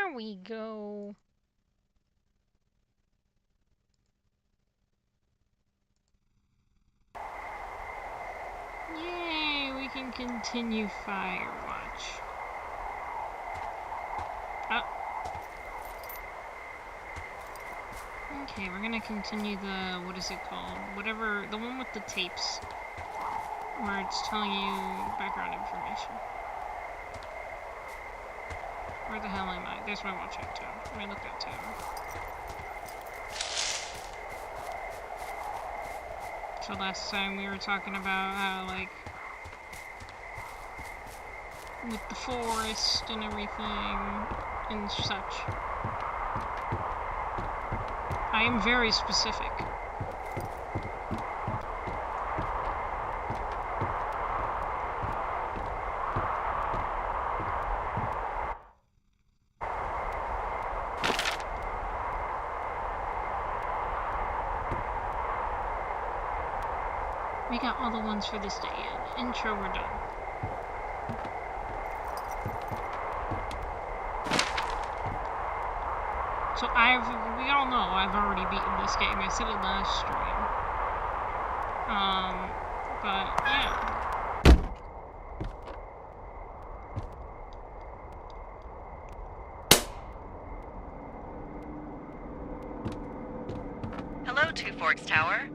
There we go. Yay, we can continue Firewatch. Okay, we're gonna continue the, what is it called? Whatever, the one with the tapes. Where it's telling you background information. Where the hell am I? There's my watch out tab. Let me look at tab. So last time we were talking about how, like, with the forest and everything and such. I am very specific. We got all the ones for this day in. Intro, we're done. So we all know I've already beaten this game. I said it last stream. But yeah. Hello, Two Forks Tower.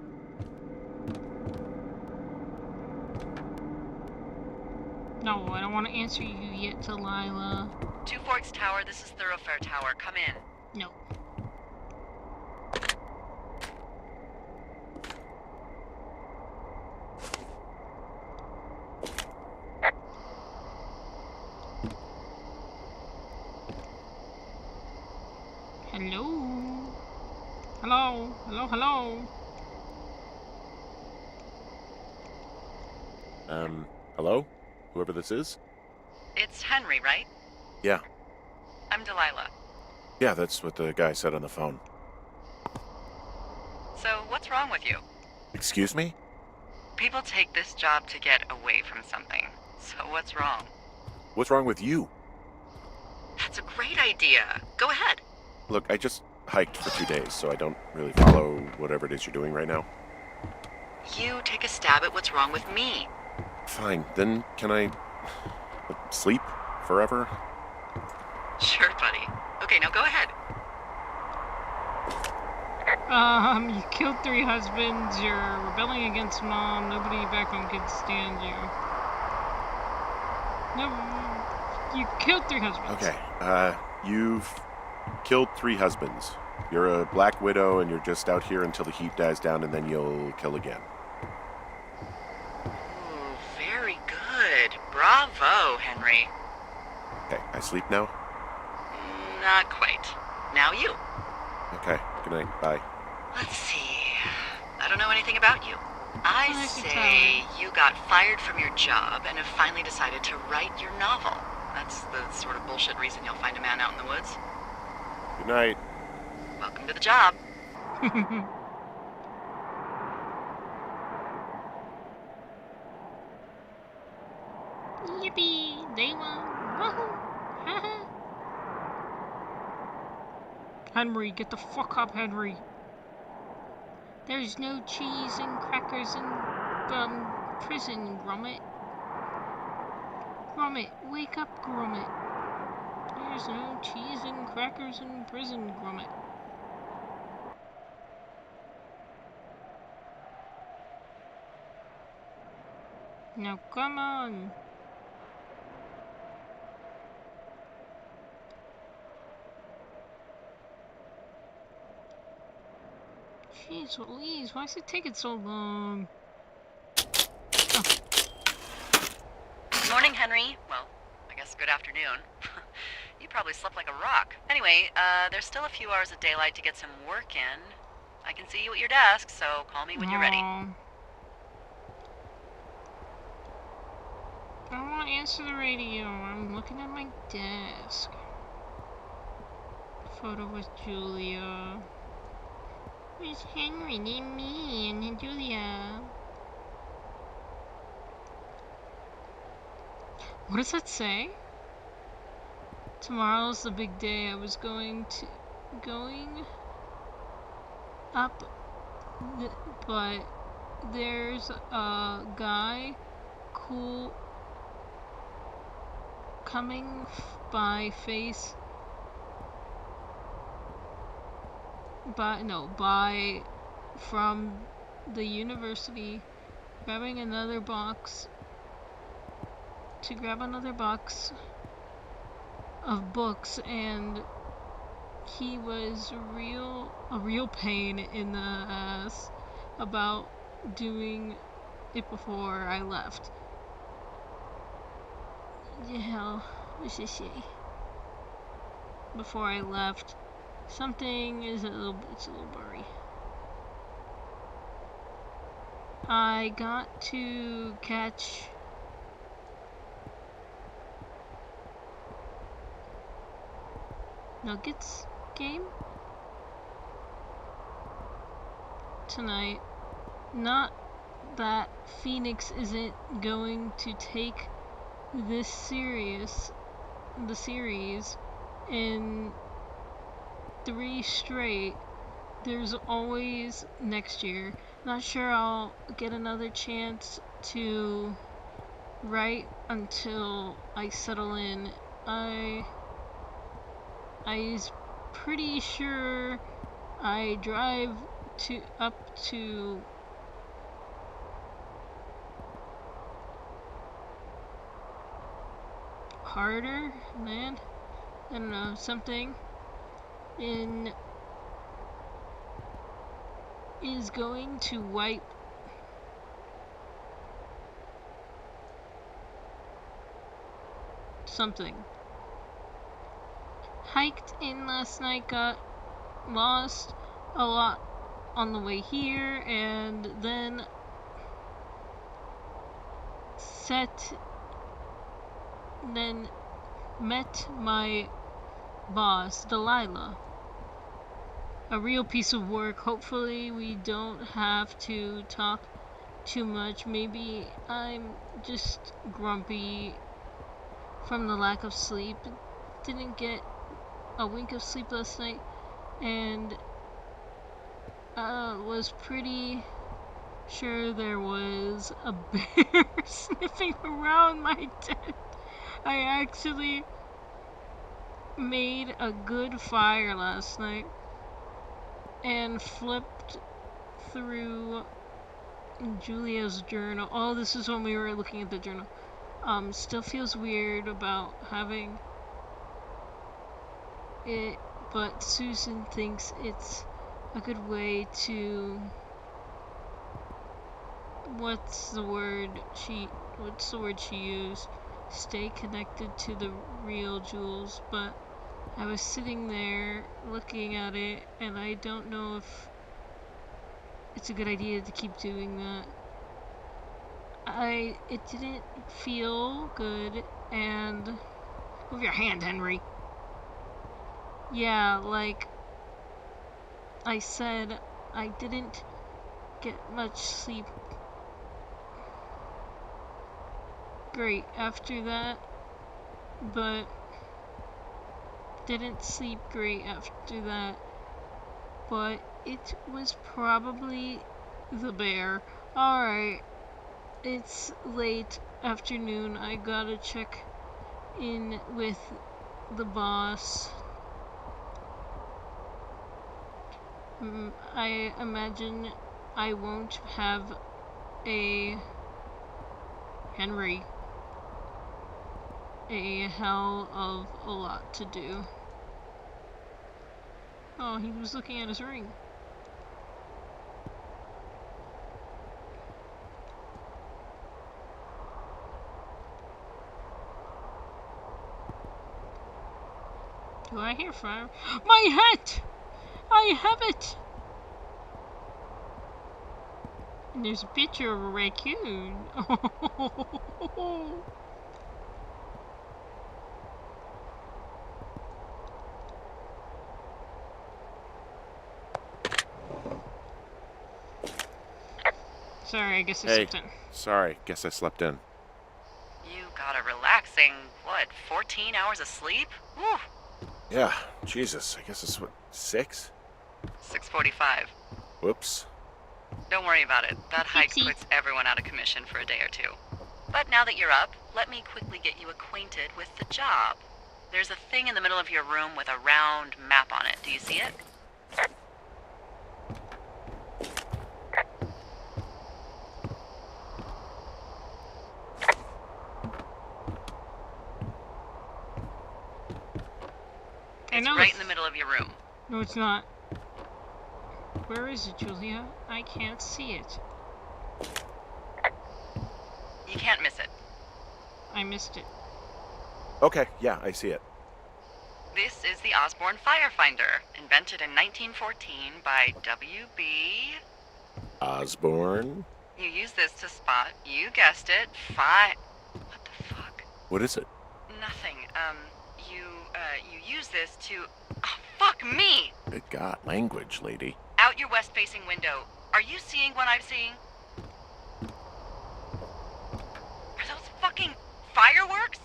No, I don't want to answer you yet, Delilah. Two Forks Tower, this is Thoroughfare Tower. Come in. No. Hello? Hello? Hello? Hello? Hello? Whoever this is? It's Henry, right? Yeah. I'm Delilah. Yeah, that's what the guy said on the phone. So, what's wrong with you? Excuse me? People take this job to get away from something. So what's wrong? What's wrong with you? That's a great idea. Go ahead. Look, I just hiked for 2 days, so I don't really follow whatever it is you're doing right now. You take a stab at what's wrong with me. Fine, then can I sleep forever? Sure, buddy. Okay, now go ahead. You killed 3 husbands, you're rebelling against Mom, nobody back home can stand you. No, you killed 3 husbands. Okay, you've killed 3 husbands. You're a black widow and you're just out here until the heat dies down and then you'll kill again. Ooh, very good. Bravo, Henry. Okay, I sleep now? Not quite. Now you. Okay, good night, bye. Let's see. I don't know anything about you. I say you got fired from your job and have finally decided to write your novel. That's the sort of bullshit reason you'll find a man out in the woods. Good night. Welcome to the job. Yippee! They won! Woohoo! Haha! Henry, get the fuck up, Henry. There's no cheese and crackers in prison, Gromit. Gromit, wake up, Gromit. There's no cheese and crackers in prison, Gromit. Now come on. Jeez Louise, why is it taking so long? Oh. Good morning, Henry. Well, I guess good afternoon. You probably slept like a rock. Anyway, there's still a few hours of daylight to get some work in. I can see you at your desk, so call me when you're ready. I don't want to answer the radio. I'm looking at my desk. Photo with Julia. Where's Henry? Name me and Julia. What does that say? tomorrow's the big day. I was going up, but there's a guy cool coming by from the university, grabbing another box of books, and he was a real pain in the ass about doing it before I left. Yeah, what's this say? Before I left, something is it's a little blurry. I got to catch Nuggets game tonight. Not that Phoenix isn't going to take the series in 3 straight. There's always next year. Not sure I'll get another chance to write until I settle in. I's pretty sure I drive up to harder, man. I don't know, something is going to wipe something. Hiked in last night, got lost a lot on the way here, and then met my boss, Delilah. A real piece of work. Hopefully we don't have to talk too much. Maybe I'm just grumpy from the lack of sleep. Didn't get a wink of sleep last night, and was pretty sure there was a bear sniffing around my tent. I actually made a good fire last night and flipped through Julia's journal. Oh, this is when we were looking at the journal. Still feels weird about having it, but Susan thinks it's a good way to what's the word she used? Stay connected to the real Jules. But I was sitting there looking at it, and I don't know if it's a good idea to keep doing that. It didn't feel good, and move your hand, Henry. Yeah, like I said, I didn't get much sleep. Great after that, but didn't sleep great after that. But it was probably the bear. Alright, it's late afternoon. I gotta check in with the boss. I imagine I won't have a hell of a lot to do. Oh, he was looking at his ring. Do I hear fire? My hat! I have it! And there's a picture of a raccoon. Sorry, I guess I slept in. Sorry, guess I slept in. You gotta relax, getting, 14 hours of sleep? Whew. Yeah, Jesus, I guess it's 6? 6:45. Whoops. Don't worry about it. That hike Oopsie. puts everyone out of commission for a day or two. But now that you're up, let me quickly get you acquainted with the job. There's a thing in the middle of your room with a round map on it. Do you see it? It's right in the middle of your room. No, it's not. Where is it, Julia? I can't see it. You can't miss it. I missed it. Okay, yeah, I see it. This is the Osborne Firefinder, invented in 1914 by W.B. Osborne? You use this to spot, you guessed it, What the fuck? What is it? Nothing. You use this to... Oh, fuck me! Good God, language, lady. Out your west-facing window. Are you seeing what I'm seeing? Are those fucking fireworks?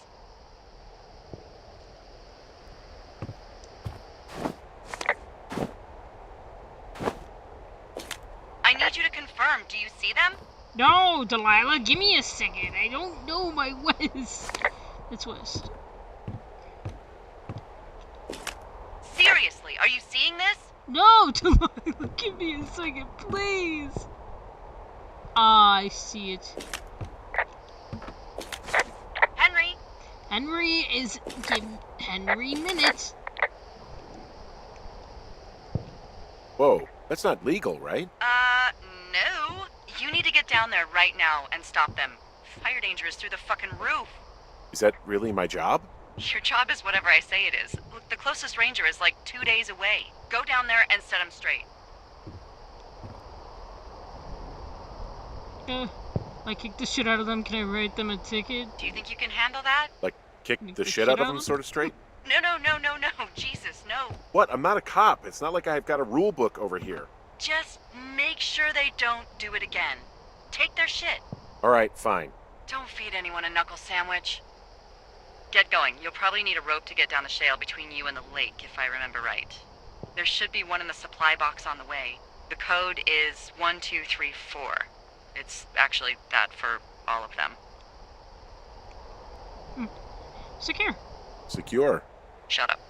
I need you to confirm. Do you see them? No, Delilah, give me a second. I don't know my west. It's west. Seriously, are you seeing this? No, Delilah, give me a second, please. Ah, I see it. Henry? Henry is... Give Henry minutes. Whoa, that's not legal, right? No. You need to get down there right now and stop them. Fire danger is through the fucking roof. Is that really my job? Your job is whatever I say it is. Look, the closest ranger is like 2 days away. Go down there and set him straight. I kick the shit out of them. Can I write them a ticket? Do you think you can handle that? Like, kick the shit out of them sort of straight? No. Jesus, no. What? I'm not a cop. It's not like I've got a rule book over here. Just make sure they don't do it again. Take their shit. All right, fine. Don't feed anyone a knuckle sandwich. Get going. You'll probably need a rope to get down the shale between you and the lake, if I remember right. There should be one in the supply box on the way. The code is 1234. It's actually that for all of them. Secure. Secure. Shut up.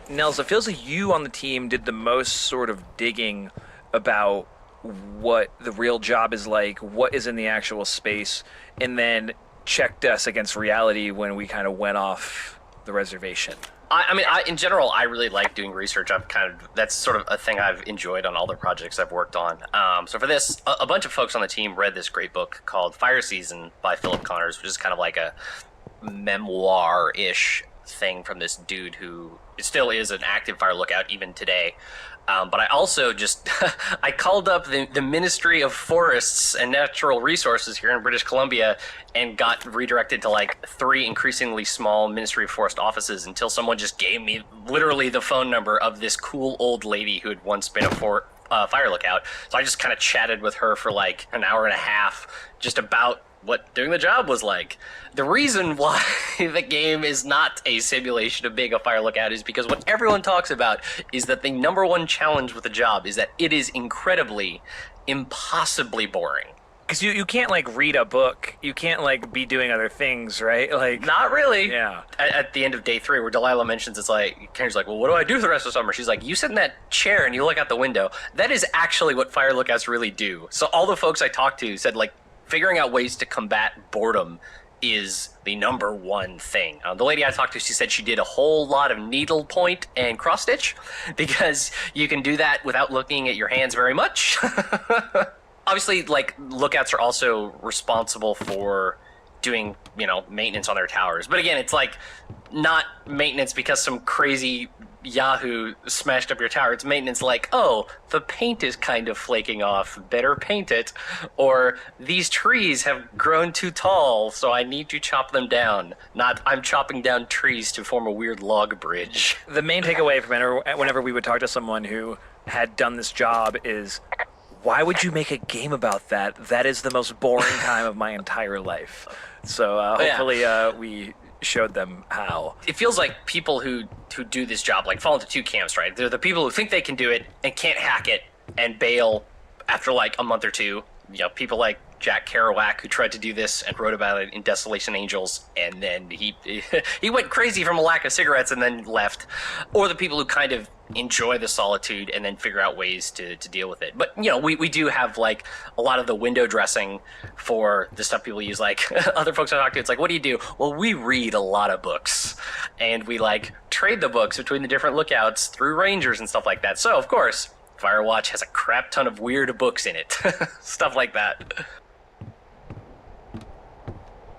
Nels, it feels like you on the team did the most sort of digging about what the real job is like, what is in the actual space, and then checked us against reality when we kind of went off the reservation. In general, I really like doing research. That's sort of a thing I've enjoyed on all the projects I've worked on. So for this, a bunch of folks on the team read this great book called Fire Season by Philip Connors, which is kind of like a memoir-ish thing from this dude who still is an active fire lookout even today. But I also I called up the Ministry of Forests and Natural Resources here in British Columbia and got redirected to like 3 increasingly small Ministry of Forest offices until someone just gave me literally the phone number of this cool old lady who had once been a fire lookout. So I just kind of chatted with her for like an hour and a half just about what doing the job was like. The reason why the game is not a simulation of being a fire lookout is because what everyone talks about is that the number one challenge with the job is that it is incredibly, impossibly boring. Because you can't, like, read a book. You can't, like, be doing other things, right? Like, not really. Yeah. At the end of day 3, where Delilah mentions it's like, Kendra's like, well, what do I do for the rest of the summer? She's like, you sit in that chair and you look out the window. That is actually what fire lookouts really do. So all the folks I talked to said, like, figuring out ways to combat boredom is the number one thing. The lady I talked to, she said she did a whole lot of needlepoint and cross stitch because you can do that without looking at your hands very much. Obviously, like, lookouts are also responsible for doing, maintenance on their towers. But again, it's like not maintenance because some crazy Yahoo smashed up your tower. It's maintenance like, oh, the paint is kind of flaking off, better paint it. Or these trees have grown too tall, so I need to chop them down. Not, I'm chopping down trees to form a weird log bridge. The main takeaway from whenever we would talk to someone who had done this job is why would you make a game about that? That is the most boring time of my entire life. So hopefully we showed them how. It feels like people who do this job like fall into two camps, right? They're the people who think they can do it and can't hack it and bail after like a month or two. You know, people like Jack Kerouac, who tried to do this and wrote about it in Desolation Angels, and then he went crazy from a lack of cigarettes and then left. Or the people who kind of enjoy the solitude and then figure out ways to deal with it. But, you know, we do have, like, a lot of the window dressing for the stuff people use. Like, other folks I talk to, it's like, what do you do? Well, we read a lot of books. And we, like, trade the books between the different lookouts through rangers and stuff like that. So, of course, Firewatch has a crap ton of weird books in it. Stuff like that.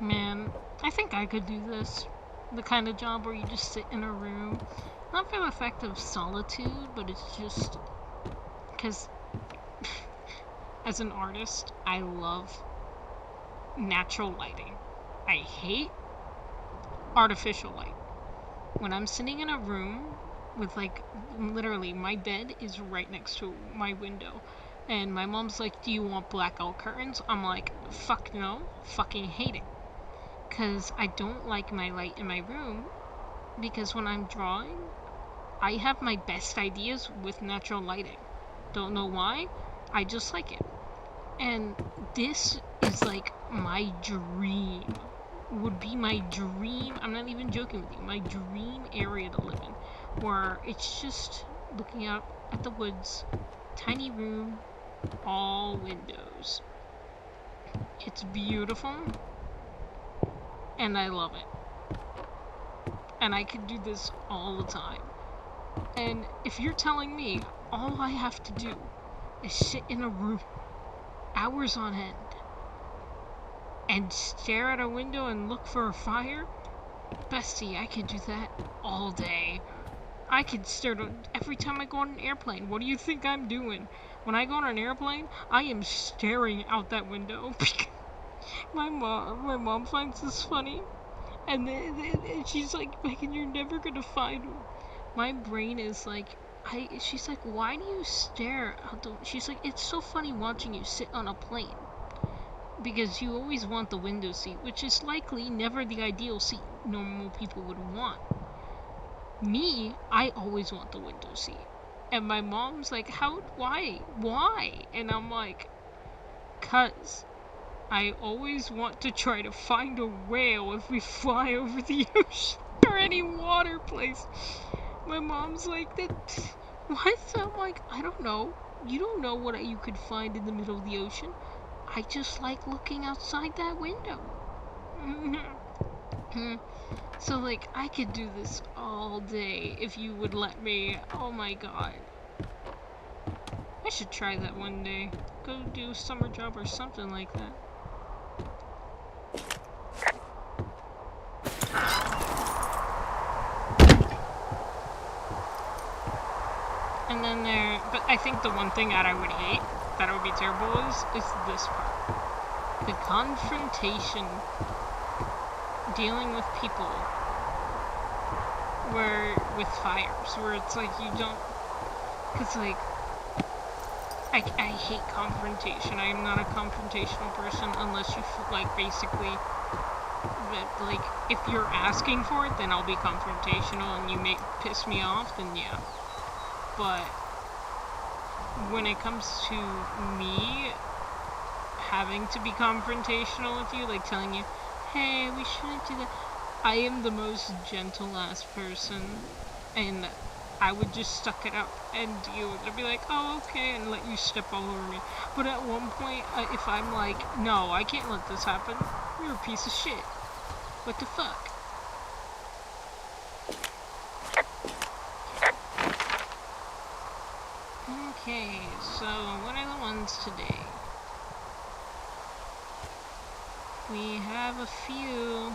Man, I think I could do this. The kind of job where you just sit in a room. Not for the fact of solitude, but it's just... because... as an artist, I love natural lighting. I hate artificial light. When I'm sitting in a room with, like, literally, my bed is right next to my window. And my mom's like, do you want blackout curtains? I'm like, fuck no. Fucking hate it. Because I don't like my light in my room, because when I'm drawing, I have my best ideas with natural lighting. Don't know why, I just like it. And this is like my dream, would be my dream, I'm not even joking with you, my dream area to live in, where it's just looking out at the woods, tiny room, all windows. It's beautiful. And I love it. And I could do this all the time. And if you're telling me all I have to do is sit in a room hours on end and stare at a window and look for a fire, bestie, I could do that all day. I could stare every time I go on an airplane. What do you think I'm doing? When I go on an airplane, I am staring out that window. My mom finds this funny, and she's like, Megan, you're never gonna find him. My brain is like, she's like, why do you stare out she's like, it's so funny watching you sit on a plane, because you always want the window seat, which is likely never the ideal seat normal people would want. Me, I always want the window seat. And my mom's like, why? And I'm like, 'cause I always want to try to find a whale if we fly over the ocean or any water place. My mom's like, what? I'm like, I don't know. You don't know what you could find in the middle of the ocean. I just like looking outside that window. So, like, I could do this all day if you would let me. Oh my god. I should try that one day. Go do a summer job or something like that. And then but I think the one thing that I would hate, that would be terrible, is this part. The confrontation, dealing with people, with fires, where it's like you don't, because like, I hate confrontation. I am not a confrontational person unless you, like, basically, like, if you're asking for it, then I'll be confrontational, and you may piss me off, then yeah. But when it comes to me having to be confrontational with you, like telling you, hey, we shouldn't do that, I am the most gentle ass person, and I would just suck it up and deal with it. I'd be like, oh, okay, and let you step all over me. But at one point, if I'm like, no, I can't let this happen, you're a piece of shit. What the fuck? Okay, so what are the ones today? We have a few.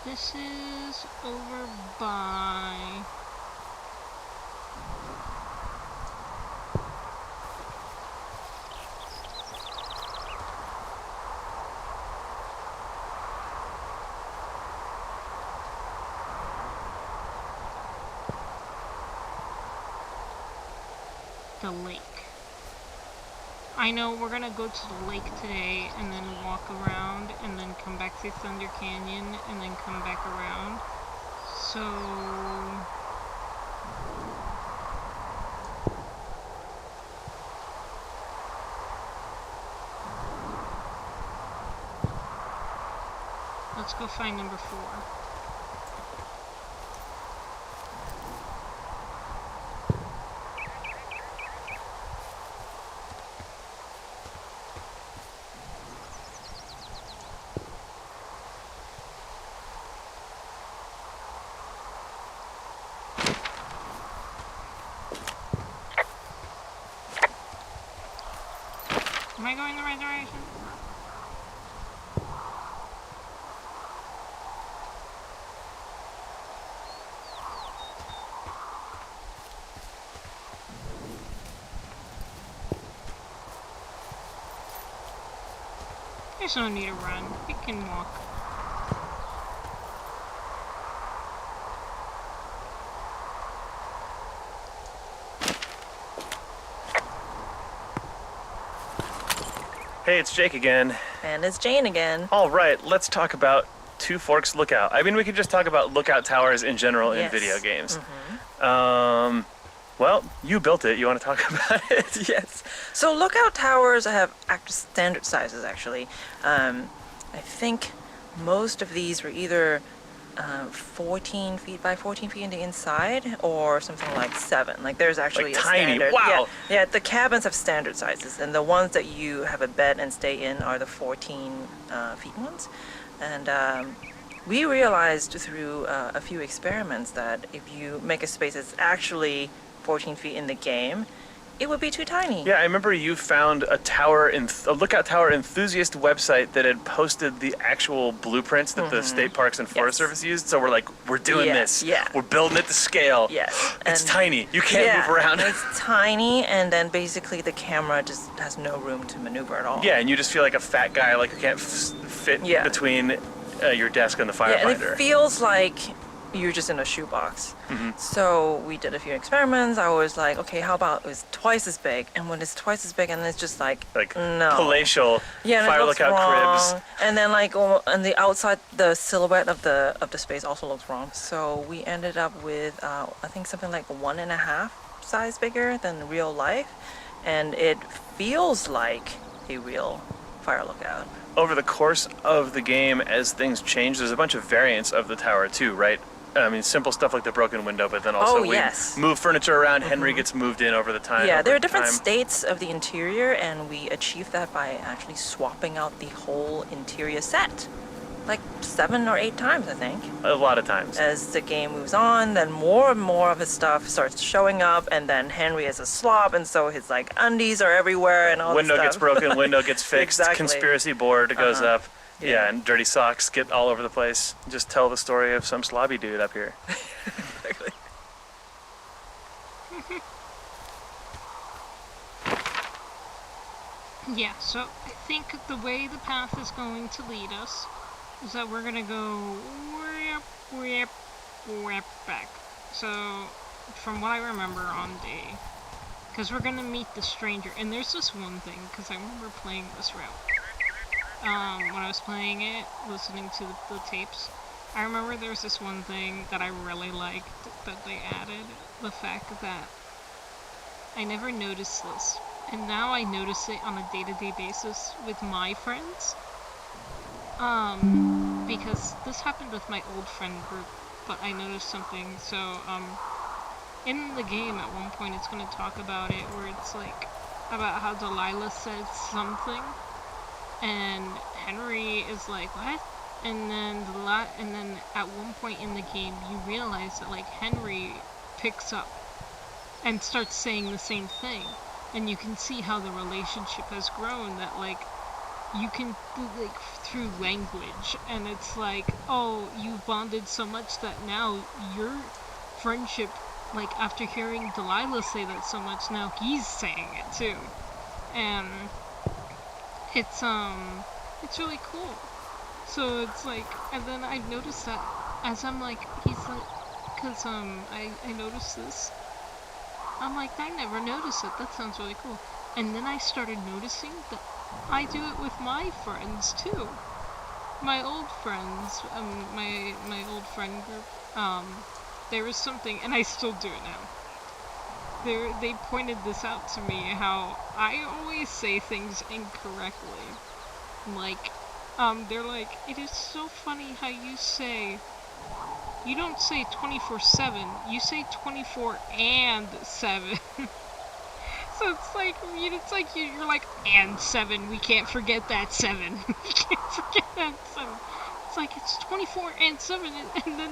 This is over by... the lake. I know we're gonna go to the lake today and then walk around and then come back to Thunder Canyon and then come back around. So let's go find number 4. Am I going the right direction? There's no need to run. We can walk. Hey, it's Jake again. And it's Jane again. All right, let's talk about Two Forks Lookout. I mean, we could just talk about lookout towers in general in video games. Well, you built it. You want to talk about it? Yes. So lookout towers have standard sizes, actually. I think most of these were either 14 feet by 14 feet in the inside, or something like 7. Like there's actually Like a tiny. standard. Wow. Yeah, the cabins have standard sizes, and the ones that you have a bed and stay in are the 14 feet ones. And we realized through a few experiments that if you make a space that's actually 14 feet in the game, it would be too tiny. Yeah, I remember you found a lookout tower enthusiast website that had posted the actual blueprints that the State Parks and Forest Service used. So we're like, we're doing this. Yeah. We're building it to scale. Yes. It's And tiny. You can't move around. It's tiny, and then basically the camera just has no room to maneuver at all. Yeah, and you just feel like a fat guy, like you can't fit between your desk and the firefighter. Yeah, and it feels like you're just in a shoebox. So we did a few experiments. I was like, okay, how about it's twice as big? And when it's twice as big, and it's just like no. palatial Yeah, and fire it looks lookout wrong. cribs. And then like on the outside, the silhouette of the space also looks wrong. So we ended up with I think something like 1.5 size bigger than real life, and it feels like a real fire lookout. Over the course of the game, as things change, there's a bunch of variants of the tower too, right? I mean, simple stuff like the broken window, but then also we move furniture around. Henry gets moved in over the time. Yeah, there are different states of the interior, and we achieved that by actually swapping out the whole interior set. Like 7 or 8 times, I think. A lot of times. As the game moves on, then more and more of his stuff starts showing up, and then Henry is a slob, and so his like undies are everywhere and all Window this stuff. gets broken, window gets fixed, Exactly. conspiracy board goes up. Yeah. Yeah, and dirty socks get all over the place. Just tell the story of some slobby dude up here. Exactly. Yeah, so I think the way the path is going to lead us is that we're gonna go back. So, from what I remember on day, because we're gonna meet the stranger, and there's this one thing, because I remember playing this route. When I was playing it, listening to the tapes, I remember there's this one thing that I really liked that they added, the fact that I never noticed this, and now I notice it on a day-to-day basis with my friends. Because this happened with my old friend group, but I noticed something. So, in the game at one point it's going to talk about it, where it's like about how Delilah said something, and Henry is like, what? And then at one point in the game you realize that like Henry picks up and starts saying the same thing, and you can see how the relationship has grown, that like you can like through language, and it's like, oh, you bonded so much that now your friendship, like after hearing Delilah say that so much, now he's saying it too, and it's really cool. So it's like, and then I noticed that as I'm like, he's like, cause I noticed this I'm like, I never noticed it. That sounds really cool. And then I started noticing that I do it with my friends too. My old friends, my old friend group. There was something, and I still do it now. They pointed this out to me, how I always say things incorrectly. Like, they're like, it is so funny how you don't say 24/7, you say 24 and 7. So it's like you're like, and 7, we can't forget that 7. We can't forget that 7. It's like, it's 24 and 7, and then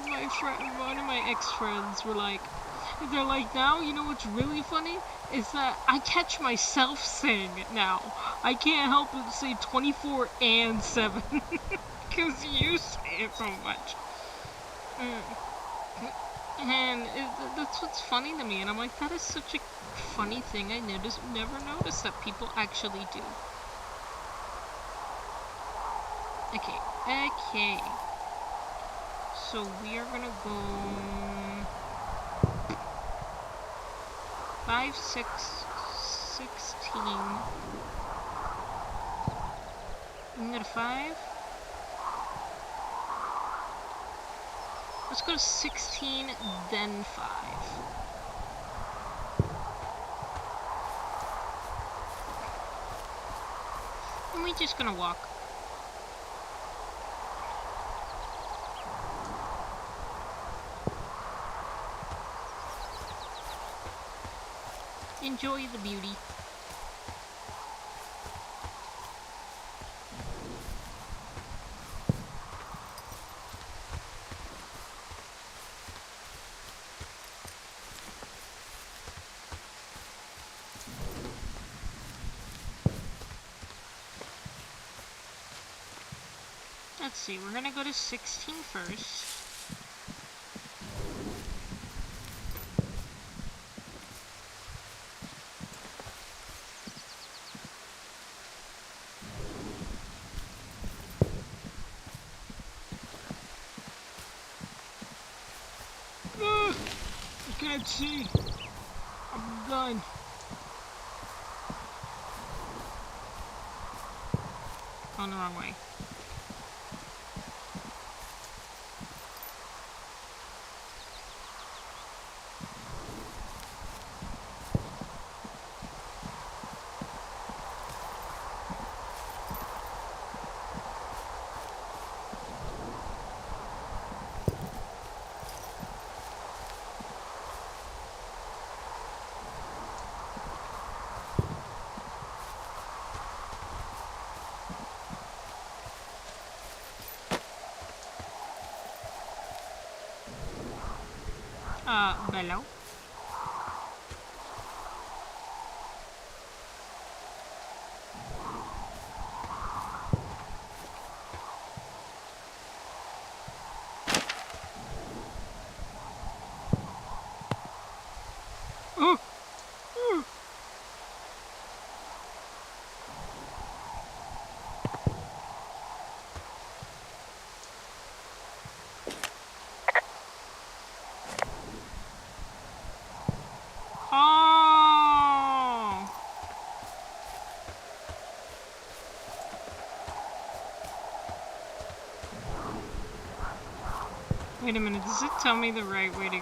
my friend, one of my ex-friends were like, they're like, now, you know what's really funny? Is that I catch myself saying it now. I can't help but say 24 and 7. Because you say it so much. And that's what's funny to me. And I'm like, that is such a funny thing I never noticed that people actually do. Okay. So we are gonna go 5, 6, 16. We got a 5. Let's go to 16, then 5. And we're just gonna walk. Enjoy the beauty. Let's see, we're gonna go to 16 first. I can't see. I'm done. Going the wrong way. Bello. Wait a minute, does it tell me the right way to go?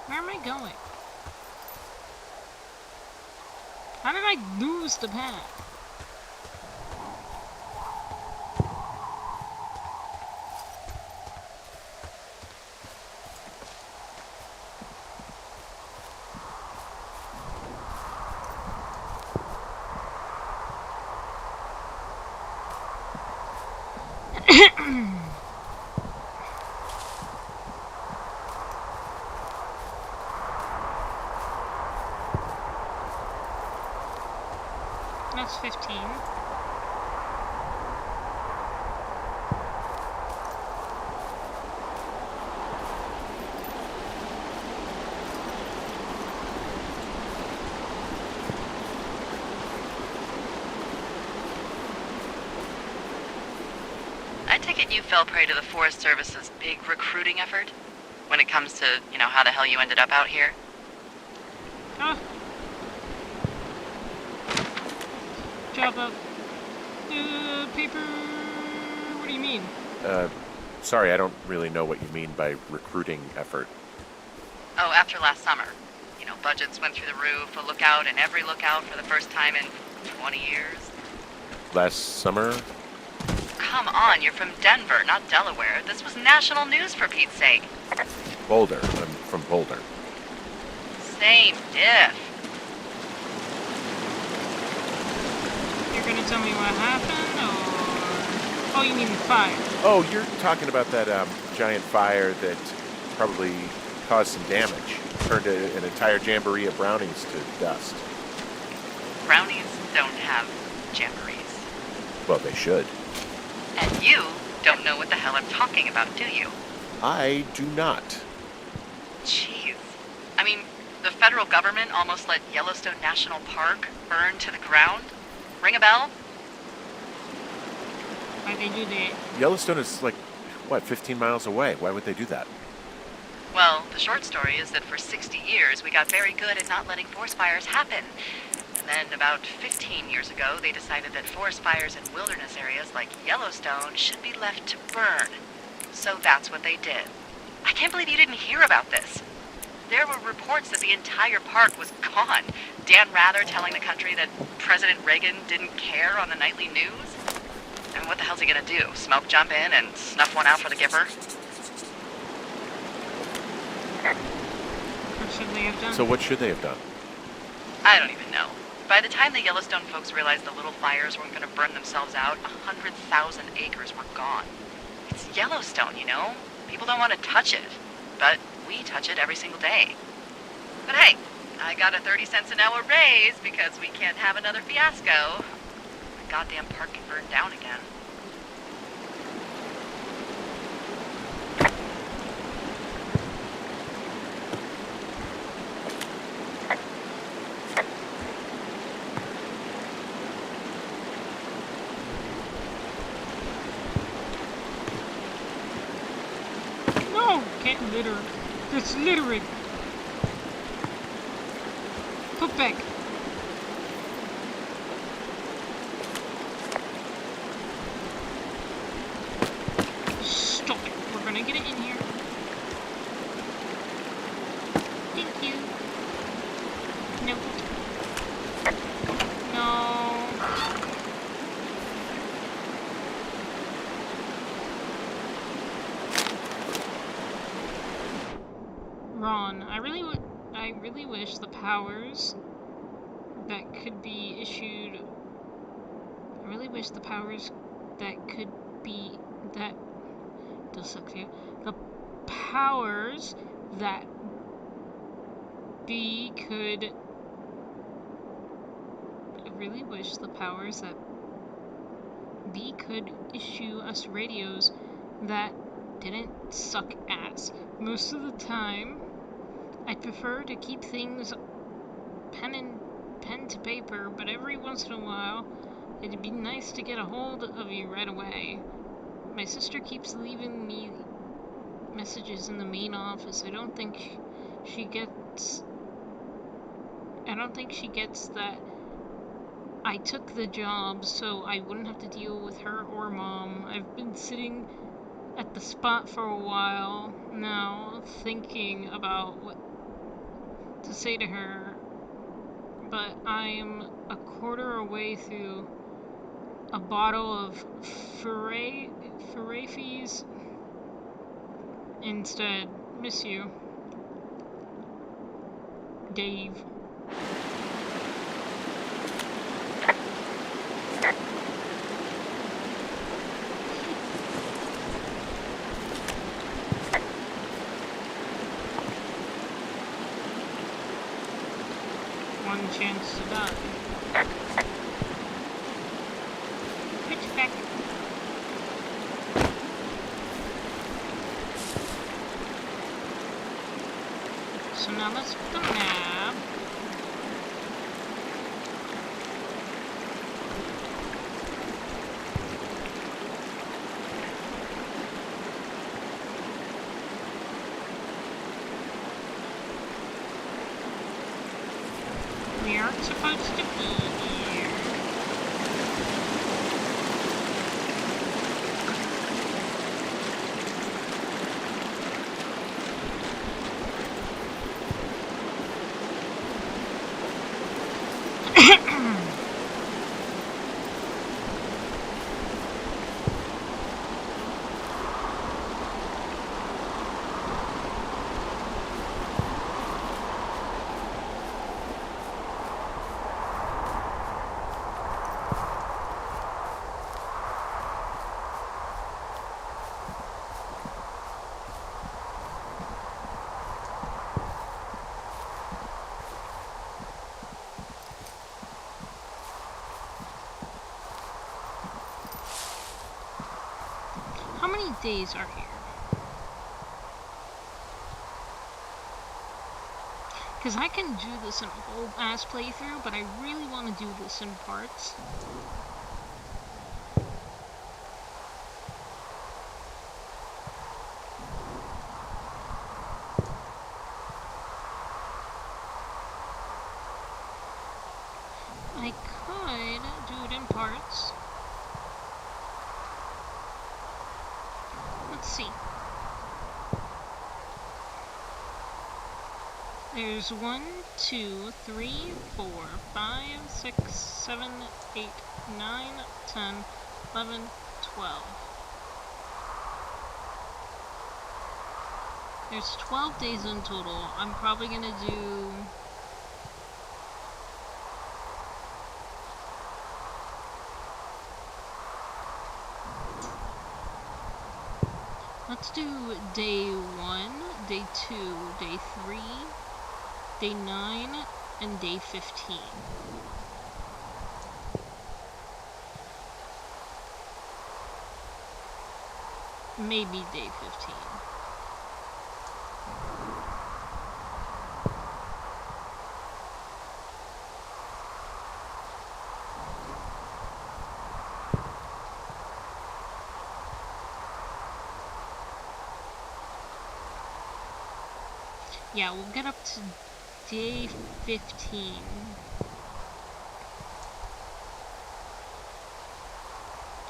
Where am I going? How did I lose the path? That's 15. take it you fell prey to the Forest Service's big recruiting effort? When it comes to, how the hell you ended up out here? Huh? Job up. Paper. What do you mean? Sorry, I don't really know what you mean by recruiting effort. Oh, after last summer. Budgets went through the roof, a lookout in every lookout for the first time in 20 years. Last summer? Come on, you're from Denver, not Delaware. This was national news for Pete's sake. Boulder. I'm from Boulder. Same diff. You're gonna tell me what happened, or... Oh, you mean the fire? Oh, you're talking about that giant fire that probably caused some damage. Turned an entire jamboree of brownies to dust. Brownies don't have jamborees. Well, they should. And you don't know what the hell I'm talking about, do you? I do not. Jeez. I mean, the federal government almost let Yellowstone National Park burn to the ground? Ring a bell? Why'd they do that? Yellowstone is 15 miles away. Why would they do that? Well, the short story is that for 60 years, we got very good at not letting forest fires happen. And then about 15 years ago, they decided that forest fires in wilderness areas like Yellowstone should be left to burn. So that's what they did. I can't believe you didn't hear about this. There were reports that the entire park was gone. Dan Rather telling the country that President Reagan didn't care on the nightly news. And what the hell's he gonna do? Smoke jump in and snuff one out for the Gipper? What should they have done? So what should they have done? I don't even know. By the time the Yellowstone folks realized the little fires weren't gonna burn themselves out, 100,000 acres were gone. It's Yellowstone, People don't want to touch it. But we touch it every single day. But hey, I got a 30 cents an hour raise because we can't have another fiasco. The goddamn park can burn down again. No! Can't litter. That's littering. Put back. Stop it. We're gonna get it in here. Thank you. No. No. Ron, I really wish the powers that could be issued. I really wish the powers that could be that does suck here. The powers that B could. I really wish the powers that B could issue us radios that didn't suck ass. Most of the time, I'd prefer to keep things pen to paper, but every once in a while, it'd be nice to get a hold of you right away. My sister keeps leaving me messages in the main office. I don't think she gets that I took the job so I wouldn't have to deal with her or Mom. I've been sitting at the spot for a while now, thinking about what to say to her, but I'm a quarter away through a bottle of Ferrafis instead. Miss you. Dave. One chance to die. Pitch back. So now let's put the map. We aren't supposed to be here. How many days are here? Because I can do this in a whole ass playthrough, but I really want to do this in parts. I could do it in parts. Let's see. There's 1, 2, 3, 4, 5, 6, 7, 8, 9, 10, 11, 12. There's 12 days in total. I'm probably gonna do... Let's do day 1, day 2, day 3, day 9, and day 15. Maybe day 15. Yeah, we'll get up to day 15.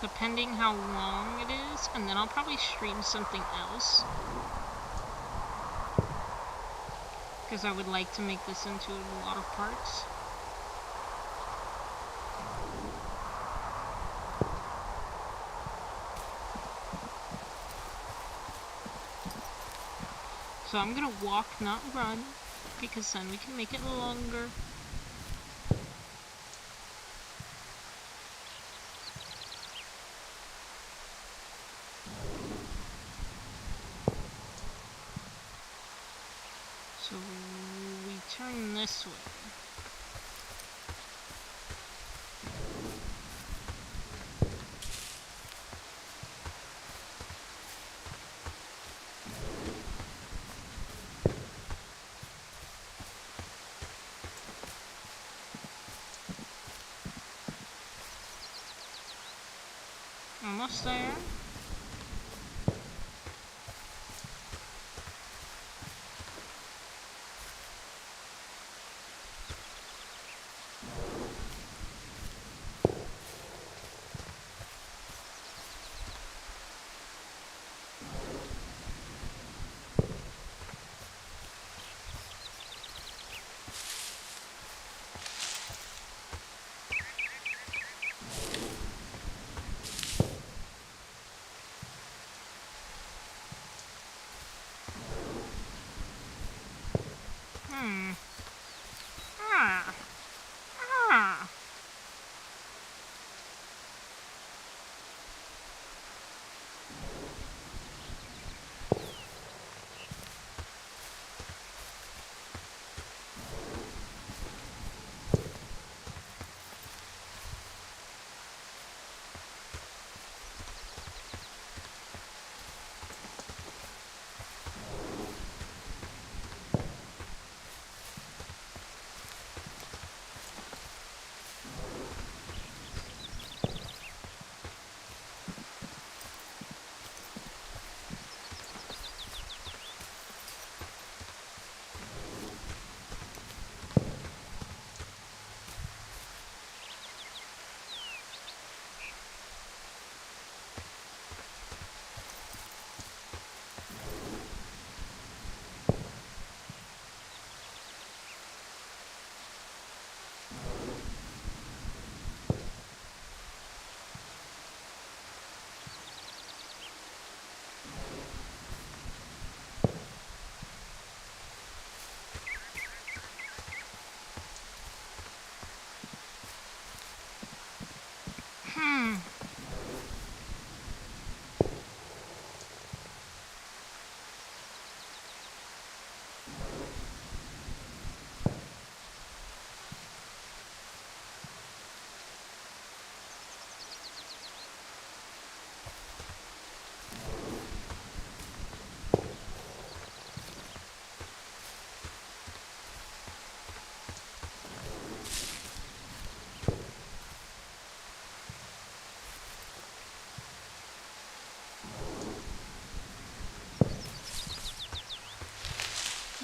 Depending how long it is, and then I'll probably stream something else. Because I would like to make this into a lot of parts. So I'm gonna walk, not run, because then we can make it longer. So we turn this way. Almost there.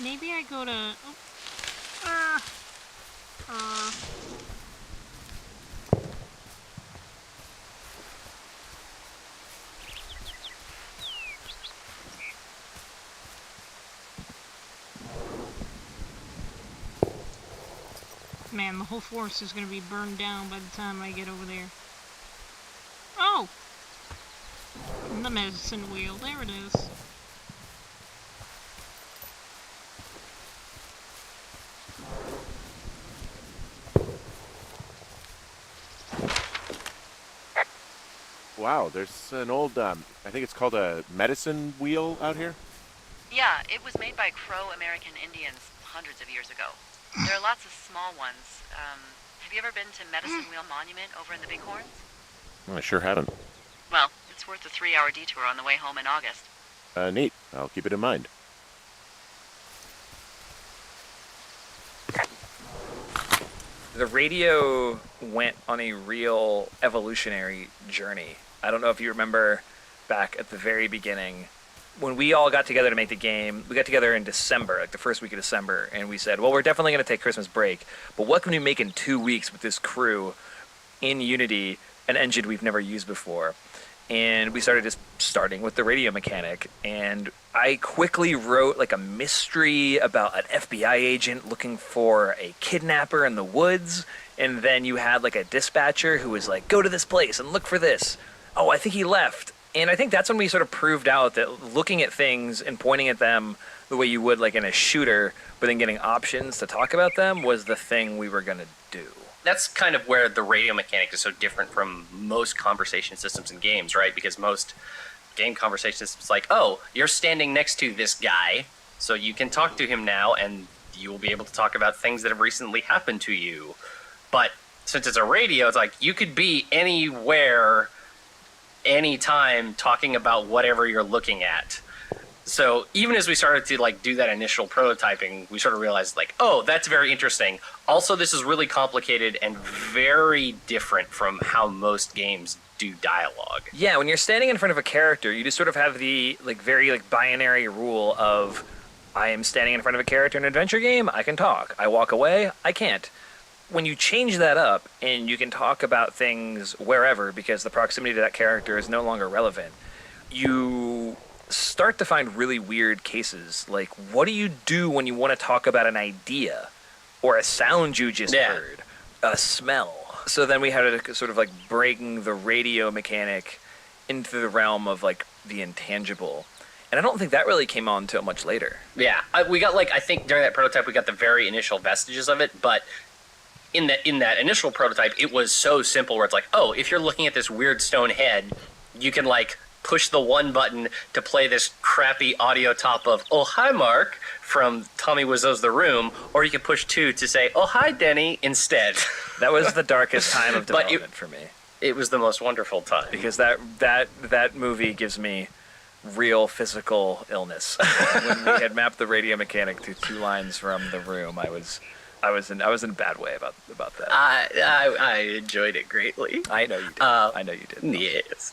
Maybe I go to... Oh, man, the whole forest is going to be burned down by the time I get over there. Oh! The medicine wheel. There it is. Wow, there's an old, I think it's called a medicine wheel out here. Yeah, it was made by Crow American Indians hundreds of years ago. There are lots of small ones. Have you ever been to Medicine Wheel Monument over in the Bighorns? I sure haven't. Well, it's worth a 3-hour detour on the way home in August. Neat. I'll keep it in mind. The radio went on a real evolutionary journey. I don't know if you remember back at the very beginning when we all got together to make the game. We got together in December, like the first week of December, and we said, well, we're definitely going to take Christmas break, but what can we make in 2 weeks with this crew in Unity, an engine we've never used before? And we started just starting with the radio mechanic, and I quickly wrote like a mystery about an FBI agent looking for a kidnapper in the woods, and then you had like a dispatcher who was like, go to this place and look for this. Oh, I think he left. And I think that's when we sort of proved out that looking at things and pointing at them the way you would like in a shooter, but then getting options to talk about them was the thing we were going to do. That's kind of where the radio mechanic is so different from most conversation systems in games, right? Because most game conversation systems like, oh, you're standing next to this guy, so you can talk to him now, and you will be able to talk about things that have recently happened to you. But since it's a radio, it's like you could be anywhere, anytime, talking about whatever you're looking at. So even as we started to like do that initial prototyping, we sort of realized like, oh, that's very interesting. Also, this is really complicated and very different from how most games do dialogue. Yeah, when you're standing in front of a character, you just sort of have the like very like binary rule of I am standing in front of a character in an adventure game, I can talk. I walk away, I can't. When you change that up and you can talk about things wherever because the proximity to that character is no longer relevant, you start to find really weird cases. Like, what do you do when you want to talk about an idea or a sound you just heard, a smell? So then we had to sort of like bring the radio mechanic into the realm of like the intangible. And I don't think that really came on until much later. Yeah, we got like, I think during that prototype we got the very initial vestiges of it, but in that initial prototype it was so simple where it's like, oh, if you're looking at this weird stone head, you can like push the one button to play this crappy audio top of "Oh hi Mark" from Tommy Wiseau's The Room, or you can push 2 to say "Oh hi Denny" instead. That was the darkest time of development for me. It was the most wonderful time because that movie gives me real physical illness. When we had mapped the radio mechanic to 2 lines from The Room, I was in a bad way about that. I enjoyed it greatly. I know you did. I know you did. Yes.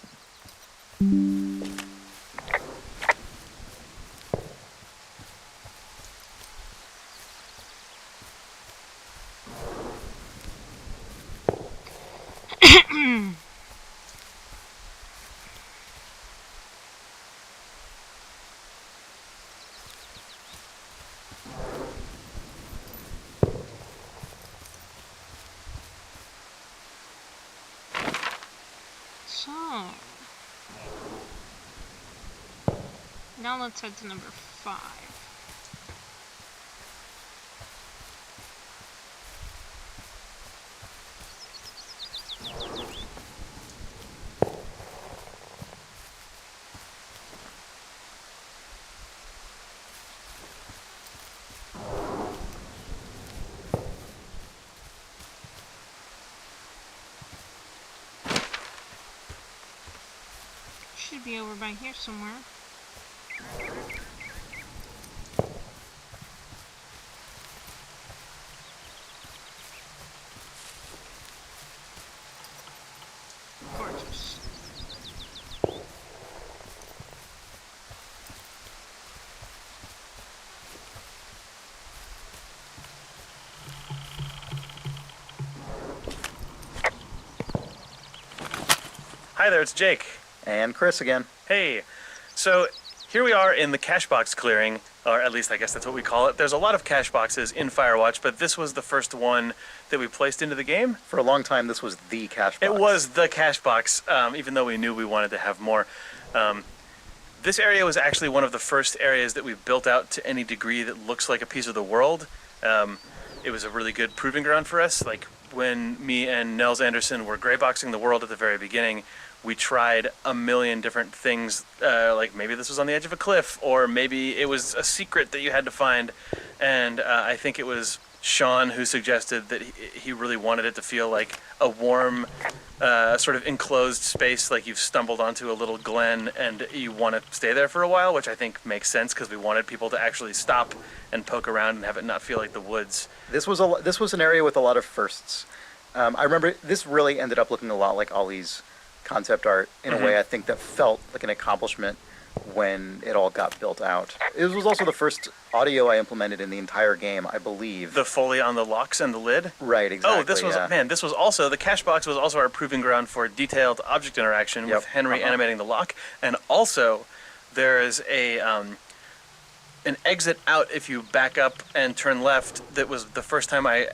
so... Now let's head to number 5. Should be over by here somewhere. Gorgeous. Hi there, it's Jake. And Chris again. Hey. So here we are in the cache box clearing, or at least I guess that's what we call it. There's a lot of cache boxes in Firewatch, but this was the first one that we placed into the game. For a long time, this was the cache box. It was the cache box, even though we knew we wanted to have more. This area was actually one of the first areas that we built out to any degree that looks like a piece of the world. It was a really good proving ground for us. Like when me and Nels Anderson were grayboxing the world at the very beginning, we tried a million different things, like maybe this was on the edge of a cliff, or maybe it was a secret that you had to find. And I think it was Sean who suggested that he really wanted it to feel like a warm, sort of enclosed space, like you've stumbled onto a little glen and you want to stay there for a while, which I think makes sense because we wanted people to actually stop and poke around and have it not feel like the woods. This was an area with a lot of firsts. I remember this really ended up looking a lot like Ollie's concept art in a way I think that felt like an accomplishment when it all got built out. It was also the first audio I implemented in the entire game, I believe. The Foley on the locks and the lid? Right, exactly. Oh, this was also, the cache box was also our proving ground for detailed object interaction with Henry animating the lock. And also, there is an exit out if you back up and turn left. That was the first time I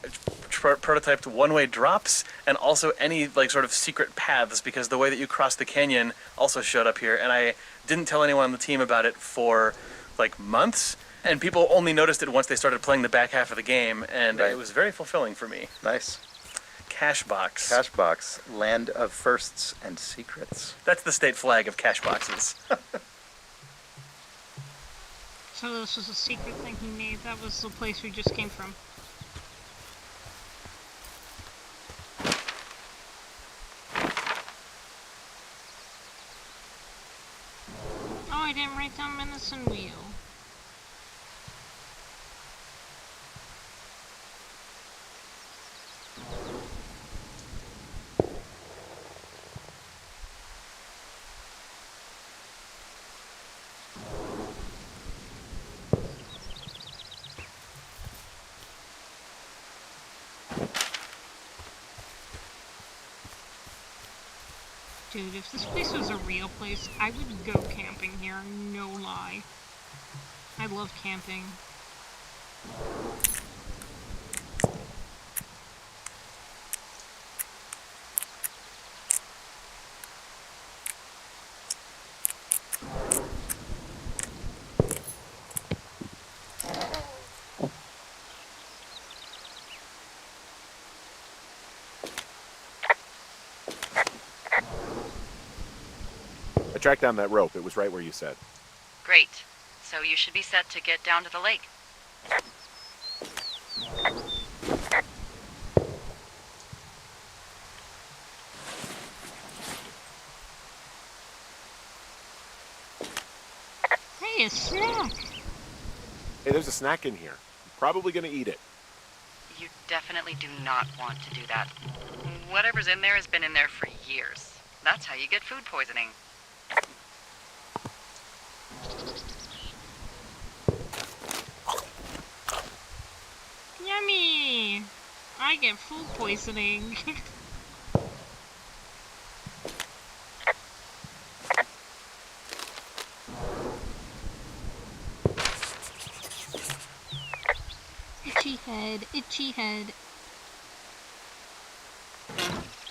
prototyped one-way drops and also any like sort of secret paths, because the way that you cross the canyon also showed up here, and I didn't tell anyone on the team about it for like months, and people only noticed it once they started playing the back half of the game, and it was very fulfilling for me. Nice. Cache box. Cache box, land of firsts and secrets. That's the state flag of cache boxes. So this was a secret thing he made. That was the place we just came from. Oh, I didn't write down Medicine Wheel. Dude, if this place was a real place, I would go camping here, no lie. I love camping. I tracked down that rope. It was right where you said. Great. So you should be set to get down to the lake. Hey, a snack! Hey, there's a snack in here. I'm probably going to eat it. You definitely do not want to do that. Whatever's in there has been in there for years. That's how you get food poisoning. Yummy! I get food poisoning. Itchy head, itchy head.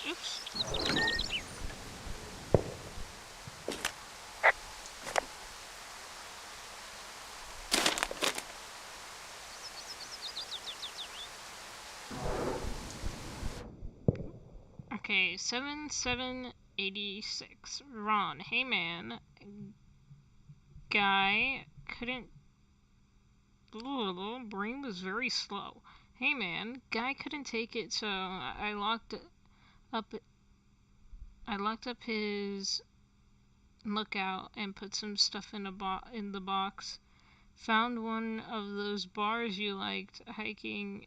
Oops. Okay, 7786. Ron, hey man. Guy couldn't. Brain was very slow. Hey man, guy couldn't take it, so I locked up his lookout and put some stuff in the box. Found one of those bars you liked hiking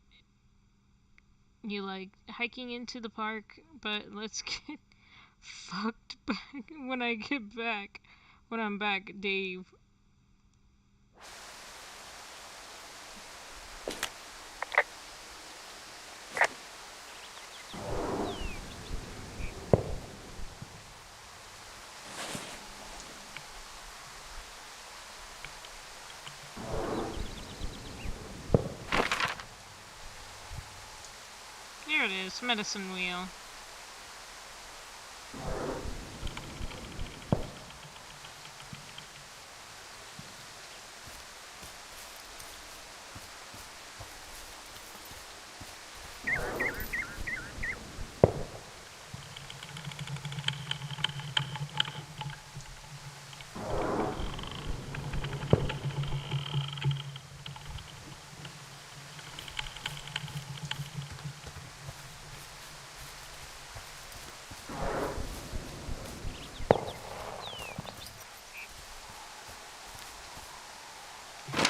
into the park, but let's get fucked back when I'm back, Dave. it is. Medicine wheel.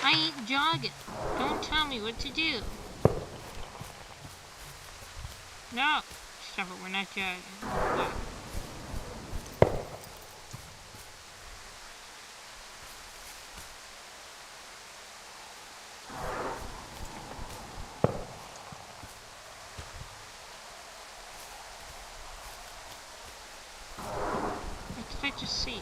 I ain't jogging. Don't tell me what to do. No. Stop it, we're not jogging. No. Expect to see.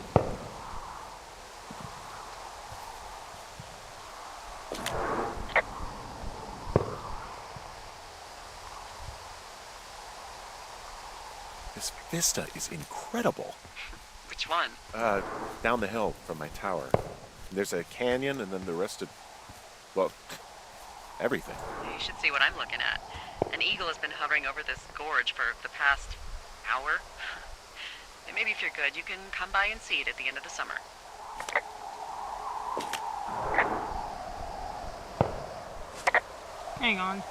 This vista is incredible. Which one? Down the hill from my tower. There's a canyon, and then the rest of, well, everything. You should see what I'm looking at. An eagle has been hovering over this gorge for the past hour. And maybe if you're good, you can come by and see it at the end of the summer. Hang on.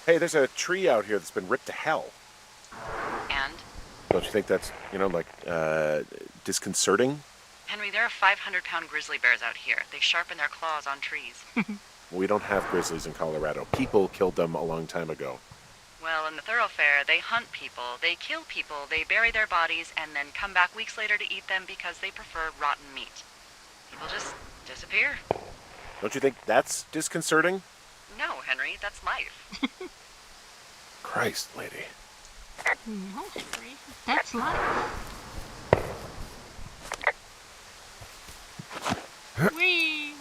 Hey, there's a tree out here that's been ripped to hell. And? Don't you think that's, disconcerting? Henry, there are 500-pound grizzly bears out here. They sharpen their claws on trees. We don't have grizzlies in Colorado. People killed them a long time ago. Well, in the thoroughfare, they hunt people, they kill people, they bury their bodies, and then come back weeks later to eat them because they prefer rotten meat. People just disappear. Don't you think that's disconcerting? No, Henry, that's life. Christ, lady. No, Henry. That's life. Whee!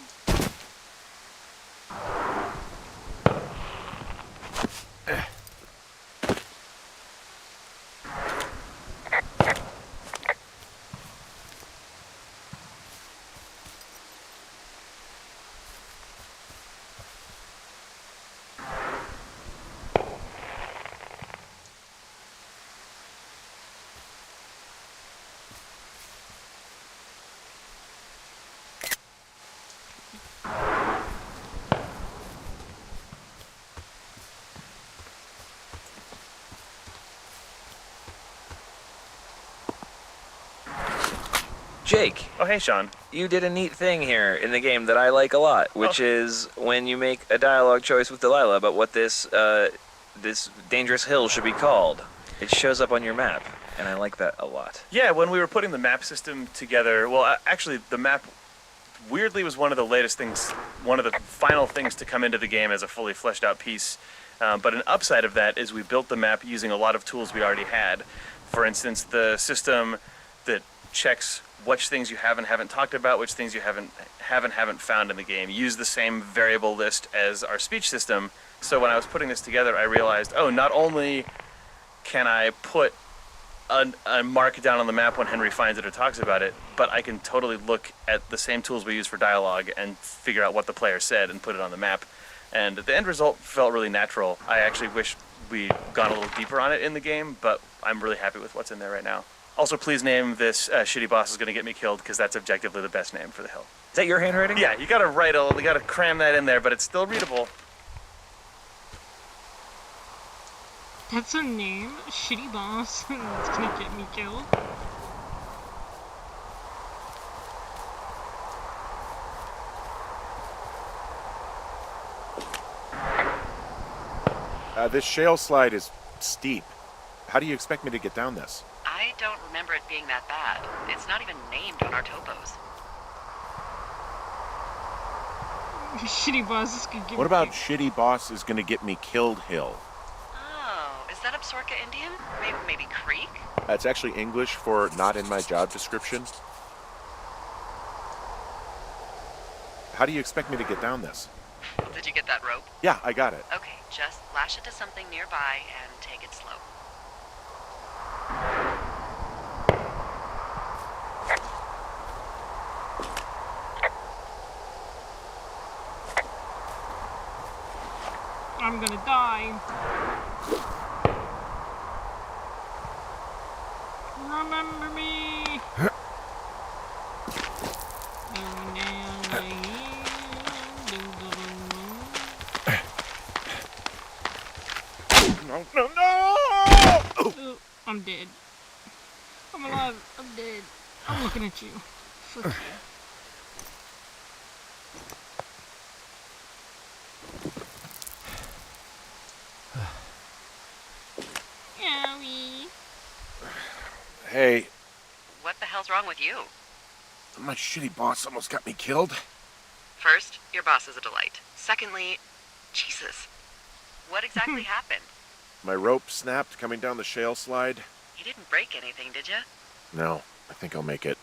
Jake, Oh, hey, Sean. you did a neat thing here in the game that I like a lot, which is when you make a dialogue choice with Delilah about what this dangerous hill should be called. It shows up on your map, and I like that a lot. Yeah, when we were putting the map system together, well, actually, the map weirdly was one of the latest things, one of the final things to come into the game as a fully fleshed out piece. But an upside of that is we built the map using a lot of tools we already had. For instance, the system that checks which things you haven't talked about, which things you haven't found in the game. Use the same variable list as our speech system. So when I was putting this together, I realized, oh, not only can I put a mark down on the map when Henry finds it or talks about it, but I can totally look at the same tools we use for dialogue and figure out what the player said and put it on the map. And the end result felt really natural. I actually wish we'd gone a little deeper on it in the game, but I'm really happy with what's in there right now. Also, please name this shitty boss is going to get me killed, because that's objectively the best name for the hill. Is that your handwriting? Yeah, you gotta you gotta cram that in there, but it's still readable. That's a name? Shitty boss. It's gonna get me killed. This shale slide is steep. How do you expect me to get down this? I don't remember it being that bad. It's not even named on our topos. Shitty boss is gonna get What me about killed. shitty boss is going to get me killed hill? Oh, is that Absorka Indian? Maybe Creek? That's actually English for not in my job description. How do you expect me to get down this? Did you get that rope? Yeah, I got it. Okay, just lash it to something nearby and take it slow. I'm gonna die. Remember me. No! Ooh, I'm dead. I'm alive. I'm dead. I'm looking at you. Fuck you. Owie. Hey, What the hell's wrong with you? my shitty boss almost got me killed. First, your boss is a delight. Secondly, Jesus. What exactly happened? My rope snapped coming down the shale slide. You didn't break anything, did you? No, I think I'll make it.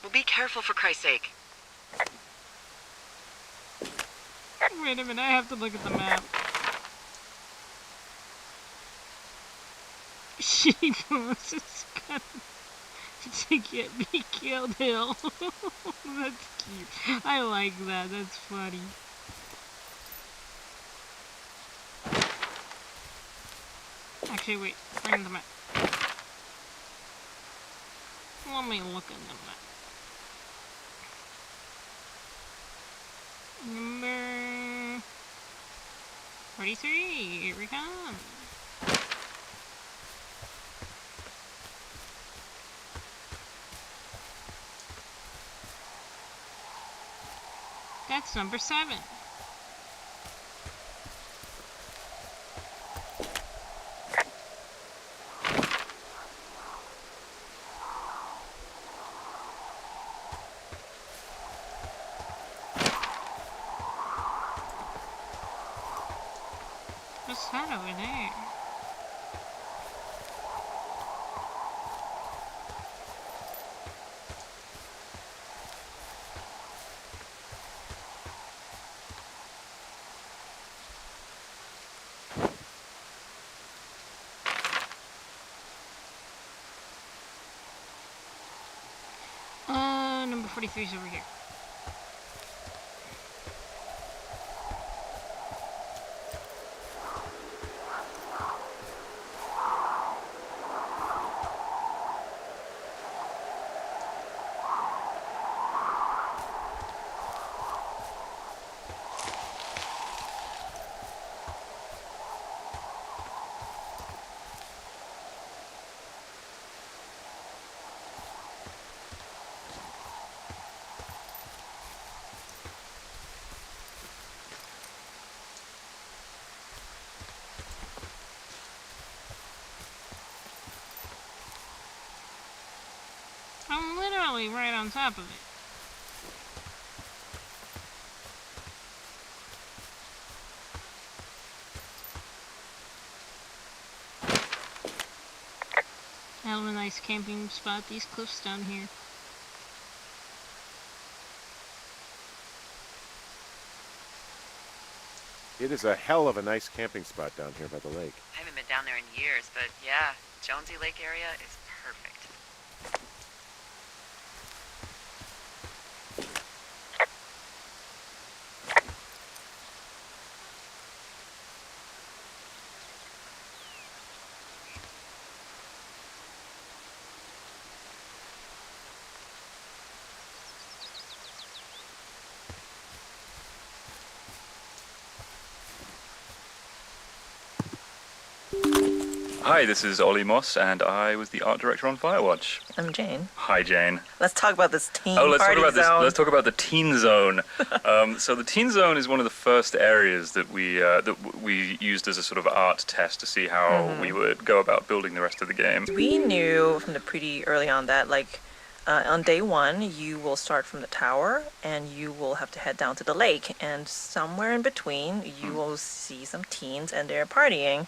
Well, be careful for Christ's sake. Wait a minute, I have to look at the map. She boss is gonna to get me killed hill. That's cute. I like that. That's funny. Actually, wait. Bring the map. Let me look at the map. Number 43. Here we come. That's number 7. What's that over there? Number 43 is over here. I'm literally right on top of it. I have a nice camping spot, these cliffs down here. It is a hell of a nice camping spot down here by the lake. I haven't been down there in years, but yeah, Jonesy Lake area is perfect. Hi, this is Ollie Moss, and I was the art director on Firewatch. I'm Jane. Hi, Jane. Let's talk about this teen Let's party talk about zone. Let's talk about the Teen Zone. So the Teen Zone is one of the first areas that we used as a sort of art test to see how we would go about building the rest of the game. We knew from the pretty early on that, like, on day one, you will start from the tower, and you will have to head down to the lake, and somewhere in between, you will see some teens, and they're partying.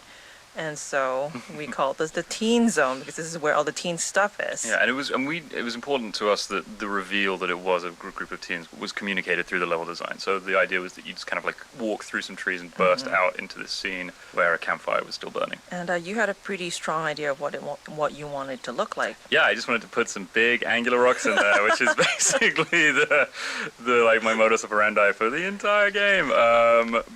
And so we call this the teen zone because this is where all the teen stuff is. Yeah, and it was important to us that the reveal that it was a group of teens was communicated through the level design. So the idea was that you just kind of like walk through some trees and burst out into this scene where a campfire was still burning. And you had a pretty strong idea of what you wanted to look like. Yeah, I just wanted to put some big angular rocks in there, which is basically the like my modus operandi for the entire game.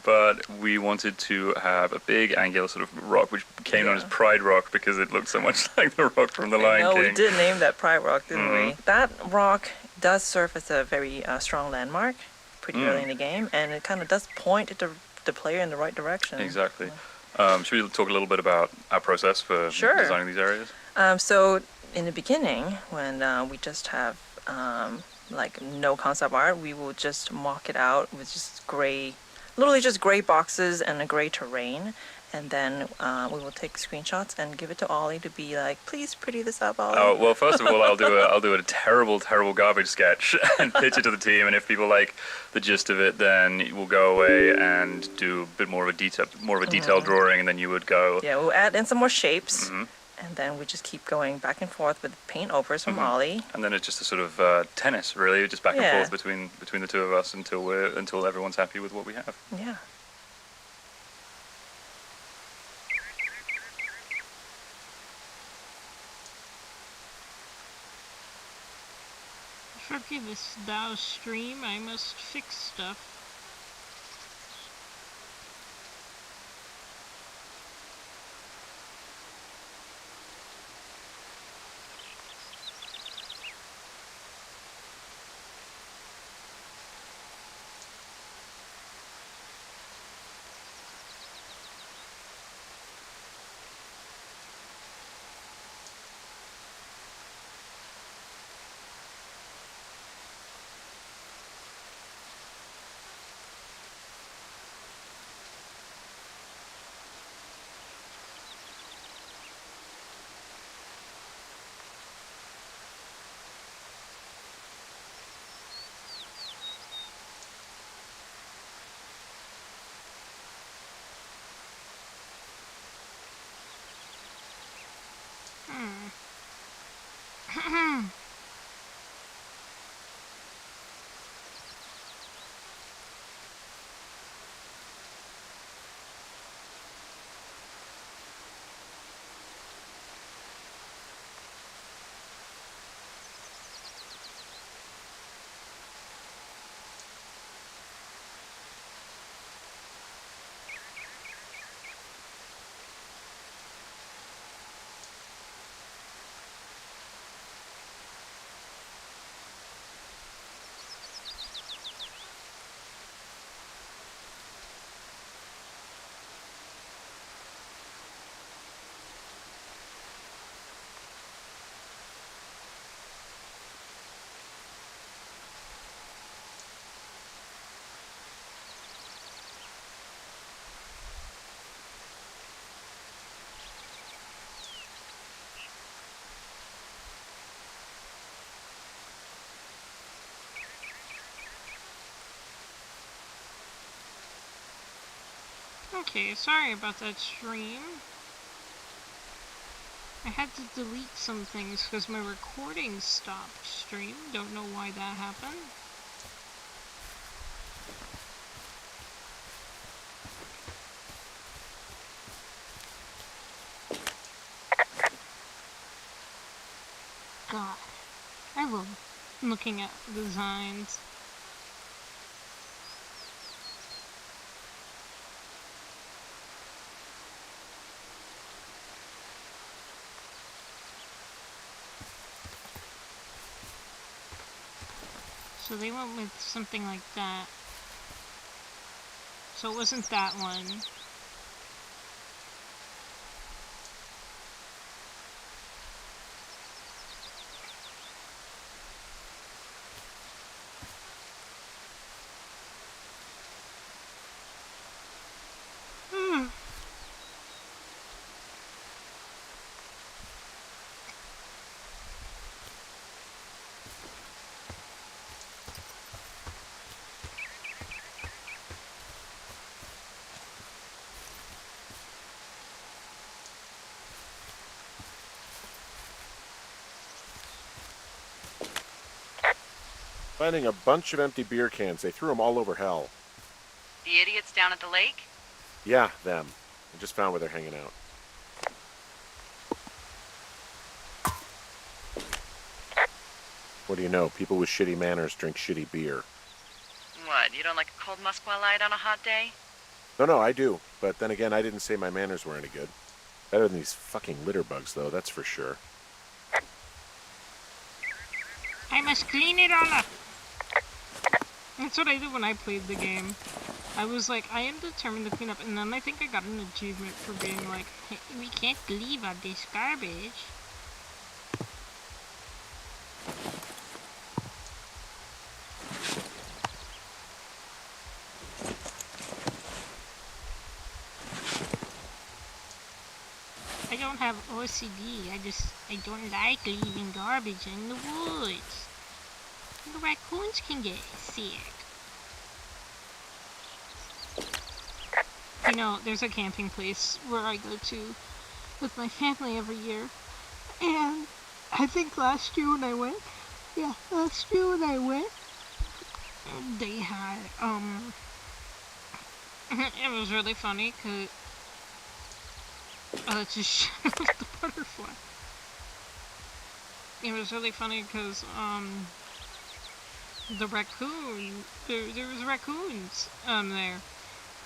But we wanted to have a big angular sort of rock, which became known as Pride Rock because it looked so much like the rock from the Lion King. We did name that Pride Rock, didn't we? That rock does serve as a very strong landmark pretty early in the game, and it kind of does point the player in the right direction. Exactly. Should we talk a little bit about our process for designing these areas? So in the beginning, when we just have like no concept art, we will just mock it out with just gray, literally just gray boxes and a gray terrain. And then we will take screenshots and give it to Ollie to be like, please pretty this up, Ollie. Oh well, first of all, I'll do a terrible garbage sketch and pitch it to the team. And if people like the gist of it, then we'll go away and do a bit more of a detailed drawing, and then you would go. Yeah, we'll add in some more shapes, and then we just keep going back and forth with paint overs from Ollie. And then it's just a sort of tennis, really, just back and forth between the two of us until everyone's happy with what we have. Yeah. Forgive this thou stream, I must fix stuff. Okay, sorry about that stream. I had to delete some things because my recording stopped stream. Don't know why that happened. God, I love looking at designs. So they went with something like that. So it wasn't that one. Finding a bunch of empty beer cans. They threw them all over hell. The idiots down at the lake? Yeah, them. I just found where they're hanging out. What do you know? People with shitty manners drink shitty beer. What, you don't like a cold Musqua Light on a hot day? No, I do. But then again, I didn't say my manners were any good. Better than these fucking litter bugs, though, that's for sure. I must clean it all up. That's what I did when I played the game. I was like, I am determined to clean up, and then I think I got an achievement for being like, hey, we can't leave all this garbage. I don't have OCD, I don't like leaving garbage in the woods. The raccoons can get sick. You know, there's a camping place where I go to with my family every year. And I think last year when I went, they had, it was really funny because, just shut up the butterfly. It was really funny because, the raccoon, there was raccoons, there.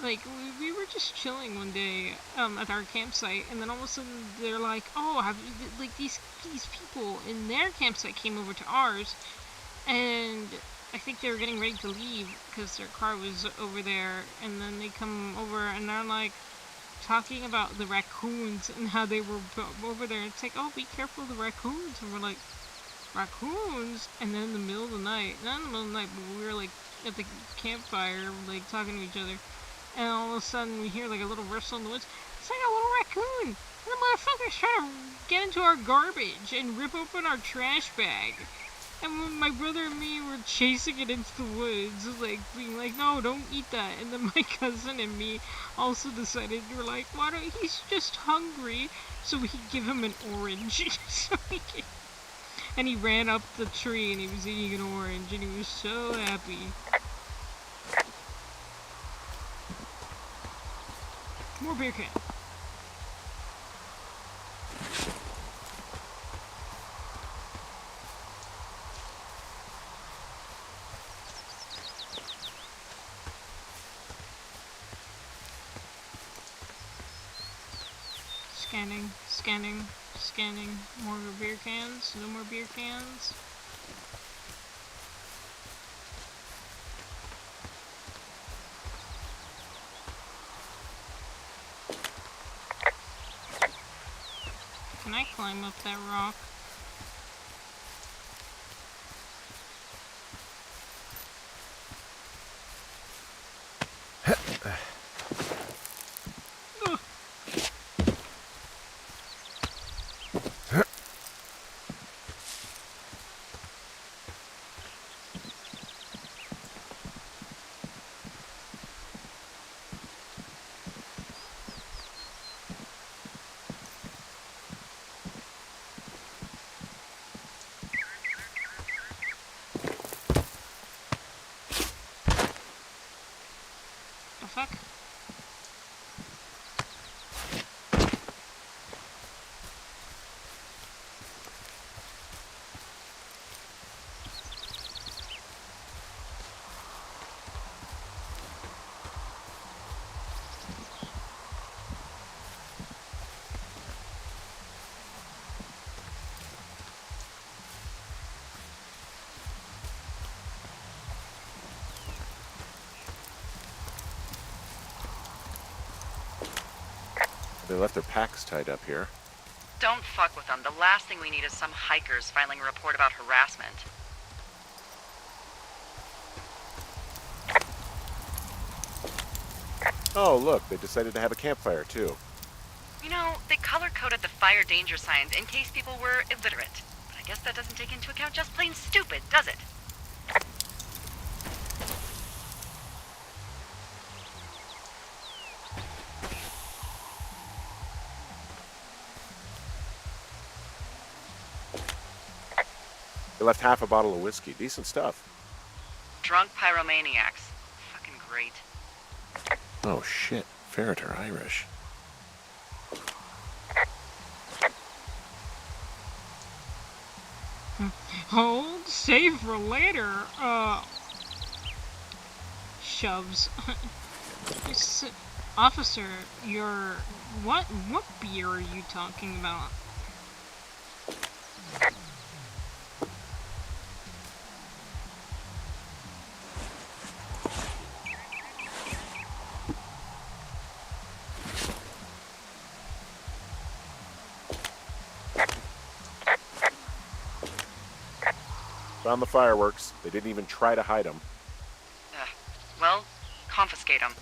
Like, we were just chilling one day, at our campsite, and then all of a sudden they're like, oh, like, these people in their campsite came over to ours, and I think they were getting ready to leave, because their car was over there, and then they come over, and they're like, talking about the raccoons, and how they were over there, it's like, oh, be careful of the raccoons, and we're like, raccoons? And then in the middle of the night, not in the middle of the night, but we were, like, at the campfire, like, talking to each other, and all of a sudden we hear like a little rustle in the woods. It's like a little raccoon. And the motherfucker's trying to get into our garbage and rip open our trash bag. And when my brother and me were chasing it into the woods, like being like, no, don't eat that. And then my cousin and me also decided, we're like, why don't, he's just hungry, so we could give him an orange. And he ran up the tree and he was eating an orange and he was so happy. More beer can. Scanning. More beer cans. No more beer cans. Can I climb up that rock? The fuck? They left their packs tied up here. Don't fuck with them. The last thing we need is some hikers filing a report about harassment. Oh, look, they decided to have a campfire, too. You know, they color-coded the fire danger signs in case people were illiterate. But I guess that doesn't take into account just plain stupid, does it? They left half a bottle of whiskey. Decent stuff. drunk pyromaniacs. Fucking great. Oh shit, Ferret are Irish. Hold, save for later. Shoves. Officer, you're... What beer are you talking about? Found the fireworks. They didn't even try to hide them. Well, confiscate them.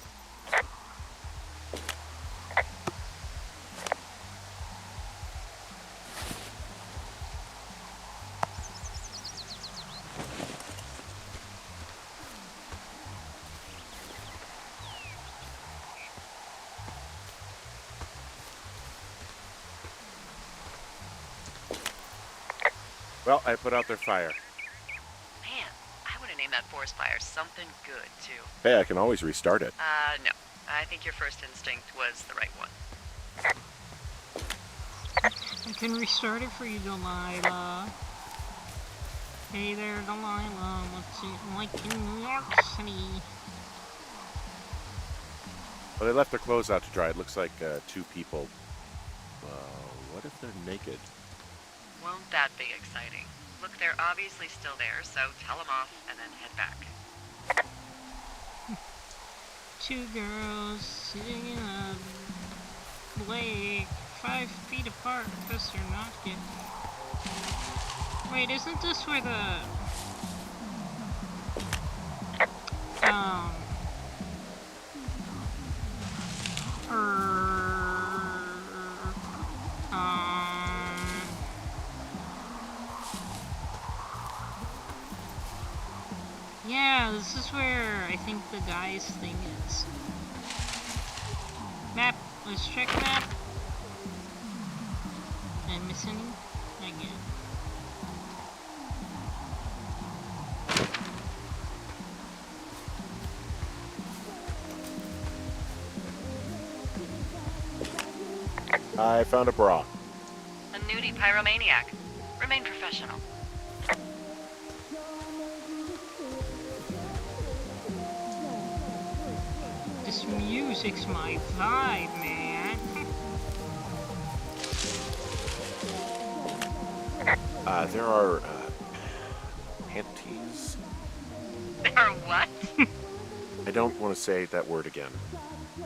Well, I put out their fire. Man, I would have named that forest fire something good, too. Hey, I can always restart it. No. I think your first instinct was the right one. I can restart it for you, Delilah. Hey there, Delilah. What's it like in New York City? Well, they left their clothes out to dry. It looks like 2 people. What if they're naked? Won't that be exciting? Look, they're obviously still there, so tell them off and then head back. 2 girls sitting in a lake, 5 feet apart because they're not getting... Wait, isn't this where the... Yeah, this is where I think the guy's thing is. Map. Let's check map. Did I miss any? Again. I found a bra. A nudie pyromaniac. Remain professional. This music's my vibe, man. There are panties. There are what? I don't want to say that word again.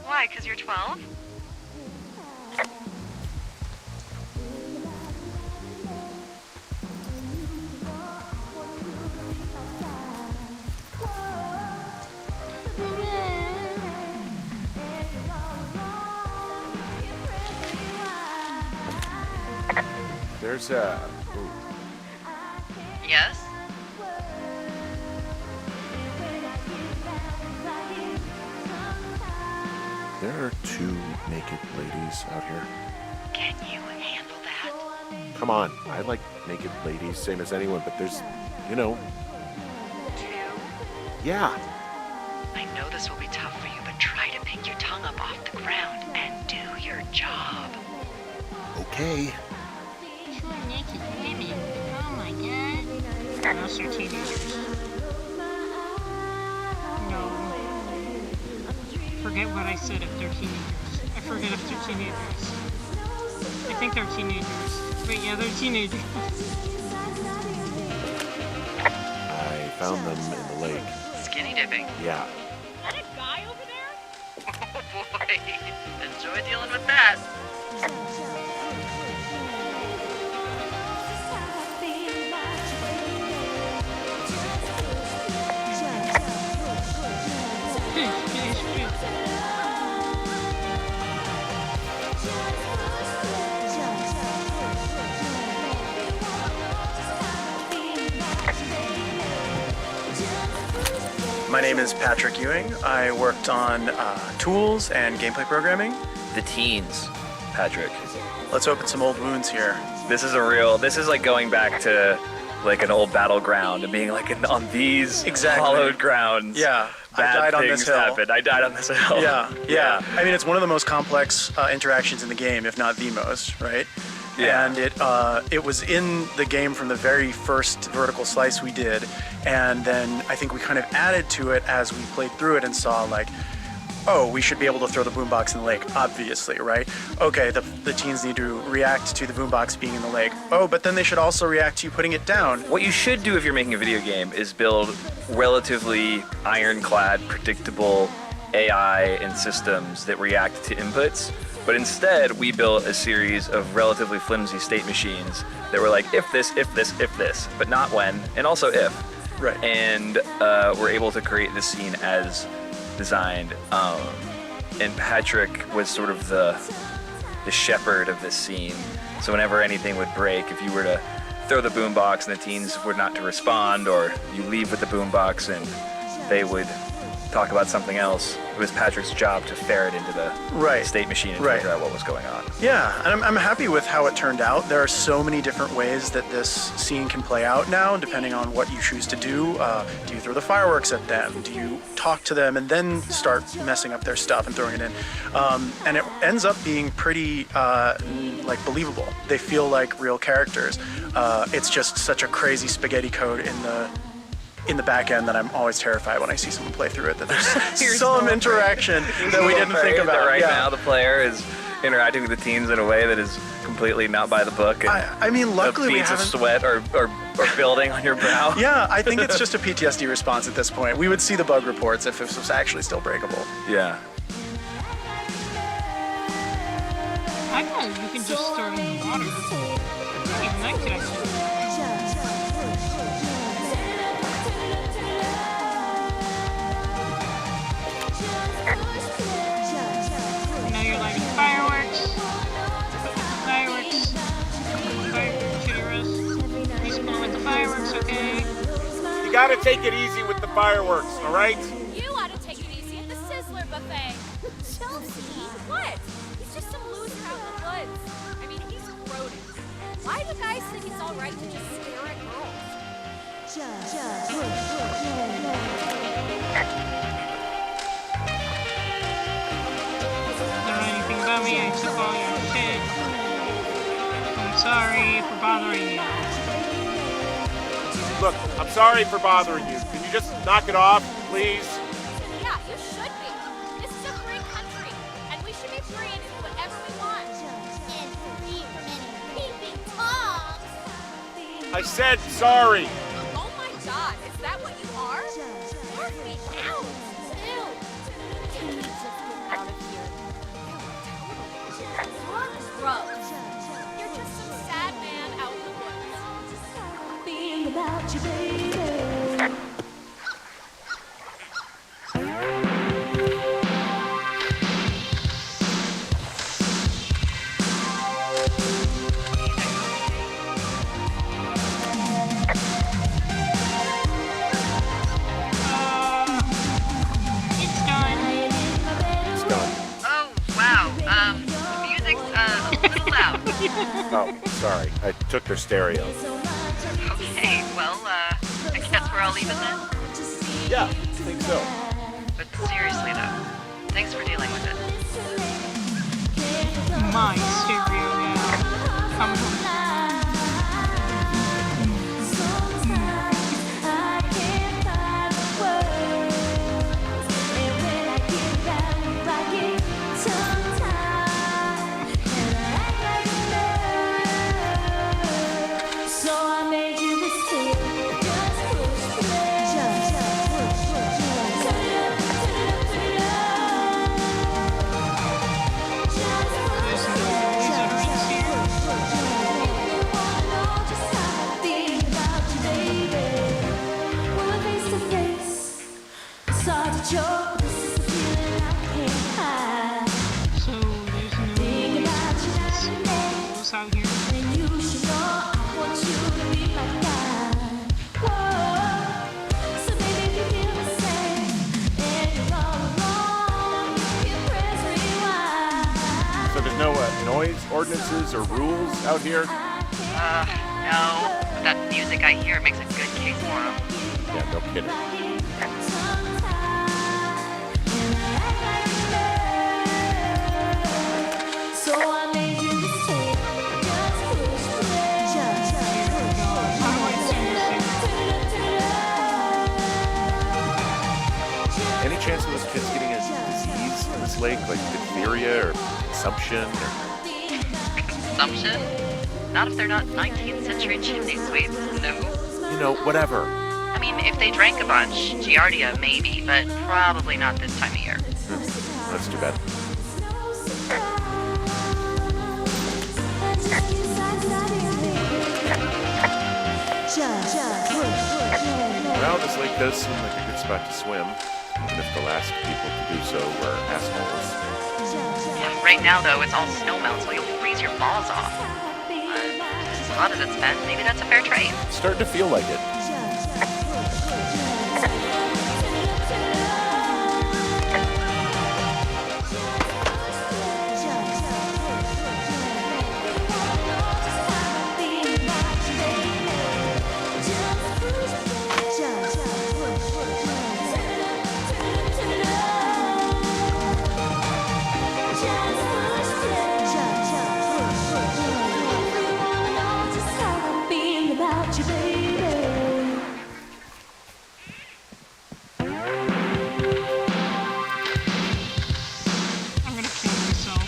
Why, 'cause you're 12? There's ooh. Yes? There are 2 naked ladies out here. Can you handle that? Come on, I like naked ladies, same as anyone, but there's, you know. 2? Yeah. I know this will be tough for you, but try to pick your tongue up off the ground and do your job. Okay. 2 naked women. Oh my god. Those are teenagers. No. Forget what I said if they're teenagers. I forget if they're teenagers. I think they're teenagers. Wait, yeah, they're teenagers. I found them in the lake. Skinny dipping. Yeah. Is that a guy over there? Oh boy. Enjoy dealing with that. My name is Patrick Ewing. I worked on tools and gameplay programming. The teens, Patrick. Let's open some old wounds here. This is like going back to like an old battleground and being like on these hallowed grounds. Yeah, bad I died on things this hill. happen. I died on this hill. Yeah. I mean, it's one of the most complex interactions in the game, if not the most, right? Yeah. And it was in the game from the very first vertical slice we did, and then I think we kind of added to it as we played through it and saw like, oh, we should be able to throw the boombox in the lake, obviously, right? Okay, the teens need to react to the boombox being in the lake. Oh, but then they should also react to you putting it down. What you should do if you're making a video game is build relatively ironclad, predictable AI and systems that react to inputs. But instead, we built a series of relatively flimsy state machines that were like, if this, if this, if this, but not when, and also if. Right. And we're able to create this scene as designed. And Patrick was sort of the shepherd of this scene. So whenever anything would break, if you were to throw the boombox and the teens were not to respond, or you leave with the boombox and they would talk about something else, it was Patrick's job to ferret into the state machine and figure out what was going on. Yeah, and I'm happy with how it turned out. There are so many different ways that this scene can play out now, depending on what you choose to do. Do you throw the fireworks at them? Do you talk to them and then start messing up their stuff and throwing it in? And it ends up being pretty like believable. They feel like real characters. It's just such a crazy spaghetti code in the back end that I'm always terrified when I see someone play through it, that there's some interaction that we didn't think about. Right now, the player is interacting with the teens in a way that is completely not by the book. And I mean, luckily we beads of haven't... sweat are building on your brow. Yeah, I think it's just a PTSD response at this point. We would see the bug reports if this was actually still breakable. Yeah. I know you can just throw it in the water. Even that could actually. Now you're lighting fireworks. Fireworks. Fireworks to your wrist. Respawn with the fireworks, okay? You gotta take it easy with the fireworks, all right? You ought to take it easy at the Sizzler buffet. Chelsea, what? He's just some loser out in the woods. I mean, he's rodent. Why do guys think it's all right to just stare at girls? Don't know anything about me, I took all your shit. I'm sorry for bothering you. Look, I'm sorry for bothering you. Can you just knock it off, please? Yeah, you should be. This is a free country, and we should be free to do whatever we want. And free from any peeping toms. I said sorry. Oh my God, is that what you are? Work me out. Ew. Can we just get out of here? Gross. You're just some sad man out in the woods. Think about you, baby. Oh, wow. The music's a little loud. Oh, sorry. I took their stereo. Okay, well, I guess we're all even then? Yeah, I think so. But seriously, though, thanks for dealing with it. My stereo now. Coming home. Out here. So there's no noise ordinances or rules out here? No. That music I hear makes a good case for him. Yeah, no kidding. Any chance of those kids getting a disease in this lake, like diphtheria or consumption? Consumption? Not if they're not 19th century chimney sweeps, no. You know, whatever. I mean, if they drank a bunch, Giardia maybe, but probably not this time of year. That's too bad. Well, this lake does seem like a good spot to swim, even if the last people to do so were assholes. Yeah, right now, though, it's all snowmelt, so you'll freeze your balls off. As hot as it's been, maybe that's a fair trade. It's starting to feel like it. I'm gonna kill myself.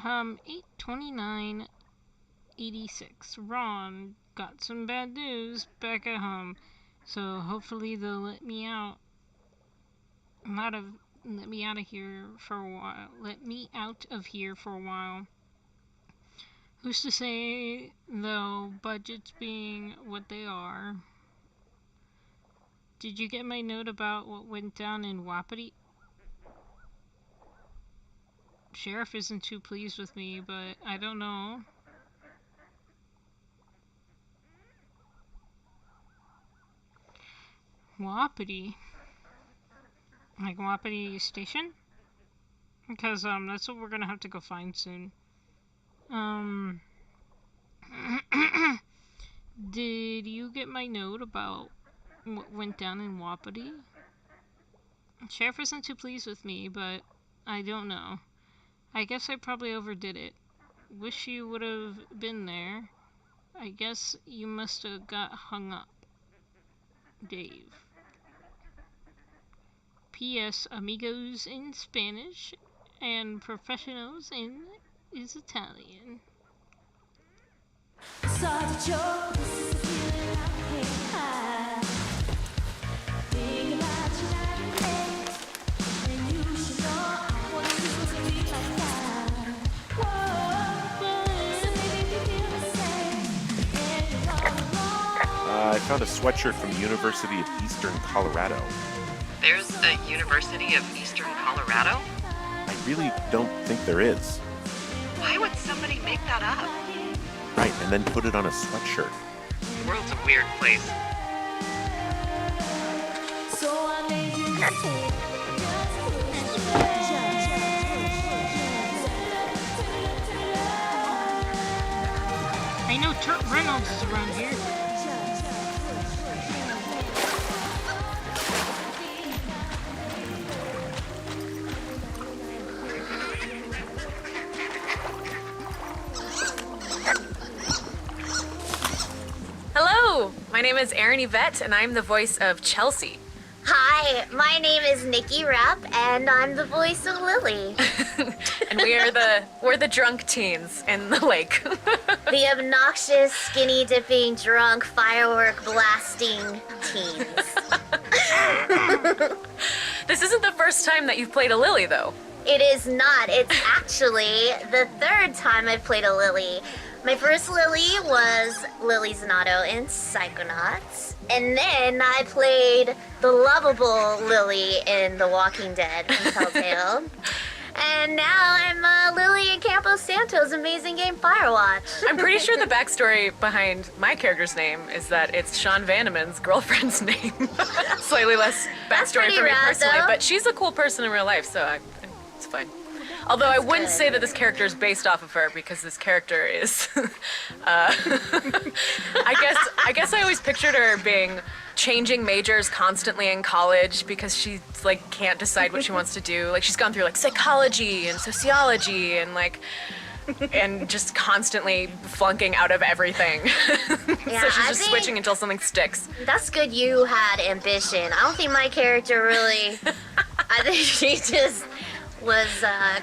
Um, 8/29/86. Ron got some bad news back at home, so hopefully they'll let me out. Let me out of here for a while. Let me out of here for a while. Who's to say, though, budgets being what they are? Did you get my note about what went down in Wapiti? Sheriff isn't too pleased with me, but I don't know. Wapiti? Like Wapiti Station? Because, that's what we're gonna have to go find soon. Did you get my note about what went down in Wapiti? Sheriff isn't too pleased with me, but I don't know. I guess I probably overdid it. Wish you would have been there. I guess you must have got hung up. Dave. P.S. Amigos in Spanish and professionals in is Italian. I found a sweatshirt from the University of Eastern Colorado. There's the University of Eastern Colorado? I really don't think there is. Why would somebody make that up? Right, and then put it on a sweatshirt. The world's a weird place. I know Turk Reynolds is around here. My name is Erin Yvette, and I'm the voice of Chelsea. Hi, my name is Nikki Rapp, and I'm the voice of Lily. And we're the drunk teens in the lake. The obnoxious, skinny dipping, drunk, firework blasting teens. This isn't the first time that you've played a Lily, though. It is not. It's actually the third time I've played a Lily. My first Lily was Lily Zanato in Psychonauts. And then I played the lovable Lily in The Walking Dead from Telltale. And now I'm Lily in Campo Santo's amazing game Firewatch. I'm pretty sure the backstory behind my character's name is that it's Sean Vandeman's girlfriend's name. Slightly less backstory for me rad, personally, though. but she's a cool person in real life, so it's fine. Although I wouldn't say that this character is based off of her, because this character is, I guess I always pictured her being changing majors constantly in college because she like can't decide what she wants to do. Like she's gone through like psychology and sociology and like and just constantly flunking out of everything. Yeah, so she's I just think switching until something sticks. That's good you had ambition. I don't think my character really... I think she just was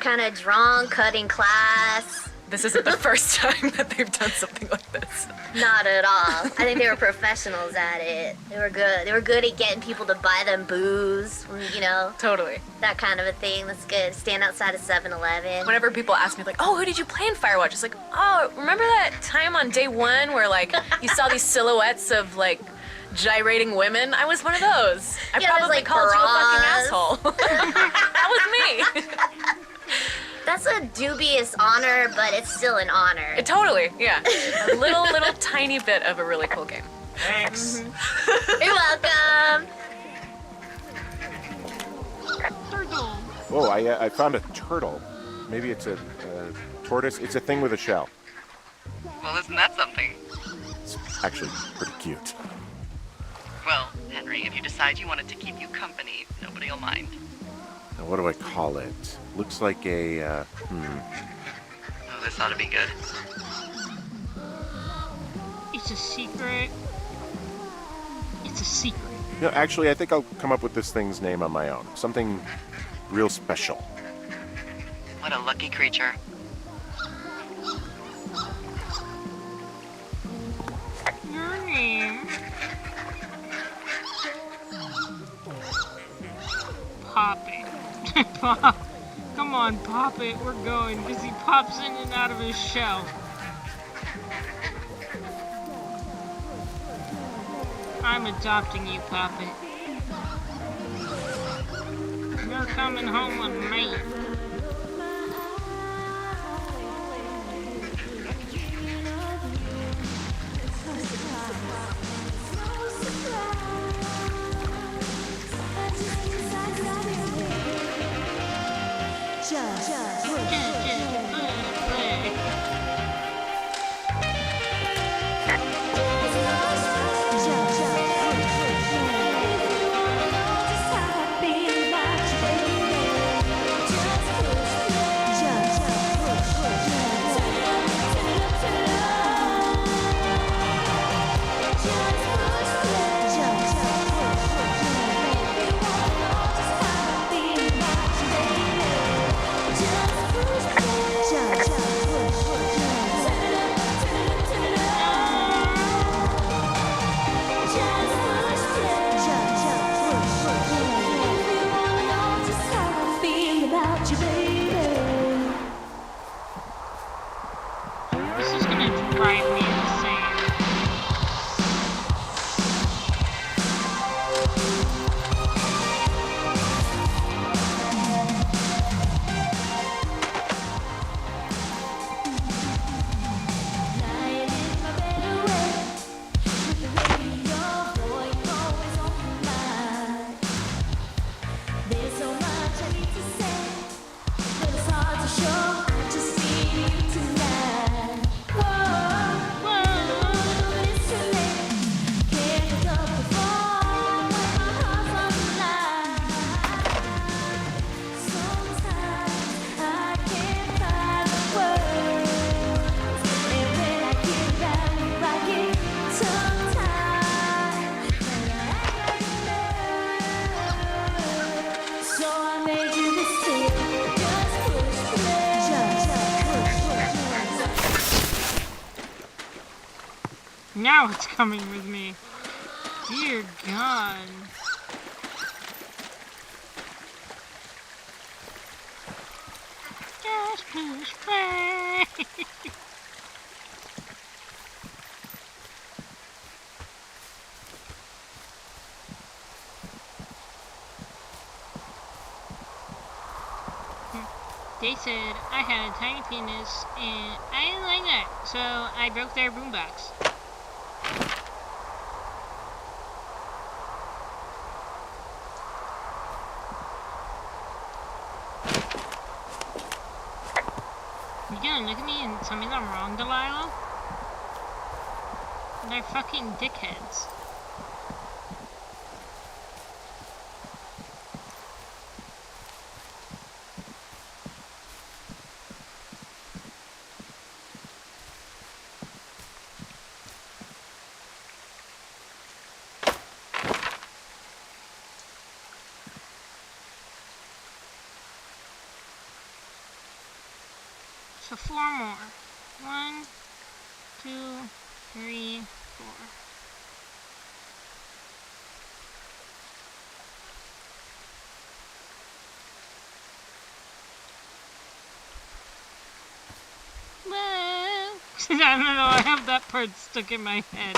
kind of drunk, cutting class. This isn't the first time that they've done something like this. Not at all. I think they were professionals at it. They were good. They were good at getting people to buy them booze, you know? Totally. That kind of a thing. That's good. Stand outside of 7-Eleven. Whenever people ask me, like, oh, who did you play in Firewatch? It's like, oh, remember that time on day one where, like, you saw these silhouettes of, like, gyrating women? I was one of those. I Yeah, probably like called you a bras. fucking asshole. That was me. That's a dubious honor, but it's still an honor. Totally, yeah. A little tiny bit of a really cool game. Thanks. You're welcome. Turtle. Whoa, I found a turtle. Maybe it's a tortoise. It's a thing with a shell. Well, isn't that something? It's actually pretty cute. Well, Henry, if you decide you want it to keep you company, nobody will mind. Now, what do I call it? Looks like a, Oh, this ought to be good. It's a secret. It's a secret. No, actually, I think I'll come up with this thing's name on my own. Something real special. What a lucky creature. Your name. Pop it. Pop. Come on, pop it. We're going. Because he pops in and out of his shell. I'm adopting you, Poppet. You're coming home with me. This is gonna drive me insane. Whoa. Now it's coming with me. Dear God. Just push play. They said I had a tiny penis and I didn't like that, so I broke their boombox. You gonna look at me and tell me that I'm wrong, Delilah? They're fucking dickheads. So 4 more. 1, 2, 3, 4. Well, I don't know, I have that part stuck in my head.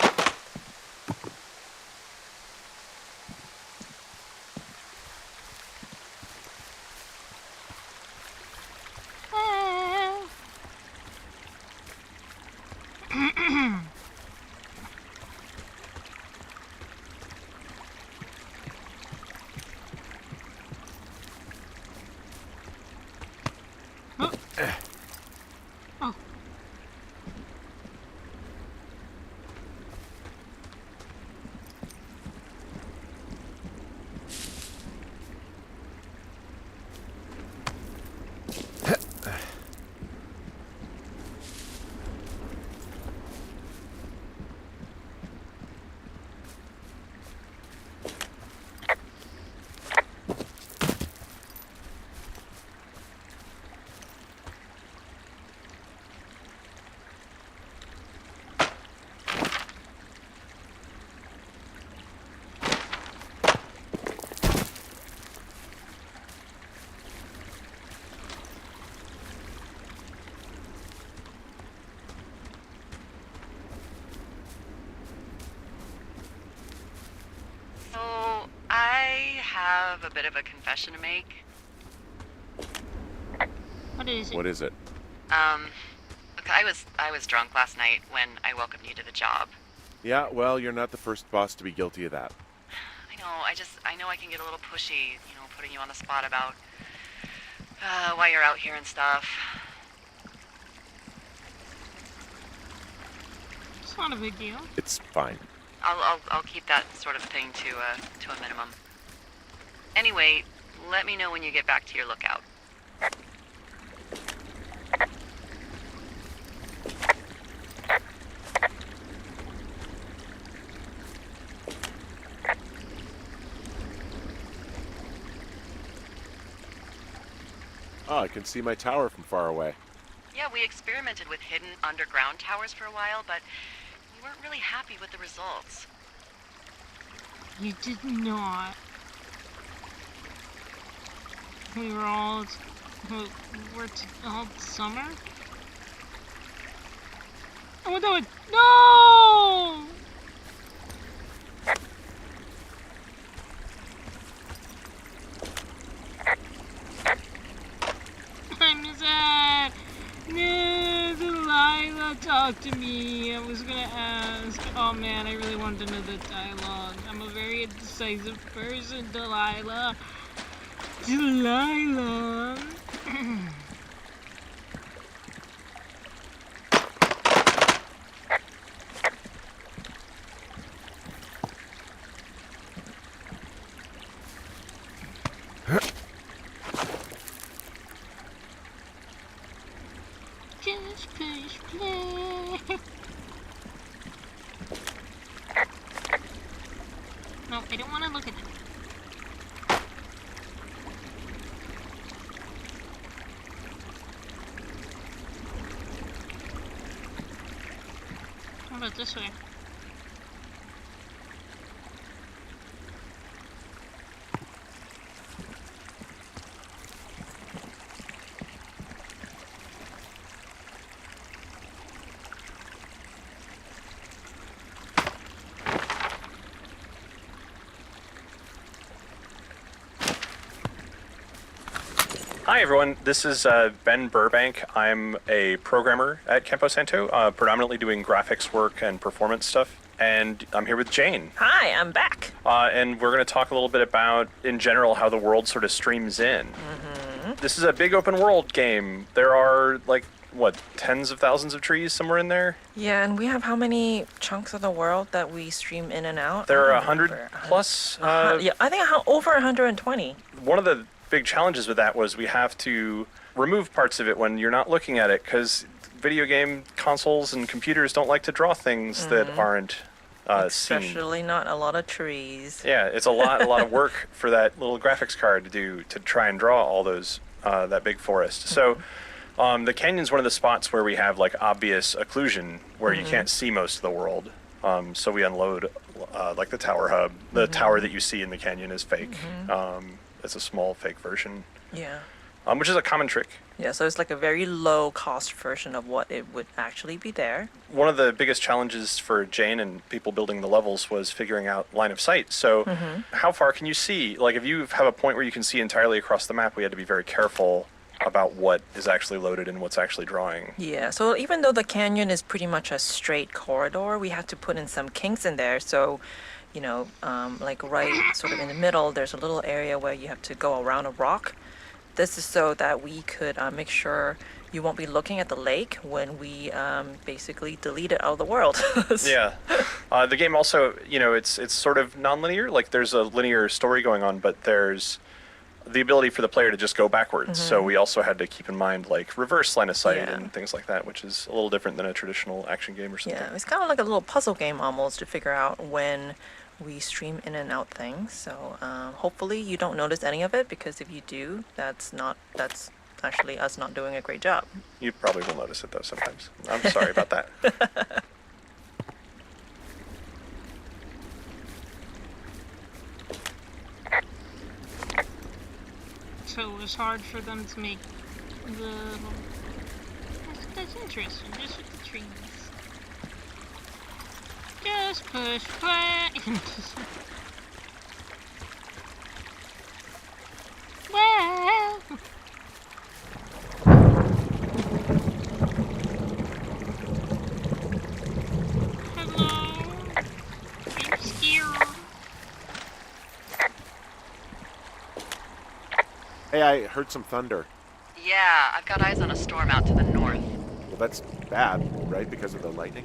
Oh. So, I have a bit of a confession to make. What is it? What is it? Look, I was drunk last night when I welcomed you to the job. Yeah, well, you're not the first boss to be guilty of that. I know, I know I can get a little pushy, putting you on the spot about why you're out here and stuff. It's not a big deal. It's fine. I'll keep that sort of thing to a minimum. Anyway, let me know when you get back to your lookout. Oh, I can see my tower from far away. Yeah, we experimented with hidden underground towers for a while, but we weren't really happy with the results. You did not. We were all worked all summer. Oh no! No! I'm sad. No, Delilah, talk to me. I was gonna ask. Oh man, I really wanted to know the dialogue. I'm a very indecisive person, Delilah. Delilah. Just push play. No, I don't want to look at it. How about this way? Hi, everyone. This is Ben Burbank. I'm a programmer at Campo Santo, predominantly doing graphics work and performance stuff. And I'm here with Jane. Hi, I'm back. And we're going to talk a little bit about, in general, how the world sort of streams in. This is a big open world game. There are, like, what, tens of thousands of trees somewhere in there? Yeah, and we have how many chunks of the world that we stream in and out? There are I don't 100 remember. plus. Yeah, I think over 120. One of the big challenges with that was we have to remove parts of it when you're not looking at it, because video game consoles and computers don't like to draw things that aren't seen. Especially not a lot of trees. Yeah, it's a lot of work for that little graphics card to do to try and draw all those that big forest. So the canyon's one of the spots where we have like obvious occlusion where you can't see most of the world. So we unload like the tower hub. The tower that you see in the canyon is fake. It's a small fake version. Yeah. Which is a common trick. Yeah, so it's like a very low cost version of what it would actually be there. One of the biggest challenges for Jane and people building the levels was figuring out line of sight. So how far can you see? Like if you have a point where you can see entirely across the map, we had to be very careful about what is actually loaded and what's actually drawing. Yeah, so even though the canyon is pretty much a straight corridor, we had to put in some kinks in there. So, you know, like right sort of in the middle, there's a little area where you have to go around a rock. This is so that we could make sure you won't be looking at the lake when we basically delete it out of the world. Yeah. The game also, you know, it's sort of non-linear. Like there's a linear story going on, but there's the ability for the player to just go backwards. So we also had to keep in mind like reverse line of sight and things like that, which is a little different than a traditional action game or something. Yeah, it's kind of like a little puzzle game almost to figure out when we stream in and out things. So hopefully you don't notice any of it, because if you do, that's actually us not doing a great job. You probably will notice it though sometimes. I'm sorry about that. So it was hard for them to make the... That's interesting, just with the trees. Just push play. Well... Hello? I'm scared. Hey, I heard some thunder. Yeah, I've got eyes on a storm out to the north. Well, that's bad, right? Because of the lightning?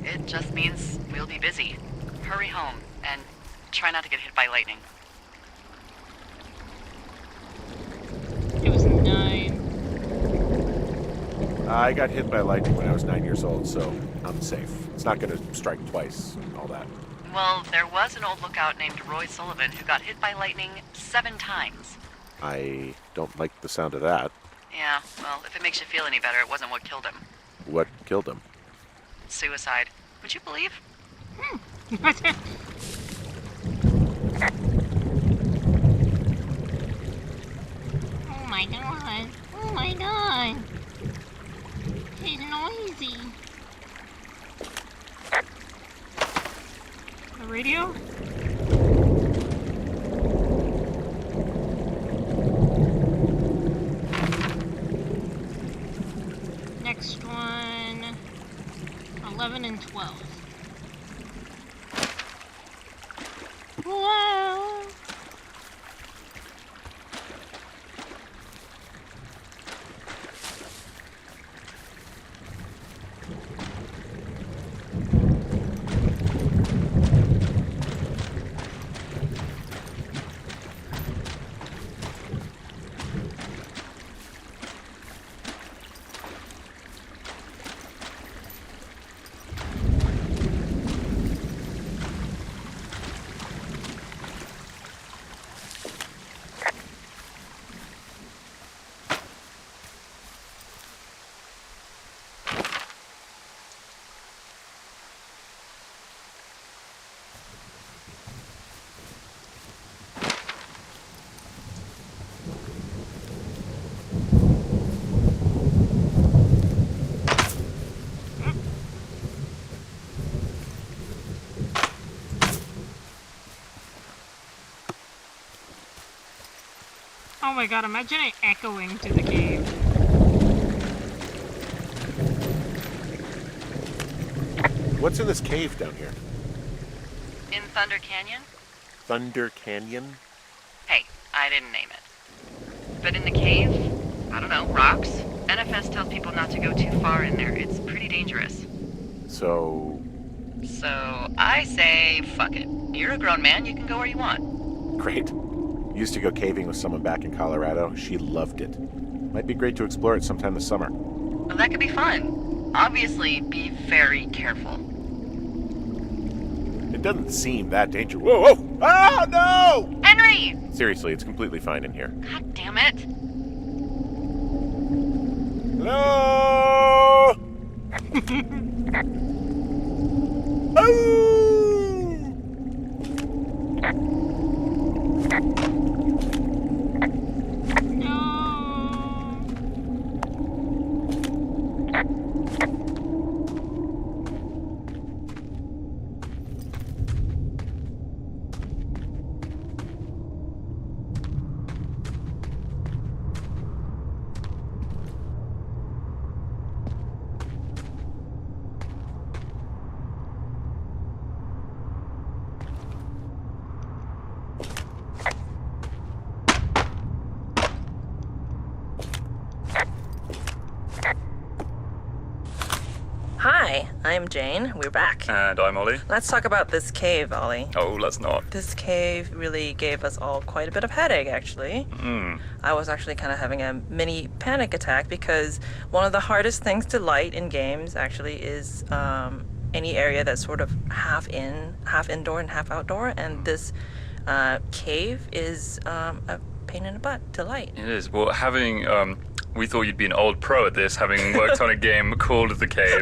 It just means we'll be busy. Hurry home and try not to get hit by lightning. It was 9. I got hit by lightning when I was 9 years old, so I'm safe. It's not going to strike twice and all that. Well, there was an old lookout named Roy Sullivan who got hit by lightning 7 times. I don't like the sound of that. Yeah, well, if it makes you feel any better, it wasn't what killed him. What killed him? Suicide. Would you believe? Oh my god. Oh my god. He's noisy. The radio? Next one. 11 and 12. Whoa! Oh my god, imagine it echoing to the cave. What's in this cave down here? In Thunder Canyon? Thunder Canyon? Hey, I didn't name it. But in the cave, I don't know, rocks? NFS tells people not to go too far in there. It's pretty dangerous. So I say, fuck it. You're a grown man, you can go where you want. great. Used to go caving with someone back in Colorado. She loved it. Might be great to explore it sometime this summer. Well, that could be fun. Obviously, be very careful. It doesn't seem that dangerous. Whoa, whoa! Oh, no! Henry! Seriously, it's completely fine in here. God damn it. Hello? Oh! Hi, I'm Jane. We're back. And I'm Ollie. Let's talk about this cave, Ollie. Oh, let's not. This cave really gave us all quite a bit of headache, actually. I was actually kind of having a mini panic attack because one of the hardest things to light in games actually is any area that's sort of half indoor and half outdoor, and this cave is a pain in the butt to light. It is. Well, having we thought you'd be an old pro at this, having worked on a game called The Cave.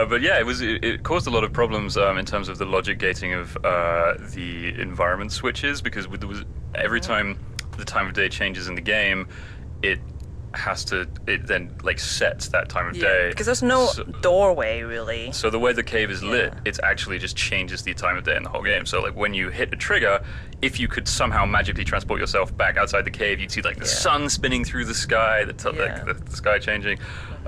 But yeah, it caused a lot of problems in terms of the logic gating of the environment switches, because every time the time of day changes in the game, it then like sets that time of day. Because there's no doorway really. So the way the cave is lit, it actually just changes the time of day in the whole game. So like when you hit a trigger, if you could somehow magically transport yourself back outside the cave, you'd see like the sun spinning through the sky, like the sky changing,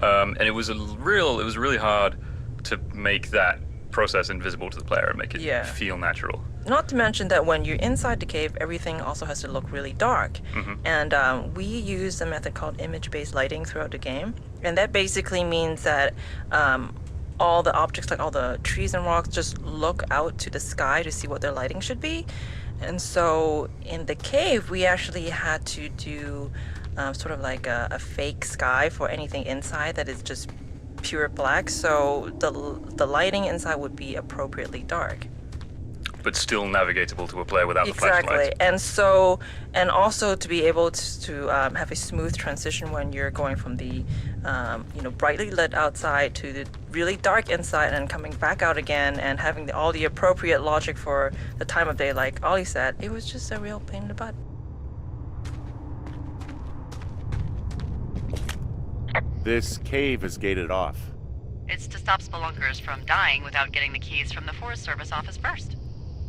and it was really hard to make that process invisible to the player and make it feel natural. Not to mention that when you're inside the cave, everything also has to look really dark. And we use a method called image-based lighting throughout the game. And that basically means that all the objects, like all the trees and rocks, just look out to the sky to see what their lighting should be. And so in the cave, we actually had to do sort of like a fake sky for anything inside that is just pure black. So the lighting inside would be appropriately dark. But still navigatable to a player without the flashlights. Exactly. And also to be able to have a smooth transition when you're going from the brightly lit outside to the really dark inside and coming back out again, and having all the appropriate logic for the time of day, like Ollie said, it was just a real pain in the butt. This cave is gated off. It's to stop spelunkers from dying without getting the keys from the Forest Service office first.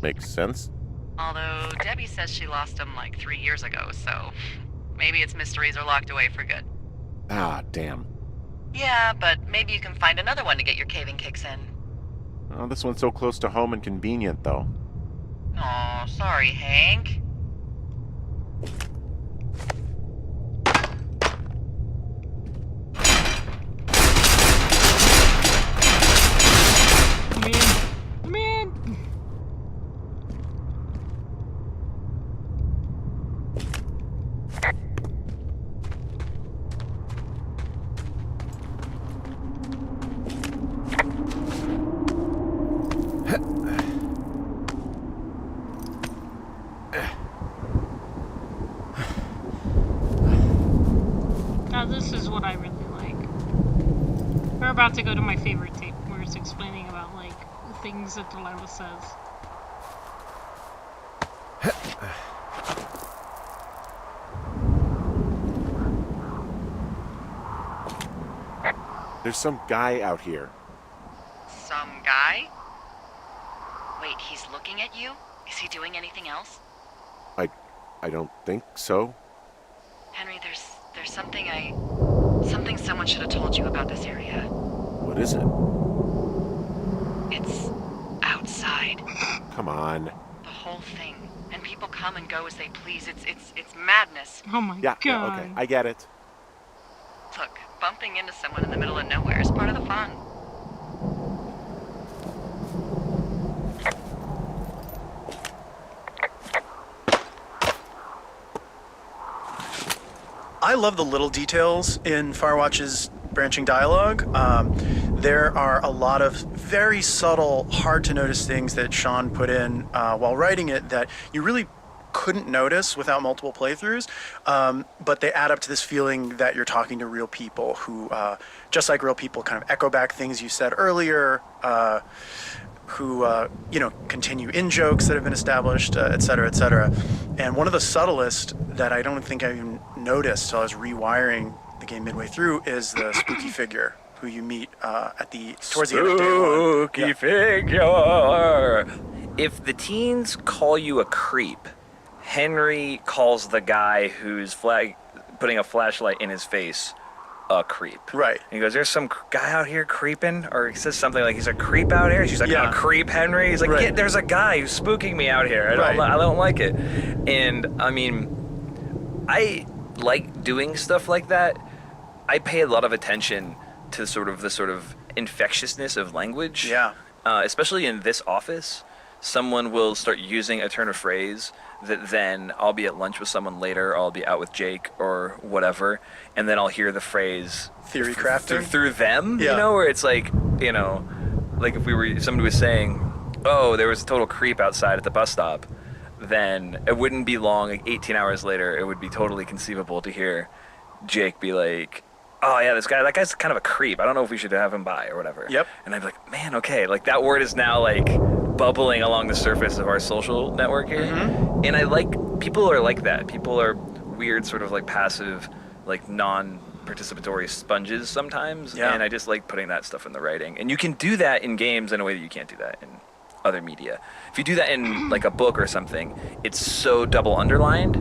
Makes sense. Although Debbie says she lost them like 3 years ago, so maybe its mysteries are locked away for good. Ah, damn. Yeah, but maybe you can find another one to get your caving kicks in. Oh, this one's so close to home and convenient, though. Aw, sorry, Hank. Now this is what I really like. We're about to go to my favorite tape where it's explaining about like the things that Delilah says. There's some guy out here. Some guy? Wait, he's looking at you? Is he doing anything else? I don't think so. Henry, there's something someone should have told you about this area. What is it? It's outside. Come on. The whole thing. And people come and go as they please. It's madness. Oh my Yeah, god. yeah, okay. I get it. Look, bumping into someone in the middle of nowhere is part of the fun. I love the little details in Firewatch's branching dialogue. There are a lot of very subtle, hard to notice things that Sean put in while writing it that you really couldn't notice without multiple playthroughs, but they add up to this feeling that you're talking to real people who, just like real people, kind of echo back things you said earlier, who continue in jokes that have been established, et cetera, et cetera. And one of the subtlest that I don't think I even noticed till I was rewiring the game midway through is the spooky figure who you meet towards the end of day one. Spooky figure. If the teens call you a creep, Henry calls the guy who's putting a flashlight in his face a creep. Right. And he goes, "There's some guy out here creeping," or he says something like, "He's a creep out here." She's like, "A creep, Henry." He's like, Right. "Yeah, there's a guy who's spooking me out here. I don't like it." And I mean, I like doing stuff like that. I pay a lot of attention to the sort of infectiousness of language. Yeah. Especially in this office, someone will start using a turn of phrase that then I'll be at lunch with someone later, or I'll be out with Jake or whatever, and then I'll hear the phrase theory crafting through them, where it's like, like if somebody was saying, "Oh, there was a total creep outside at the bus stop," then it wouldn't be long, like 18 hours later, it would be totally conceivable to hear Jake be like, "Oh yeah, that guy's kind of a creep. I don't know if we should have him by or whatever." Yep. And I'd be like, "Man, okay, like that word is now like bubbling along the surface of our social network here." Mm-hmm. And people are like that. People are weird, sort of like passive, like non-participatory sponges sometimes. Yeah. And I just like putting that stuff in the writing. And you can do that in games in a way that you can't do that in other media. If you do that in like a book or something, it's so double underlined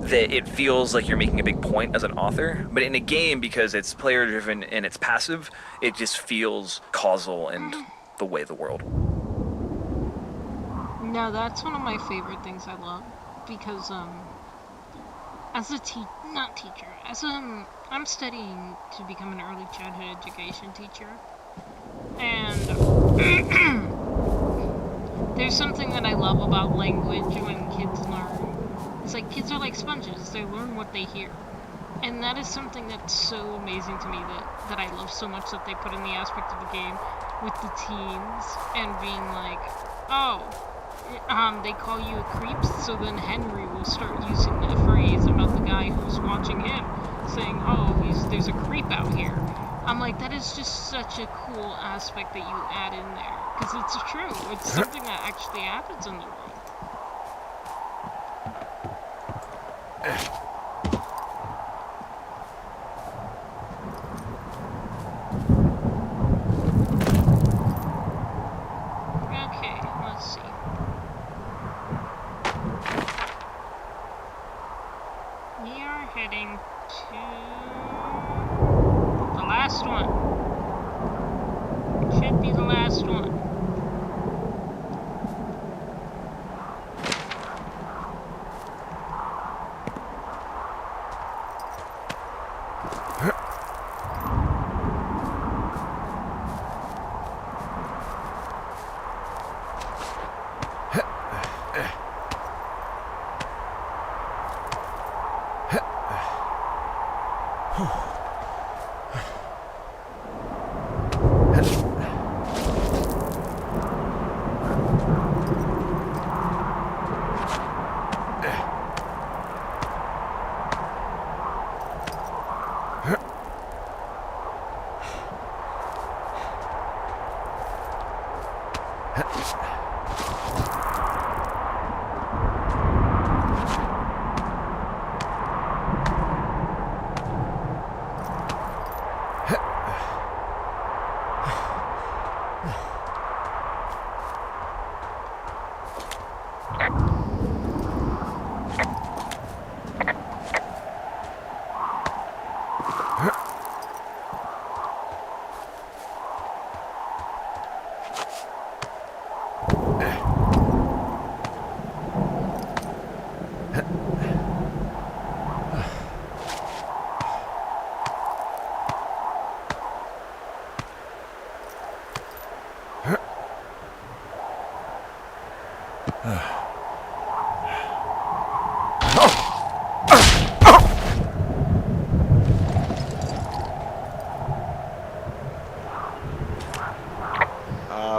that it feels like you're making a big point as an author. But in a game, because it's player driven and it's passive, it just feels causal and the way of the world. No, that's one of my favorite things I love, because as a I'm studying to become an early childhood education teacher, and there's something that I love about language when kids learn. It's like kids are like sponges; they learn what they hear, and that is something that's so amazing to me that I love so much that they put in the aspect of the game with the teens and being like, oh. They call you a creep, so then Henry will start using that phrase about the guy who's watching him, saying, "Oh, there's a creep out here." I'm like, that is just such a cool aspect that you add in there, because it's true. It's something that actually happens in the world. Okay, let's see. We are heading to the last one. Should be the last one.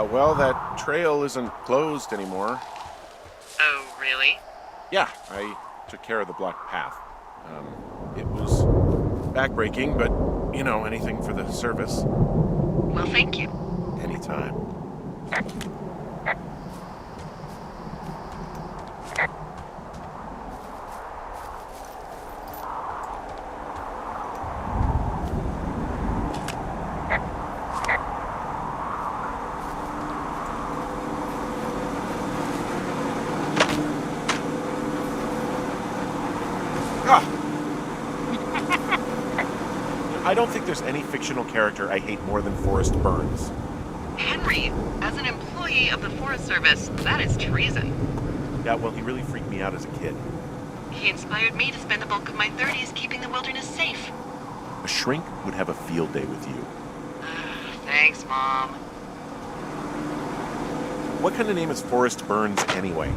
Well, that trail isn't closed anymore. Oh, really? Yeah, I took care of the blocked path. It was backbreaking, but, anything for the service. Well, thank you. Anytime. I don't think there's any fictional character I hate more than Forrest Burns. Henry, as an employee of the Forest Service, that is treason. Yeah, well, he really freaked me out as a kid. He inspired me to spend the bulk of my 30s keeping the wilderness safe. A shrink would have a field day with you. Thanks, Mom. What kind of name is Forrest Burns anyway?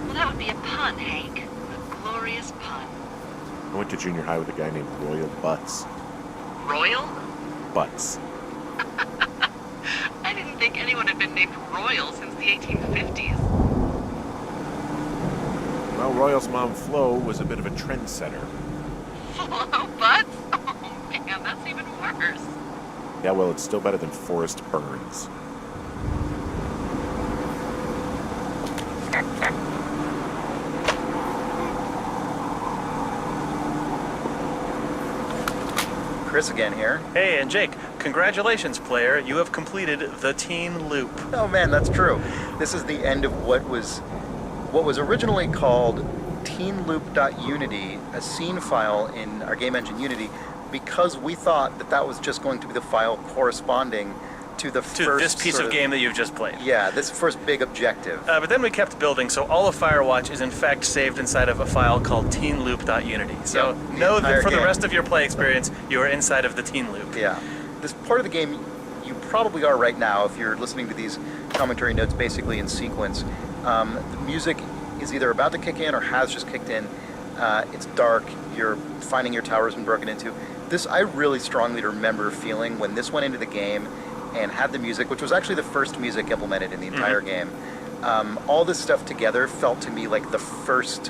Well, that would be a pun, Hank. A glorious pun. I went to junior high with a guy named Royal Butts. Royal? Butts. I didn't think anyone had been named Royal since the 1850s. Well, Royal's mom, Flo, was a bit of a trendsetter. Hello, Butts? Oh, man, that's even worse. Yeah, well, it's still better than Forrest Burns. Chris again here. Hey, and Jake, congratulations, player. You have completed the Teen Loop. Oh man, that's true. This is the end of what was originally called teenloop.unity, a scene file in our game engine Unity, because we thought that was just going to be the file corresponding to the first this piece of game that you've just played. Yeah, this first big objective. But then we kept building, so all of Firewatch is in fact saved inside of a file called teenloop.unity. So know that for the rest of your play experience, you are inside of the Teen Loop. Yeah. This part of the game, you probably are right now if you're listening to these commentary notes basically in sequence. The music is either about to kick in or has just kicked in. It's dark. You're finding your tower's been broken into. This, I really strongly remember feeling when this went into the game and had the music, which was actually the first music implemented in the entire game. All this stuff together felt to me like the first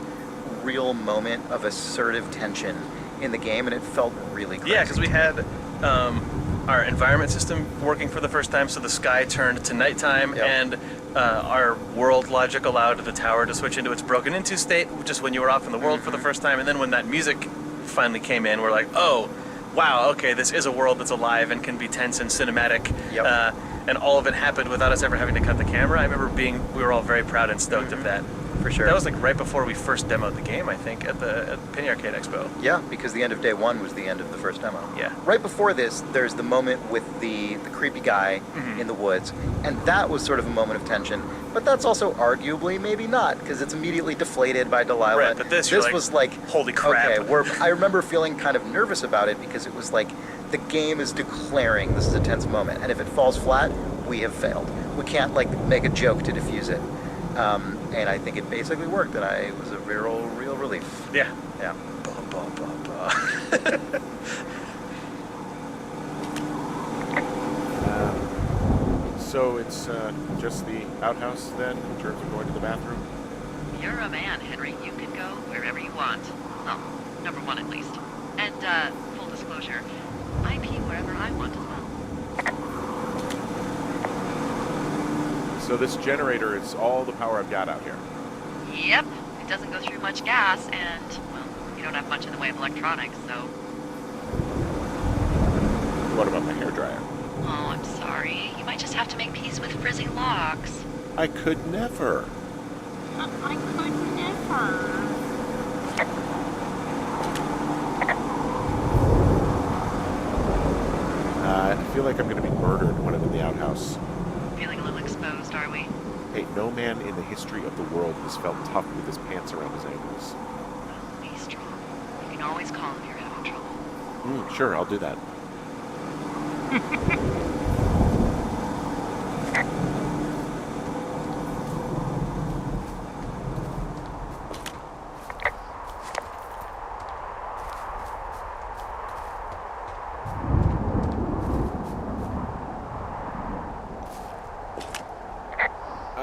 real moment of assertive tension in the game, and it felt really crazy. Yeah, because we had our environment system working for the first time, so the sky turned to nighttime, and our world logic allowed the tower to switch into its broken into state just when you were off in the world for the first time, and then when that music finally came in, we're like, oh, wow, okay, this is a world that's alive and can be tense and cinematic, and all of it happened without us ever having to cut the camera. I remember we were all very proud and stoked of that. For sure. That was like right before we first demoed the game, I think, at the Penny Arcade Expo. Yeah, because the end of day one was the end of the first demo. Yeah. Right before this, there's the moment with the creepy guy in the woods, and that was sort of a moment of tension. But that's also arguably maybe not, because it's immediately deflated by Delilah. Right, but this was like, holy crap. Okay, I remember feeling kind of nervous about it because it was like the game is declaring this is a tense moment, and if it falls flat, we have failed. We can't like make a joke to diffuse it. And I think it basically worked, and it was a real relief. Yeah. Yeah. So it's just the outhouse then, in terms of going to the bathroom? You're a man, Henry. You can go wherever you want. Well, number one at least. And, full disclosure, I pee wherever I want as well. So this generator is all the power I've got out here. Yep. It doesn't go through much gas, and, well, you don't have much in the way of electronics, so... What about my hairdryer? Oh, I'm sorry. You might just have to make peace with frizzy locks. I could never. I could never. I feel like I'm going to be murdered when I'm in the outhouse. Feeling a little exposed, are we? Hey, no man in the history of the world has felt tough with his pants around his ankles. Be strong. You can always call if you're having trouble. Sure, I'll do that.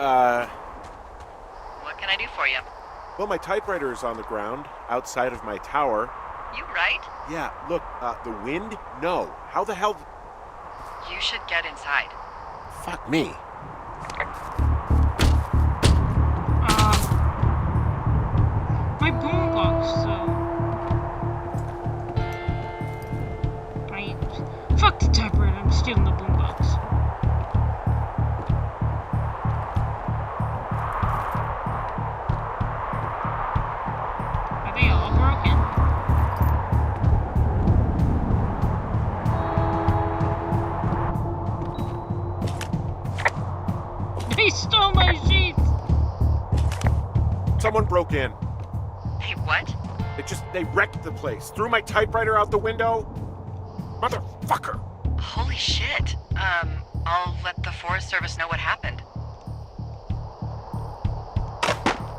What can I do for you? Well, my typewriter is on the ground outside of my tower. You right? Yeah, look, the wind? No. How the hell? You should get inside. Fuck me. My boombox, so. Fuck the typewriter, I'm stealing the boombox. Are they all broken? They stole my sheets! Someone broke in. Hey, what? They wrecked the place. Threw my typewriter out the window. Motherfucker. Holy shit. I'll let the Forest Service know what happened.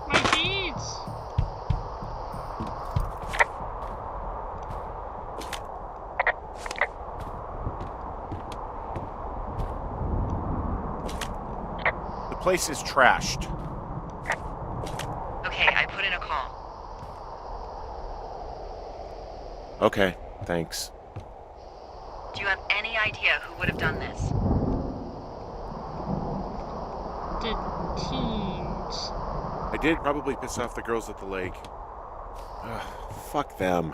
My sheets! The place is trashed. Okay, I put in a call. Okay, thanks. Do you have any idea who would have done this? The teens. I did probably piss off the girls at the lake. Fuck them.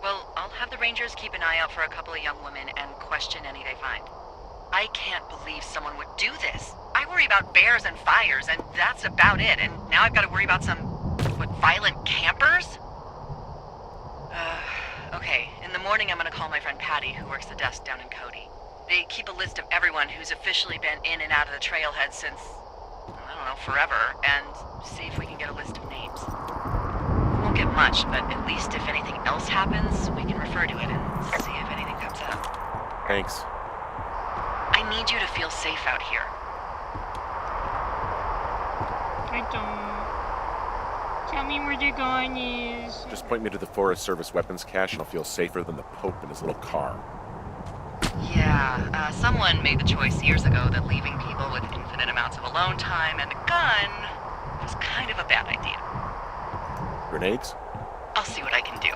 Well, I'll have the Rangers keep an eye out for a couple of young women and question any they find. I can't believe someone would do this. I worry about bears and fires, and that's about it. And now I've got to worry about some, violent campers? Okay, in the morning I'm gonna call my friend Patty, who works the desk down in Cody. They keep a list of everyone who's officially been in and out of the trailhead since, I don't know, forever, and see if we can get a list of names. We won't get much, but at least if anything else happens, we can refer to it and see if anything comes up. Thanks. I need you to feel safe out here. I don't. Tell me where they're going is. Just point me to the Forest Service weapons cache and I'll feel safer than the Pope in his little car. Yeah, someone made the choice years ago that leaving people with infinite amounts of alone time and a gun was kind of a bad idea. Grenades? I'll see what I can do.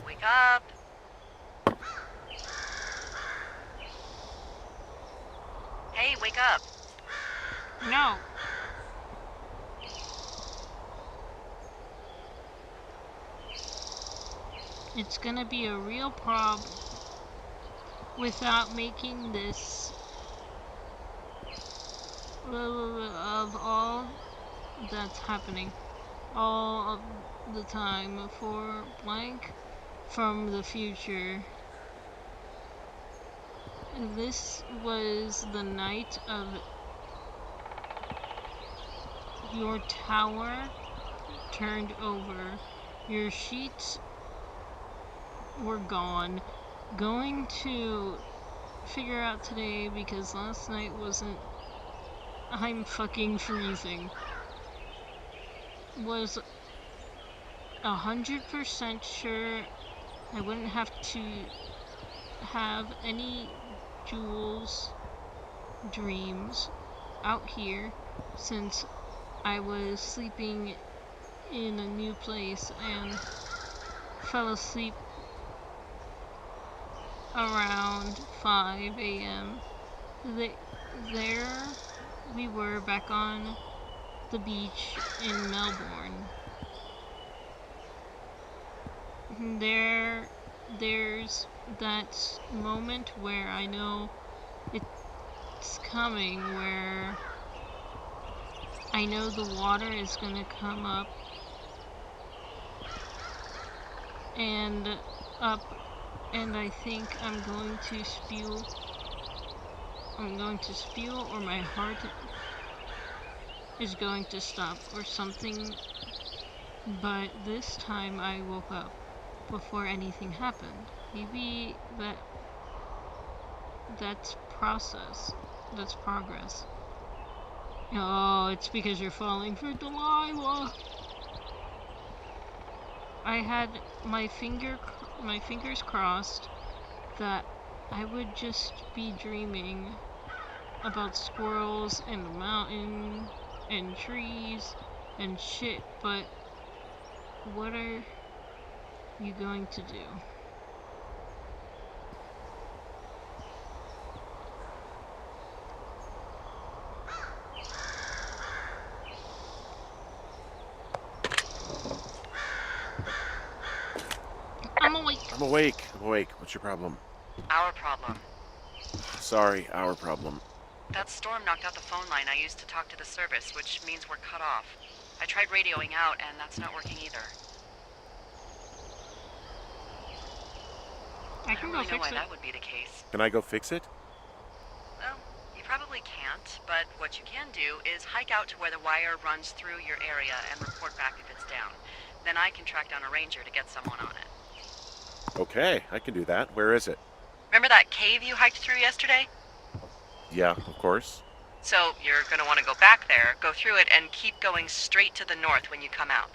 Wake up. Hey, wake up. No. It's gonna be a real problem without making this of all that's happening all of the time for blank from the future. This was the night of your tower turned over. Your sheets were gone. Going to figure out today because last night wasn't. I'm fucking freezing. Was 100% sure I wouldn't have to have any Jules dreams out here since I was sleeping in a new place and fell asleep around 5 a.m. There we were back on the beach in Melbourne. there's that moment where I know it's coming, where I know the water is gonna come up and up, and I think I'm going to spew. Or my heart is going to stop, or something. But this time I woke up before anything happened. Maybe that's process. That's progress. Oh, it's because you're falling for Delilah. I had my fingers crossed that I would just be dreaming about squirrels and the mountain and trees and shit, but what are you going to do? I'm awake. I'm awake. I'm awake. What's your problem? Our problem. Sorry, our problem. That storm knocked out the phone line I used to talk to the service, which means we're cut off. I tried radioing out, and that's not working either. I can don't go really know fix why it. that would be the case. Can I go fix it? Well, you probably can't, but what you can do is hike out to where the wire runs through your area and report back if it's down. Then I can track down a ranger to get someone on it. Okay, I can do that. Where is it? Remember that cave you hiked through yesterday? Yeah, of course. So you're going to want to go back there, go through it, and keep going straight to the north when you come out.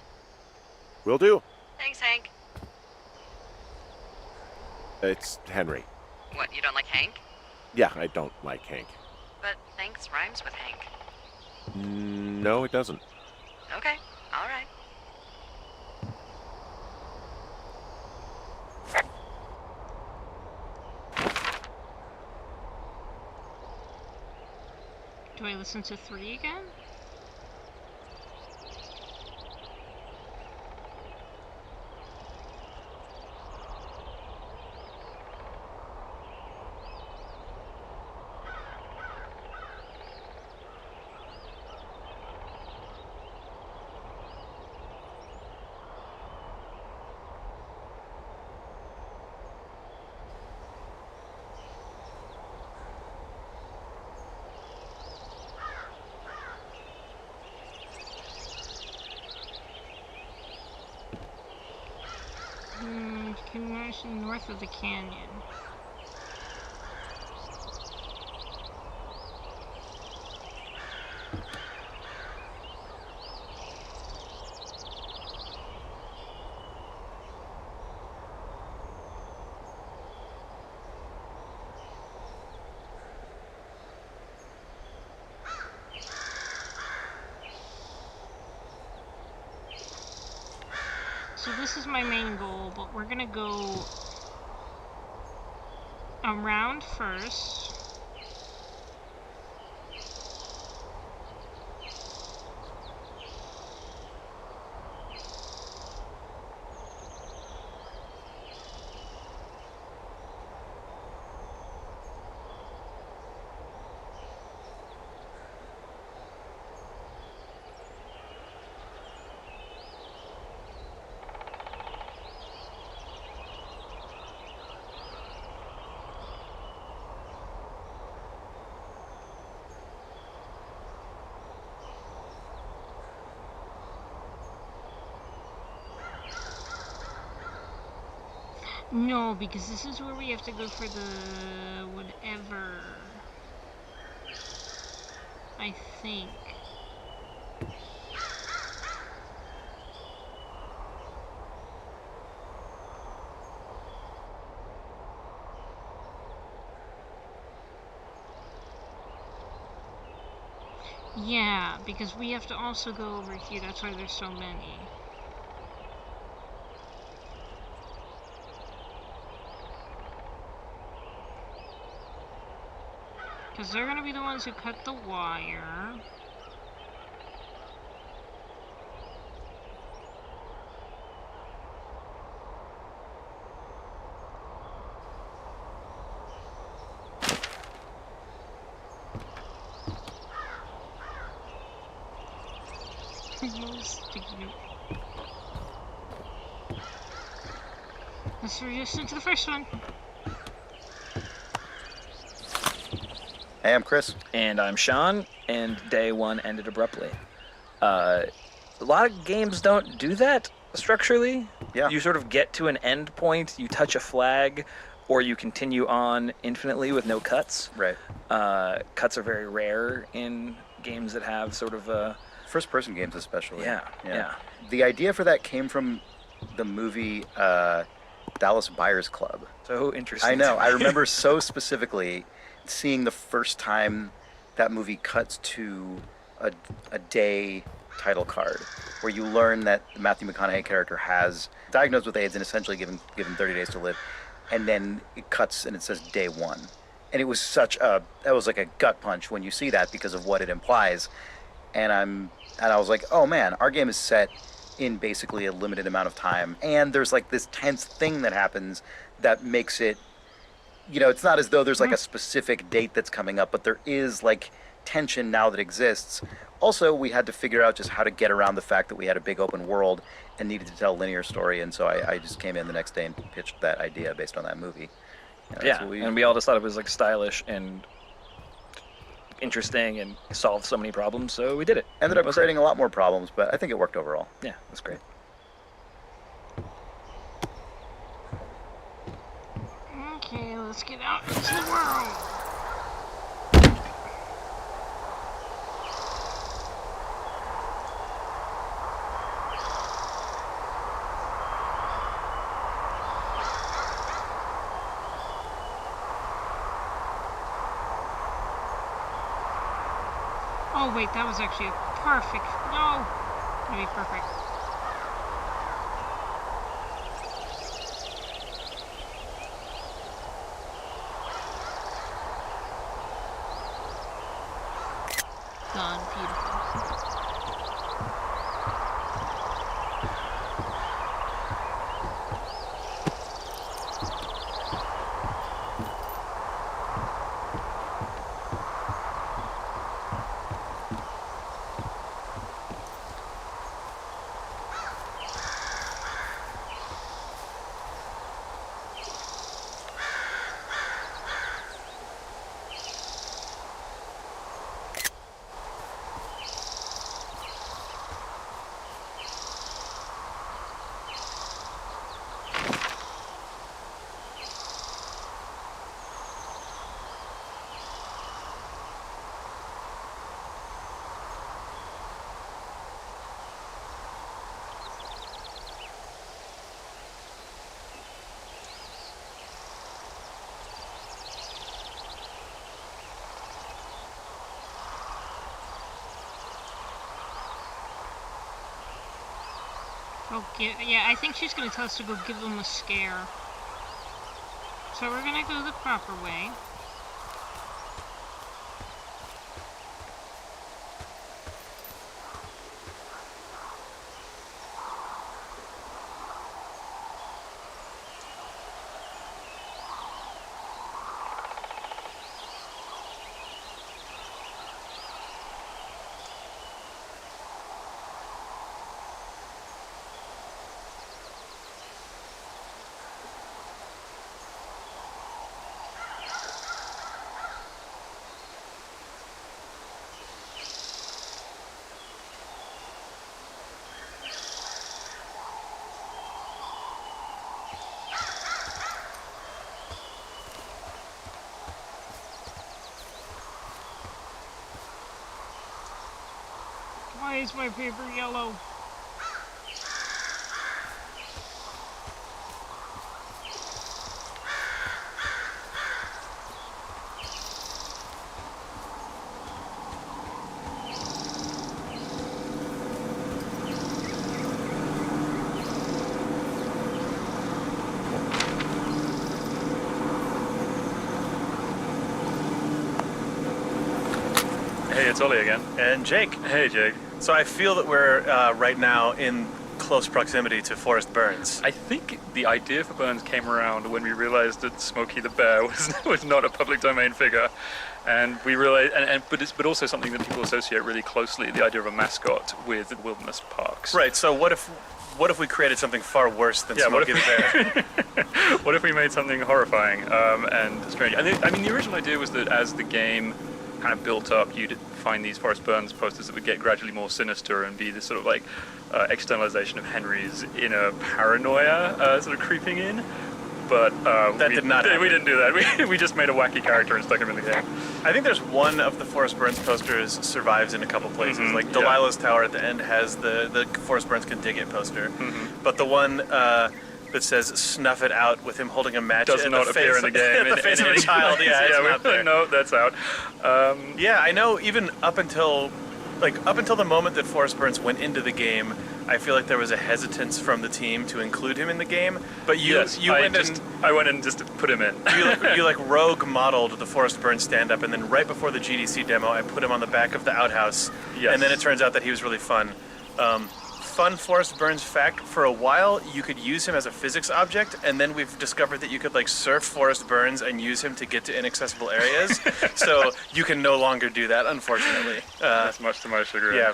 Will do. Thanks, Hank. It's Henry. What, you don't like Hank? Yeah, I don't like Hank. But thanks rhymes with Hank. No, it doesn't. Okay, all right. Do I listen to 3 again? Continuation north of the canyon. So this is my main goal, but we're gonna go around first. No, because this is where we have to go for the whatever. I think. Yeah, because we have to also go over here. That's why there's so many. Because they're going to be the ones who cut the wire. sticky note. Let's reduce into the first one. Hey, I'm Chris. And I'm Sean, and day one ended abruptly. A lot of games don't do that structurally. Yeah. You sort of get to an end point, you touch a flag, or you continue on infinitely with no cuts. Right. Cuts are very rare in games that have sort of a... First-person games especially. Yeah. The idea for that came from the movie Dallas Buyers Club. So interesting. I know. I remember so specifically seeing the first time that movie cuts to a day title card where you learn that the Matthew McConaughey character has diagnosed with AIDS and essentially given 30 days to live, and then it cuts and it says day one. And it was that was like a gut punch when you see that because of what it implies. And I was like, oh man, our game is set in basically a limited amount of time, and there's like this tense thing that happens that makes it, it's not as though there's like a specific date that's coming up, but there is like tension now that exists. Also, we had to figure out just how to get around the fact that we had a big open world and needed to tell a linear story, and so I just came in the next day and pitched that idea based on that movie. And we all just thought it was like stylish and interesting and solved so many problems, so we did it. Ended up creating a lot more problems, but I think it worked overall. Yeah, that's great. Okay, let's get out into the world. Oh wait, that was actually a perfect. No, gonna be perfect. Done. Beautiful. Yeah, I think she's gonna tell us to go give them a scare. So we're gonna go the proper way. Why is my paper yellow? Hey, it's Oli again. And Jake. Hey, Jake. So I feel that we're right now in close proximity to Forrest Burns. I think the idea for Burns came around when we realized that Smokey the Bear was not a public domain figure, and we realized, but also something that people associate really closely, the idea of a mascot with wilderness parks. Right. So what if we created something far worse than Smokey the Bear? What if we made something horrifying and strange? And the original idea was that as the game kind of built up, you'd find these Forrest Burns posters that would get gradually more sinister and be this sort of like externalization of Henry's inner paranoia sort of creeping in. But that did not happen. We didn't do that. We just made a wacky character and stuck him in the game. I think there's one of the Forrest Burns posters survives in a couple places. Mhm, Like Delilah's Tower at the end has the Forrest Burns can dig it poster. But the one that says "snuff it out" with him holding a match Does at not the appear face, in the game. at the face of a child. Yeah, it's not there. No, that's out. Yeah, I know. Even up until the moment that Forrest Burns went into the game, I feel like there was a hesitance from the team to include him in the game. But I went and just put him in. you rogue modeled the Forrest Burns stand-up, and then right before the GDC demo, I put him on the back of the outhouse. Yes. And then it turns out that he was really fun. Fun Forrest Burns fact: for a while, you could use him as a physics object, and then we've discovered that you could surf Forrest Burns and use him to get to inaccessible areas. So you can no longer do that, unfortunately. That's much to my chagrin. Yeah,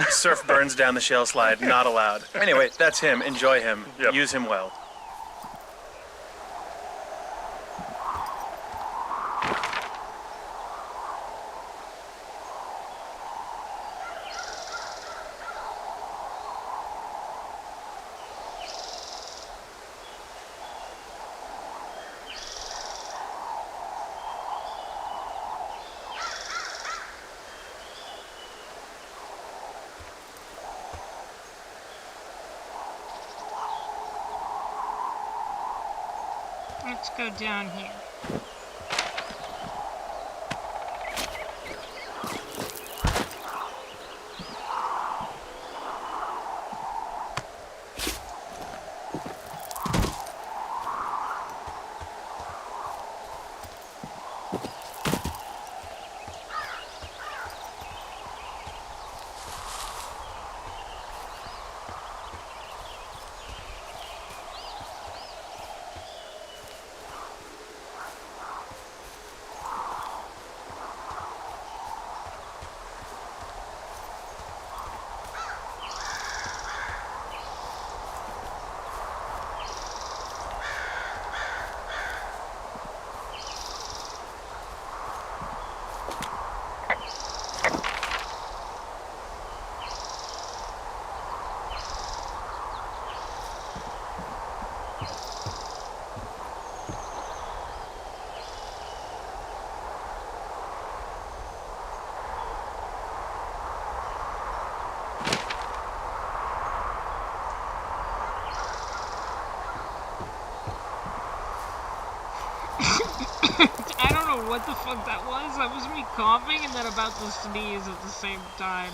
surf Burns down the shale slide, not allowed. Anyway, that's him. Enjoy him. Yep. Use him well. Let's go down here. I don't know what the fuck that was. That was me coughing and then about to sneeze at the same time.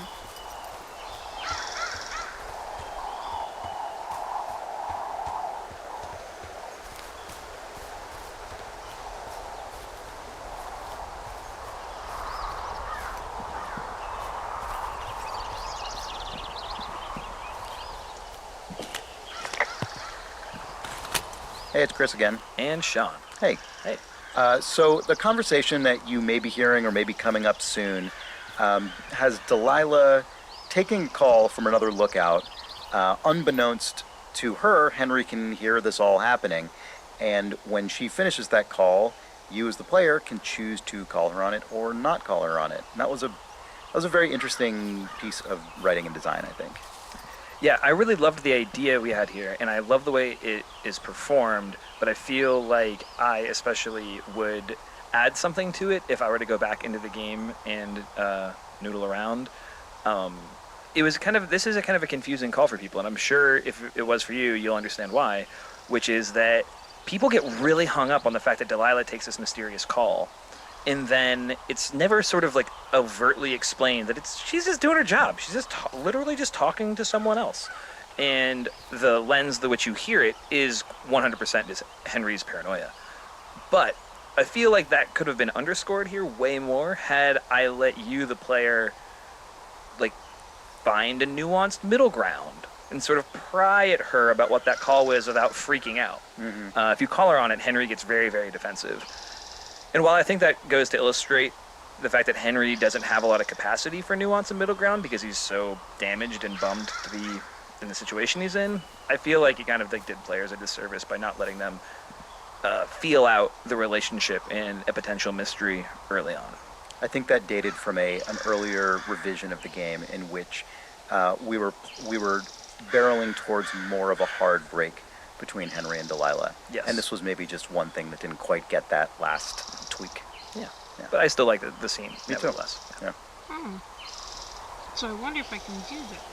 Hey, it's Chris again. And Sean. Hey. Hey. So the conversation that you may be hearing or may be coming up soon has Delilah taking a call from another lookout. Unbeknownst to her, Henry can hear this all happening. And when she finishes that call, you as the player can choose to call her on it or not call her on it. And that was a very interesting piece of writing and design, I think. Yeah, I really loved the idea we had here, and I love the way it is performed, but I feel like I especially would add something to it if I were to go back into the game and noodle around. This is a kind of a confusing call for people, and I'm sure if it was for you, you'll understand why, which is that people get really hung up on the fact that Delilah takes this mysterious call, and then it's never sort of overtly explained that she's just doing her job. She's just literally just talking to someone else. And the lens through which you hear it is 100% is Henry's paranoia. But I feel like that could have been underscored here way more had I let you, the player, find a nuanced middle ground and sort of pry at her about what that call was without freaking out. If you call her on it, Henry gets very, very defensive. And while I think that goes to illustrate the fact that Henry doesn't have a lot of capacity for nuance and middle ground because he's so damaged and bummed to be in the situation he's in, I feel like he kind of did players a disservice by not letting them feel out the relationship in a potential mystery early on. I think that dated from an earlier revision of the game in which we were barreling towards more of a hard break between Henry and Delilah. Yes. And this was maybe just one thing that didn't quite get that last tweak. Yeah. But I still like the scene, Me too. nevertheless. Yeah. So I wonder if I can do that.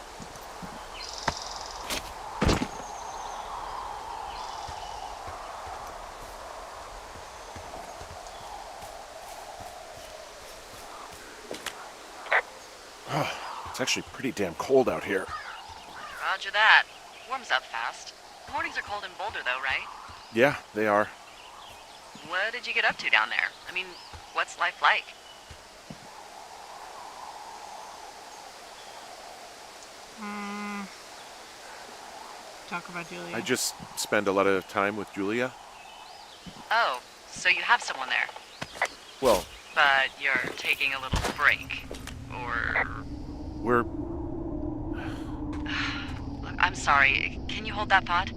It's actually pretty damn cold out here. Roger that. Warms up fast. Mornings are cold in Boulder, though, right? Yeah, they are. What did you get up to down there? I mean, what's life like? Talk about Julia. I just spend a lot of time with Julia. Oh, so you have someone there. Well, But you're taking a little break. Or... we're... Look, I'm sorry. Can you hold that thought?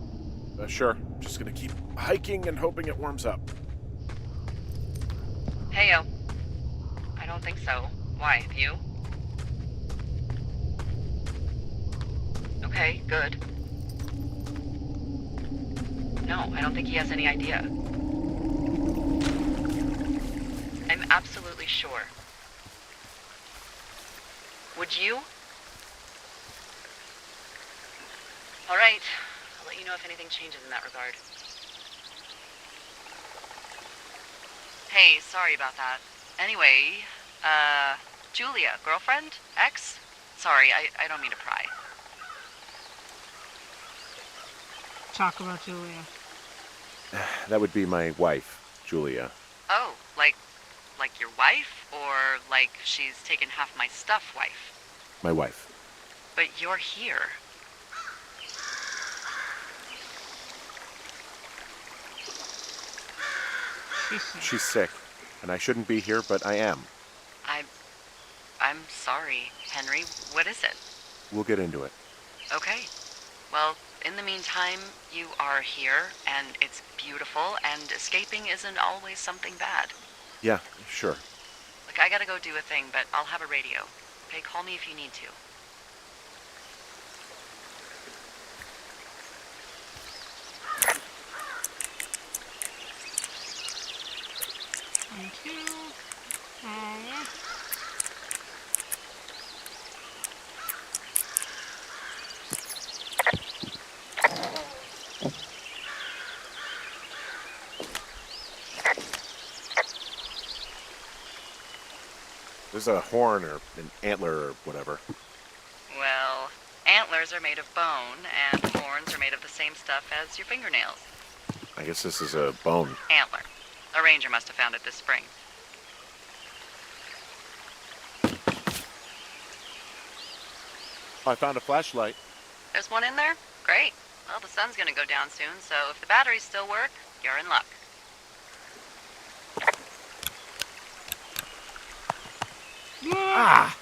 Sure. Just gonna keep hiking and hoping it warms up. Heyo. I don't think so. Why, you? Okay, good. No, I don't think he has any idea. I'm absolutely sure. Would you? All right. I'll let you know if anything changes in that regard. Hey, sorry about that. Anyway, Julia, girlfriend? Ex? Sorry, I don't mean to pry. Talk about Julia. That would be my wife, Julia. Oh, like your wife? Or like she's taken half my stuff wife? My wife. But you're here. She's sick, and I shouldn't be here, but I am. I'm sorry, Henry. What is it? We'll get into it. Okay. Well, in the meantime, you are here, and it's beautiful, and escaping isn't always something bad. Yeah, sure. Look, I gotta go do a thing, but I'll have a radio. Okay, call me if you need to. Thank you. There's a horn or an antler or whatever. Well, antlers are made of bone, and horns are made of the same stuff as your fingernails. I guess this is a bone. Antler. A ranger must have found it this spring. I found a flashlight. There's one in there? Great. Well, the sun's gonna go down soon, so if the batteries still work, you're in luck. Ah!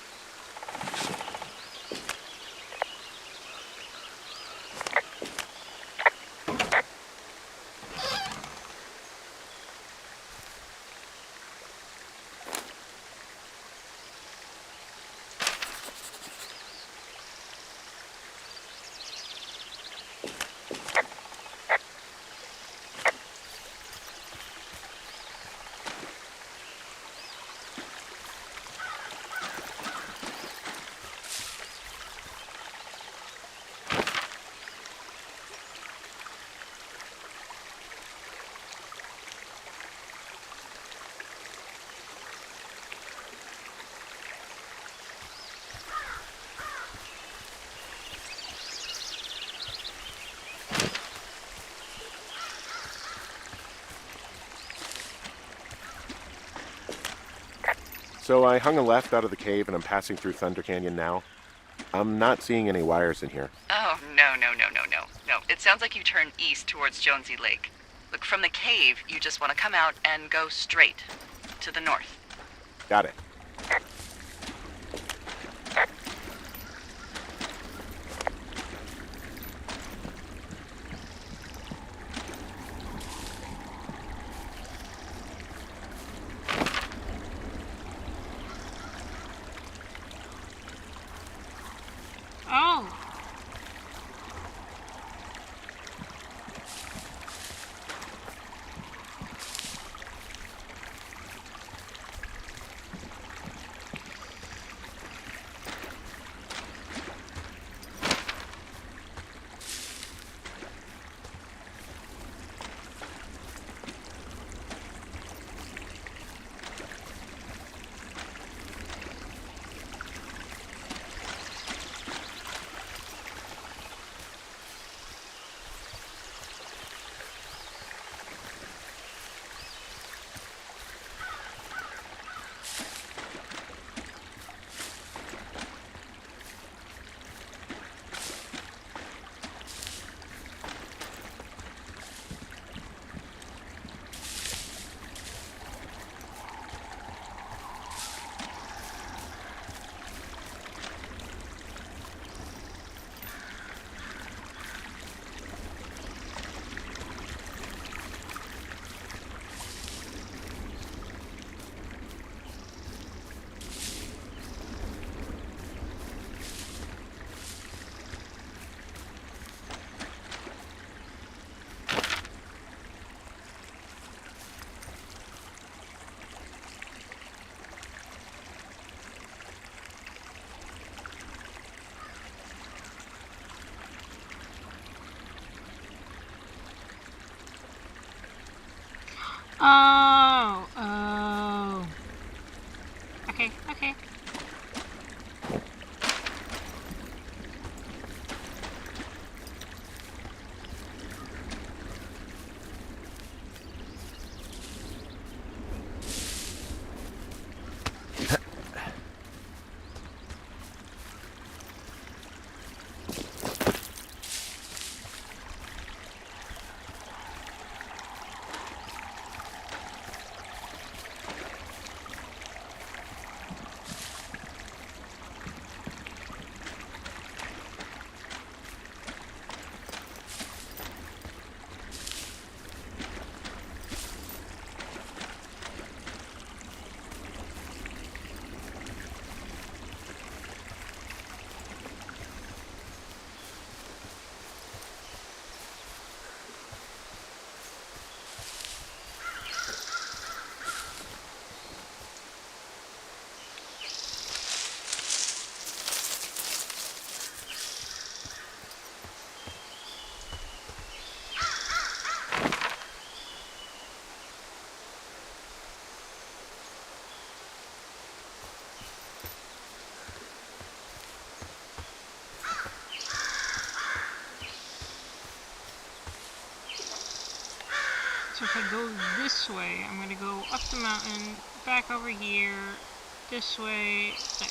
So I hung a left out of the cave and I'm passing through Thunder Canyon now. I'm not seeing any wires in here. Oh, no. it sounds like you turn east towards Jonesy Lake. Look, from the cave, you just want to come out and go straight to the north. Got it. Oh. Oh. Oh. Okay. Okay. So if I go this way, I'm gonna go up the mountain, back over here, this way, there.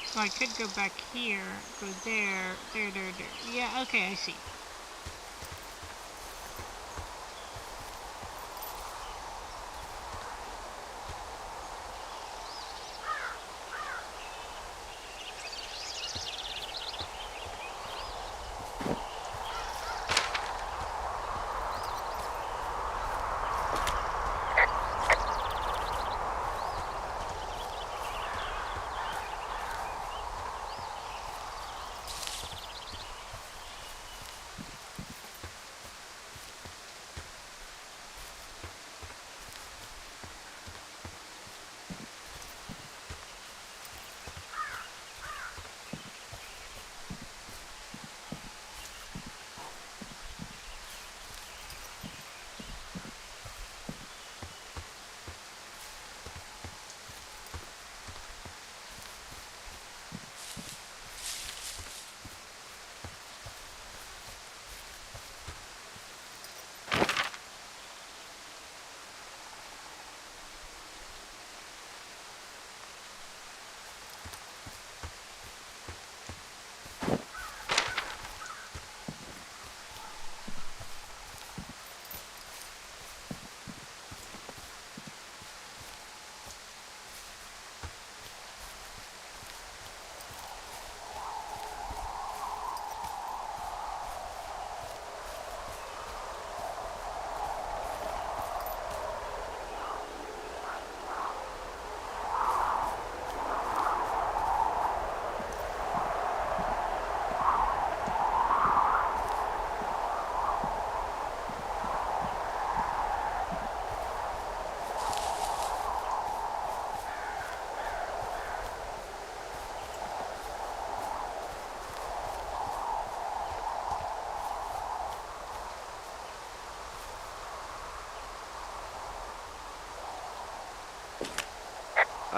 So I could go back here, go there, there. Yeah, okay, I see.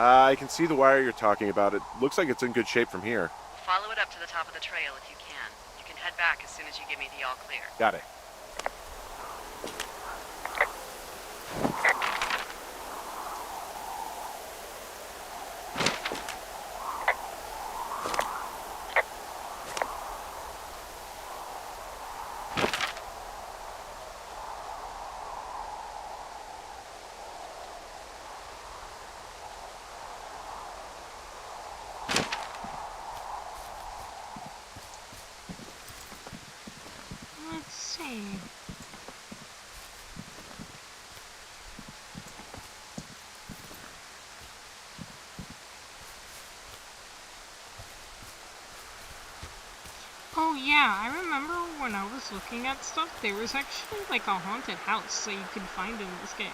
I can see the wire you're talking about. It looks like it's in good shape from here. Follow it up to the top of the trail if you can. You can head back as soon as you give me the all clear. Got it. Let's see. Oh yeah, I remember when I was looking at stuff, there was actually like a haunted house that you could find in this game.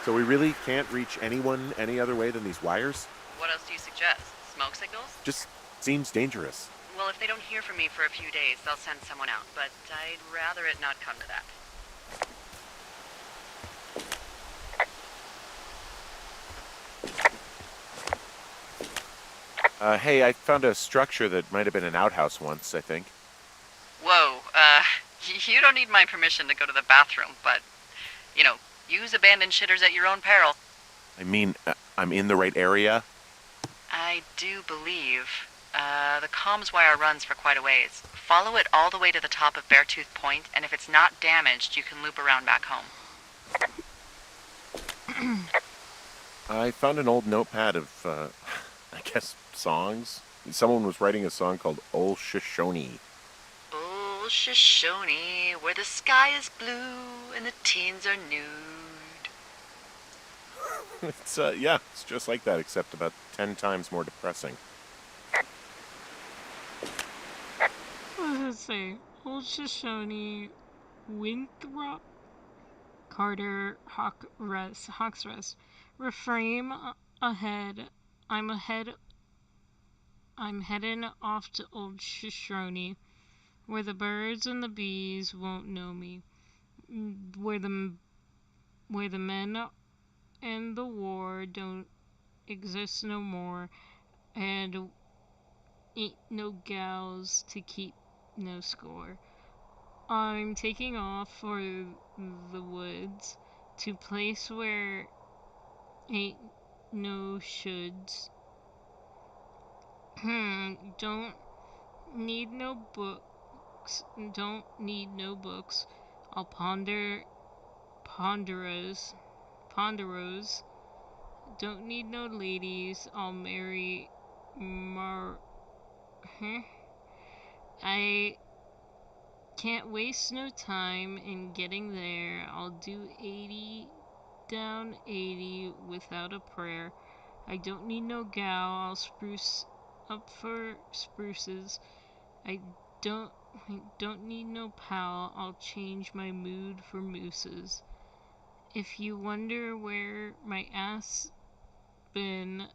So we really can't reach anyone any other way than these wires? What else do you suggest? Smoke signals? Just seems dangerous. Well, if they don't hear from me for a few days, they'll send someone out, but I'd rather it not come to that. Hey, I found a structure that might have been an outhouse once, I think. Whoa, you don't need my permission to go to the bathroom, but, you know, use abandoned shitters at your own peril. I mean, I'm in the right area? I do believe. The comms wire runs for quite a ways. Follow it all the way to the top of Beartooth Point, and if it's not damaged, you can loop around back home. I found an old notepad of, I guess, songs. Someone was writing a song called Ol Shoshone. Ol Shoshone, where the sky is blue and the teens are nude. It's, yeah, it's just like that, except about 10 times more depressing. What does it say? Old Shoshone, Winthrop, Carter, Hawks Rest. Reframe ahead. I'm heading off to Old Shoshone, where the birds and the bees won't know me. Where the men and the war don't exist no more, and ain't no gals to keep no score. I'm taking off for the woods to place where ain't no shoulds. Don't need no books. Don't need no books. I'll ponderos. Don't need no ladies. I'll marry I can't waste no time in getting there. I'll do 80 down 80 without a prayer. I don't need no gal. I'll spruce up for spruces. I don't need no pal. I'll change my mood for mooses. If you wonder where my ass been,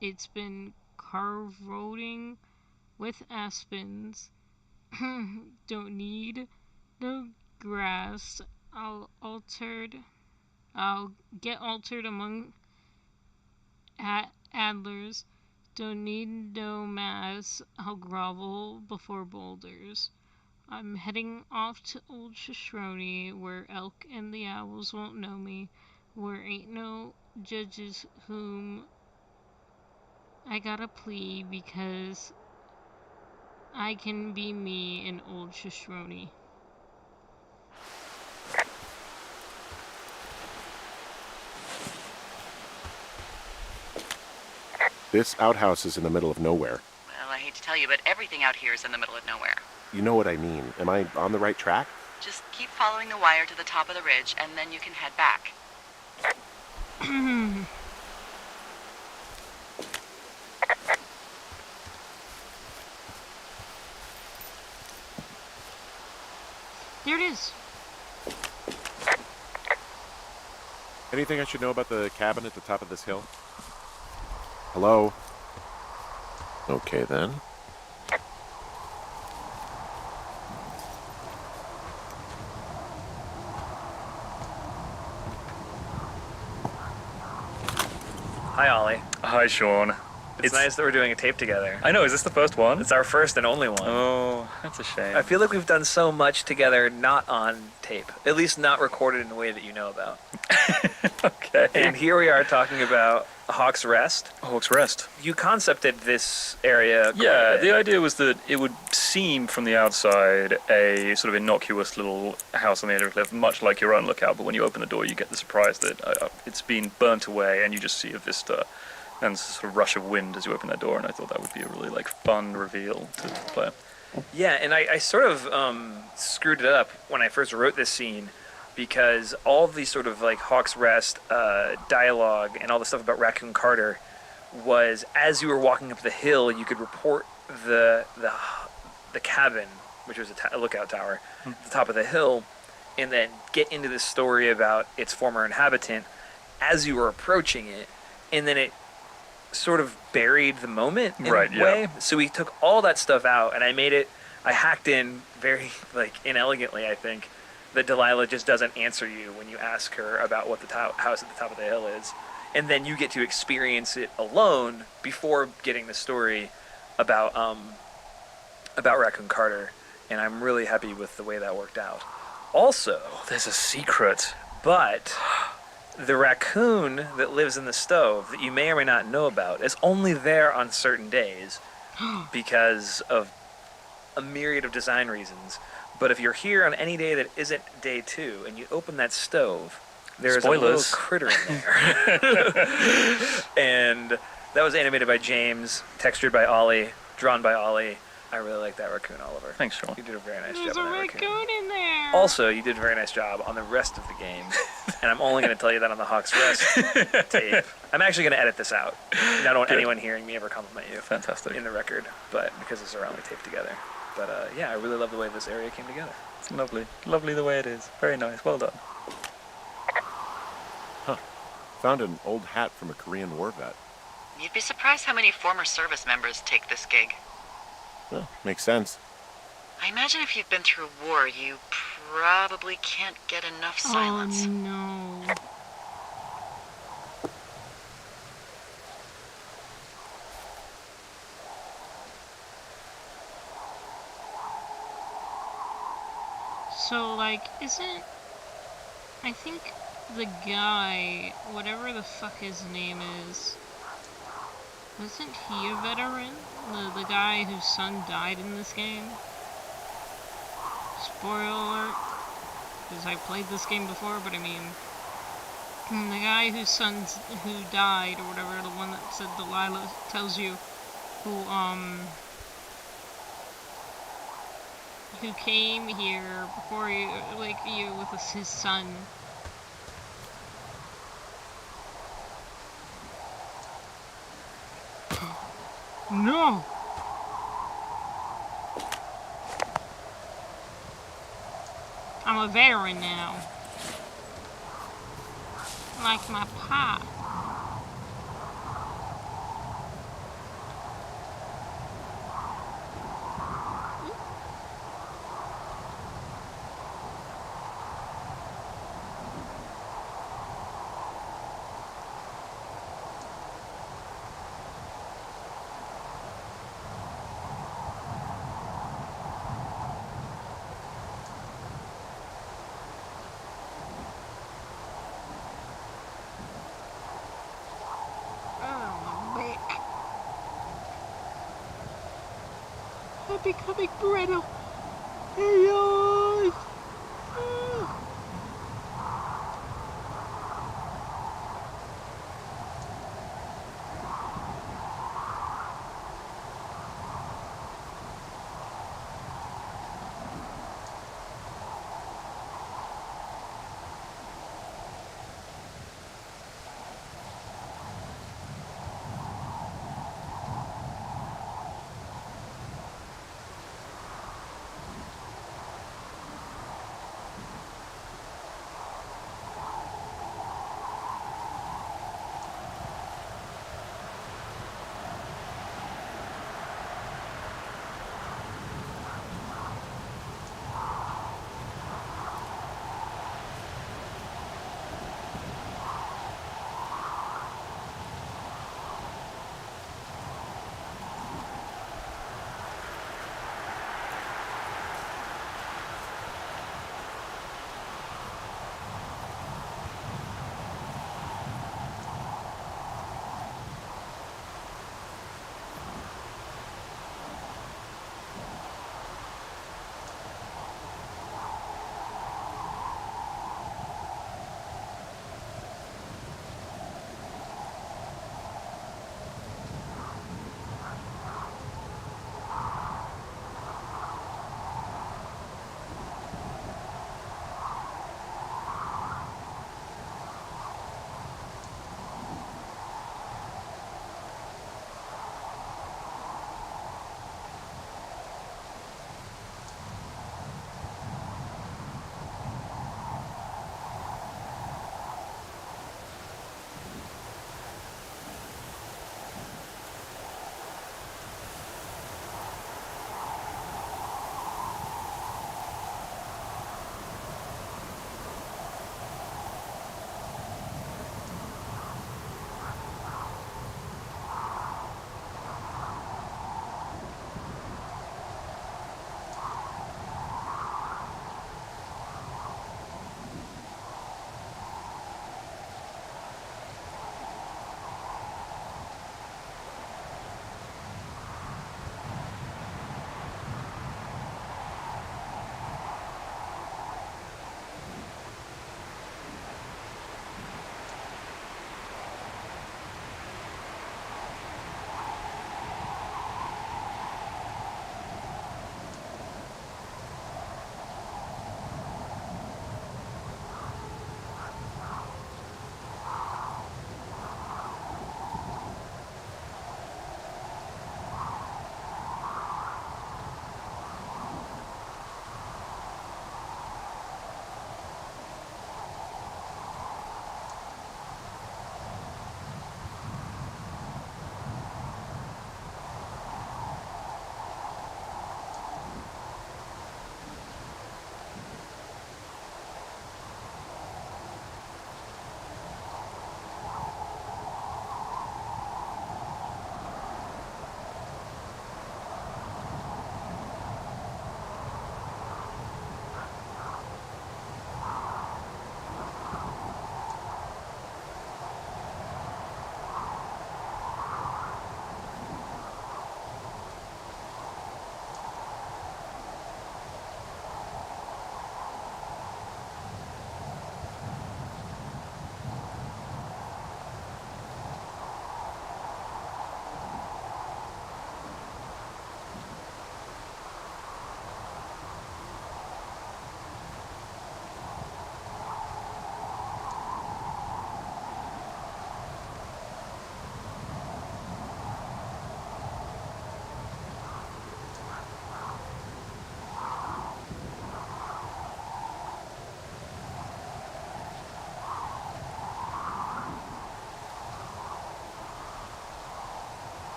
it's been carvoting with aspens. Don't need no grass. I'll get altered among adlers. Don't need no mass. I'll grovel before boulders. I'm heading off to Old Shoshone, where elk and the owls won't know me, where ain't no judges whom I gotta plea because I can be me in Old Shoshone. This outhouse is in the middle of nowhere. Well, I hate to tell you, but everything out here is in the middle of nowhere. You know what I mean. Am I on the right track? Just keep following the wire to the top of the ridge, and then you can head back. There it is. Anything I should know about the cabin at the top of this hill? Hello? Okay, then. Hi, Ollie. Hi, Sean. It's nice that we're doing a tape together. I know, is this the first one? It's our first and only one. Oh, that's a shame. I feel like we've done so much together not on tape, at least not recorded in the way that you know about. Okay. And here we are talking about Hawk's Rest. Hawk's Rest. You concepted this area. Yeah, the idea was that it would seem from the outside a sort of innocuous little house on the edge of a cliff, much like your own lookout, but when you open the door you get the surprise that it's been burnt away and you just see a vista and sort of rush of wind as you open that door, and I thought that would be a really fun reveal to the player. Yeah, and I sort of screwed it up when I first wrote this scene, because all of these sort of Hawk's Rest dialogue and all the stuff about Raccoon Carter was, as you were walking up the hill, you could report the cabin, which was a lookout tower, at the top of the hill, and then get into this story about its former inhabitant as you were approaching it, and then it sort of buried the moment in a way. So we took all that stuff out, and I hacked in very inelegantly, I think, that Delilah just doesn't answer you when you ask her about what the house at the top of the hill is, and then you get to experience it alone before getting the story about Raccoon Carter, and I'm really happy with the way that worked out. Also, there's a secret. But the raccoon that lives in the stove that you may or may not know about is only there on certain days because of a myriad of design reasons. But if you're here on any day that isn't day 2 and you open that stove, there's a little critter in there. And that was animated by James, textured by Ollie, drawn by Ollie. I really like that raccoon, Oliver. Thanks, Sean. You did a very nice There's job on a that raccoon in there. Also, you did a very nice job on the rest of the game. And I'm only going to tell you that on the Hawk's Rest tape. I'm actually going to edit this out. I don't want anyone hearing me ever compliment you. Fantastic. In the record, but because it's our only tape together. But yeah, I really love the way this area came together. It's lovely. Lovely the way it is. Very nice. Well done. Huh. Found an old hat from a Korean war vet. You'd be surprised how many former service members take this gig. Well, makes sense. I imagine if you've been through war, you probably can't get enough silence. Oh, no. So, isn't... I think the guy, whatever the fuck his name is, isn't he a veteran? The guy whose son died in this game? Spoiler alert. Because I played this game before, but I mean... The guy who died, or whatever, the one that said Delilah tells you, who came here before you, with his son. No! I'm a veteran now. Like my pop. I'm becoming brittle. Hey,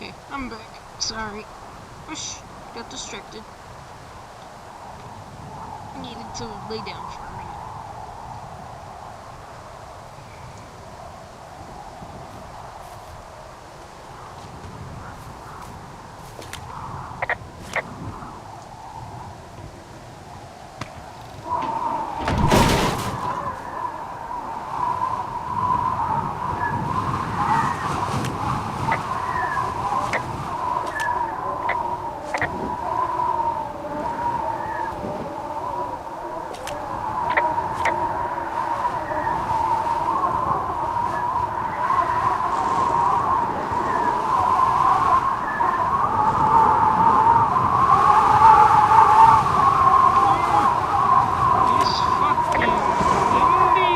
Okay, I'm back. Sorry. Whoosh, got distracted. Needed to lay down for a minute. This fucking zombie!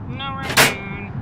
No raccoon.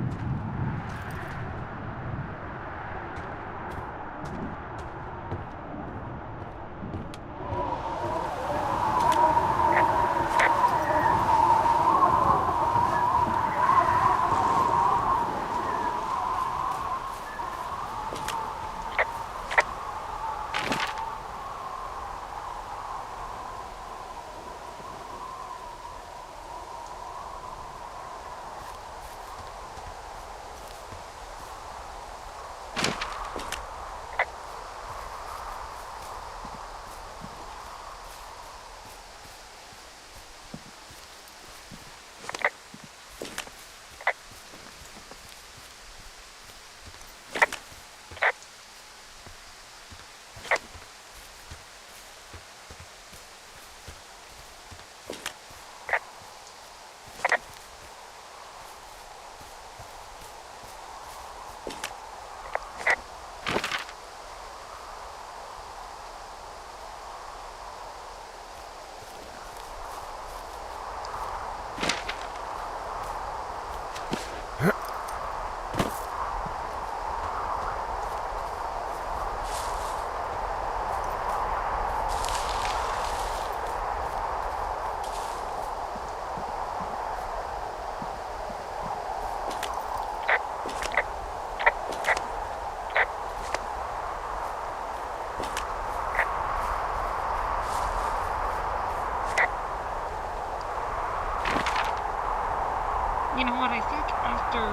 You know what? I think after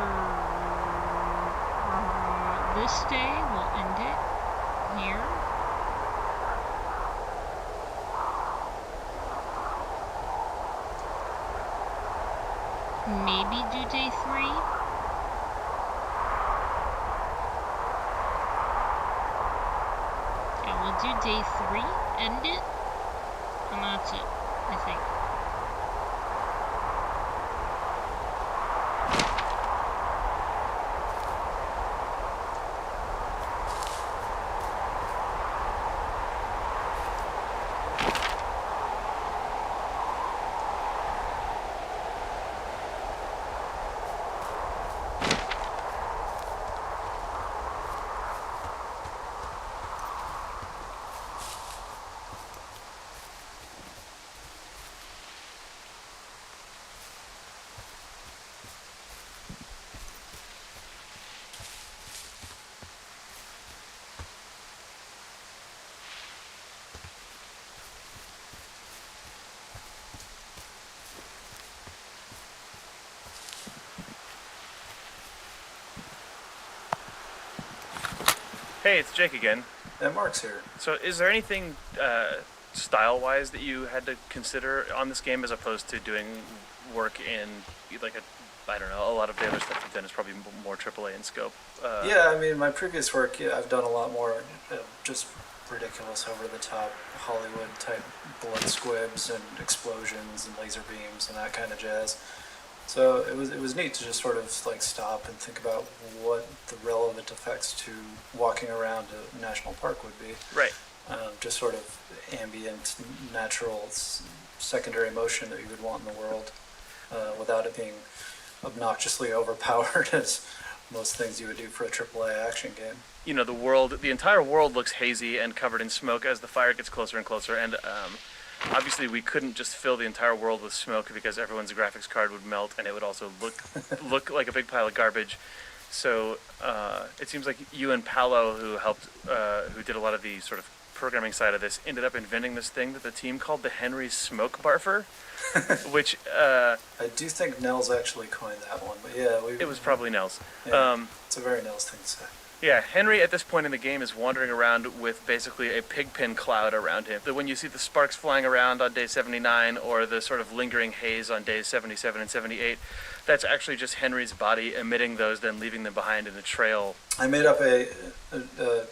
this day, we'll end it here. Maybe do day 3. Yeah, we'll do day 3, end it, and that's it, I think. Hey, it's Jake again. And Mark's here. So, is there anything style-wise that you had to consider on this game, as opposed to doing work in like I don't know, a lot of the other stuff you've done is probably more AAA in scope. Yeah, I mean, my previous work, I've done a lot more just ridiculous, over-the-top Hollywood-type blood squibs and explosions and laser beams and that kind of jazz. So it was neat to just sort of like stop and think about what the relevant effects to walking around a national park would be. Right. Just sort of ambient, natural, secondary motion that you would want in the world, without it being obnoxiously overpowered as most things you would do for a AAA action game. You know, the entire world looks hazy and covered in smoke as the fire gets closer and closer, and obviously we couldn't just fill the entire world with smoke because everyone's graphics card would melt and it would also look like a big pile of garbage. So it seems like you and Paolo, who did a lot of the sort of programming side of this, ended up inventing this thing that the team called the Henry Smoke Barfer, which I do think Nels actually coined that one, but yeah, it was probably Nels. Yeah, it's a very Nels thing to say. Yeah, Henry at this point in the game is wandering around with basically a pigpen cloud around him. When you see the sparks flying around on day 79 or the sort of lingering haze on days 77 and 78, that's actually just Henry's body emitting those, then leaving them behind in a trail. I made up a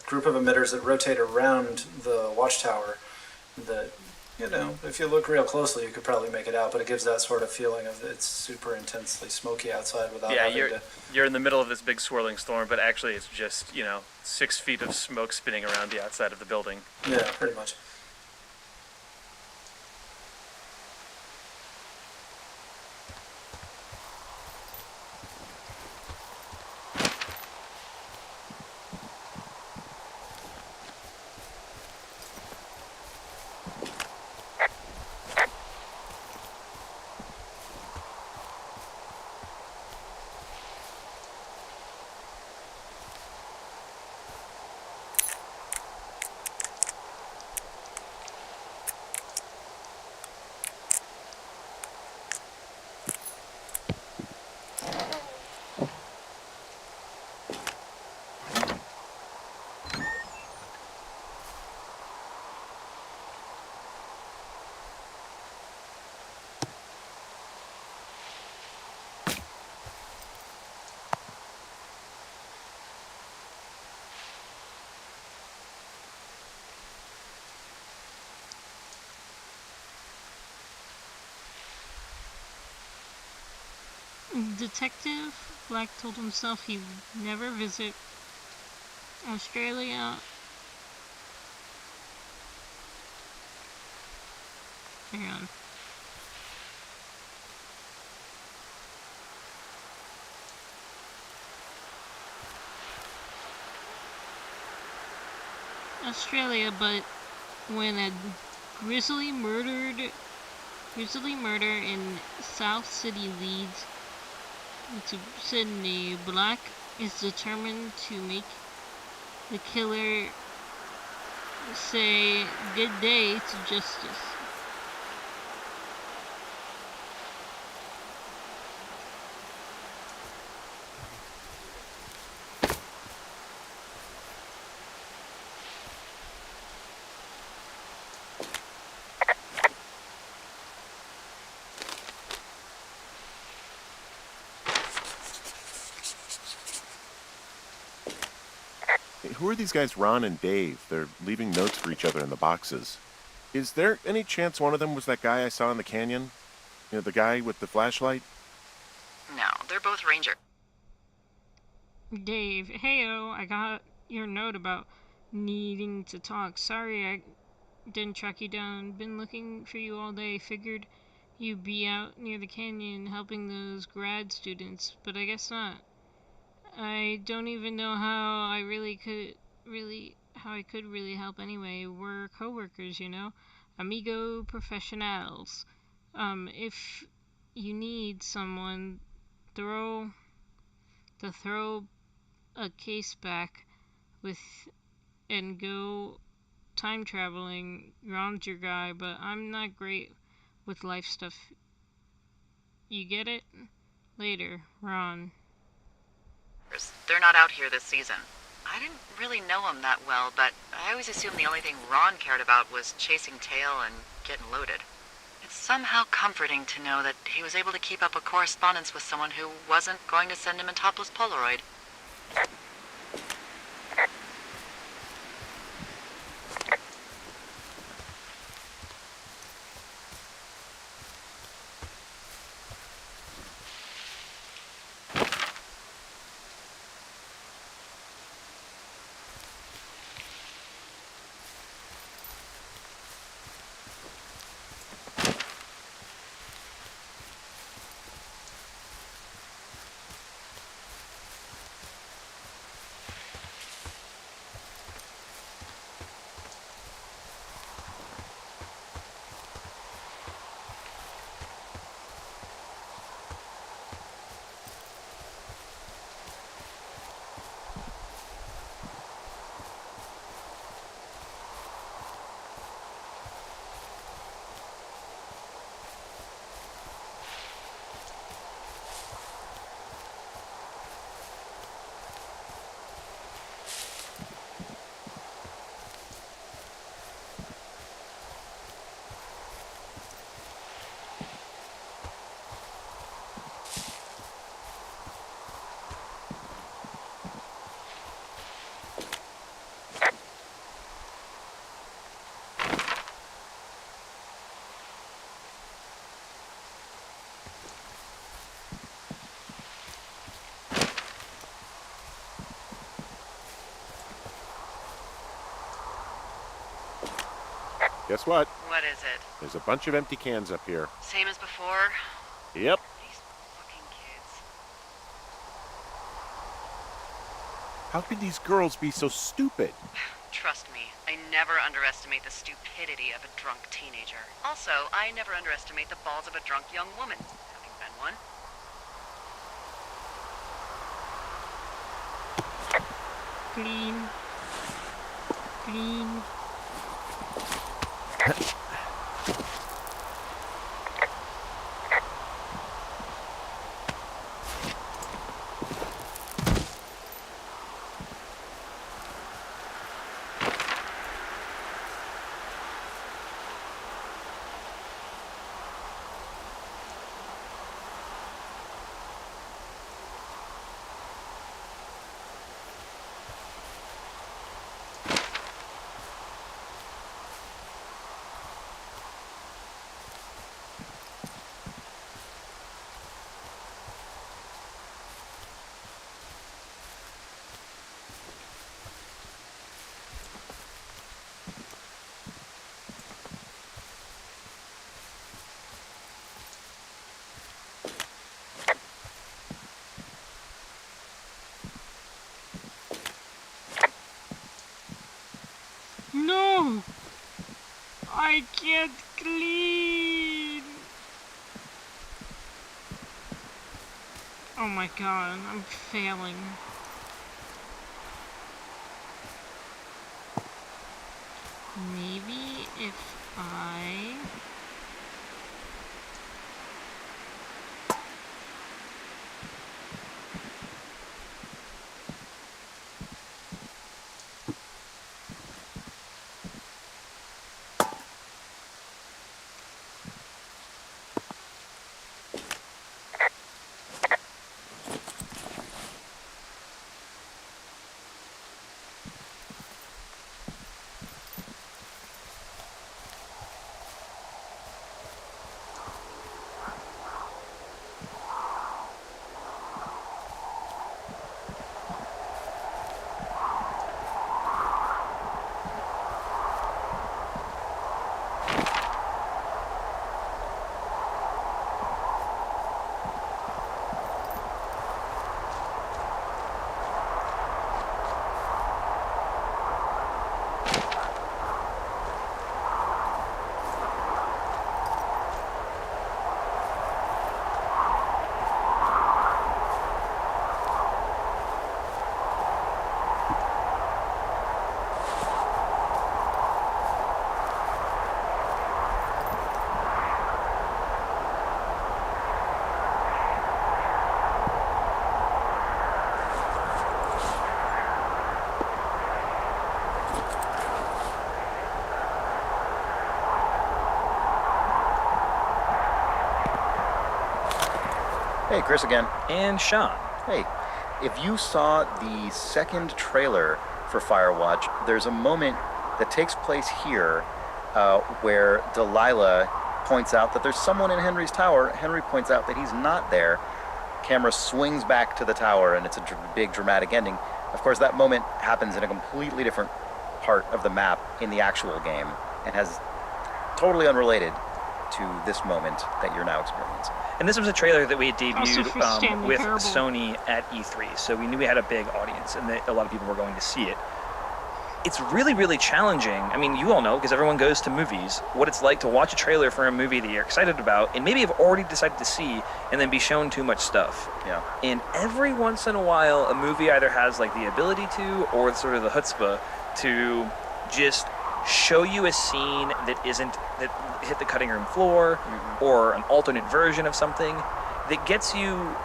group of emitters that rotate around the watchtower that, you know, if you look real closely, you could probably make it out, but it gives that sort of feeling of it's super intensely smoky outside without having to... You're in the middle of this big swirling storm, but actually it's just, 6 feet of smoke spinning around the outside of the building. Yeah, pretty much. Detective Black told himself he would never visit Australia. Hang on. Australia, but when a grisly murder in South City leads to Sydney, Black is determined to make the killer say good day to justice. Who are these guys, Ron and Dave? They're leaving notes for each other in the boxes. Is there any chance one of them was that guy I saw in the canyon? The guy with the flashlight? No, they're both Ranger. Dave, heyo, I got your note about needing to talk. Sorry I didn't track you down. Been looking for you all day. Figured you'd be out near the canyon helping those grad students, but I guess not. I don't even know how I could really help anyway. We're coworkers, amigo professionals. If you need someone throw a case back with and go time traveling, Ron's your guy, but I'm not great with life stuff. You get it? Later, Ron. They're not out here this season. I didn't really know him that well, but I always assumed the only thing Ron cared about was chasing tail and getting loaded. It's somehow comforting to know that he was able to keep up a correspondence with someone who wasn't going to send him a topless Polaroid. Guess what? What is it? There's a bunch of empty cans up here. Same as before? Yep. These fucking kids. How could these girls be so stupid? Trust me, I never underestimate the stupidity of a drunk teenager. Also, I never underestimate the balls of a drunk young woman, having been one. Clean. Clean. No! I can't clean! Oh my god, I'm failing. Maybe if I... Hey, Chris again. And Sean. Hey, if you saw the second trailer for Firewatch, there's a moment that takes place here where Delilah points out that there's someone in Henry's tower. Henry points out that he's not there. Camera swings back to the tower, and it's a big dramatic ending. Of course, that moment happens in a completely different part of the map in the actual game and has totally unrelated to this moment that you're now experiencing. And this was a trailer that we had Also for debuted Stanley with Parable. Sony at E3, so we knew we had a big audience and that a lot of people were going to see it. It's really, really challenging. I mean, you all know, because everyone goes to movies, what it's like to watch a trailer for a movie that you're excited about and maybe have already decided to see and then be shown too much stuff. Yeah. And every once in a while, a movie either has like the ability to or sort of the chutzpah to just show you a scene that hit the cutting room floor or an alternate version of something that gets you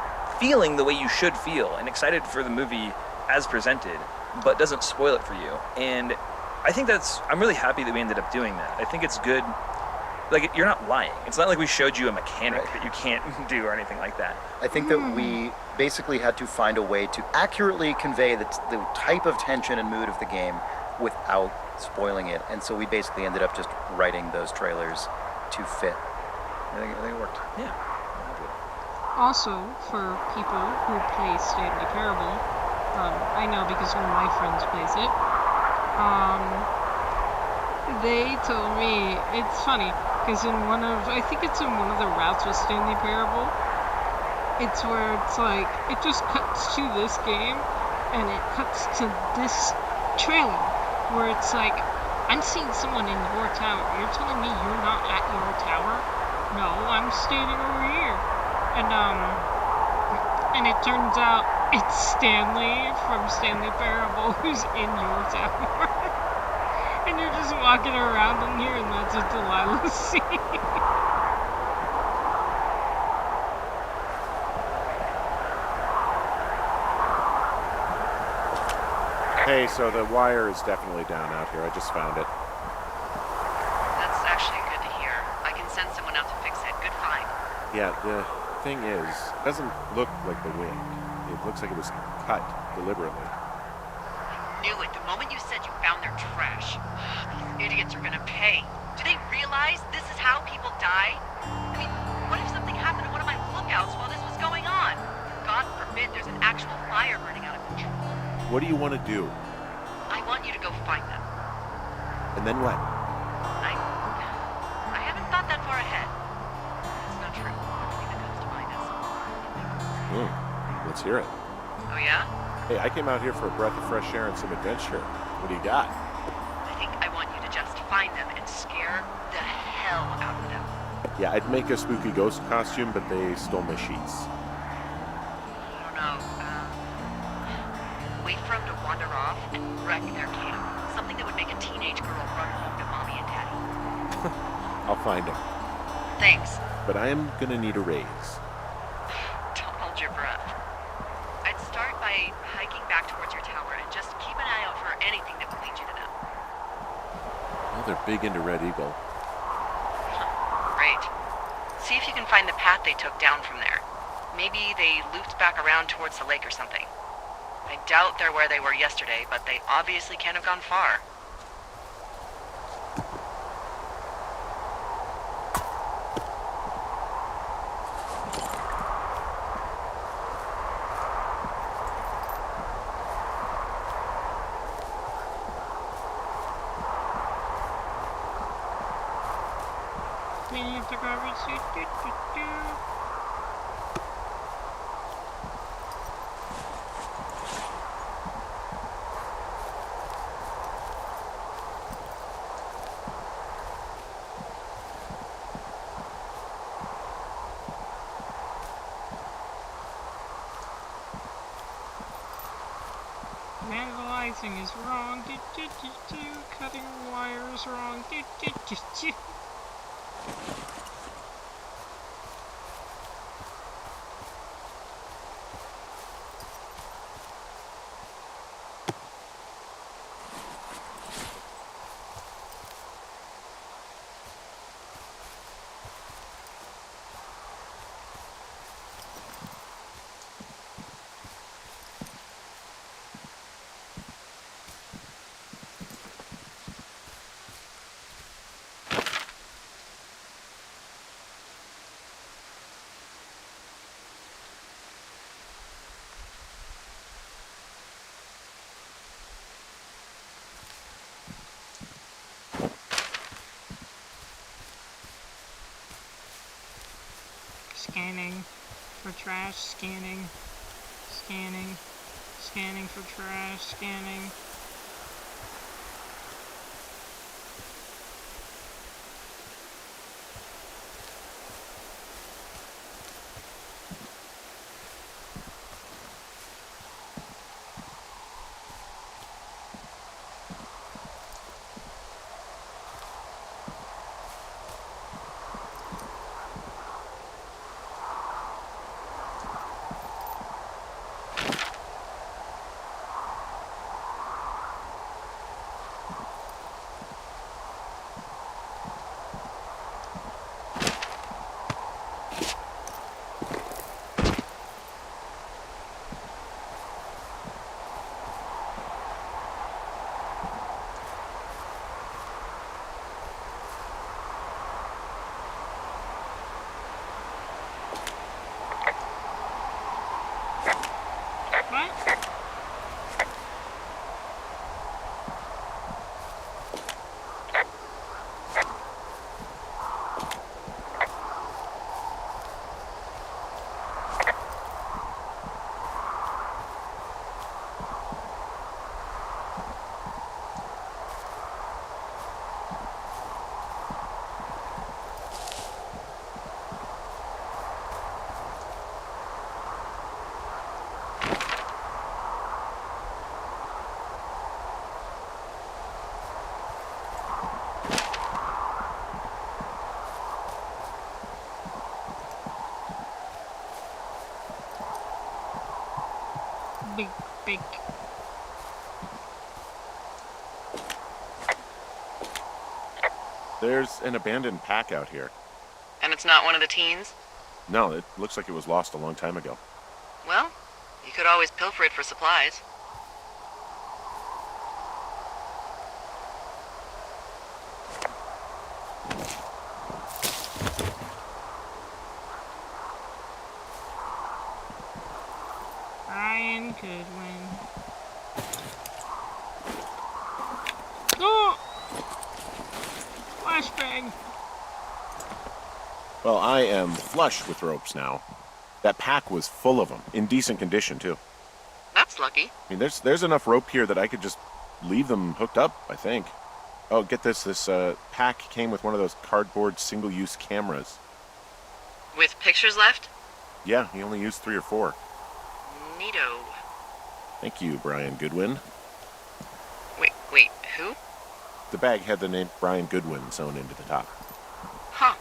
feeling the way you should feel and excited for the movie as presented, but doesn't spoil it for you. And I think I'm really happy that we ended up doing that. I think it's good. Like, you're not lying. It's not like we showed you a mechanic that you can't do or anything like that. I think that we basically had to find a way to accurately convey the type of tension and mood of the game without spoiling it. And so we basically ended up just writing those trailers to fit. I think it worked. Yeah. Also, for people who play Stanley Parable, I know because one of my friends plays it, they told me, it's funny, because I think it's in one of the routes with Stanley Parable, it's where it's like, it just cuts to this game, and it cuts to this trailer, where it's like, I'm seeing someone in your tower. You're telling me you're not at your tower? No, I'm standing over here. And it turns out it's Stanley from Stanley Parable who's in your tower. And you're just walking around in here, and that's what Delilah's seeing. Hey, so the wire is definitely down out here. I just found it. That's actually good to hear. I can send someone out to fix it. Good find. Yeah, the thing is, it doesn't look like the wind. It looks like it was cut deliberately. I knew it. The moment you said you found their trash. These idiots are gonna pay. Do they realize this is how people die? I mean, what if something happened to one of my lookouts while this was going on? God forbid there's an actual fire burning out of control. What do you want to do? I want you to go find them. And then what? I haven't thought that far ahead. That's not true. Everything that comes to mind is. Let's hear it. Oh yeah? Hey, I came out here for a breath of fresh air and some adventure. What do you got? I think I want you to just find them and scare the hell out of them. Yeah, I'd make a spooky ghost costume, but they stole my sheets. I don't know. Wait for them to wander off and wreck their camp. Something that would make a teenage girl run home to mommy and daddy. I'll find them. Thanks. But I am gonna need a raise. Don't hold your breath. I'd start by hiking back towards your tower and just keep an eye out for anything that would lead you to them. Well, they're big into Red Eagle. Great. See if you can find the path they took down from there. Maybe they looped back around towards the lake or something. I doubt they're where they were yesterday, but they obviously can't have gone far. Cleaning up the garbage. Vandalizing is wrong. Cutting wire is wrong. Scanning for trash, scanning, scanning, scanning for trash, scanning. Big. There's an abandoned pack out here. And it's not one of the teens? No, it looks like it was lost a long time ago. Well, you could always pilfer it for supplies. Brian Goodwin. Oh! Flashbang! Well, I am flush with ropes now. That pack was full of them, in decent condition, too. That's lucky. I mean, there's enough rope here that I could just leave them hooked up, I think. Oh, get this. This pack came with one of those cardboard single-use cameras. With pictures left? Yeah, he only used 3 or 4. Neato. Thank you, Brian Goodwin. Wait, who? The bag had the name Brian Goodwin sewn into the top. Huh.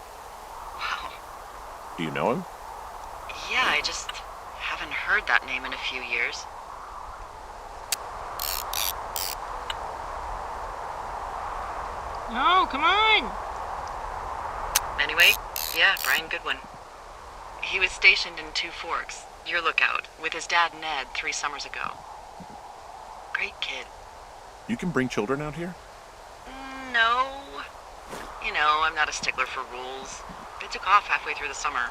Wow. Do you know him? Yeah, I just haven't heard that name in a few years. No, come on! Anyway, yeah, Brian Goodwin. He was stationed in Two Forks, your lookout, with his dad Ned 3 summers ago. Great kid. You can bring children out here? No. You know, I'm not a stickler for rules. They took off halfway through the summer.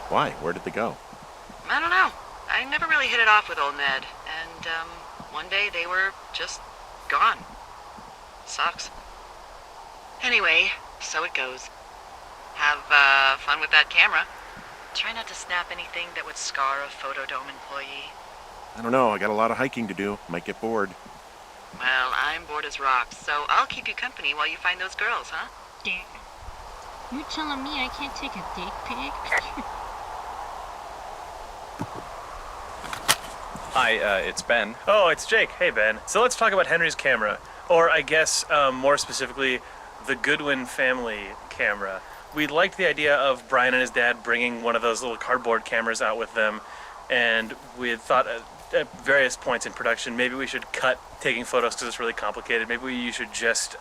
Why? Where did they go? I don't know. I never really hit it off with old Ned, and one day they were just gone. Sucks. Anyway, so it goes. Have fun with that camera. Try not to snap anything that would scar a Photodome employee. I don't know. I got a lot of hiking to do. Might get bored. Well, I'm bored as rocks, so I'll keep you company while you find those girls, huh? Damn. You telling me I can't take a dick pic? Hi, it's Ben. Oh, it's Jake. Hey, Ben. So let's talk about Henry's camera. Or I guess, more specifically, the Goodwin family camera. We liked the idea of Brian and his dad bringing one of those little cardboard cameras out with them, and we had thought at various points in production, maybe we should cut taking photos because it's really complicated. Maybe you should just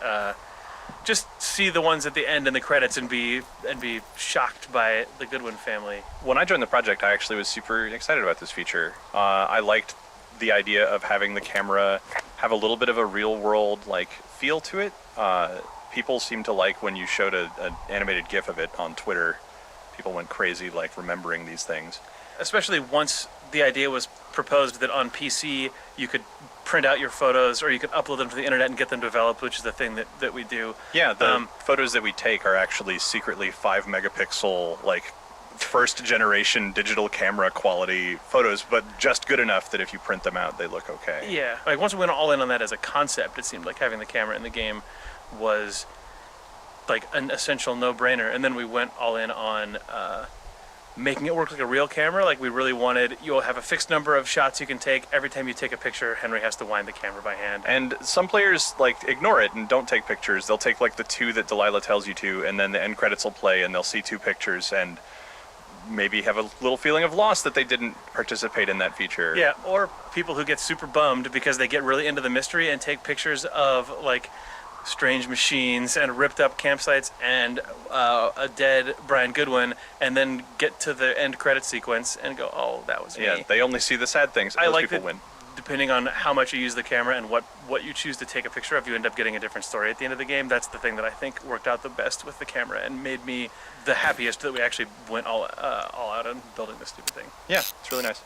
see the ones at the end in the credits and be shocked by the Goodwin family. When I joined the project, I actually was super excited about this feature. I liked the idea of having the camera have a little bit of a real-world feel to it. People seemed to like when you showed an animated GIF of it on Twitter. People went crazy remembering these things. Especially once the idea was proposed that on PC you could print out your photos or you could upload them to the internet and get them developed, which is the thing that we do. Yeah, the photos that we take are actually secretly 5 megapixel, like first generation digital camera quality photos, but just good enough that if you print them out, they look okay. Yeah, like once we went all in on that as a concept, it seemed like having the camera in the game was like an essential no-brainer. And then we went all in on making it work like a real camera. Like we really wanted, you'll have a fixed number of shots you can take. Every time you take a picture, Henry has to wind the camera by hand. And some players like ignore it and don't take pictures. They'll take like the 2 that Delilah tells you to, and then the end credits will play and they'll see 2 pictures and maybe have a little feeling of loss that they didn't participate in that feature. Yeah, or people who get super bummed because they get really into the mystery and take pictures of like strange machines and ripped up campsites and a dead Brian Goodwin, and then get to the end credit sequence and go, oh, that was me. Yeah, they only see the sad things. I Those like people that. win. Depending on how much you use the camera and what you choose to take a picture of, you end up getting a different story at the end of the game. That's the thing that I think worked out the best with the camera and made me the happiest that we actually went all out on building this stupid thing. Yeah, it's really nice.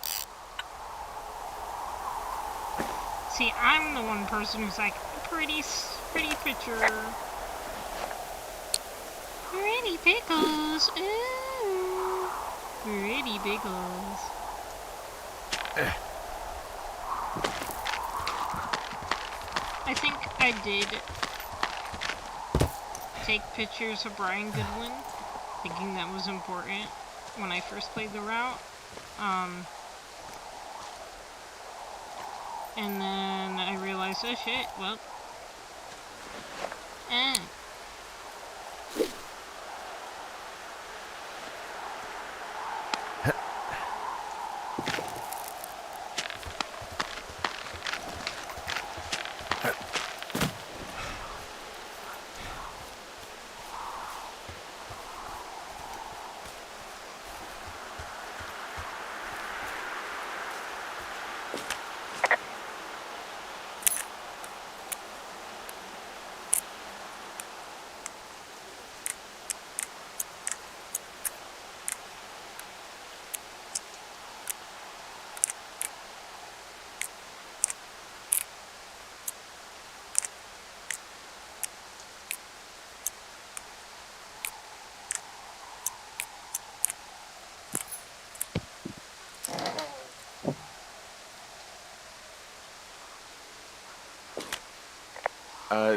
See, I'm the one person who's like, pretty picture. Pretty pickles. Ooh. Pretty pickles. I think I did take pictures of Brian Goodwin, thinking that was important when I first played the route. And then I realized, oh shit, well,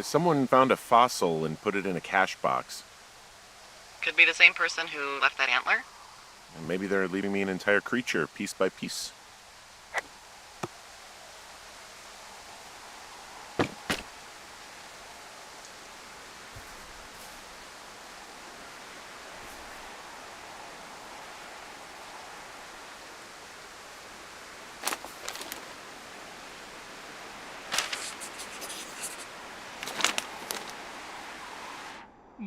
Someone found a fossil and put it in a cache box. Could be the same person who left that antler. And maybe they're leaving me an entire creature, piece by piece.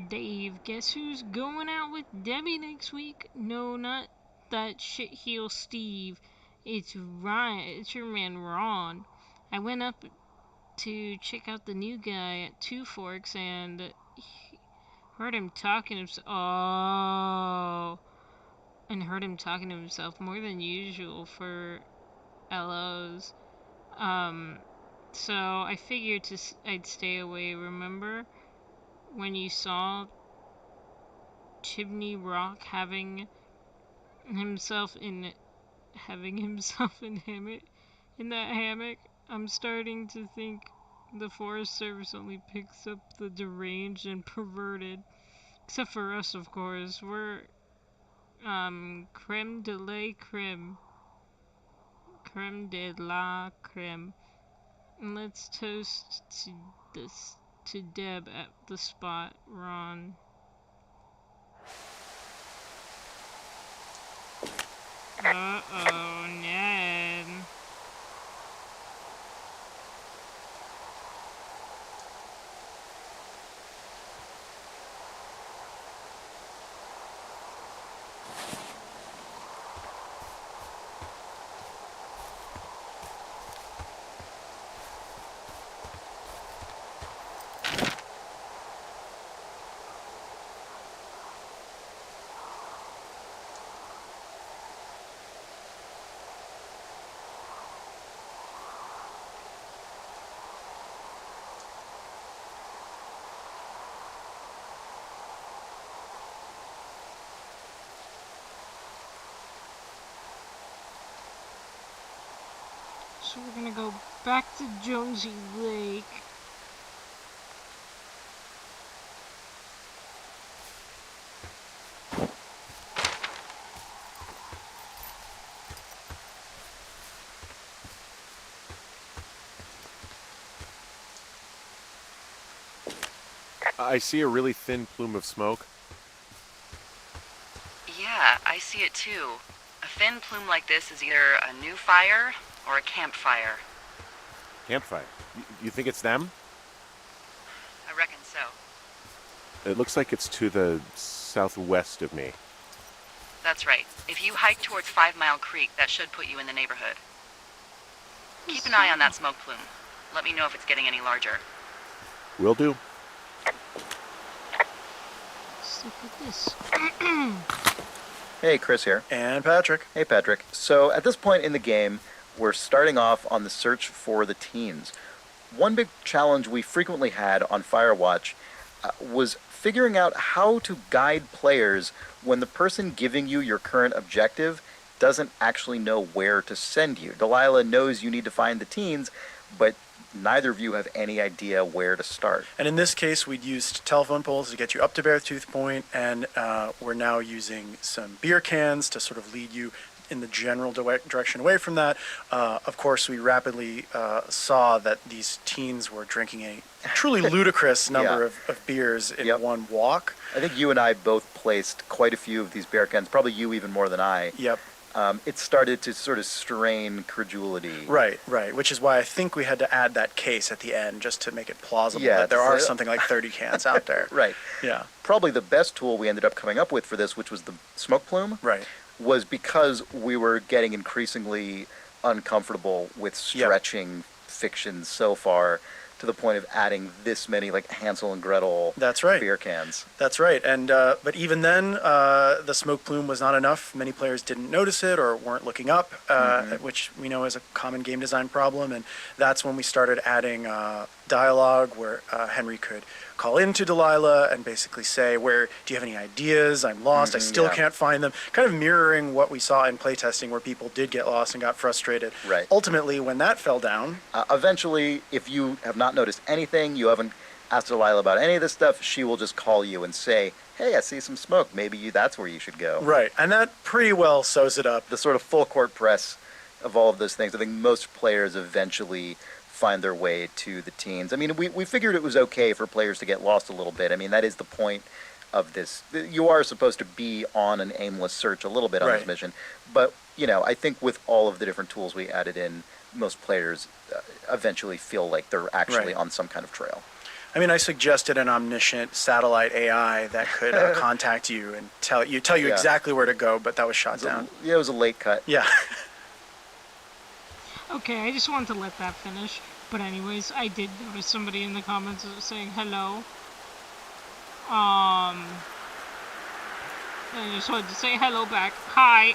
Dave, guess who's going out with Debbie next week? No, not that shitheel Steve. It's Ryan. It's your man Ron. I went up to check out the new guy at Two Forks and heard him talking to himself. And heard him talking to himself more than usual for LOs. So I figured I'd stay away. Remember when you saw Chimney Rock having himself in that hammock? I'm starting to think the Forest Service only picks up the deranged and perverted. Except for us, of course. We're creme de la creme. Creme de la creme. And let's toast to Deb at the spot, Ron. Uh-oh, Ned. So we're gonna go back to Jonesy Lake. I see a really thin plume of smoke. Yeah, I see it too. A thin plume like this is either a new fire or a campfire. Campfire. You think it's them? I reckon so. It looks like it's to the southwest of me. That's right. If you hike towards 5 Mile Creek, that should put you in the neighborhood. Keep an eye on that smoke plume. Let me know if it's getting any larger. Will do. Let's look at this. Hey, Chris here. And Patrick. Hey, Patrick. So at this point in the game, we're starting off on the search for the teens. One big challenge we frequently had on Firewatch was figuring out how to guide players when the person giving you your current objective doesn't actually know where to send you. Delilah knows you need to find the teens, but neither of you have any idea where to start. And in this case, we'd used telephone poles to get you up to Beartooth Point, and we're now using some beer cans to sort of lead you in the general direction away from that. Of course, we rapidly saw that these teens were drinking a truly ludicrous number of beers in one walk. I think you and I both placed quite a few of these beer cans, probably you even more than I. Yep. It started to sort of strain credulity. Right, which is why I think we had to add that case at the end just to make it plausible Yeah, that there are something like 30 cans out there. Right. Yeah. Probably the best tool we ended up coming up with for this, which was the smoke plume, Right. was because we were getting increasingly uncomfortable with stretching fiction so far to the point of adding this many like Hansel and Gretel That's right. beer cans. That's right. And but even then, the smoke plume was not enough. Many players didn't notice it or weren't looking up, which we know is a common game design problem. And that's when we started adding dialogue where Henry could call into Delilah and basically say, "Where do you have any ideas? I'm lost. I still can't find them." Kind of mirroring what we saw in playtesting where people did get lost and got frustrated. Right. Ultimately, when that fell down, eventually, if you have not noticed anything, you haven't asked Delilah about any of this stuff, she will just call you and say, "Hey, I see some smoke. Maybe that's where you should go." Right. And that pretty well sews it up. The sort of full court press of all of those things. I think most players eventually find their way to the teens. I mean, we figured it was okay for players to get lost a little bit. I mean, that is the point of this. You are supposed to be on an aimless search a little bit on this mission. But, you know, I think with all of the different tools we added in, most players eventually feel like they're actually on some kind of trail. I mean, I suggested an omniscient satellite AI that could contact you and tell you exactly where to go, but that was shot down. Yeah, it was a late cut. Yeah. Okay, I just wanted to let that finish. But anyways, I did notice somebody in the comments saying hello. I just wanted to say hello back. Hi.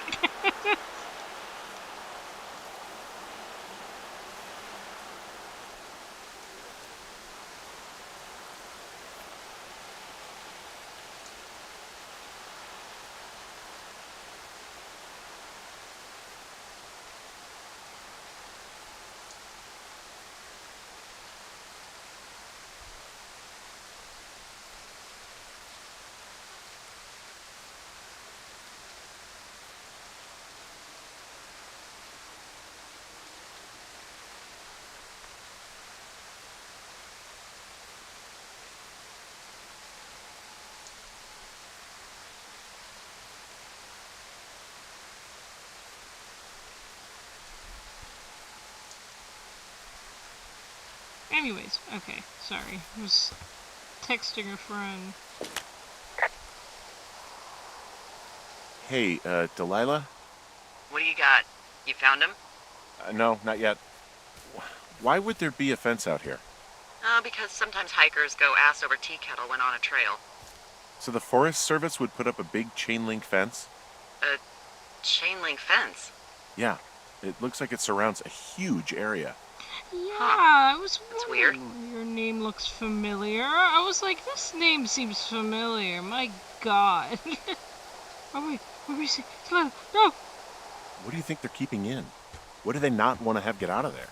Anyways, okay, sorry. I was texting a friend. Hey, Delilah? What do you got? You found him? No, not yet. Why would there be a fence out here? Because sometimes hikers go ass over tea kettle when on a trail. So the Forest Service would put up a big chain link fence? A chain link fence? Yeah, it looks like it surrounds a huge area. Yeah, I was That's weird. Your name looks familiar. I was like, this name seems familiar. My God. Oh wait, what do we see? No! What do you think they're keeping in? What do they not want to have get out of there?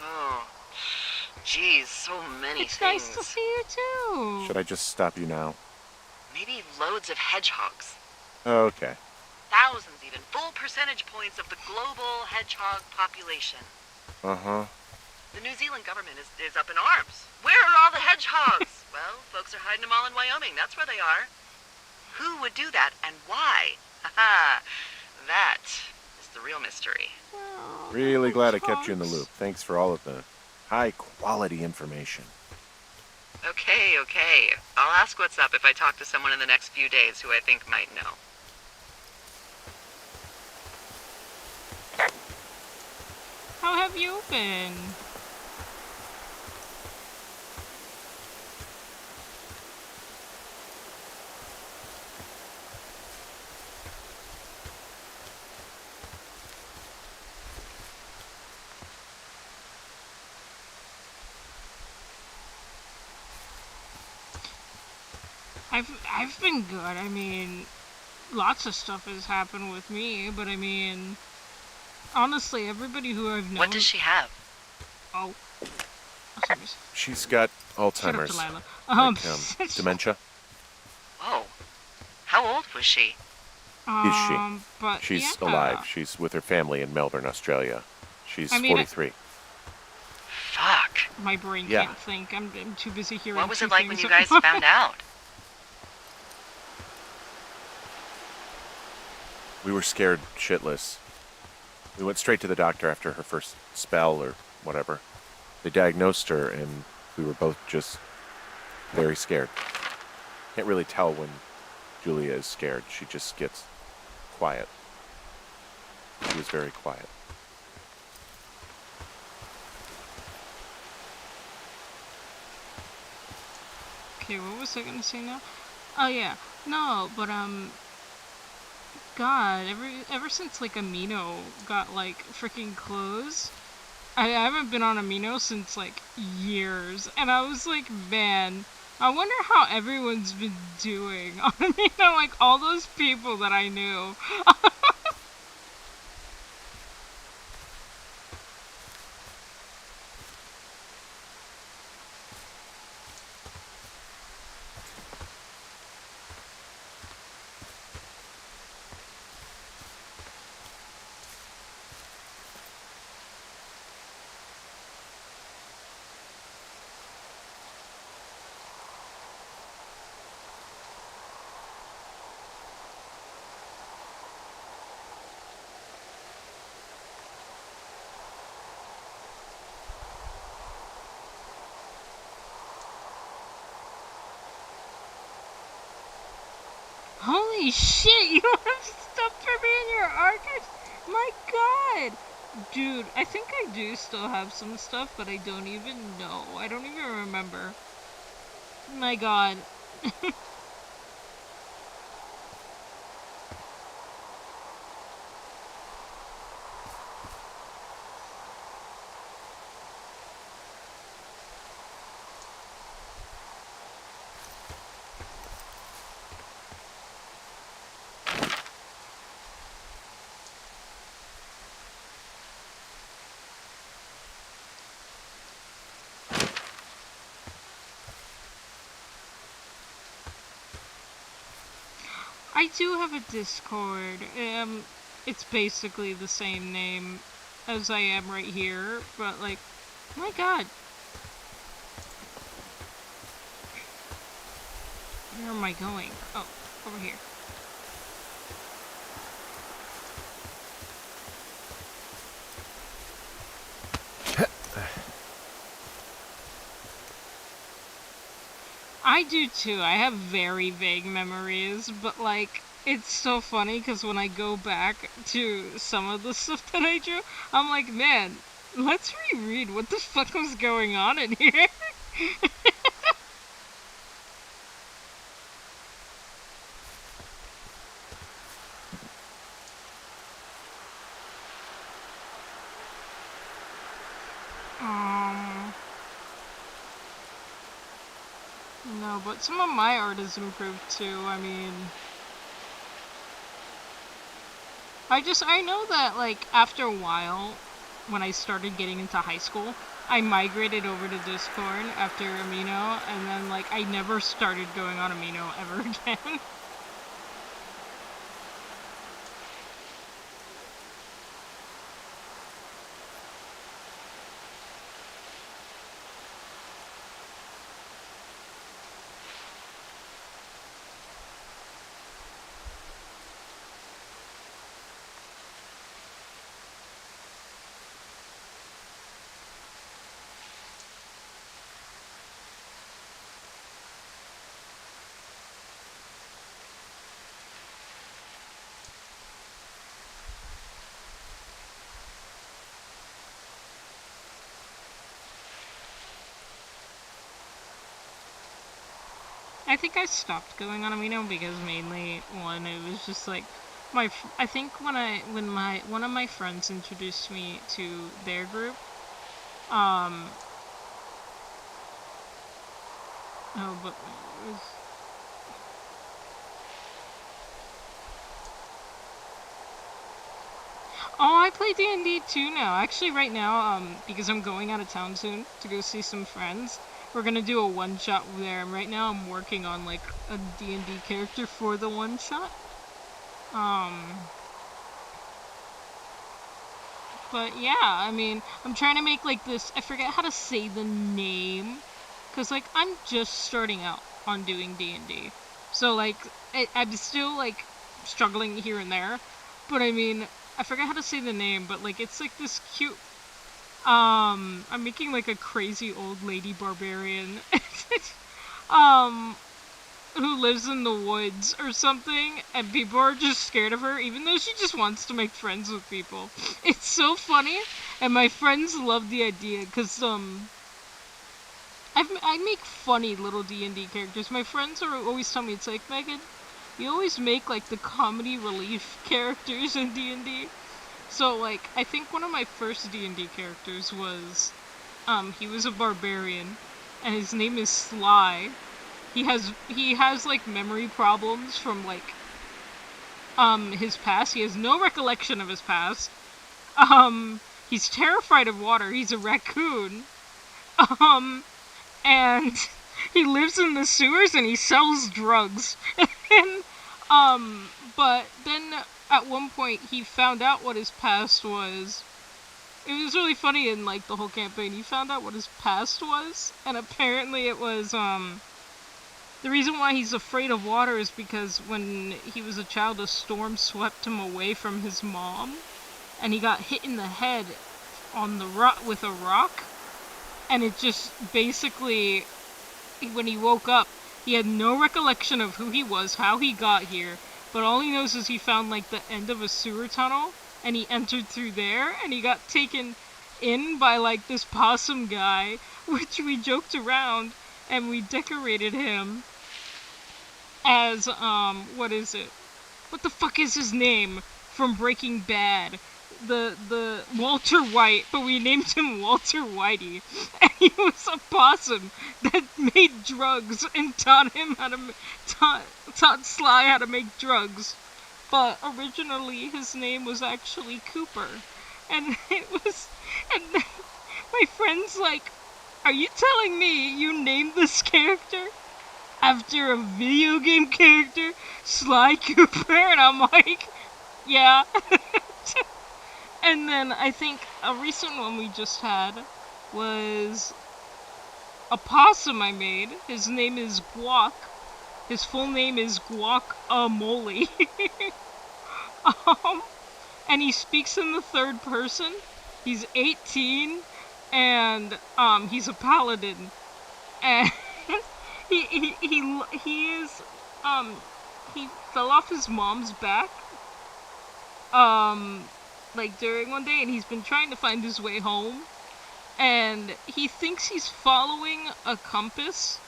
Oh, geez, so many It's things. nice to see you too. Should I just stop you now? Maybe loads of hedgehogs. Okay. Thousands even. Full percentage points of the global hedgehog population. Uh-huh. The New Zealand government is up in arms. Where are all the hedgehogs? Well, folks are hiding them all in Wyoming. That's where they are. Who would do that and why? Haha. That is the real mystery. Really glad I kept you in the loop. Thanks for all of the high-quality information. Okay. I'll ask what's up if I talk to someone in the next few days who I think might know. How have you been? I've been good. I mean, lots of stuff has happened with me, but I mean, honestly, everybody who I've known. What does she have? Oh, sorry. She's got Alzheimer's. Shut up, Delilah. Dementia. Oh, how old was she? Is she? But She's yeah. alive. She's with her family in Melbourne, Australia. She's I mean, 43. Fuck. My brain Yeah. can't think. I'm too busy hearing. What was two it like when things you at guys once. found out? We were scared shitless. We went straight to the doctor after her first spell or whatever. They diagnosed her, and we were both just very scared. Can't really tell when Julia is scared. She just gets quiet. She was very quiet. Okay, what was I gonna say now? Oh yeah, no, but God, ever since like Amino got like freaking closed, I haven't been on Amino since like years, and I was like, man, I wonder how everyone's been doing on Amino, like all those people that I knew. Holy shit, you have stuff for me in your archives? My god! Dude, I think I do still have some stuff, but I don't even know. I don't even remember. My god. I do have a Discord. It's basically the same name as I am right here, but like, my god. Where am I going? Oh, over here. I do too. I have very vague memories, but like, it's so funny because when I go back to some of the stuff that I drew, I'm like, man, let's reread what the fuck was going on in here. No, but some of my art has improved too. I mean, I know that like after a while, when I started getting into high school. I migrated over to Discord after Amino, and then like I never started going on Amino ever again. I think I stopped going on Amino because mainly one, it was just like I think when one of my friends introduced me to their group, oh, but it was, oh, I play D&D too now. Actually, right now, because I'm going out of town soon to go see some friends, we're gonna do a one-shot there. And right now, I'm working on like a D&D character for the one-shot. But yeah, I mean, I'm trying to make like this. I forget how to say the name, cause like I'm just starting out on doing D&D, so like I'm still like struggling here and there. But I mean, I forget how to say the name, but like it's like this cute. I'm making like a crazy old lady barbarian. um, who lives in the woods or something, and people are just scared of her, even though she just wants to make friends with people. It's so funny, and my friends love the idea, because, I make funny little D&D characters. My friends are always tell me, it's like, Megan, you always make, like, the comedy relief characters in D&D. So, like, I think one of my first D&D characters was, he was a barbarian, and his name is Sly. He has like memory problems from like his past. He has no recollection of his past. He's terrified of water. He's a raccoon. And he lives in the sewers and he sells drugs. And but then at one point he found out what his past was. It was really funny in like the whole campaign. He found out what his past was, and apparently it was the reason why he's afraid of water is because when he was a child, a storm swept him away from his mom, and he got hit in the head on the with a rock, and it just basically, when he woke up, he had no recollection of who he was, how he got here, but all he knows is he found like the end of a sewer tunnel, and he entered through there, and he got taken in by like this possum guy, which we joked around, and we decorated him as, what is it? What the fuck is his name from Breaking Bad? The Walter White, but we named him Walter Whitey. And he was a possum that made drugs and taught Sly how to make drugs. But originally his name was actually Cooper. And and my friend's like, are you telling me you named this character after a video game character, Sly Cooper? And I'm like, yeah. And then I think a recent one we just had was a possum I made. His name is Guac. His full name is Guacamole. And he speaks in the third person. He's 18, and he's a paladin. And he fell off his mom's back like during one day, and he's been trying to find his way home, and he thinks he's following a compass,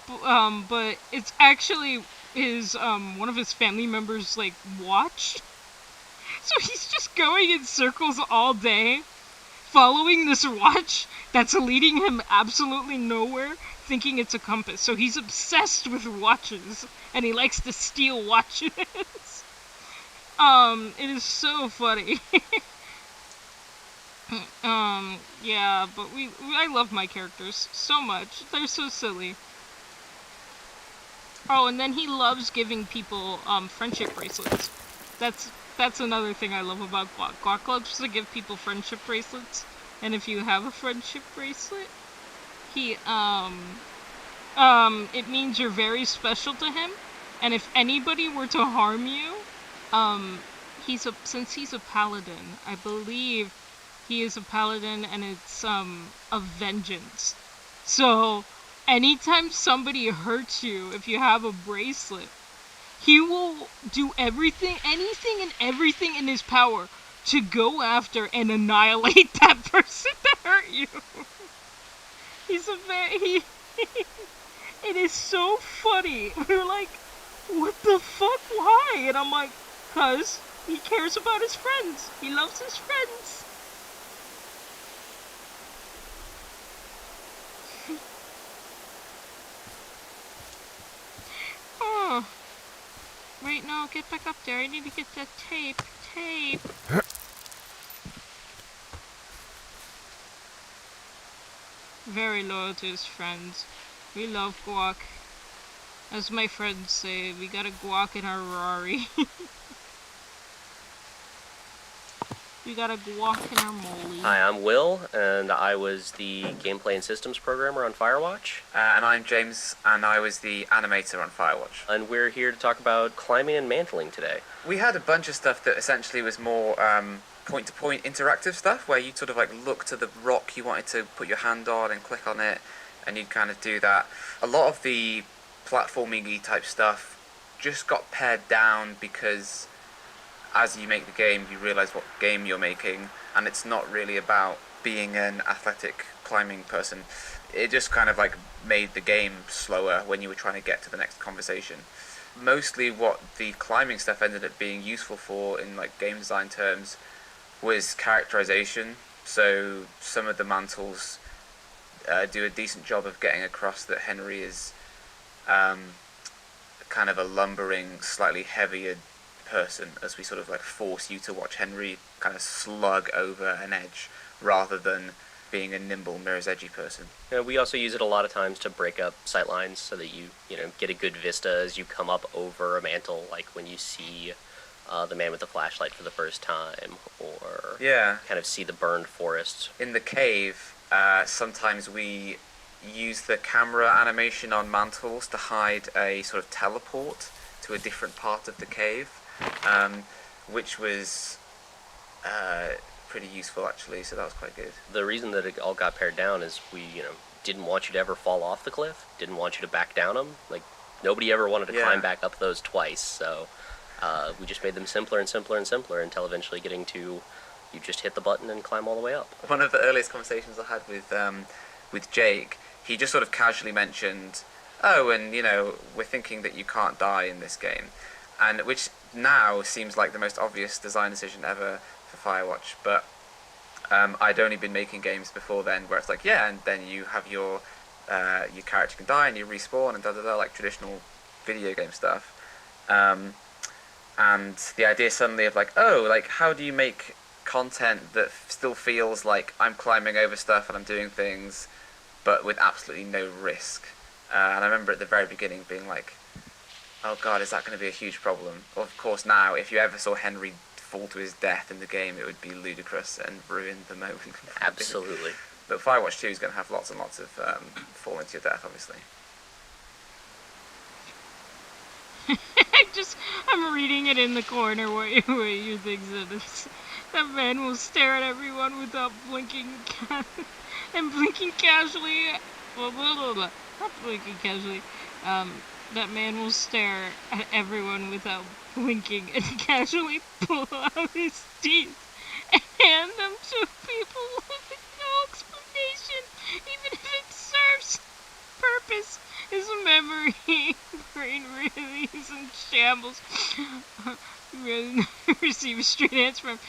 but it's actually his one of his family members like watch. So he's just going in circles all day, following this watch that's leading him absolutely nowhere, thinking it's a compass. So he's obsessed with watches, and he likes to steal watches. It is so funny. Yeah, but I love my characters so much. They're so silly. Oh, and then he loves giving people friendship bracelets. That's another thing I love about Guac. Guac loves to give people friendship bracelets, and if you have a friendship bracelet, he it means you're very special to him, and if anybody were to harm you, since he's a paladin, I believe he is a paladin, and it's of vengeance. So anytime somebody hurts you, if you have a bracelet, he will do anything and everything in his power to go after and annihilate that person that hurt you. He's a very it is so funny. We're like, what the fuck? Why? And I'm like, cause he cares about his friends. He loves his friends. Oh. Wait, no, get back up there. I need to get that tape. Tape. Very loyal to his friends. We love Guac. As my friends say, we got a Guac in our Rari. We got a Guac in our Molly. Hi, I'm Will, and I was the gameplay and systems programmer on Firewatch. And I'm James, and I was the animator on Firewatch. And we're here to talk about climbing and mantling today. We had a bunch of stuff that essentially was more point-to-point interactive stuff, where you'd sort of like look to the rock you wanted to put your hand on and click on it, and you'd kind of do that. A lot of the platforming-y type stuff just got pared down because as you make the game, you realize what game you're making, and it's not really about being an athletic climbing person. It just kind of like made the game slower when you were trying to get to the next conversation. Mostly what the climbing stuff ended up being useful for in like game design terms was characterization. So some of the mantles do a decent job of getting across that Henry is kind of a lumbering, slightly heavier person, as we sort of like force you to watch Henry kind of slug over an edge rather than being a nimble, mirror's edgy person. We also use it a lot of times to break up sightlines so that you get a good vista as you come up over a mantle, like when you see the man with the flashlight for the first time, or kind of see the burned forest. In the cave, sometimes we use the camera animation on mantles to hide a sort of teleport to a different part of the cave, which was pretty useful actually, so that was quite good. The reason that it all got pared down is we, didn't want you to ever fall off the cliff, didn't want you to back down them. Like, nobody ever wanted to climb back up those twice, so we just made them simpler and simpler and simpler until eventually getting to you just hit the button and climb all the way up. One of the earliest conversations I had with Jake, he just sort of casually mentioned, oh, and we're thinking that you can't die in this game, and which now seems like the most obvious design decision ever for Firewatch, but I'd only been making games before then where it's like, yeah, and then you have your character can die and you respawn and da-da-da, like traditional video game stuff. And the idea suddenly of like, oh, like how do you make content that still feels like I'm climbing over stuff and I'm doing things, but with absolutely no risk? And I remember at the very beginning being like, oh god, is that going to be a huge problem? Well, of course now, if you ever saw Henry fall to his death in the game, it would be ludicrous and ruin the moment. Absolutely. But Firewatch 2 is going to have lots and lots of falling to your death, obviously. I'm reading it in the corner where you think that man will stare at everyone without blinking and blinking casually. Not blinking casually. That man will stare at everyone without blinking and casually pull out his teeth and hand them to people with no explanation, even if it serves purpose. His memory brain really is in shambles. Receive a straight answer from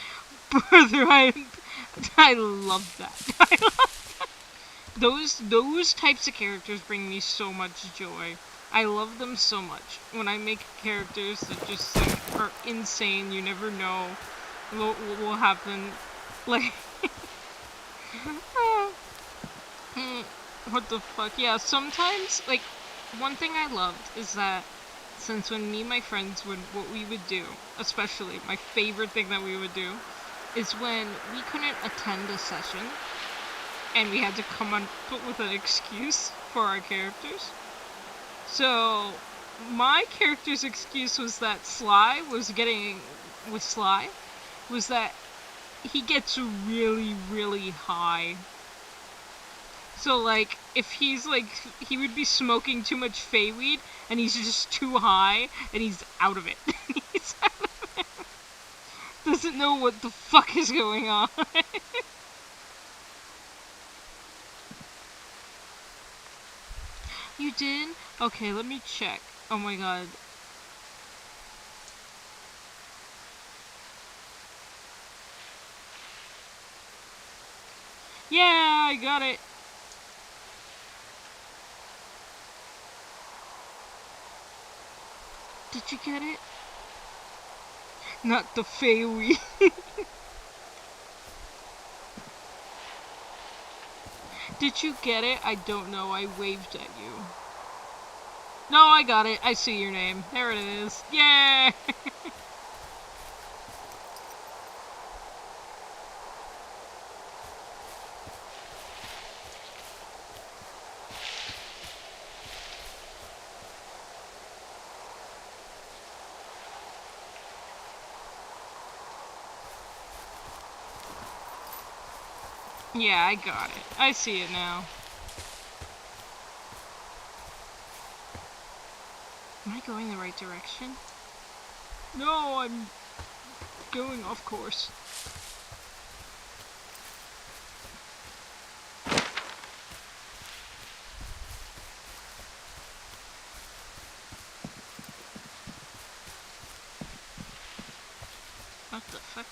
brother. I love that. I love that. Those types of characters bring me so much joy. I love them so much. When I make characters that just like are insane, you never know what will happen. Like What the fuck? Yeah, sometimes, like, one thing I loved is that since when me and my friends would, what we would do, especially my favorite thing that we would do, is when we couldn't attend a session and we had to come up with an excuse for our characters. So my character's excuse was that Sly was that he gets really, really high. So, like, if he's, like, he would be smoking too much Fey weed, and he's just too high, and he's out of it. He's out of it. Doesn't know what the fuck is going on. You did? Okay, let me check. Oh my god. Yeah, I got it. Did you get it? Not the Fey weed. Did you get it? I don't know. I waved at you. No, I got it. I see your name. There it is. Yay! Yeah, I got it. I see it now. Am I going the right direction? No, I'm going off course. What the fuck?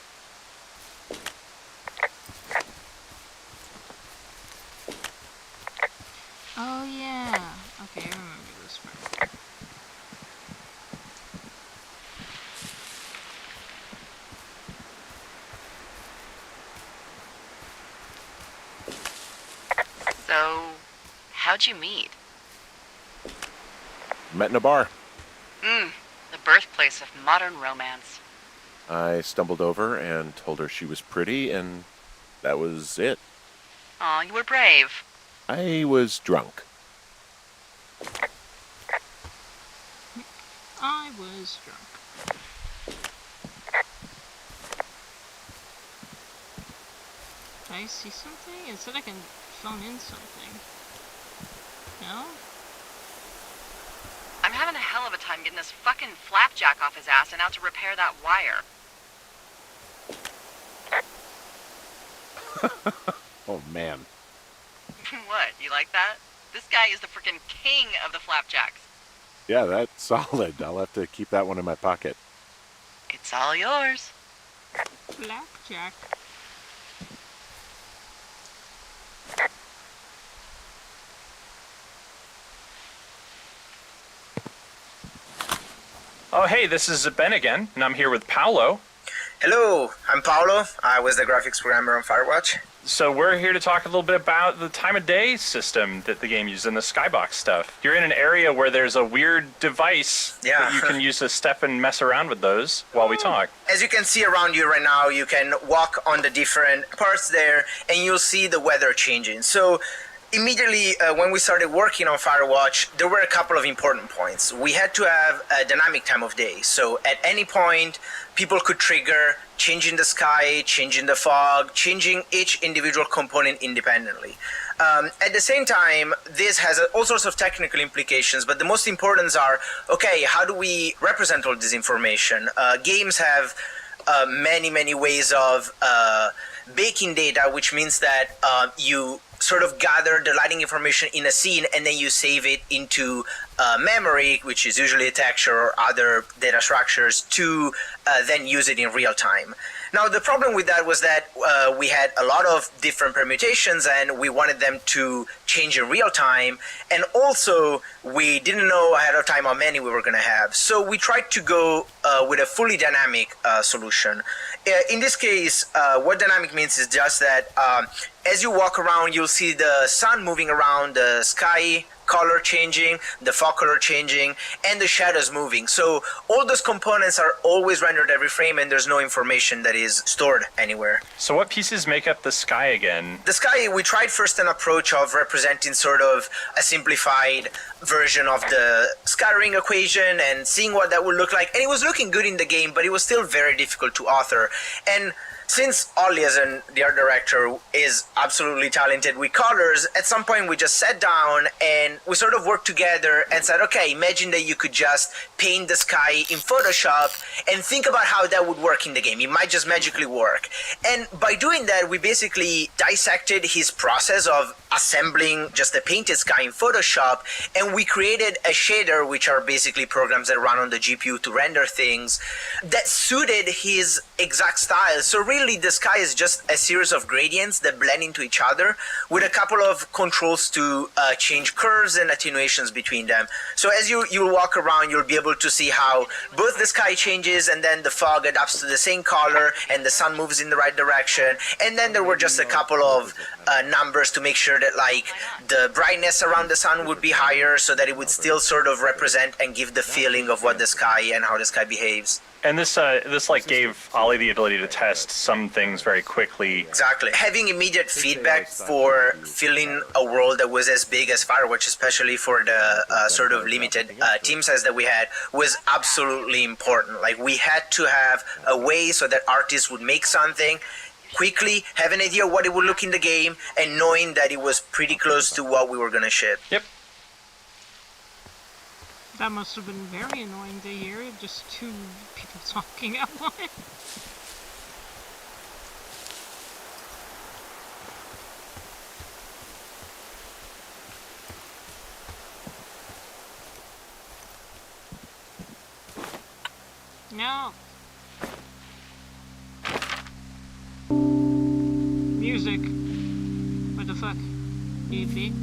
Oh yeah. Okay, I remember this part. So, how'd you meet? Met in a bar. The birthplace of modern romance. I stumbled over and told her she was pretty, and that was it. Aw, you were brave. I was drunk. I was drunk. Did I see something? It said I can phone in something. No? I'm having a hell of a time getting this fucking flapjack off his ass and out to repair that wire. Oh, man. What, you like that? This guy is the freaking king of the flapjacks. Yeah, that's solid. I'll have to keep that one in my pocket. It's all yours. Blackjack. Oh, hey, this is Ben again, and I'm here with Paolo. Hello, I'm Paolo. I was the graphics programmer on Firewatch. So we're here to talk a little bit about the time of day system that the game uses and the skybox stuff. You're in an area where there's a weird device that you can use to step and mess around with those while we talk. As you can see around you right now, you can walk on the different parts there and you'll see the weather changing. So immediately when we started working on Firewatch, there were a couple of important points. We had to have a dynamic time of day. So at any point, people could trigger changing the sky, changing the fog, changing each individual component independently. At the same time, this has all sorts of technical implications, but the most important are, okay, how do we represent all this information? Games have many ways of baking data, which means that you sort of gather the lighting information in a scene and then you save it into memory, which is usually a texture or other data structures, to then use it in real time. Now, the problem with that was that we had a lot of different permutations and we wanted them to change in real time. And also, we didn't know ahead of time how many we were going to have. So we tried to go with a fully dynamic solution. In this case, what dynamic means is just that as you walk around, you'll see the sun moving around, the sky color changing, the fog color changing, and the shadows moving. So all those components are always rendered every frame, and there's no information that is stored anywhere. So what pieces make up the sky again? The sky, we tried first an approach of representing sort of a simplified version of the scattering equation and seeing what that would look like. And it was looking good in the game, but it was still very difficult to author. And since Ollie, as the art director, is absolutely talented with colors, at some point we just sat down and we sort of worked together and said, okay, imagine that you could just paint the sky in Photoshop and think about how that would work in the game. It might just magically work. And by doing that, we basically dissected his process of assembling just a painted sky in Photoshop, and we created a shader, which are basically programs that run on the GPU to render things, that suited his exact style. So really, the sky is just a series of gradients that blend into each other with a couple of controls to change curves and attenuations between them. So as you walk around, you'll be able to see how both the sky changes and then the fog adapts to the same color and the sun moves in the right direction. And then there were just a couple of numbers to make sure that like the brightness around the sun would be higher so that it would still sort of represent and give the feeling of what the sky and how the sky behaves. And this like gave Ollie the ability to test some things very quickly. Exactly. Having immediate feedback for filling a world that was as big as Firewatch, especially for the sort of limited team size that we had, was absolutely important. Like we had to have a way so that artists would make something quickly, have an idea of what it would look in the game, and knowing that it was pretty close to what we were going to ship. Yep. That must have been very annoying to hear, just two people talking at once. No. Music. What the fuck? Music.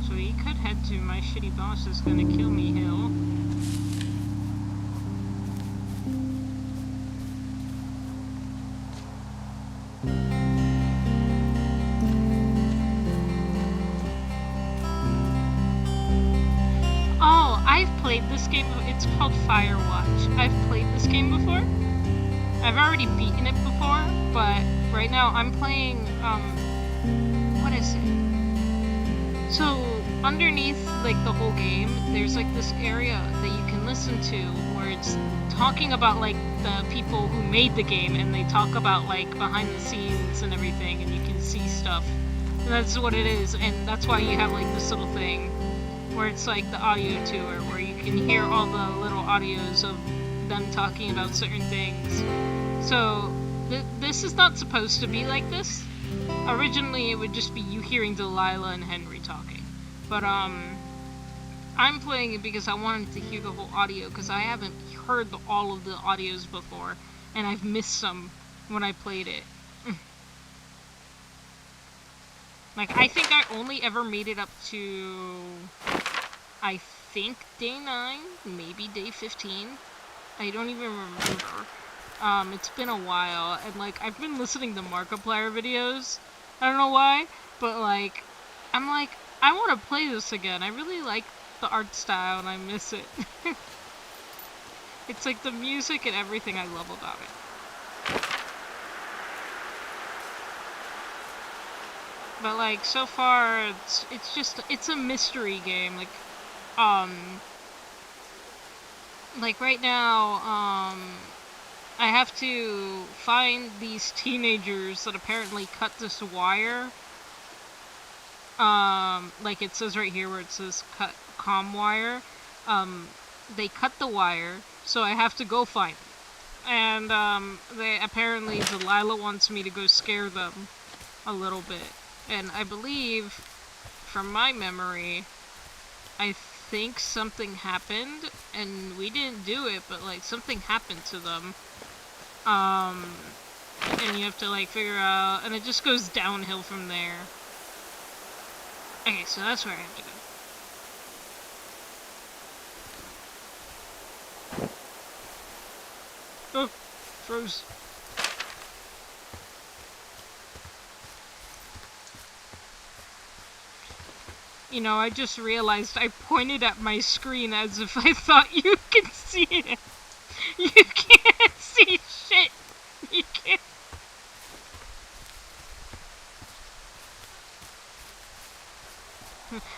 So he could head to my shitty boss is gonna kill me hill. Oh, I've played this game. It's called Firewatch. I've played this game before. I've already beaten it before, but right now I'm playing, what is it? So, underneath, like, the whole game, there's, like, this area that you can listen to where it's talking about, like, the people who made the game, and they talk about, like, behind the scenes and everything, and you can see stuff. And that's what it is, and that's why you have, like, this little thing where it's, like, the audio tour, where you can hear all the little audios of them talking about certain things. So, this is not supposed to be like this. Originally, it would just be you hearing Delilah and Henry talking. But, I'm playing it because I wanted to hear the whole audio, because I haven't heard all of the audios before, and I've missed some when I played it. Like, I think I only ever made it up to, I think, day 9, maybe day 15. I don't even remember. It's been a while, and, like, I've been listening to Markiplier videos. I don't know why, but, like, I'm like, I want to play this again. I really like the art style, and I miss it. It's, like, the music and everything I love about it. But, like, so far, it's a mystery game. Like, right now, I have to find these teenagers that apparently cut this wire. Like it says right here where it says cut comm wire. They cut the wire, so I have to go find them. And, apparently Delilah wants me to go scare them a little bit. And I believe, from my memory, I think something happened, and we didn't do it, but, like, something happened to them. and you have to like figure out, and it just goes downhill from there. Okay, so that's where I have to go. Oh, froze. You know, I just realized I pointed at my screen as if I thought you could see it. You can't see shit. You can't.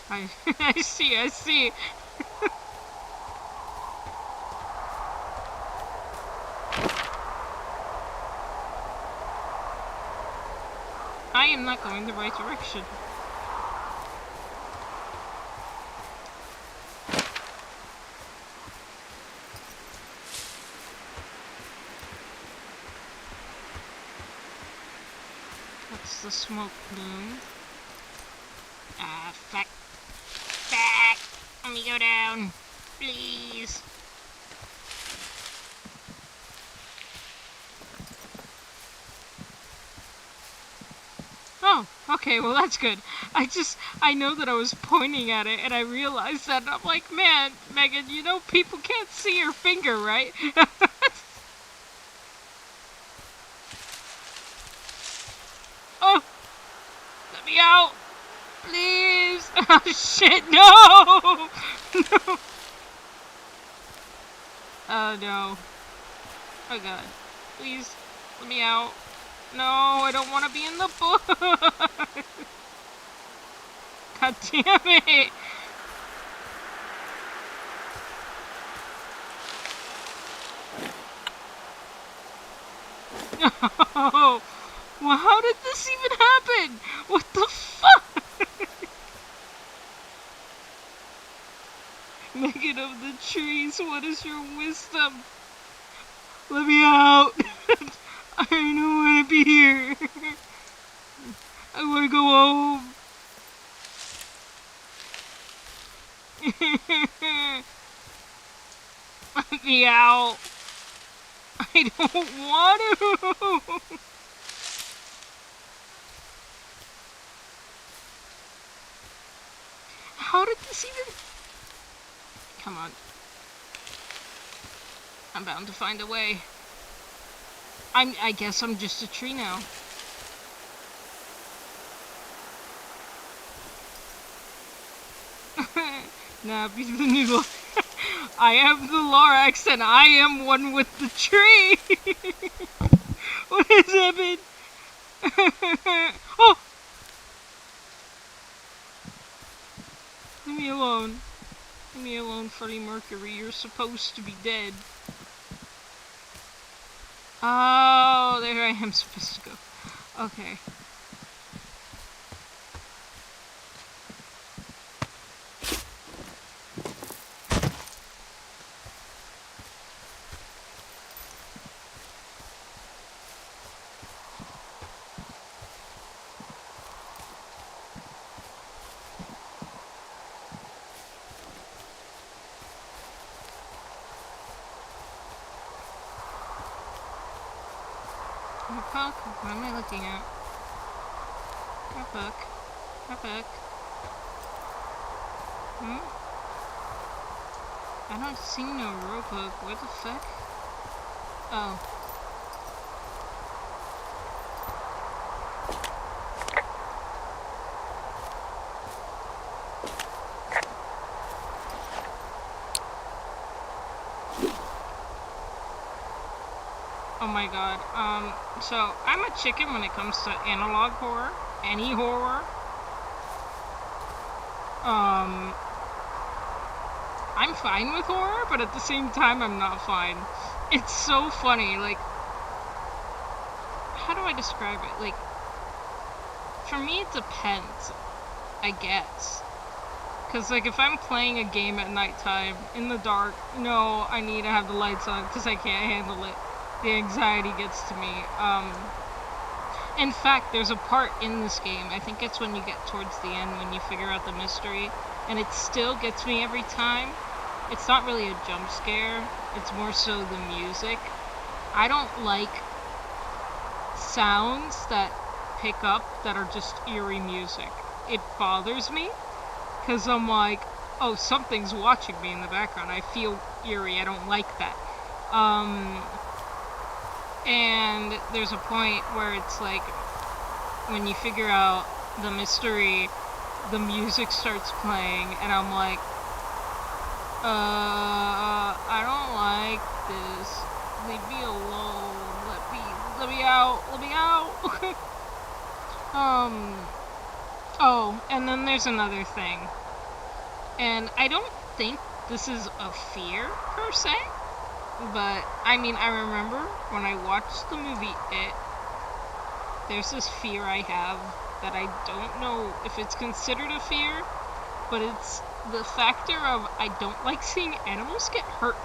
I see. I am not going the right direction. What's the smoke plume? Ah, fuck. Fuck! Let me go down. Please. Oh, okay, well that's good. I know that I was pointing at it and I realized that and I'm like, man, Megan, you know people can't see your finger, right? Oh! Let me out! Please! Oh shit, no! No! Oh no. Oh god. Please, let me out. No, I don't want to be in the book! God damn it! No! Well, how did this even happen? What the fuck? Megan of the trees, what is your wisdom? Let me out! I don't want to be here. I want to go home. Let me out. I don't want to. How did this even... Come on. I'm bound to find a way. I guess I'm just a tree now. Nah, be the new... I am the Lorax and I am one with the tree! What has happened? Oh! Leave me alone. Leave me alone, Freddie Mercury. You're supposed to be dead. Oh, there I am supposed to go. Okay. What am I looking at? A book. I don't see no rope hook. What the fuck? Oh. Oh my god. So I'm a chicken when it comes to analog horror. Any horror. I'm fine with horror, but at the same time I'm not fine. It's so funny, like... How do I describe it? Like... For me it depends, I guess. Because, like, if I'm playing a game at nighttime, in the dark, no, I need to have the lights on because I can't handle it. The anxiety gets to me. In fact, there's a part in this game, I think it's when you get towards the end, when you figure out the mystery, and it still gets me every time. It's not really a jump scare, it's more so the music. I don't like sounds that pick up that are just eerie music. It bothers me because I'm like, oh, something's watching me in the background. I feel eerie. I don't like that. And there's a point where it's like, when you figure out the mystery, the music starts playing, and I'm like, I don't like this. Leave me alone. Let me out. Let me out. Oh, and then there's another thing. And I don't think this is a fear, per se. But, I mean, I remember when I watched the movie It, there's this fear I have that I don't know if it's considered a fear, but it's the factor of I don't like seeing animals get hurt.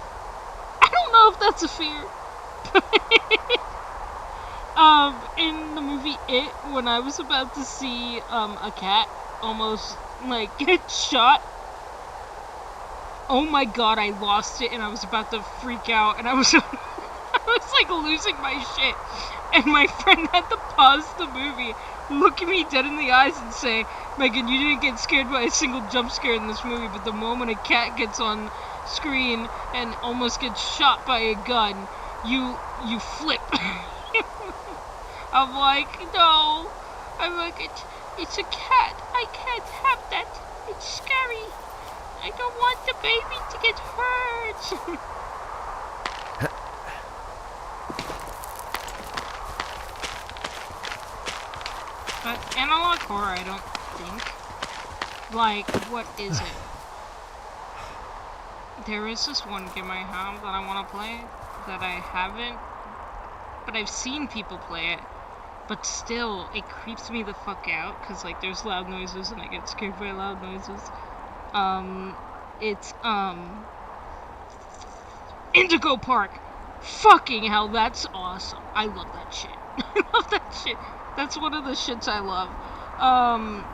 I don't know if that's a fear. In the movie It, when I was about to see a cat almost like get shot, oh my god, I lost it and I was about to freak out and I was like losing my shit. And my friend had to pause the movie, look at me dead in the eyes and say, Megan, you didn't get scared by a single jump scare in this movie, but the moment a cat gets on screen and almost gets shot by a gun, you flip. I'm like, no. I'm like, it's a cat. I can't have that. It's scary. I don't want the baby to get hurt. But analog horror, I don't think. Like, what is it? There is this one game I have that I want to play that I haven't, but I've seen people play it. But still, it creeps me the fuck out because like there's loud noises and I get scared by loud noises. It's Indigo Park. Fucking hell, that's awesome. I love that shit. I love that shit. That's one of the shits I love.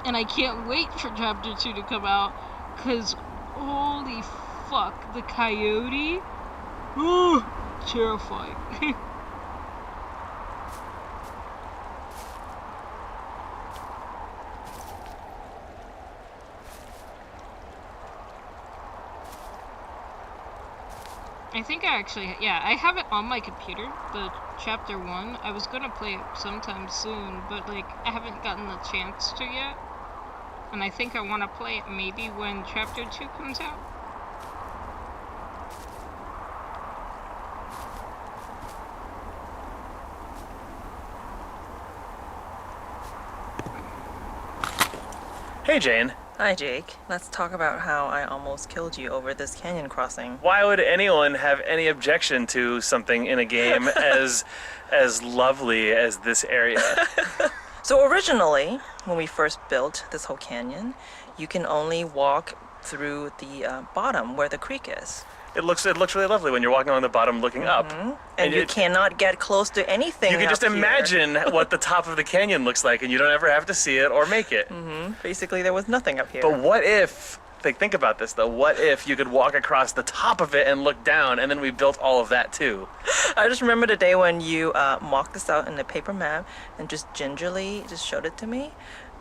And I can't wait for Chapter 2 to come out, because holy fuck, the coyote? Ooh, terrifying. I think I actually, yeah, I have it on my computer, the Chapter 1. I was gonna play it sometime soon, but, like, I haven't gotten the chance to yet. And I think I want to play it maybe when Chapter 2 comes out. Hey, Jane. Hi, Jake. Let's talk about how I almost killed you over this canyon crossing. Why would anyone have any objection to something in a game as lovely as this area? So originally, when we first built this whole canyon, you can only walk through the bottom where the creek is. It looks really lovely when you're walking along the bottom looking up. And you cannot get close to anything. You can just imagine what the top of the canyon looks like, and you don't ever have to see it or make it. Basically, there was nothing up here. But what if, think about this though, what if you could walk across the top of it and look down, and then we built all of that too? I just remember the day when you marked this out in the paper map and just gingerly just showed it to me.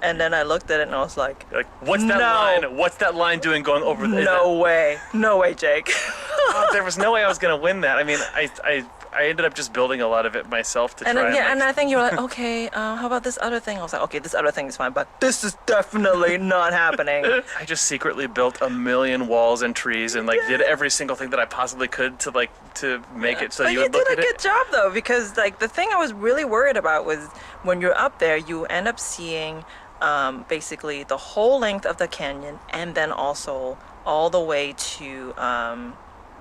And then I looked at it and I was like, what's that line? What's that line doing going over there? No way, Jake. There was no way I was gonna win that. I mean, I ended up just building a lot of it myself to try. And I think you were like, okay, how about this other thing? I was like, okay, this other thing is fine, but this is definitely not happening. I just secretly built a million walls and trees and did every single thing that I possibly could to make it so but you would look at it. You did a good job though, because the thing I was really worried about was when you're up there, you end up seeing basically the whole length of the canyon, and then also all the way to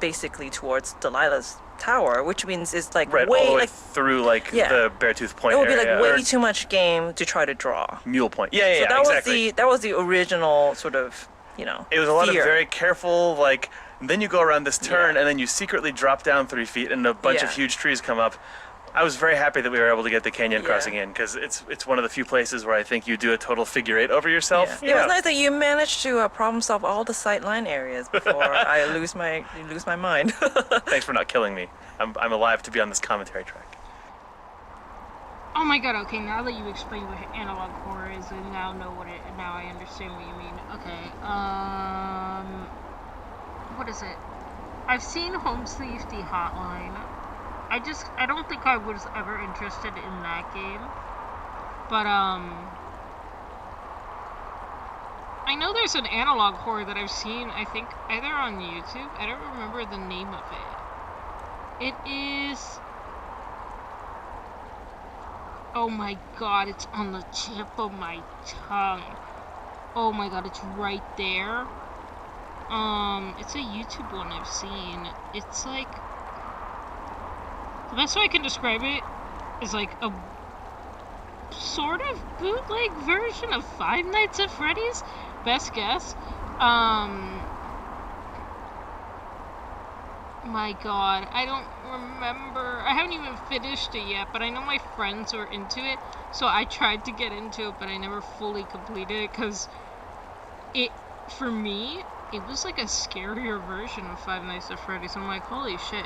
basically towards Delilah's tower, which means it's way all the way through the Beartooth Point area. It would area, be way too much game to try to draw. Mule Point. So that exactly. that was the original sort of, It was a lot of very careful, then you go around this turn and then you secretly drop down 3 feet and a bunch of huge trees come up. I was very happy that we were able to get the canyon crossing in, because it's one of the few places where I think you do a total figure 8 over yourself. It was nice that you managed to problem solve all the sightline areas before I lose my mind. Thanks for not killing me. I'm alive to be on this commentary track. Oh my god, okay, now that you explained what analog horror is, I now know what it, now I understand what you mean. Okay, what is it? I've seen Home Safety Hotline. I don't think I was ever interested in that game. But, I know there's an analog horror that I've seen, I think, either on YouTube. I don't remember the name of it. It is... Oh my god, it's on the tip of my tongue. Oh my god, it's right there. It's a YouTube one I've seen. It's like... The best way I can describe it is like a sort of bootleg version of Five Nights at Freddy's. Best guess. My god, I don't remember. I haven't even finished it yet, but I know my friends were into it, so I tried to get into it, but I never fully completed it, because for me, it was like a scarier version of Five Nights at Freddy's. I'm like, holy shit.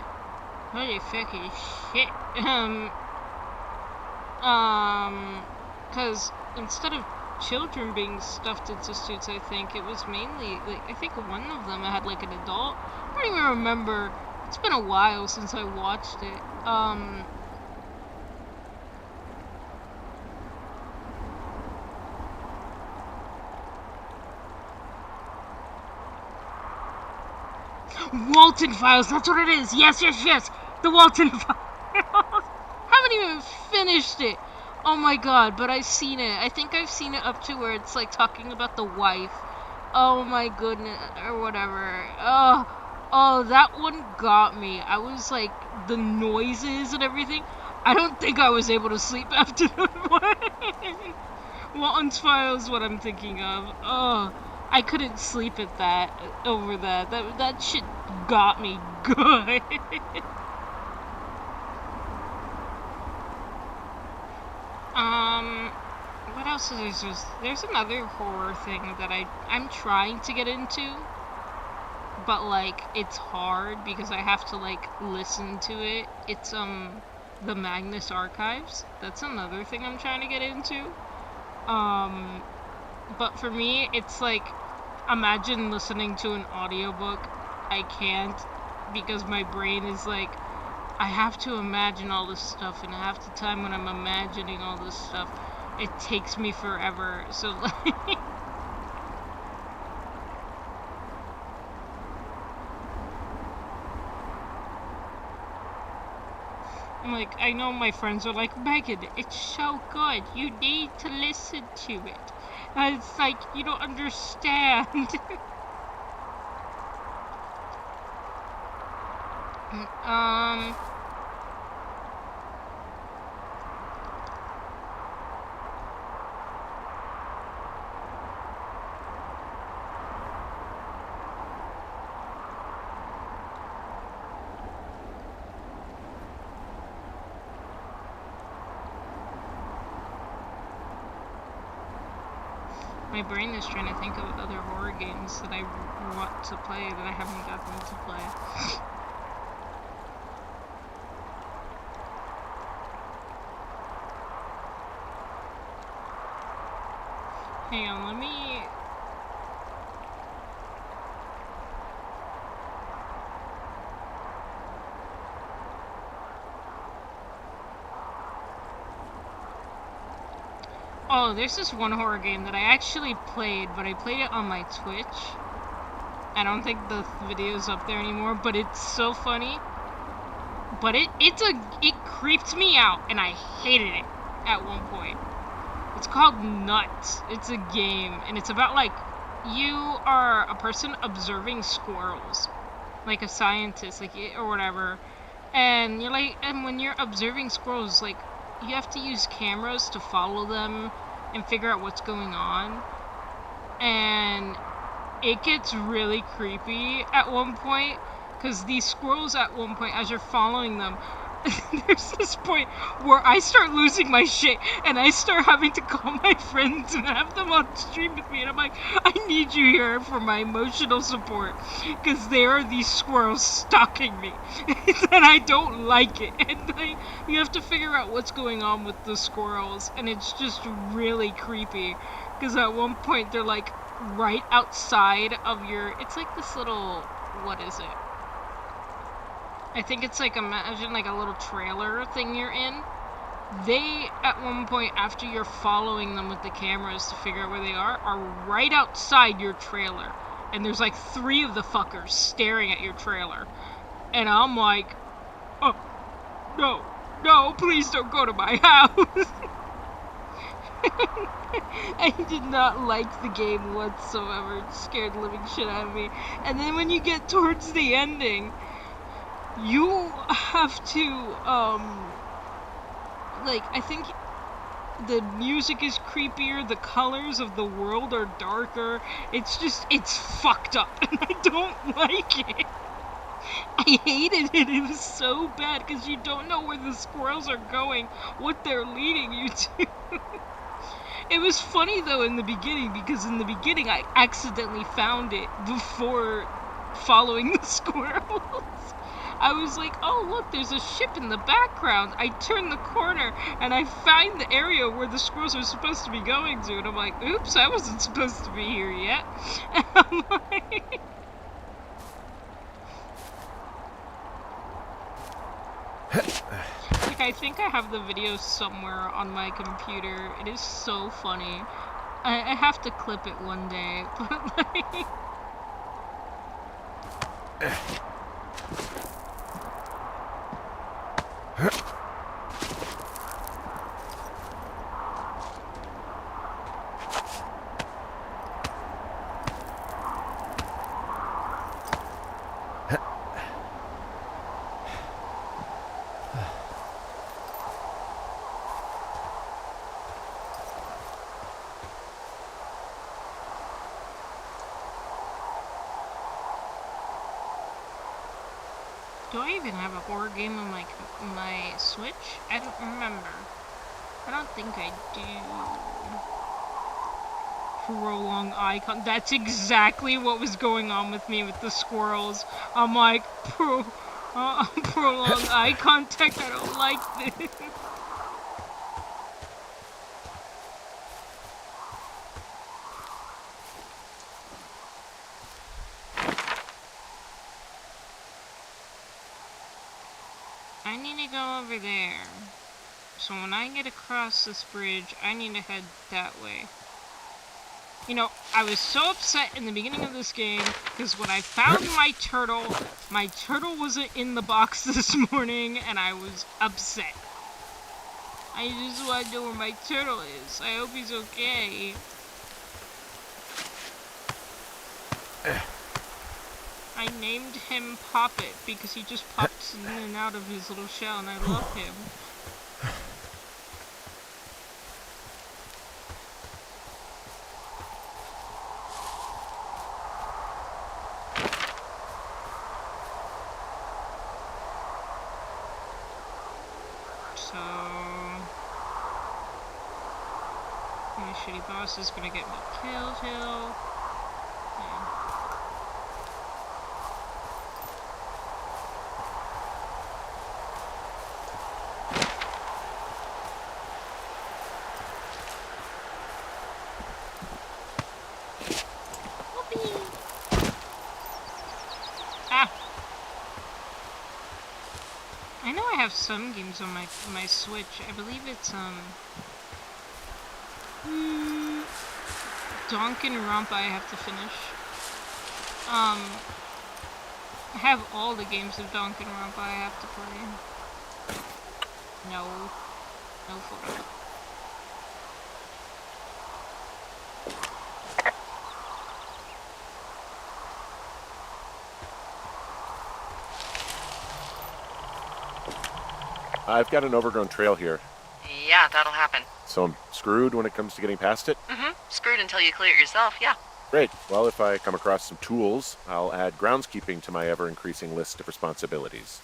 Holy fucking shit. Because instead of children being stuffed into suits, I think it was mainly, like, I think one of them had like an adult. I don't even remember. It's been a while since I watched it. Walton Files, that's what it is! Yes, yes, yes! The Walton Files! Haven't even finished it! Oh my god, but I've seen it. I think I've seen it up to where it's like talking about the wife. Oh my goodness, or whatever. Oh, that one got me. I was like, the noises and everything. I don't think I was able to sleep after that one. Walton's Files is what I'm thinking of. Oh, I couldn't sleep at that, over that. That shit got me good. What else is there? There's another horror thing that I'm trying to get into, but like it's hard because I have to like listen to it. It's the Magnus Archives. That's another thing I'm trying to get into. But for me, it's like, imagine listening to an audiobook. I can't, because my brain is like, I have to imagine all this stuff, and half the time when I'm imagining all this stuff, it takes me forever. So like I'm like, I know my friends are like, Megan, it's so good. You need to listen to it. And it's like, you don't understand. My brain is trying to think of other horror games that I want to play that I haven't gotten to play. Hang on, let me... Oh, there's this one horror game that I actually played, but I played it on my Twitch. I don't think the video's up there anymore, but it's so funny. But it creeped me out, and I hated it at one point. It's called Nuts. It's a game, and it's about, like, you are a person observing squirrels. Like a scientist, like, or whatever. And you're like, and when you're observing squirrels, like, you have to use cameras to follow them and figure out what's going on. And it gets really creepy at one point, because these squirrels at one point, as you're following them, there's this point where I start losing my shit and I start having to call my friends and have them on stream with me, and I'm like, I need you here for my emotional support because there are these squirrels stalking me and I don't like it, and you have to figure out what's going on with the squirrels, and it's just really creepy because at one point they're like right outside of it's like this little, what is it? I think it's like, imagine like a little trailer thing you're in. They, at one point, after you're following them with the cameras to figure out where they are right outside your trailer. And there's like 3 of the fuckers staring at your trailer. And I'm like, oh, no, please don't go to my house. I did not like the game whatsoever. It scared the living shit out of me. And then when you get towards the ending, you have to, like, I think the music is creepier, the colors of the world are darker, it's fucked up, and I don't like it. I hated it, it was so bad, because you don't know where the squirrels are going, what they're leading you to. It was funny, though, in the beginning, because in the beginning I accidentally found it before following the squirrels. I was like, oh look, there's a ship in the background. I turn the corner and I find the area where the squirrels are supposed to be going to, and I'm like, oops, I wasn't supposed to be here yet. And I'm like, I think I have the video somewhere on my computer. It is so funny. I have to clip it one day, but like... Do I even have a horror game on my Switch? I don't remember. I don't think I do. Prolonged eye contact. That's exactly what was going on with me with the squirrels. I'm like, prolonged eye contact, I don't like this. I need to go over there. So when I get across this bridge, I need to head that way. You know, I was so upset in the beginning of this game because when I found my turtle wasn't in the box this morning, and I was upset. I just want to know where my turtle is. I hope he's okay. I named him Poppet because he just pops in and out of his little shell, and I love him. So... my shitty boss is gonna get me killed, yeah. I know I have some games on my Switch. I believe it's Danganronpa I have to finish. I have all the games of Danganronpa I have to play. No photo. I've got an overgrown trail here, Yeah, that'll happen. so I'm screwed when it comes to getting past it. Screwed until you clear it yourself, yeah. Great. Well, if I come across some tools, I'll add groundskeeping to my ever-increasing list of responsibilities.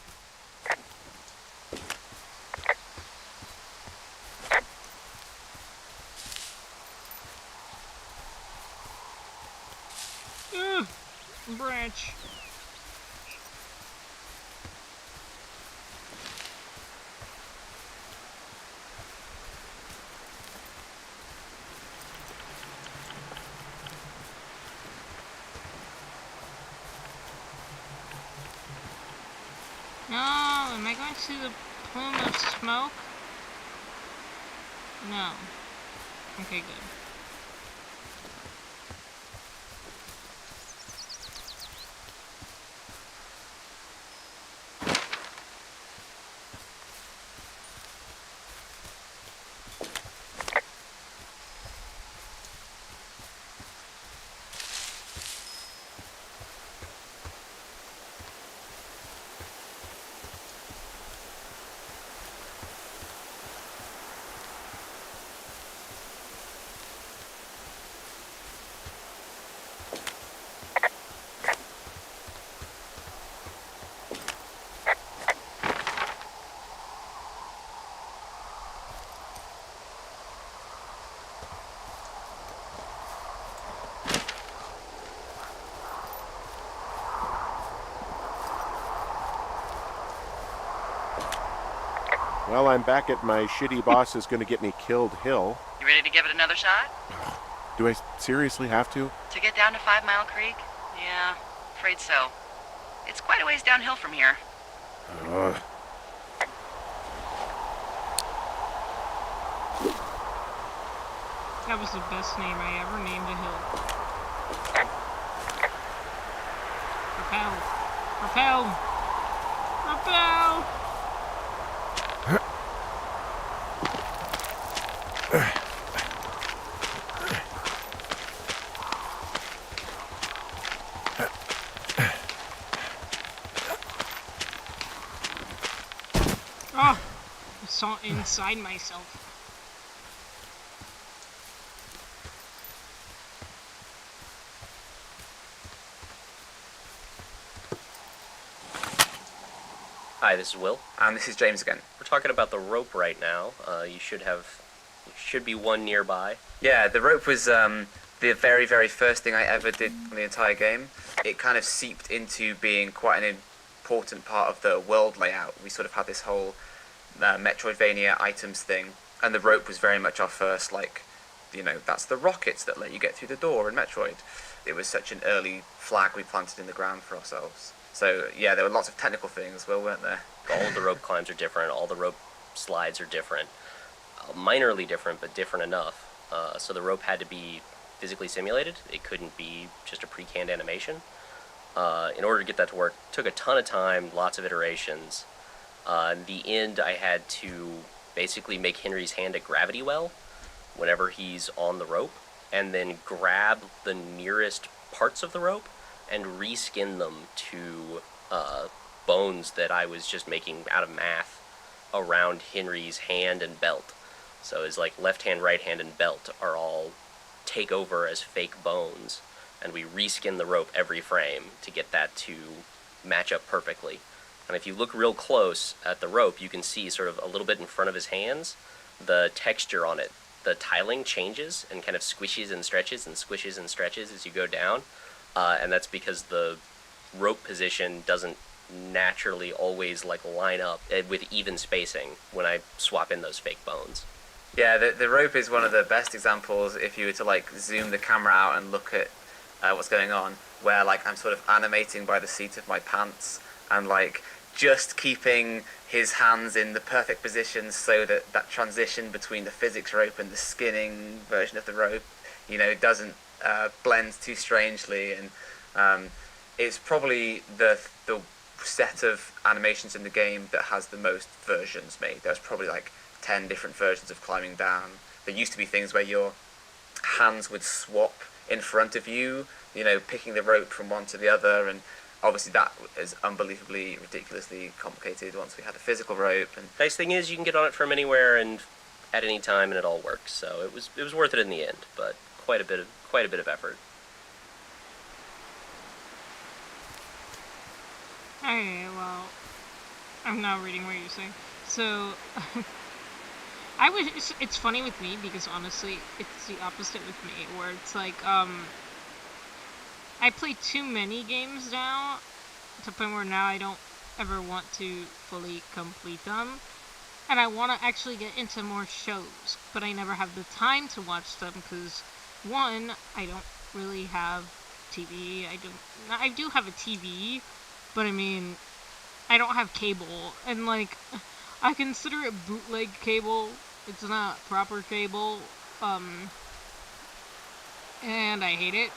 Branch. No, am I going to see the plume of smoke? No. Okay, good. Well, I'm back at my shitty boss is going to get me killed hill. You ready to give it another shot? Do I seriously have to? To get down to 5 Mile Creek? Yeah, afraid so. It's quite a ways downhill from here. Ugh. That was the best name I ever named a hill. Repel! Repel! Repel! Oh! I saw inside myself. Hi, this is Will. And this is James again. We're talking about the rope right now. You should be one nearby. Yeah, the rope was the very, very first thing I ever did on the entire game. It kind of seeped into being quite an important part of the world layout. We sort of had this whole Metroidvania items thing, and the rope was very much our first, like, you know, that's the rockets that let you get through the door in Metroid. It was such an early flag we planted in the ground for ourselves. So, yeah, there were lots of technical things, well, weren't there? All of the rope climbs are different. All the rope slides are different. Minorly different, but different enough. So the rope had to be physically simulated. It couldn't be just a pre-canned animation. In order to get that to work, took a ton of time, lots of iterations. In the end, I had to basically make Henry's hand a gravity well whenever he's on the rope, and then grab the nearest parts of the rope and reskin them to bones that I was just making out of math around Henry's hand and belt. So his like left hand, right hand, and belt are all take over as fake bones, and we reskin the rope every frame to get that to match up perfectly. And if you look real close at the rope, you can see sort of a little bit in front of his hands, the texture on it, the tiling changes and kind of squishes and stretches and squishes and stretches as you go down. And that's because the rope position doesn't naturally always like line up with even spacing when I swap in those fake bones. Yeah, the rope is one of the best examples if you were to like zoom the camera out and look at what's going on, where like I'm sort of animating by the seat of my pants and like just keeping his hands in the perfect position so that that transition between the physics rope and the skinning version of the rope, you know, doesn't blend too strangely. And it's probably the set of animations in the game that has the most versions made. There's probably like 10 different versions of climbing down. There used to be things where your hands would swap in front of you, you know, picking the rope from one to the other, and obviously that is unbelievably, ridiculously complicated once we had a physical rope. And nice thing is you can get on it from anywhere and at any time, and it all works. So it was worth it in the end, but quite a bit of effort. Okay, well, I'm now reading what you're saying. So, it's funny with me because honestly, it's the opposite with me, where it's like, I play too many games now, to the point where now I don't ever want to fully complete them. And I want to actually get into more shows, but I never have the time to watch them because, one, I don't really have TV. I do have a TV, but I mean, I don't have cable, and like, I consider it bootleg cable. It's not proper cable, and I hate it.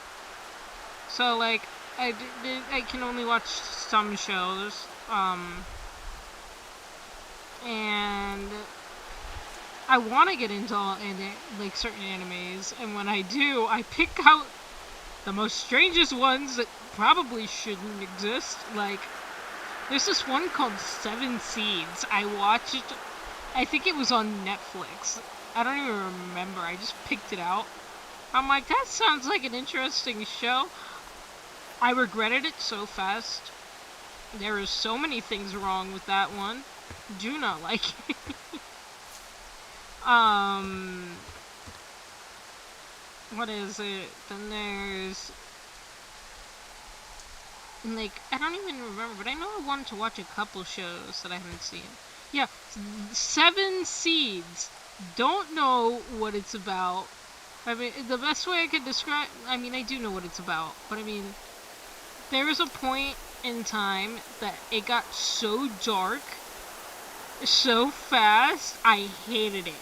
So like, I can only watch some shows, and I want to get into like certain animes, and when I do, I pick out the most strangest ones that probably shouldn't exist. Like, there's this one called Seven Seeds. I watched it, I think it was on Netflix. I don't even remember. I just picked it out. I'm like, that sounds like an interesting show. I regretted it so fast. There are so many things wrong with that one. Do not like it. What is it? Then there's, like, I don't even remember, but I know I wanted to watch a couple shows that I haven't seen. Yeah, Seven Seeds. Don't know what it's about. I mean, the best way I could describe, I mean, I do know what it's about, but I mean, there was a point in time that it got so dark, so fast, I hated it.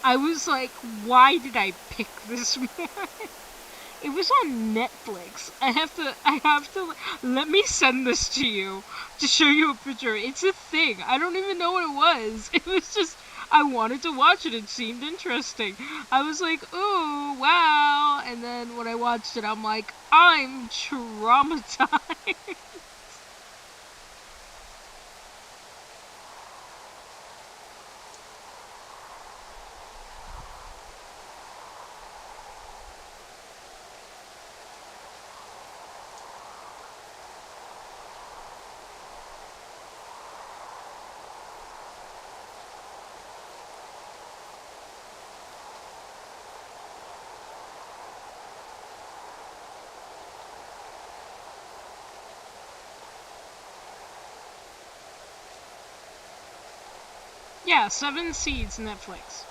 I was like, why did I pick this one? It was on Netflix. I have to, let me send this to you to show you a picture. It's a thing. I don't even know what it was. It was just, I wanted to watch it. It seemed interesting. I was like, ooh, wow. And then when I watched it, I'm like, I'm traumatized. Yeah, Seven Seeds, Netflix.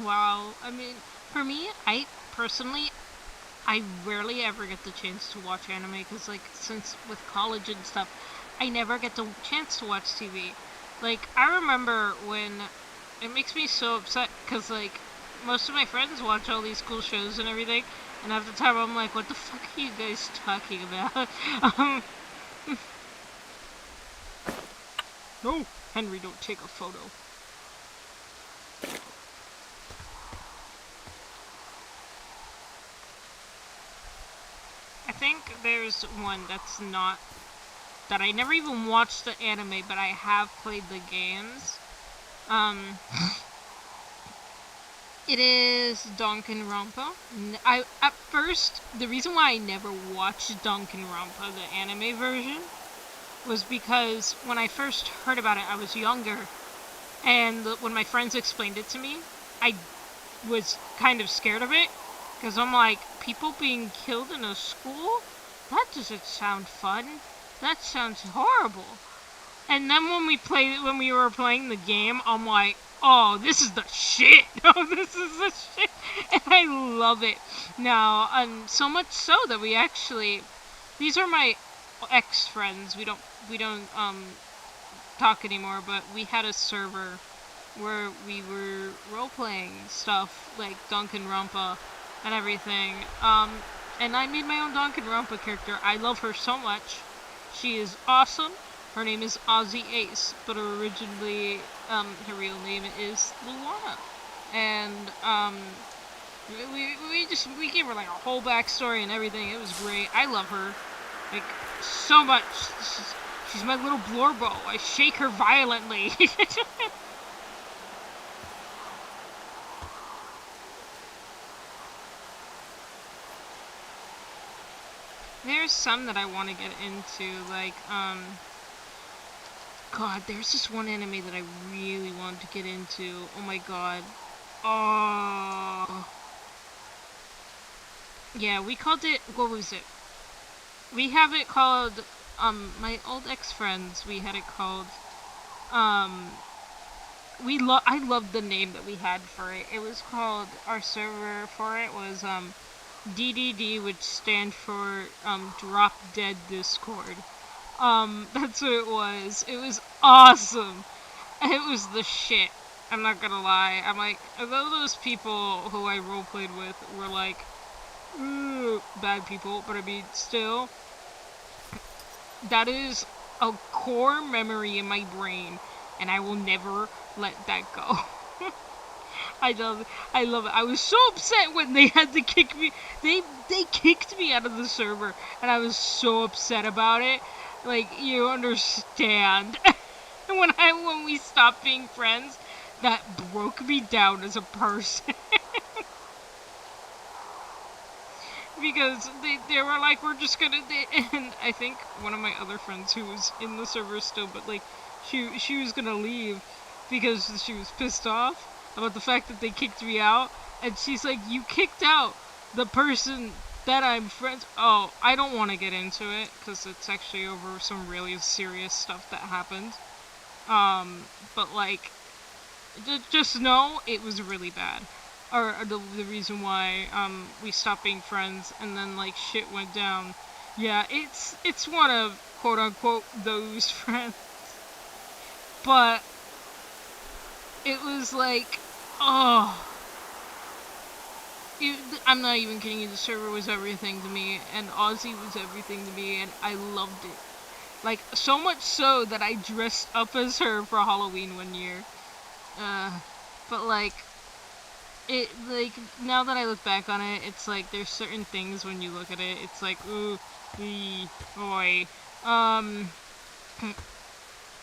Wow. I mean, for me, I personally, I rarely ever get the chance to watch anime because, like, since with college and stuff, I never get the chance to watch TV. Like, I remember when it makes me so upset because, like, most of my friends watch all these cool shows and everything, and half the time I'm like, what the fuck are you guys talking about? No, Henry, don't take a photo. I think there's one that's not, that I never even watched the anime, but I have played the games. It is Danganronpa. At first, the reason why I never watched Danganronpa, the anime version, was because when I first heard about it, I was younger, and when my friends explained it to me, I was kind of scared of it, because I'm like, people being killed in a school? That doesn't sound fun. That sounds horrible. And then when we were playing the game, I'm like, oh, this is the shit. Oh, this is the shit. And I love it. Now, so much so that we actually, these are my ex-friends. We don't talk anymore, but we had a server where we were role-playing stuff like Danganronpa and everything. And I made my own Danganronpa character. I love her so much. She is awesome. Her name is Ozzy Ace, but originally, her real name is Luana. And, we gave her like a whole backstory and everything. It was great. I love her, like, so much. She's my little Blorbo. I shake her violently. There's some that I want to get into, like, God, there's this one anime that I really wanted to get into. Oh my god. Oh. Yeah, we called it, what was it? We have it called, my old ex-friends, we had it called, I loved the name that we had for it. It was called, our server for it was, DDD, which stand for, Drop Dead Discord. That's what it was. It was awesome. It was the shit. I'm not gonna lie. I'm like, although those people who I roleplayed with were like, bad people, but I mean, still, that is a core memory in my brain, and I will never let that go. I love it. I was so upset when they had to kick me. They kicked me out of the server, and I was so upset about it. Like, you understand. when we stopped being friends, that broke me down as a person. Because they were like, we're just gonna, and I think one of my other friends who was in the server still, but like, she was gonna leave because she was pissed off about the fact that they kicked me out, and she's like, you kicked out the person that I'm friends. Oh, I don't want to get into it because it's actually over some really serious stuff that happened. But like, just know it was really bad. Or the reason why we stopped being friends and then like shit went down. Yeah, it's one of quote unquote those friends. But it was like, oh. I'm not even kidding you, the server was everything to me, and Ozzy was everything to me, and I loved it. Like, so much so that I dressed up as her for Halloween one year. But like, now that I look back on it, it's like, there's certain things when you look at it, it's like, ooh, boy.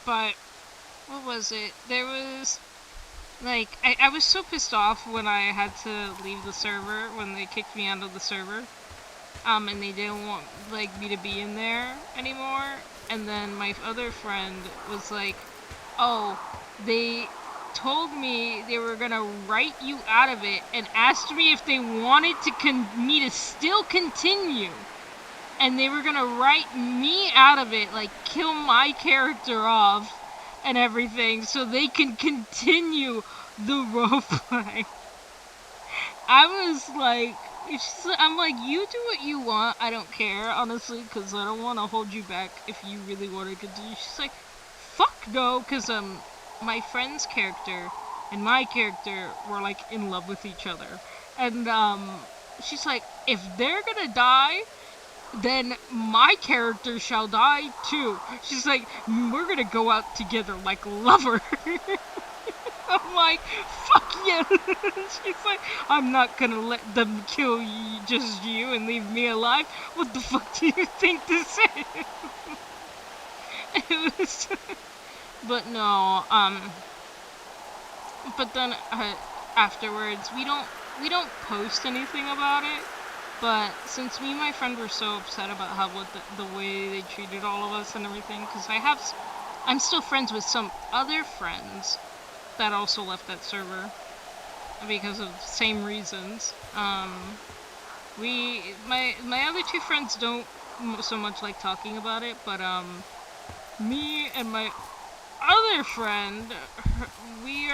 But, what was it? There was, like, I was so pissed off when I had to leave the server, when they kicked me out of the server, and they didn't want, like, me to be in there anymore, and then my other friend was like, oh, they told me they were gonna write you out of it, and asked me if they wanted me to still continue, and they were gonna write me out of it, like, kill my character off, and everything, so they can continue the roleplay. I was like, I'm like, you do what you want, I don't care, honestly, because I don't want to hold you back if you really want to continue. She's like, fuck no, because, my friend's character and my character were, like, in love with each other. And, she's like, if they're gonna die, then my character shall die too. She's like, we're gonna go out together like lovers. I'm like, fuck Yeah, she's like, I'm not gonna let them kill you, just you, and leave me alive. What the fuck do you think this is? It was, but no, but then afterwards, we don't post anything about it. But since me and my friend were so upset about how the way they treated all of us and everything, because I'm still friends with some other friends that also left that server because of the same reasons. My other two friends don't so much like talking about it, but me and my other friend, we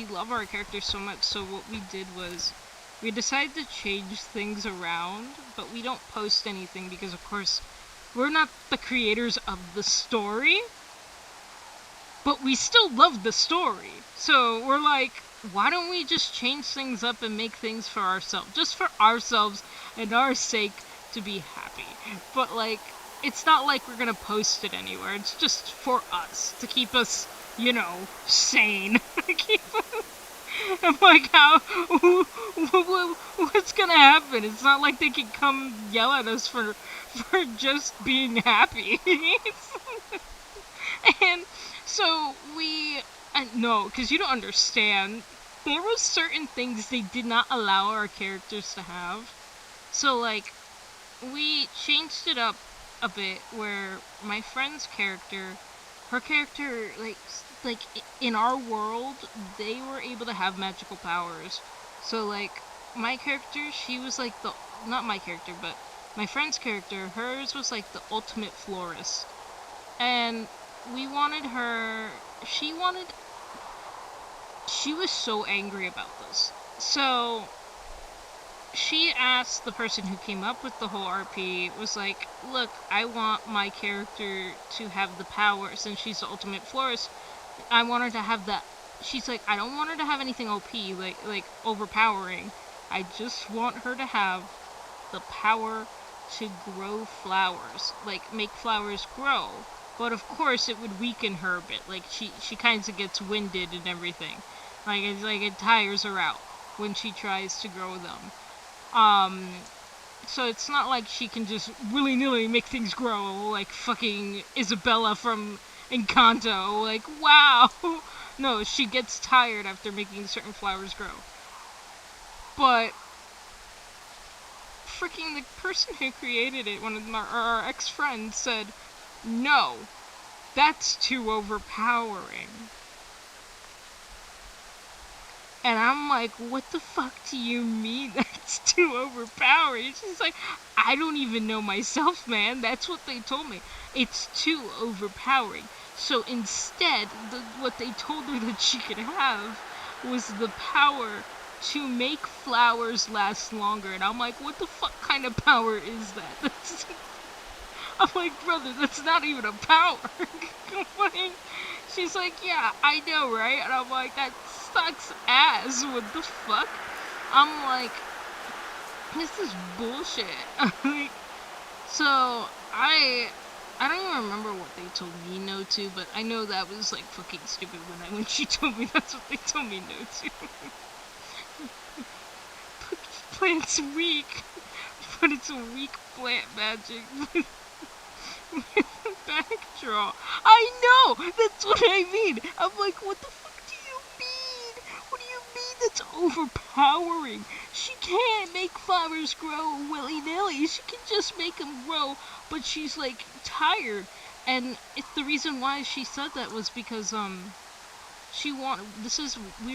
love our characters so much. So what we did was we decided to change things around, but we don't post anything because, of course, we're not the creators of the story, but we still love the story. So we're like, why don't we just change things up and make things for ourselves? Just for ourselves and our sake to be happy. But, like, it's not like we're gonna post it anywhere. It's just for us, to keep us, sane. I'm like, what's gonna happen? It's not like they can come yell at us for just being happy. And so no, because you don't understand. There were certain things they did not allow our characters to have. So, like, we changed it up a bit where my friend's character, her character, like in our world, they were able to have magical powers. So, like, my character, she was like not my character, but my friend's character, hers was like the ultimate florist. And we wanted her, she was so angry about this. So she asked the person who came up with the whole RP, was like, look, I want my character to have the power, since she's the ultimate florist, I want her to have that. She's like, I don't want her to have anything OP, like overpowering. I just want her to have the power to grow flowers, like make flowers grow. But of course it would weaken her a bit, like she kind of gets winded and everything. Like it tires her out when she tries to grow them. So it's not like she can just willy-nilly make things grow like fucking Isabella from Encanto. Like, wow! No, she gets tired after making certain flowers grow. But freaking the person who created it, one of our ex-friends, said, no, that's too overpowering. And I'm like, what the fuck do you mean that's too overpowering? She's like, I don't even know myself, man. That's what they told me. It's too overpowering. So instead, what they told her that she could have was the power to make flowers last longer. And I'm like, what the fuck kind of power is that? I'm like, brother, that's not even a power. She's like, yeah, I know, right? And I'm like, that sucks ass. What the fuck? I'm like, this is bullshit. So I don't even remember what they told me no to, but I know that was like fucking stupid when she told me that's what they told me no to. Plant's weak, but it's a weak plant magic. Backdraw. I know! That's what I mean! I'm like, what the fuck do you mean? What do you mean that's overpowering? She can't make flowers grow willy-nilly. She can just make them grow, but she's, like, tired. And it's the reason why she said that was because, we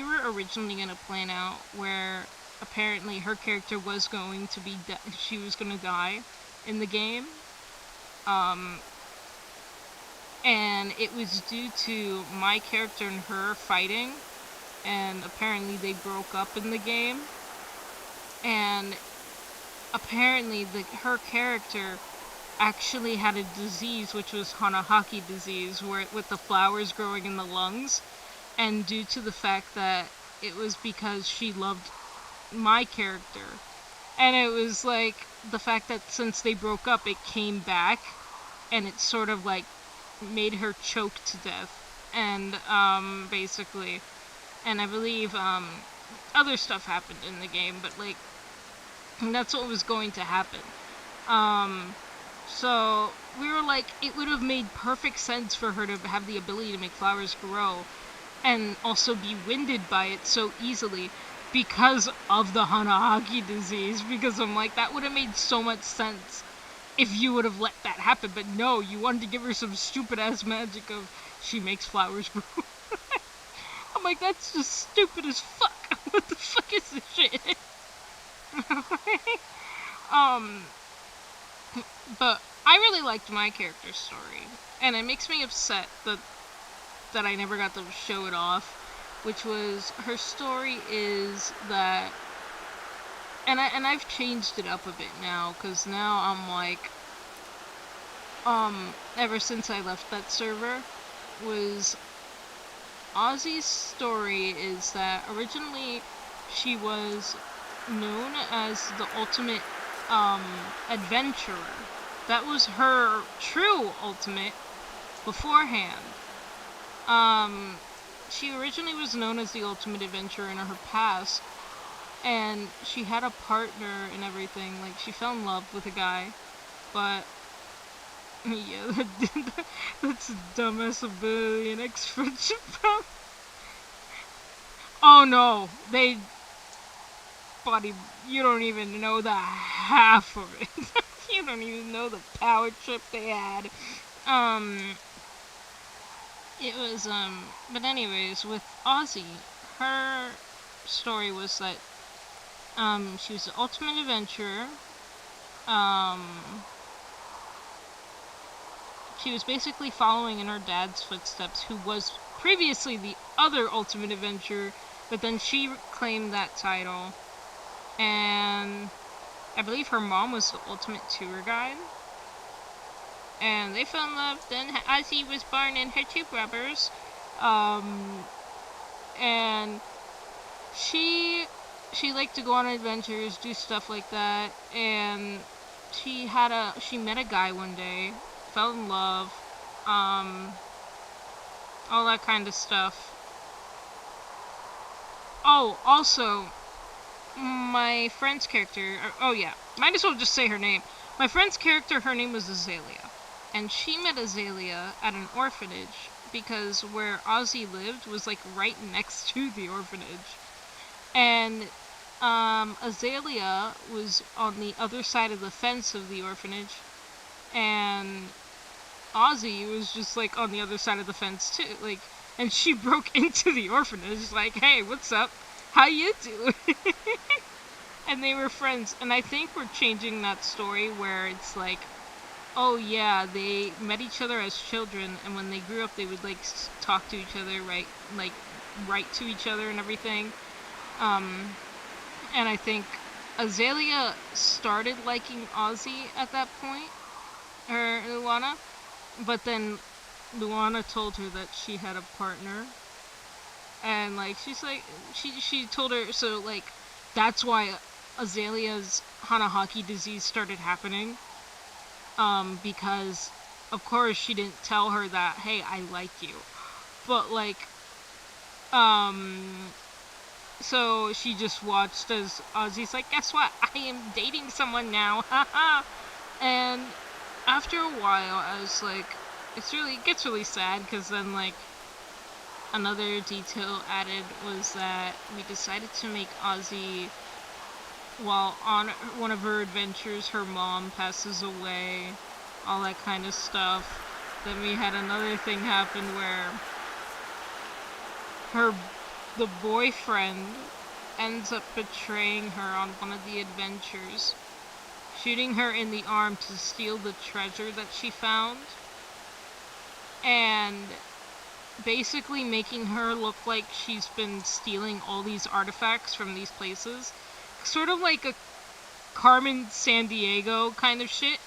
were originally gonna plan out where apparently her character was going to be, she was gonna die in the game. And it was due to my character and her fighting, and apparently they broke up in the game, and apparently her character actually had a disease, which was Hanahaki disease, with the flowers growing in the lungs, and due to the fact that it was because she loved my character, and it was like the fact that since they broke up, it came back, and it sort of like made her choke to death, and basically, and I believe other stuff happened in the game, but like that's what was going to happen. So we were like, it would have made perfect sense for her to have the ability to make flowers grow and also be winded by it so easily because of the Hanahaki disease, because I'm like, that would have made so much sense if you would have let that happen, but no, you wanted to give her some stupid ass magic of she makes flowers grow. I'm like, that's just stupid as fuck. What the fuck is this shit? But I really liked my character's story, and it makes me upset that I never got to show it off, which was her story is that, and I've changed it up a bit now, because now I'm like, ever since I left that server, was Ozzy's story is that originally she was known as the ultimate adventurer. That was her true ultimate beforehand. She originally was known as the ultimate adventurer in her past, and she had a partner and everything. Like, she fell in love with a guy, but yeah, that's a dumbass ability and ex-friendship problem. Oh no, buddy, you don't even know the half of it. You don't even know the power trip they had. It was, but anyways, with Ozzy, her story was that, she was the ultimate adventurer. She was basically following in her dad's footsteps, who was previously the other ultimate adventurer, but then she claimed that title. And I believe her mom was the ultimate tour guide. And they fell in love. Then Ozzy was born and her two brothers. And she liked to go on adventures, do stuff like that. And she met a guy one day, fell in love, all that kind of stuff. Oh, also, my friend's character, oh yeah, might as well just say her name. My friend's character, her name was Azalea. And she met Azalea at an orphanage, because where Ozzy lived was like right next to the orphanage. And Azalea was on the other side of the fence of the orphanage, and Ozzy was just like on the other side of the fence too. Like, and she broke into the orphanage like, hey, what's up? How you doing? And they were friends. And I think we're changing that story where it's like, oh yeah, they met each other as children, and when they grew up, they would like talk to each other, right? Like write to each other and everything. And I think Azalea started liking Ozzy at that point, or Luana, but then Luana told her that she had a partner, and like she's like she told her, so like that's why Azalea's Hanahaki disease started happening, because of course she didn't tell her that, hey, I like you, but like so she just watched as Ozzy's like, guess what? I am dating someone now, haha. And after a while, I was like, it gets really sad, because then like another detail added was that we decided to make Ozzy, while on one of her adventures, her mom passes away, all that kind of stuff. Then we had another thing happen where the boyfriend ends up betraying her on one of the adventures, shooting her in the arm to steal the treasure that she found, and basically making her look like she's been stealing all these artifacts from these places. Sort of like a Carmen Sandiego kind of shit.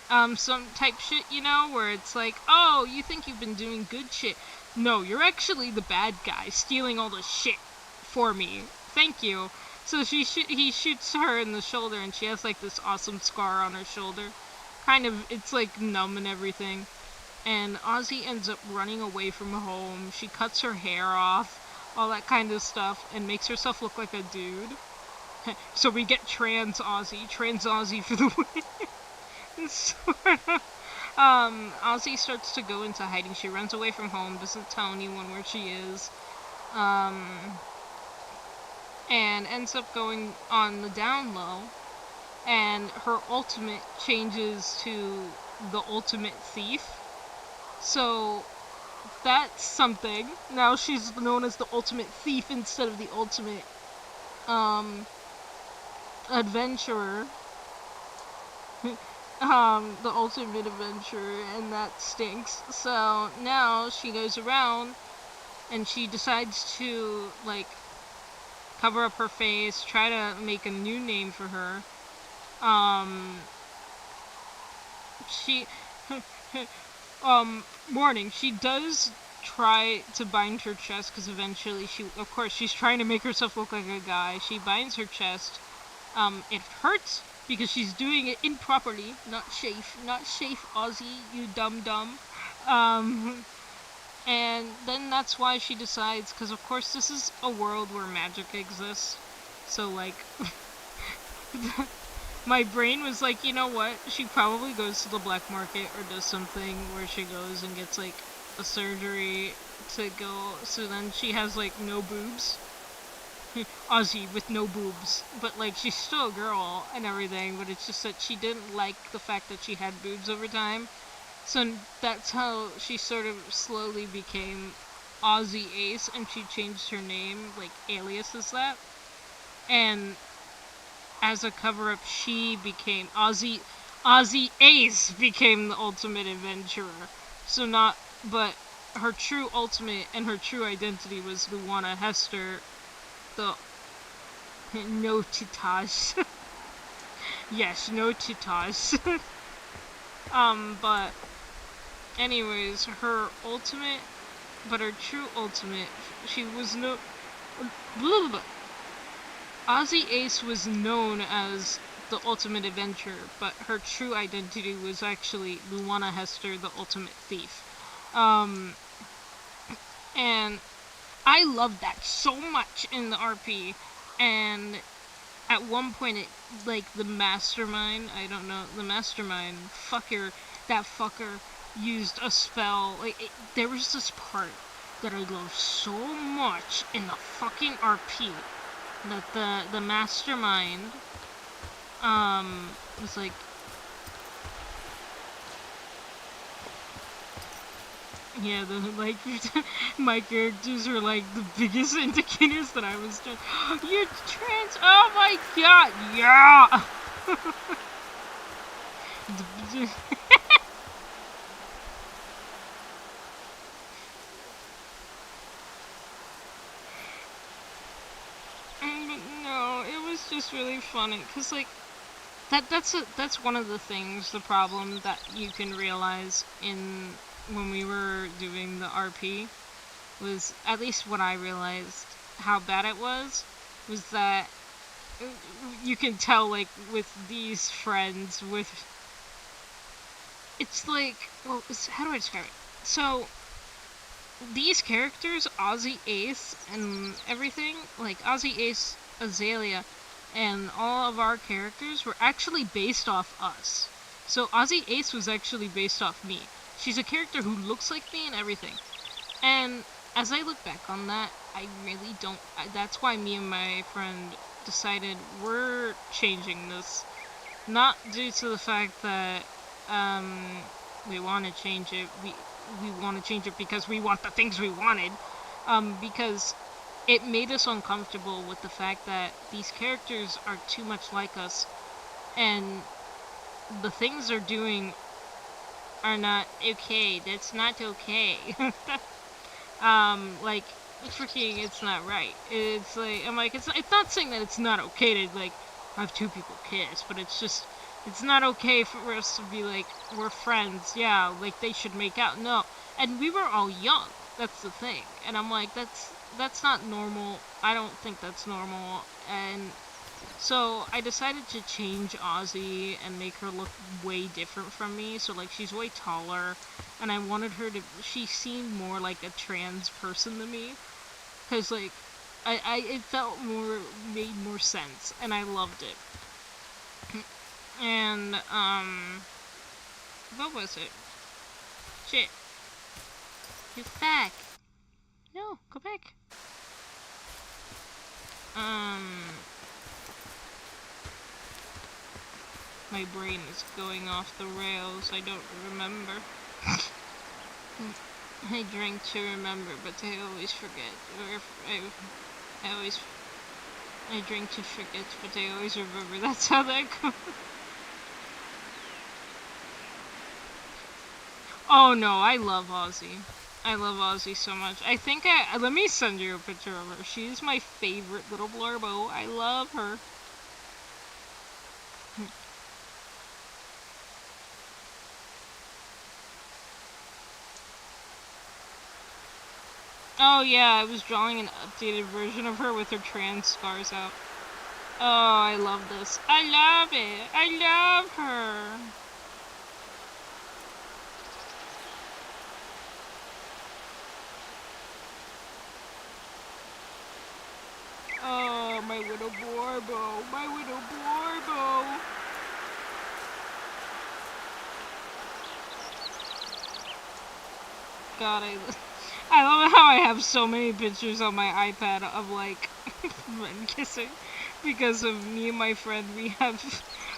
Some type shit, you know, where it's like, oh, you think you've been doing good shit. No, you're actually the bad guy, stealing all the shit for me. Thank you. So he shoots her in the shoulder, and she has like this awesome scar on her shoulder. Kind of, it's like numb and everything. And Ozzy ends up running away from home. She cuts her hair off. all that kind of stuff, and makes herself look like a dude. So we get Trans Aussie for the win. Ozzy starts to go into hiding. She runs away from home, doesn't tell anyone where she is, and ends up going on the down low, and her ultimate changes to the ultimate thief. So that's something. Now she's known as the ultimate thief instead of the ultimate adventurer. The ultimate adventurer, and that stinks. So now she goes around and she decides to, like, cover up her face, try to make a new name for her. She warning, she does try to bind her chest, because eventually she's trying to make herself look like a guy. She binds her chest. It hurts because she's doing it improperly, not safe, Ozzy, you dumb. And then that's why she decides, because of course this is a world where magic exists, so like, my brain was like, you know what, she probably goes to the black market or does something where she goes and gets like a surgery to go, so then she has like no boobs. Ozzy with no boobs, but like she's still a girl and everything, but it's just that she didn't like the fact that she had boobs over time. So that's how she sort of slowly became Ozzy Ace, and she changed her name, like aliases that. And as a cover-up, she became Ozzy Ace became the ultimate adventurer. So but her true ultimate and her true identity was Luana Hester, the no titage. Yes, no titage. But anyways, her true ultimate, she was Ozzy Ace was known as the ultimate adventurer, but her true identity was actually Luana Hester, the ultimate thief. And I loved that so much in the RP, and at one point the mastermind, that fucker used a spell, there was this part that I loved so much in the fucking RP, that the mastermind, was like, yeah, my characters were like the biggest indicators that I was just, you're trans, oh my god, yeah! No, it was just really funny, cause like, that's one of the things, the problem that you can realize when we were doing the RP, was, at least what I realized, how bad it was that you can tell, like, with these friends, it's like, well, how do I describe it? So, these characters, Ozzy Ace and everything, like Ozzy Ace, Azalea, and all of our characters were actually based off us. So Ozzy Ace was actually based off me. She's a character who looks like me and everything. And as I look back on that, I really don't, that's why me and my friend decided we're changing this. Not due to the fact that we want to change it. We want to change it because we want the things we wanted. Because it made us uncomfortable with the fact that these characters are too much like us, and the things they're doing are not okay. That's not okay. Like, freaking, it's not right. It's like, I'm like, it's not saying that it's not okay to, like, have two people kiss, but it's just, it's not okay for us to be like, we're friends, yeah, like, they should make out. No. And we were all young. That's the thing. And I'm like, that's not normal. I don't think that's normal. And so I decided to change Ozzy and make her look way different from me. So, like, she's way taller, and I wanted her to, she seemed more like a trans person to me. Because, like, it felt made more sense, and I loved it. And, what was it? Shit. Get back. No, go back. My brain is going off the rails. I don't remember. I drink to remember, but I always forget. Or I drink to forget, but I always remember. That's how that goes. Oh no, I love Ozzy. I love Ozzy so much. I think let me send you a picture of her. She's my favorite little blurbo. I love her. Oh yeah, I was drawing an updated version of her with her trans scars out. Oh, I love this. I love it. I love her. Oh, my little Borbo. My little Borbo. God, I love how I have so many pictures on my iPad of, like, men kissing. Because of me and my friend, we have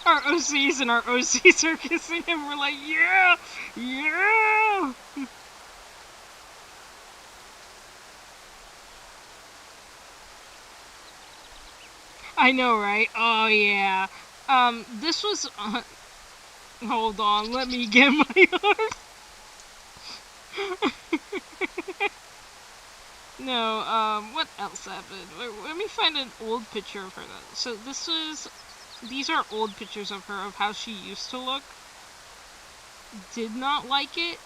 our OCs, and our OCs are kissing, and we're like, yeah! Yeah! I know, right? Oh, yeah. This was, hold on, let me get my arm. No, what else happened? Let me find an old picture of her then. So these are old pictures of her, of how she used to look. Did not like it.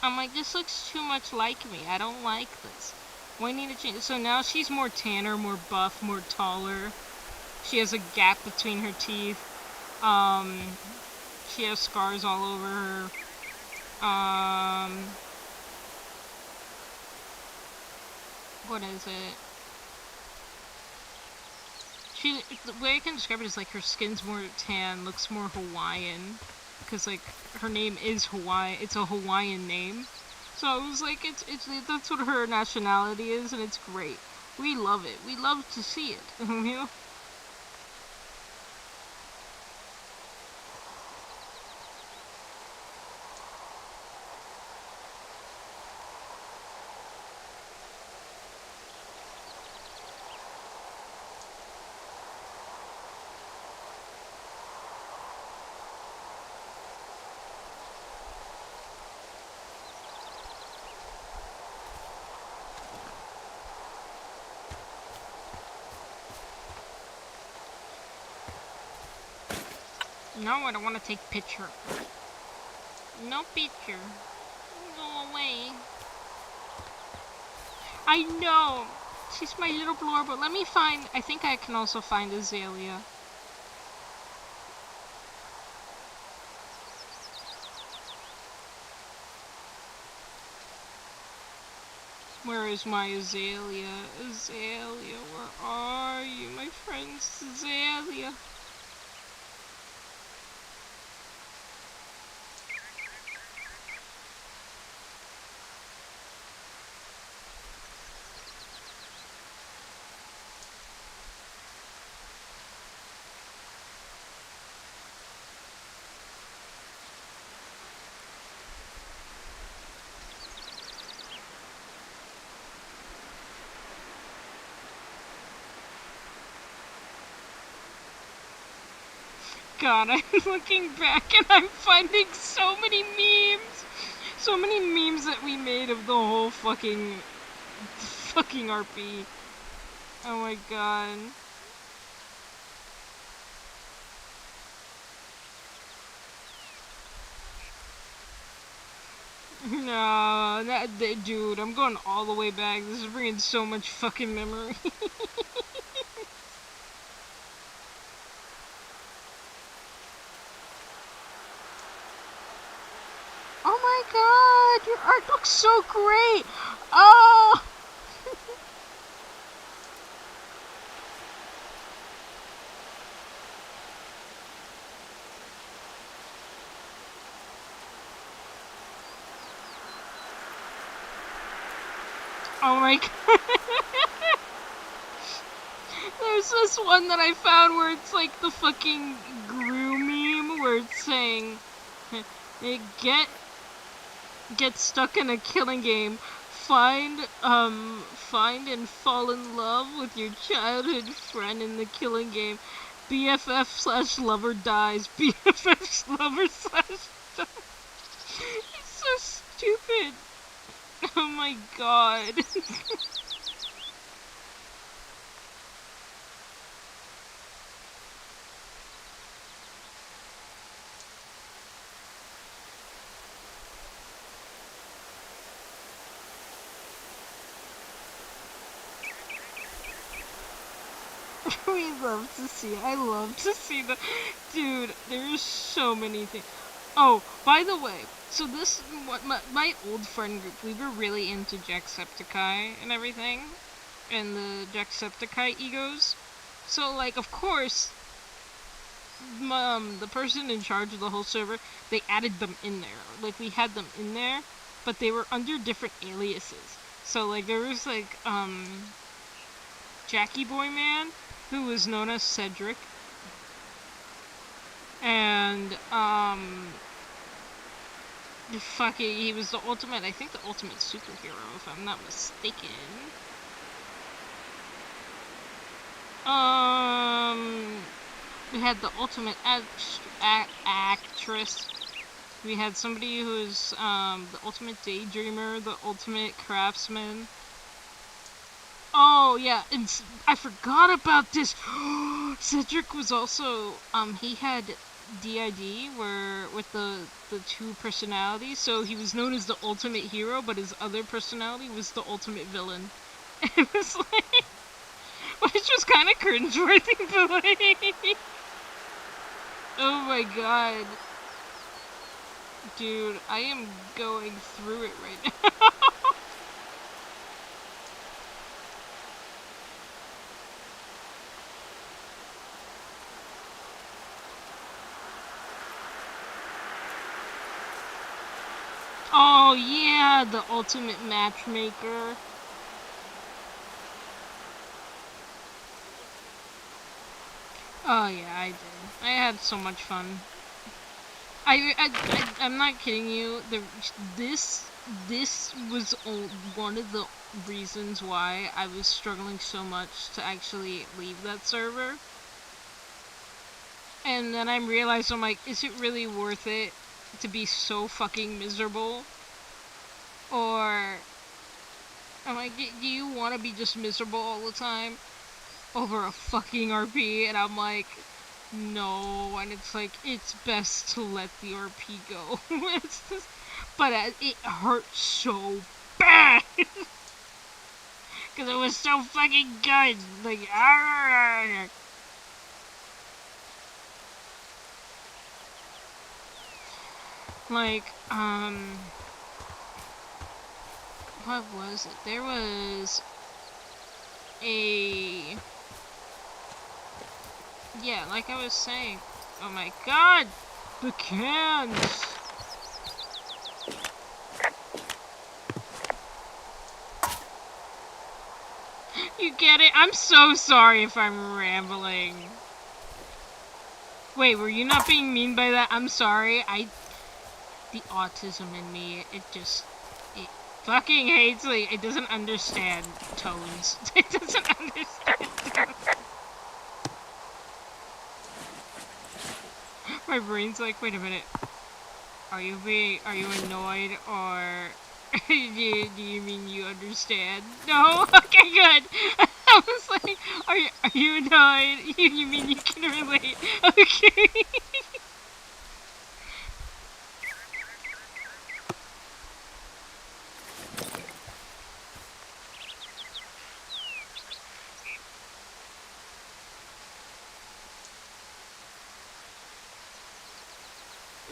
I'm like, this looks too much like me. I don't like this. We need to change. So now she's more tanner, more buff, more taller. She has a gap between her teeth. She has scars all over her. What is it? The way I can describe it is like her skin's more tan, looks more Hawaiian. Because, like, her name is Hawaii. It's a Hawaiian name. So I was like, that's what her nationality is, and it's great. We love it. We love to see it. You know? No, I don't want to take picture. No picture. Go away. I know. She's my little blur, but let me find... I think I can also find Azalea. Where is my Azalea? Azalea, where are you, my friends? Azalea. God, I'm looking back and I'm finding so many memes. So many memes that we made of the whole fucking RP. Oh my god. No, dude, I'm going all the way back. This is bringing so much fucking memory. Oh my god, your art looks so great! Oh! Oh my god. There's this one that I found where it's like the fucking Gru meme where it's saying, get stuck in a killing game. Find and fall in love with your childhood friend in the killing game. BFF/lover dies. BFF/lover/dies. It's so stupid. Oh my god. I love to see the, dude, there's so many things. Oh, by the way, so this, my old friend group, we were really into Jacksepticeye and everything, and the Jacksepticeye egos. So, like, of course, the person in charge of the whole server, they added them in there. Like, we had them in there, but they were under different aliases. So, like, there was, like, Jackie Boy Man, who was known as Cedric, and, he was the ultimate, I think the ultimate superhero, if I'm not mistaken. We had the ultimate actress. We had somebody who's, the ultimate daydreamer, the ultimate craftsman. Oh, yeah, and I forgot about this. Cedric was also, he had DID, where, with the two personalities, so he was known as the ultimate hero, but his other personality was the ultimate villain. It was like, which was kind of cringeworthy, but like, oh my god. Dude, I am going through it right now. Oh yeah, the ultimate matchmaker. Oh yeah, I did. I had so much fun. I'm not kidding you. This was one of the reasons why I was struggling so much to actually leave that server. And then I realized, I'm like, is it really worth it to be so fucking miserable? Or, I'm like, do you want to be just miserable all the time over a fucking RP? And I'm like, no. And it's like, it's best to let the RP go. But it hurt so bad. Because it was so fucking good. Like, argh. Like, what was it? There was a, yeah, like I was saying, oh my god, the cans! You get it? I'm so sorry if I'm rambling. Wait, were you not being mean by that? I'm sorry, the autism in me, it fucking hates, like, it doesn't understand tones. It doesn't understand tones. My brain's like, wait a minute. Are you annoyed, or do you mean you understand? No? Okay, good. I was like, are you annoyed? You mean you can relate? Okay.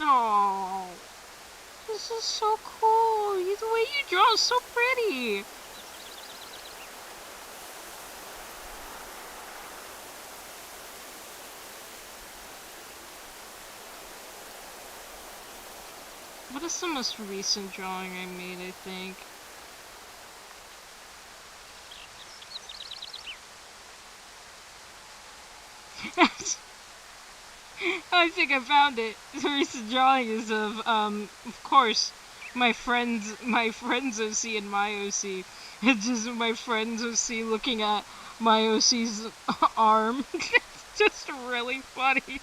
Oh, this is so cool. The way you draw is so pretty. What is the most recent drawing I made, I think? I think I found it. The recent drawing is of course, my friends OC and my OC. It's just my friends OC looking at my OC's arm. It's just really funny.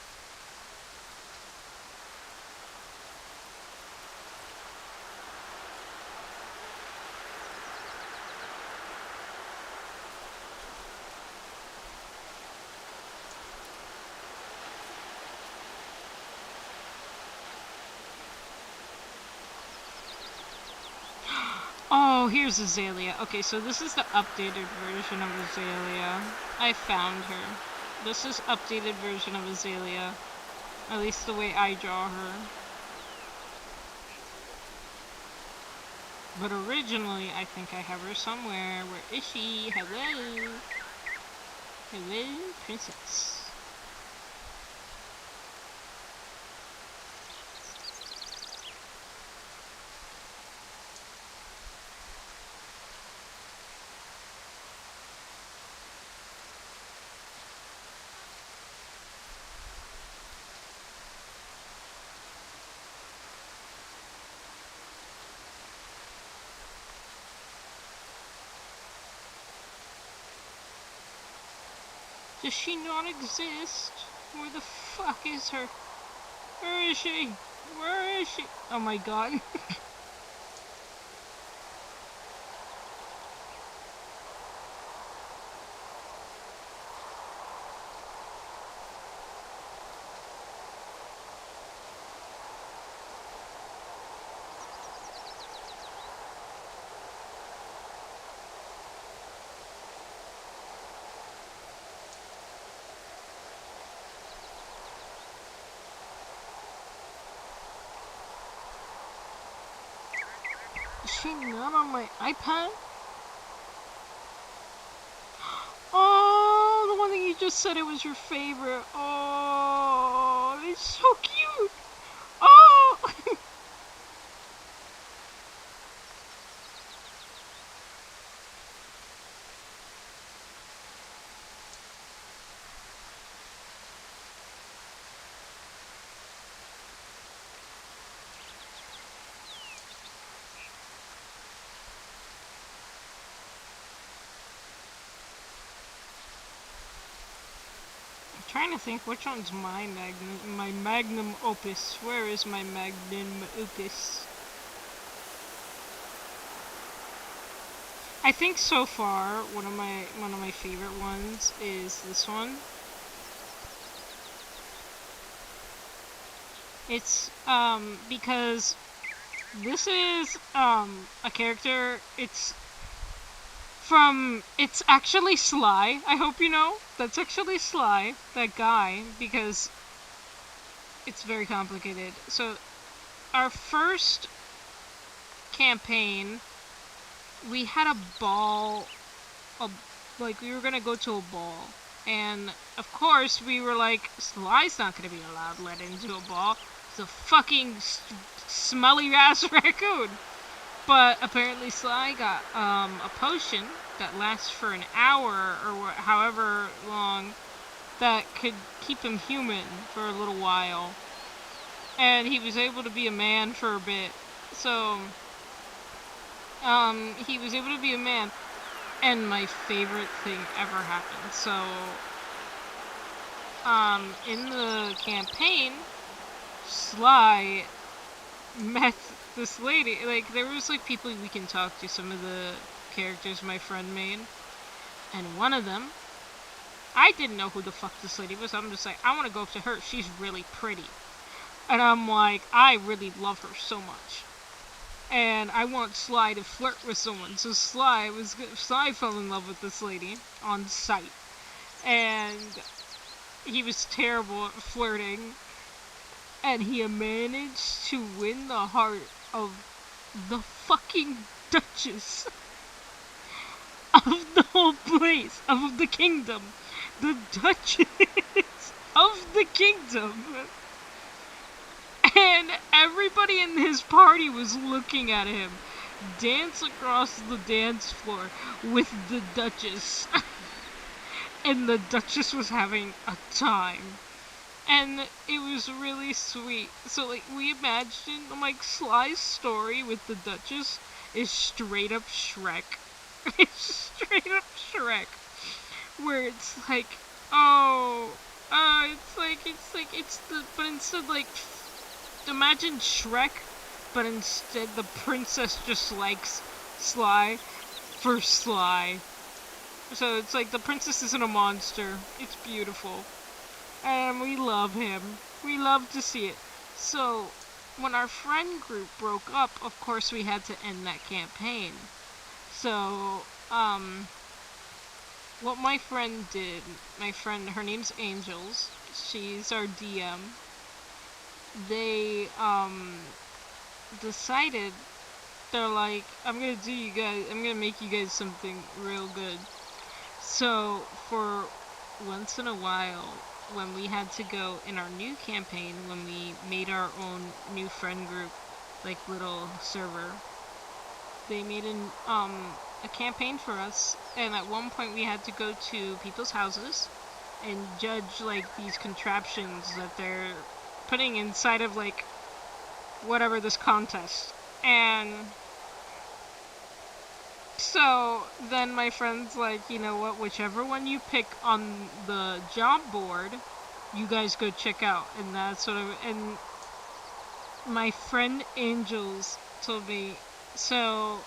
Oh, here's Azalea. Okay, so this is the updated version of Azalea. I found her. This is updated version of Azalea. At least the way I draw her. But originally, I think I have her somewhere. Where is she? Hello? Hello, princess. Does she not exist? Where the fuck is her? Where is she? Where is she? Oh my god. Is she not on my iPad? Oh, the one that you just said it was your favorite. Oh, it's so cute. Oh! Trying to think which one's my magnum opus. Where is my magnum opus? I think so far one of my favorite ones is this one. It's because this is a character. It's actually Sly. I hope you know. That's actually Sly, that guy, because it's very complicated. So, our first campaign, we had a ball, like we were gonna go to a ball. And, of course, we were like, Sly's not gonna be allowed let into a ball. It's a fucking smelly ass raccoon. But apparently Sly got a potion that lasts for an hour or however long that could keep him human for a little while. And he was able to be a man for a bit. So, he was able to be a man. And my favorite thing ever happened. So, in the campaign, Sly met this lady. Like, there was like people we can talk to, some of the characters my friend made, and one of them, I didn't know who the fuck this lady was. I'm just like, I want to go up to her, she's really pretty. And I'm like, I really love her so much, and I want Sly to flirt with someone. So Sly fell in love with this lady on sight, and he was terrible at flirting, and he managed to win the heart of the fucking Duchess of the whole place, of the kingdom. The Duchess of the kingdom. And everybody in his party was looking at him dance across the dance floor with the Duchess. and the Duchess was having a time. And it was really sweet. So, like, we imagined, like, Sly's story with the Duchess is straight up Shrek. It's straight up Shrek. Where it's like, oh, but instead, like, imagine Shrek, but instead the princess just likes Sly for Sly. So it's like the princess isn't a monster. It's beautiful. And we love him. We love to see it. So, when our friend group broke up, of course we had to end that campaign. So, what my friend did, her name's Angels, she's our DM, they, decided, they're like, I'm gonna make you guys something real good. So, for once in a while, when we had to go in our new campaign, when we made our own new friend group, like little server, they made a campaign for us, and at one point we had to go to people's houses and judge like these contraptions that they're putting inside of like whatever this contest. And so then my friend's like, you know what, whichever one you pick on the job board, you guys go check out. And that's sort of, and my friend Angels told me, so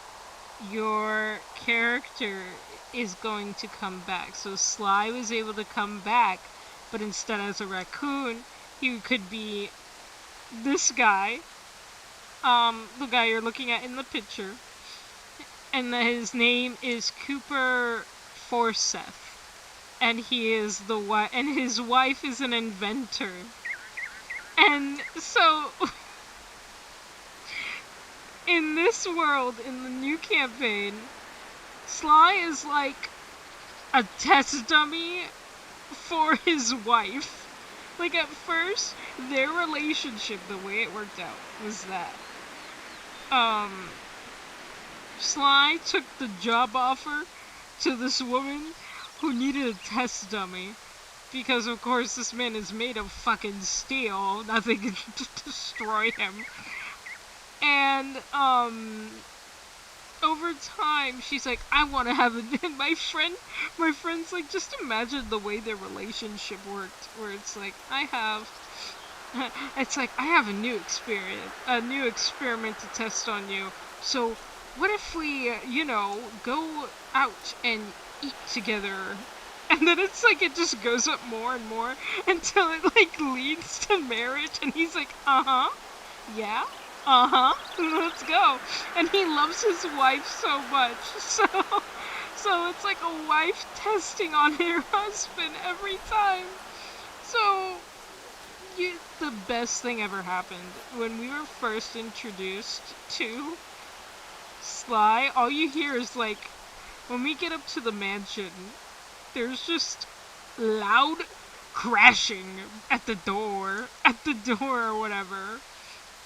your character is going to come back. So Sly was able to come back, but instead as a raccoon, he could be this guy, the guy you're looking at in the picture. And his name is Cooper Forsyth, and he is and his wife is an inventor. And so, in this world, in the new campaign, Sly is like a test dummy for his wife. Like, at first, their relationship, the way it worked out, was that, Sly took the job offer to this woman who needed a test dummy. Because, of course, this man is made of fucking steel. Nothing can destroy him. And, over time, she's like, I want to have a... My friend's like, just imagine the way their relationship worked. Where it's like, I have a new experiment to test on you. So, what if we, go out and eat together? And then it's like, it just goes up more and more until it, like, leads to marriage. And he's like, yeah, let's go. And he loves his wife so much. So it's like a wife testing on her husband every time. So, the best thing ever happened. When we were first introduced to Sly, all you hear is like, when we get up to the mansion, there's just loud crashing at the door or whatever.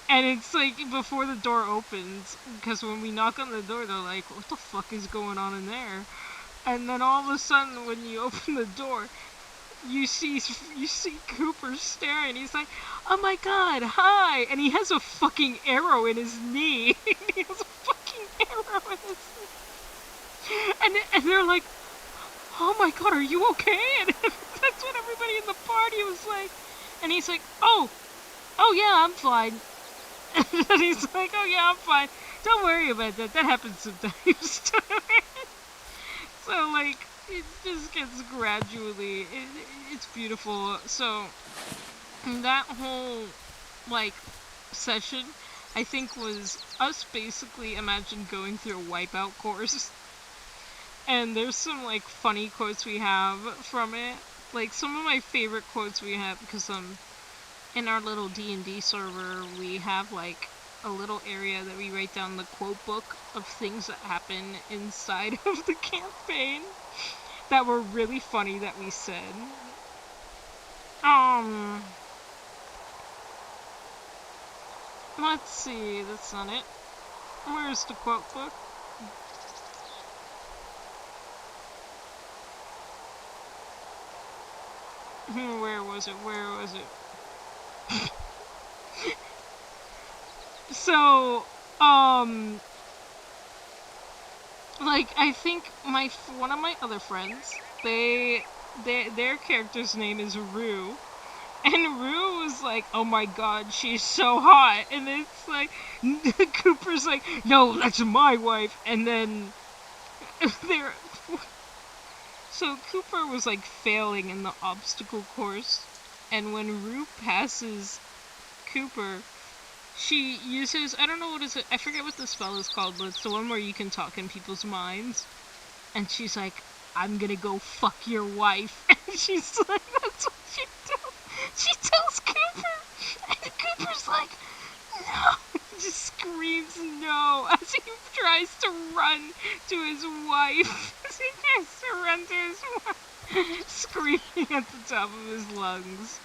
And it's like, before the door opens, because when we knock on the door, they're like, what the fuck is going on in there? And then all of a sudden, when you open the door, you see Cooper staring. He's like, oh my god, hi! And he has a fucking arrow in his knee. He has a fucking arrow in his knee. And they're like, oh my god, are you okay? And that's what everybody in the party was like. And he's like, oh yeah, I'm fine. And he's like, oh yeah, I'm fine. Don't worry about that. That happens sometimes. So, like, it just gets gradually, it's beautiful. So, that whole, like, session, I think, was us basically, imagine going through a wipeout course. And there's some, like, funny quotes we have from it. Like, some of my favorite quotes we have, because, in our little D&D server, we have, like, a little area that we write down the quote book of things that happen inside of the campaign that were really funny that we said. Let's see, that's not it. Where's the quote book? Where was it? Where was it? So, like, I think one of my other friends, their character's name is Rue. And Rue was like, oh my god, she's so hot. And it's like, Cooper's like, no, that's my wife. And then, they're... So Cooper was like failing in the obstacle course. And when Rue passes Cooper, she uses, I don't know what is it, I forget what the spell is called, but it's the one where you can talk in people's minds. And she's like, I'm gonna go fuck your wife. And she's like, that's what she does. She tells Cooper, and Cooper's like, no. He just screams no as he tries to run to his wife. As he tries to run to his wife, screaming at the top of his lungs.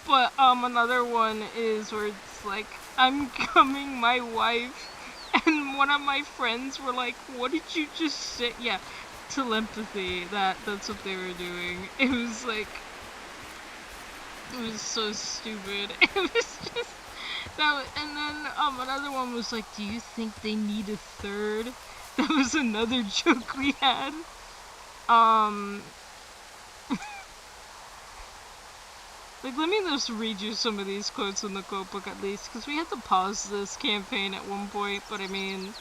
But another one is where it's like, I'm coming my wife, and one of my friends were like, what did you just say? Yeah, telepathy, that's what they were doing. It was like, it was so stupid. It was just, and then another one was like, do you think they need a third? That was another joke we had. Like, let me just read you some of these quotes in the quote book at least, because we had to pause this campaign at one point, but I mean...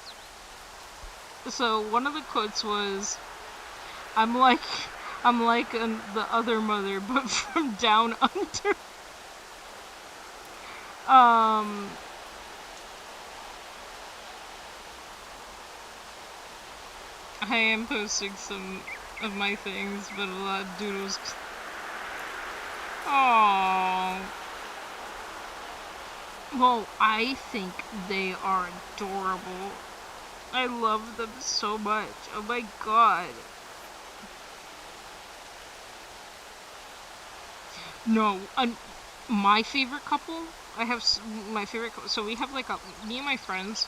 So, one of the quotes was, I'm like the other mother, but from down under. I am posting some of my things, but a lot of doodles. Oh. Well, I think they are adorable. I love them so much. Oh my god. No, my favorite couple, I have my favorite couple, so we have like me and my friends,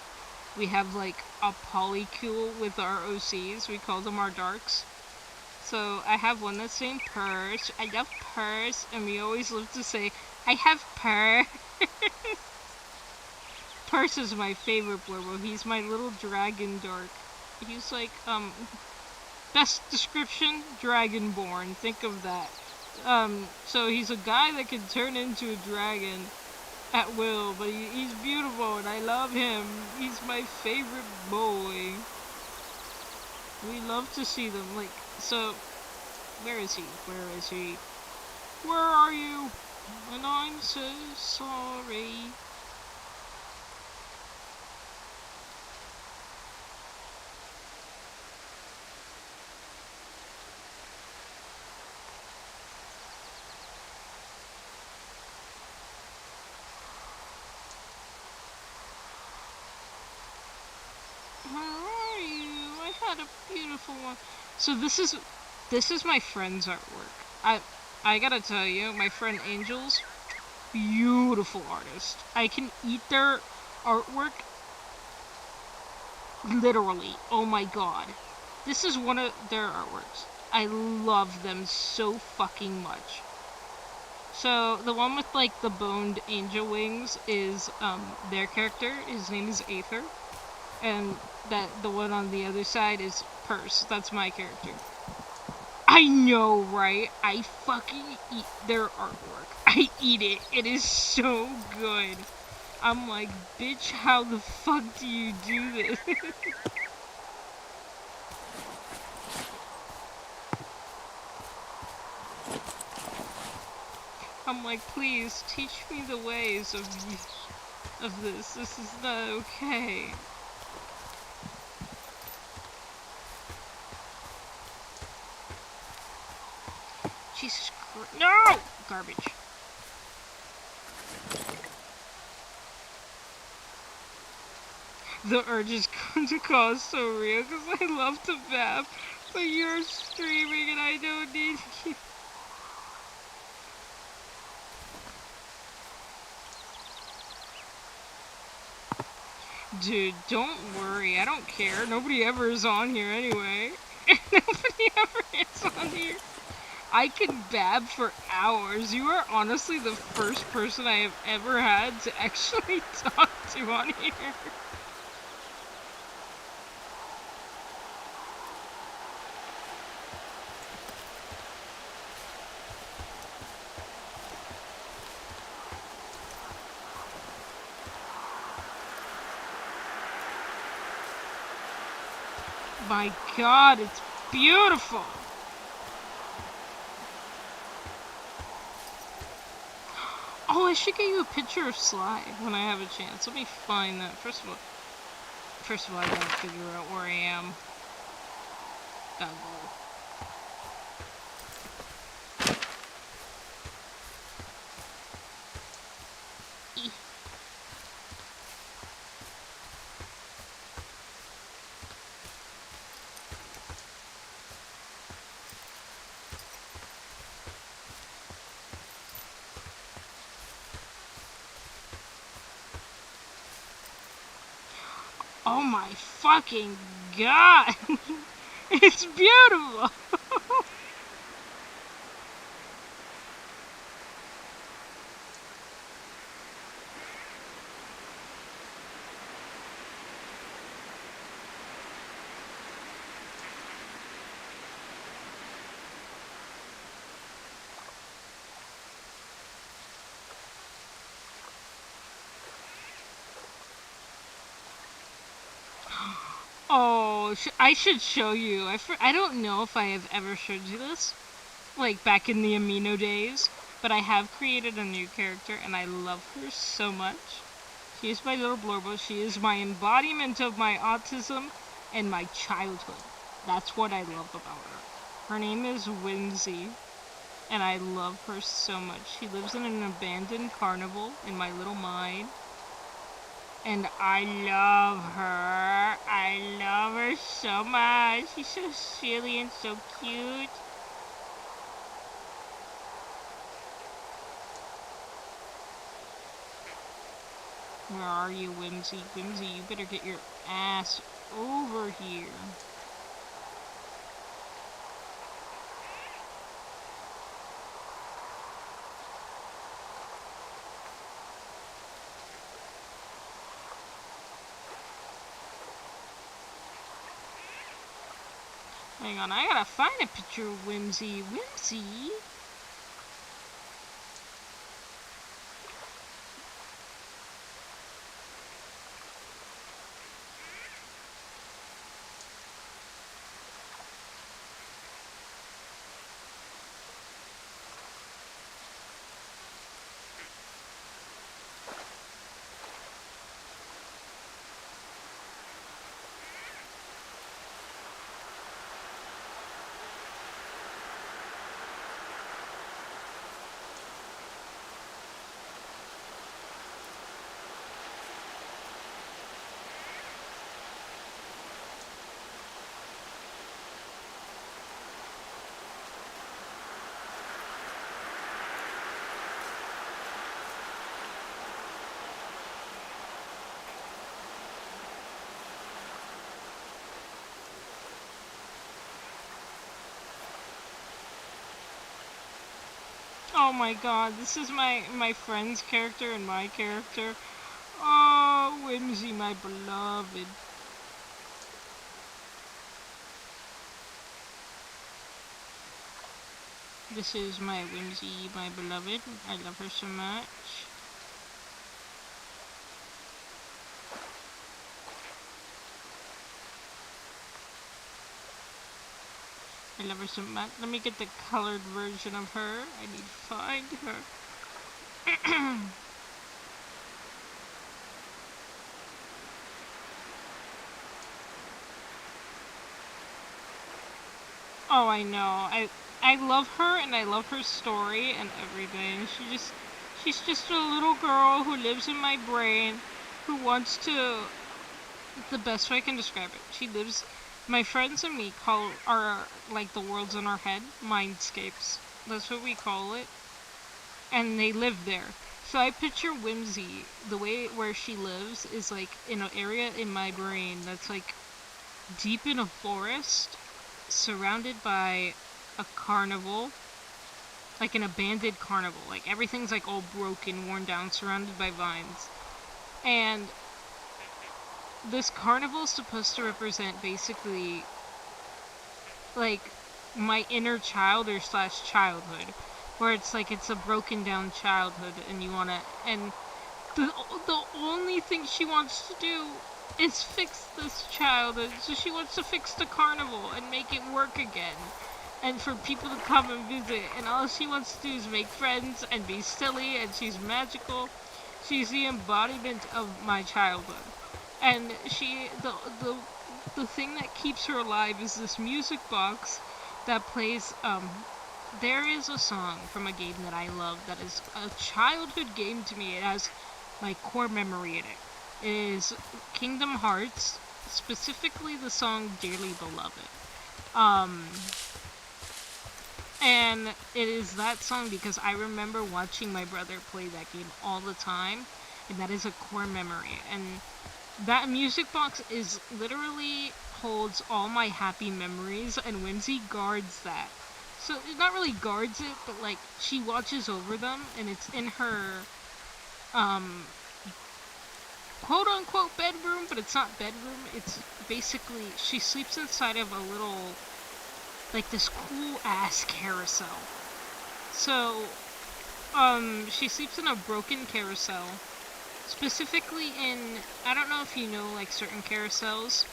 we have like a polycule with our OCs, we call them our darks. So I have one that's named Purse. I love Purse, and we always love to say, I have Purse. Purse is my favorite blurbo. He's my little dragon dark. He's like, best description, dragonborn. Think of that. So he's a guy that can turn into a dragon at will, but he's beautiful, and I love him. He's my favorite boy. We love to see them, like, so, where is he? Where is he? Where are you? And I'm so sorry. Where are you? I had a beautiful one. So this is my friend's artwork. I gotta tell you, my friend Angel's beautiful artist. I can eat their artwork literally. Oh my god. This is one of their artworks. I love them so fucking much. So the one with like the boned angel wings is their character. His name is Aether. And the one on the other side is Purse. That's my character. I know, right? I fucking eat their artwork. I eat it. It is so good. I'm like, bitch, how the fuck do you do this? I'm like, please, teach me the ways of this. This is not okay. Jesus Christ. No! Garbage. The urge is going to cause so real because I love to vap, but you're streaming and I don't need you. Dude, don't worry. I don't care. Nobody ever is on here anyway. Nobody ever is on here. I can bab for hours. You are honestly the first person I have ever had to actually talk to on here. My God, it's beautiful. Oh, I should get you a picture of Sly when I have a chance. Let me find that. First of all, I gotta figure out where I am. Gotta go. Oh my fucking God! It's beautiful! Oh, I should show you. I don't know if I have ever showed you this, like back in the Amino days, but I have created a new character and I love her so much. She is my little Blorbo. She is my embodiment of my autism and my childhood. That's what I love about her. Her name is Whimsy, and I love her so much. She lives in an abandoned carnival in my little mind. And I love her. I love her so much. She's so silly and so cute. Where are you, Whimsy? Whimsy, you better get your ass over here. Hang on, I gotta find a picture of Whimsy. Whimsy? Oh my God, this is my friend's character and my character. Oh, Whimsy, my beloved. This is my Whimsy, my beloved. I love her so much. I love her so much. Let me get the colored version of her. I need to find her. Oh, I know. I love her and I love her story and everything. She's just a little girl who lives in my brain, who wants to. The best way I can describe it. She lives. My friends and me call our like the worlds in our head mindscapes. That's what we call it. And they live there. So I picture Whimsy, the way where she lives is like in an area in my brain that's like deep in a forest, surrounded by a carnival like an abandoned carnival. Like everything's like all broken, worn down, surrounded by vines. And this carnival is supposed to represent basically like my inner child or slash childhood, where it's like it's a broken down childhood, and you wanna and the only thing she wants to do is fix this childhood. So she wants to fix the carnival and make it work again, and for people to come and visit. And all she wants to do is make friends and be silly. And she's magical. She's the embodiment of my childhood. And the thing that keeps her alive is this music box that plays. There is a song from a game that I love that is a childhood game to me. It has my core memory in it. It is Kingdom Hearts, specifically the song Dearly Beloved. And it is that song because I remember watching my brother play that game all the time, and that is a core memory. And that music box is literally holds all my happy memories, and Whimsy guards that. So, not really guards it, but like, she watches over them, and it's in her, quote-unquote bedroom, but it's not bedroom. It's basically, she sleeps inside of a little, like, this cool-ass carousel. So, she sleeps in a broken carousel, specifically in, I don't know if you know, like, certain carousels,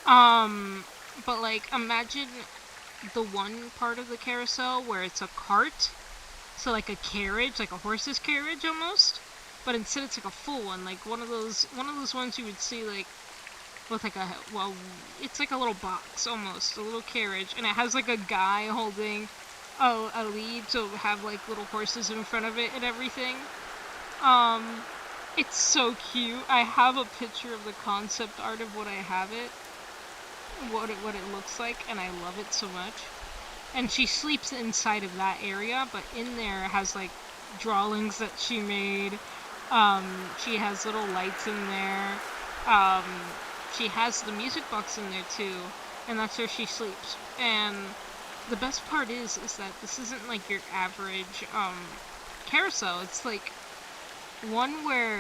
but, like, imagine the one part of the carousel where it's a cart, so like a carriage, like a horse's carriage almost, but instead it's like a full one, like one of those ones you would see like with like it's like a little box almost, a little carriage, and it has like a guy holding a lead to have like little horses in front of it and everything. It's so cute. I have a picture of the concept art of what I have it. What it looks like, and I love it so much. And she sleeps inside of that area, but in there has like drawings that she made. She has little lights in there. She has the music box in there too, and that's where she sleeps. And the best part is that this isn't like your average carousel. It's like one where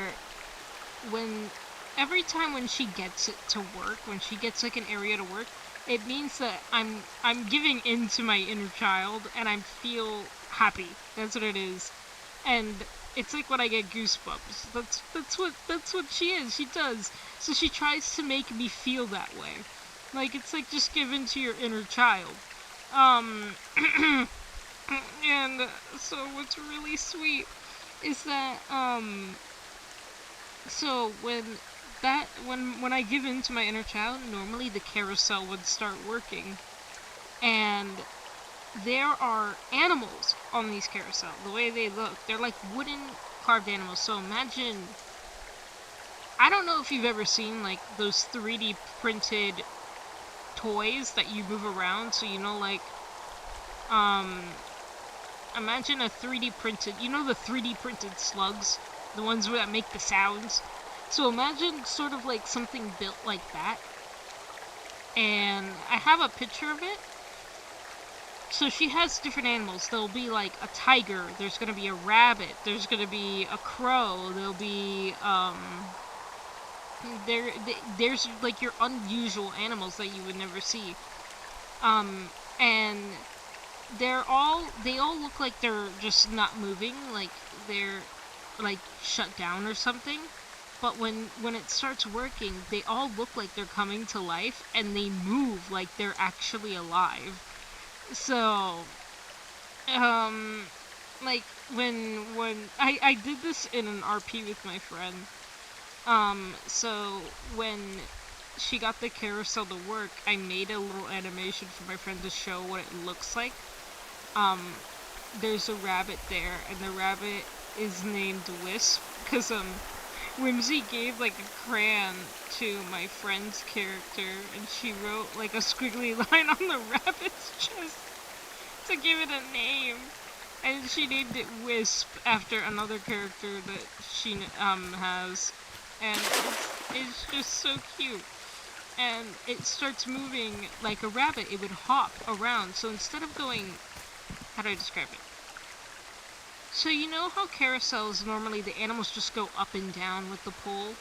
every time when she gets it to work, when she gets like an area to work, it means that I'm giving in to my inner child, and I feel happy. That's what it is. And it's like when I get goosebumps. That's what she is. She does. So she tries to make me feel that way. Like it's like just give in to your inner child. And so what's really sweet is that so when I give in to my inner child, normally the carousel would start working, and there are animals on these carousel. The way they look, they're like wooden carved animals. So imagine, I don't know if you've ever seen like those 3D printed toys that you move around. So you know, like imagine a 3D printed, you know, the 3D printed slugs, the ones that make the sounds. So imagine sort of like something built like that. And I have a picture of it. So she has different animals. There'll be like a tiger, there's gonna be a rabbit, there's gonna be a crow, there'll be there's like your unusual animals that you would never see. And they all look like they're just not moving, like they're like shut down or something. But when it starts working, they all look like they're coming to life, and they move like they're actually alive. So, like when I did this in an RP with my friend. So when she got the carousel to work, I made a little animation for my friend to show what it looks like. There's a rabbit there, and the rabbit is named Wisp, because Whimsy gave like a crayon to my friend's character, and she wrote like a squiggly line on the rabbit's chest to give it a name, and she named it Wisp after another character that she has, and it's just so cute. And it starts moving like a rabbit. It would hop around. So instead of going how do I describe it? So you know how carousels, normally the animals just go up and down with the pull?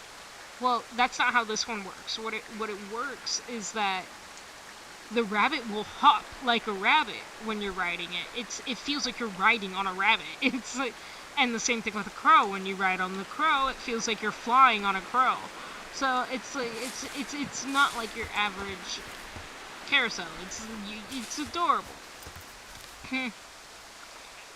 Well, that's not how this one works. What it works is that the rabbit will hop like a rabbit when you're riding it. It feels like you're riding on a rabbit. It's like, and the same thing with a crow. When you ride on the crow, it feels like you're flying on a crow. So it's like it's not like your average carousel. It's adorable.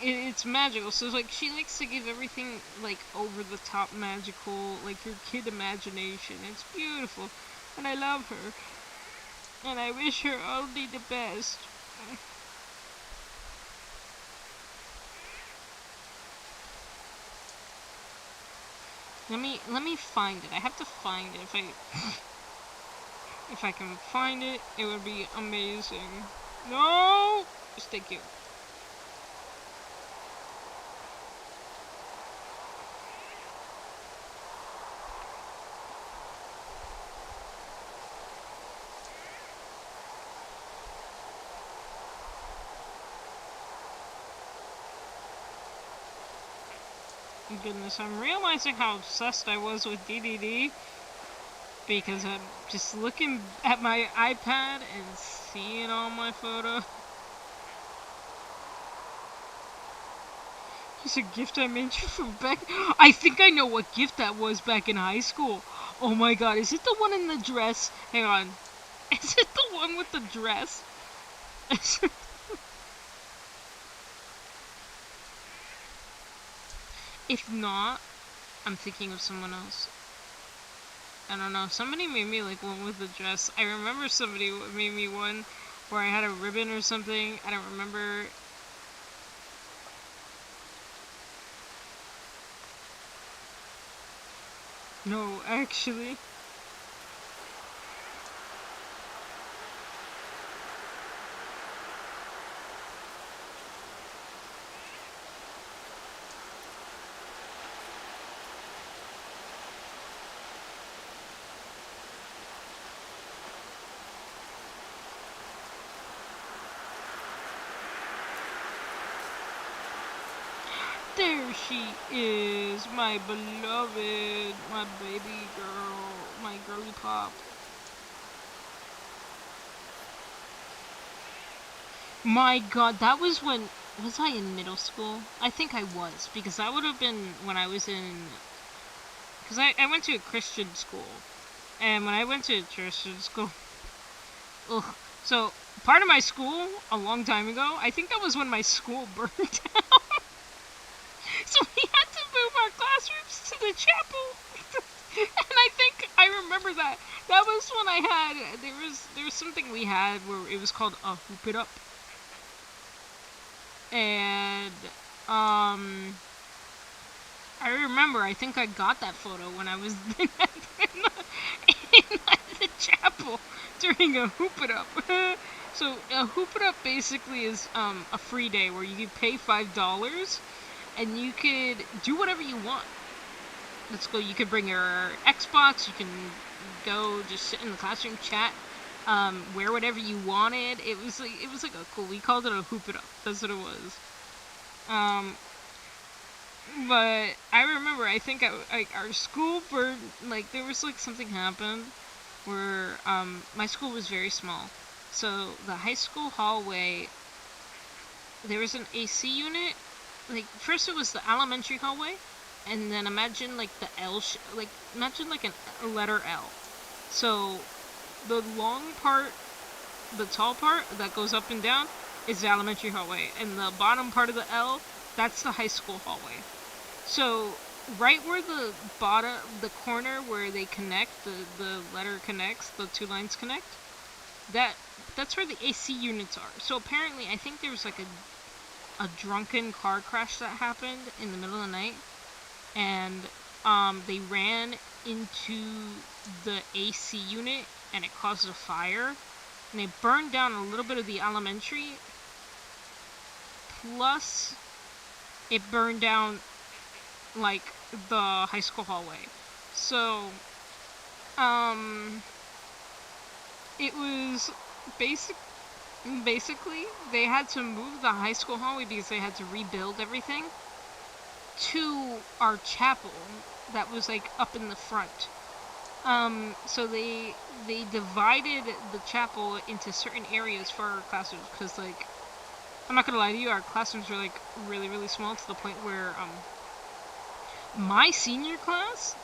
It's magical. So like she likes to give everything like over the top magical, like your kid imagination. It's beautiful, and I love her, and I wish her only the best. Let me find it. I have to find it. If I can find it, it would be amazing. No, thank you. Goodness, I'm realizing how obsessed I was with DDD because I'm just looking at my iPad and seeing all my photos. It's a gift I made you from back. I think I know what gift that was back in high school. Oh my god, is it the one in the dress? Hang on. Is it the one with the dress? If not, I'm thinking of someone else. I don't know. Somebody made me like one with the dress. I remember somebody made me one where I had a ribbon or something. I don't remember. No, actually. There she is, my beloved, my baby girl, my girly pop. My god, that was when, was I in middle school? I think I was, because that would have been when I was in, because I went to a Christian school, and when I went to a Christian school, ugh, so part of my school, a long time ago, I think that was when my school burned down. So we had to move our classrooms to the chapel. And I think I remember that. That was when I had, there was something we had where it was called a Hoop It Up. And, I remember, I think I got that photo when I was in the chapel during a Hoop It Up. So a Hoop It Up basically is a free day where you could pay $5 and you could do whatever you want. Let's go. You could bring your Xbox. You can go just sit in the classroom, chat, wear whatever you wanted. It was like a cool. We called it a Hoop It Up. That's what it was. But I remember. I think our school burned. Like there was like something happened where my school was very small, so the high school hallway. There was an AC unit. Like first it was the elementary hallway, and then imagine like the imagine like a letter L. So the long part, the tall part that goes up and down is the elementary hallway, and the bottom part of the L, that's the high school hallway. So right where the corner where they connect, the letter connects, the two lines connect, that's where the AC units are. So apparently I think there was like a drunken car crash that happened in the middle of the night, and they ran into the AC unit and it caused a fire, and they burned down a little bit of the elementary, plus it burned down like the high school hallway. So it was basic. basically, they had to move the high school hallway because they had to rebuild everything to our chapel that was like up in the front. So they divided the chapel into certain areas for our classrooms because, like, I'm not gonna lie to you, our classrooms were like really, really small to the point where my senior class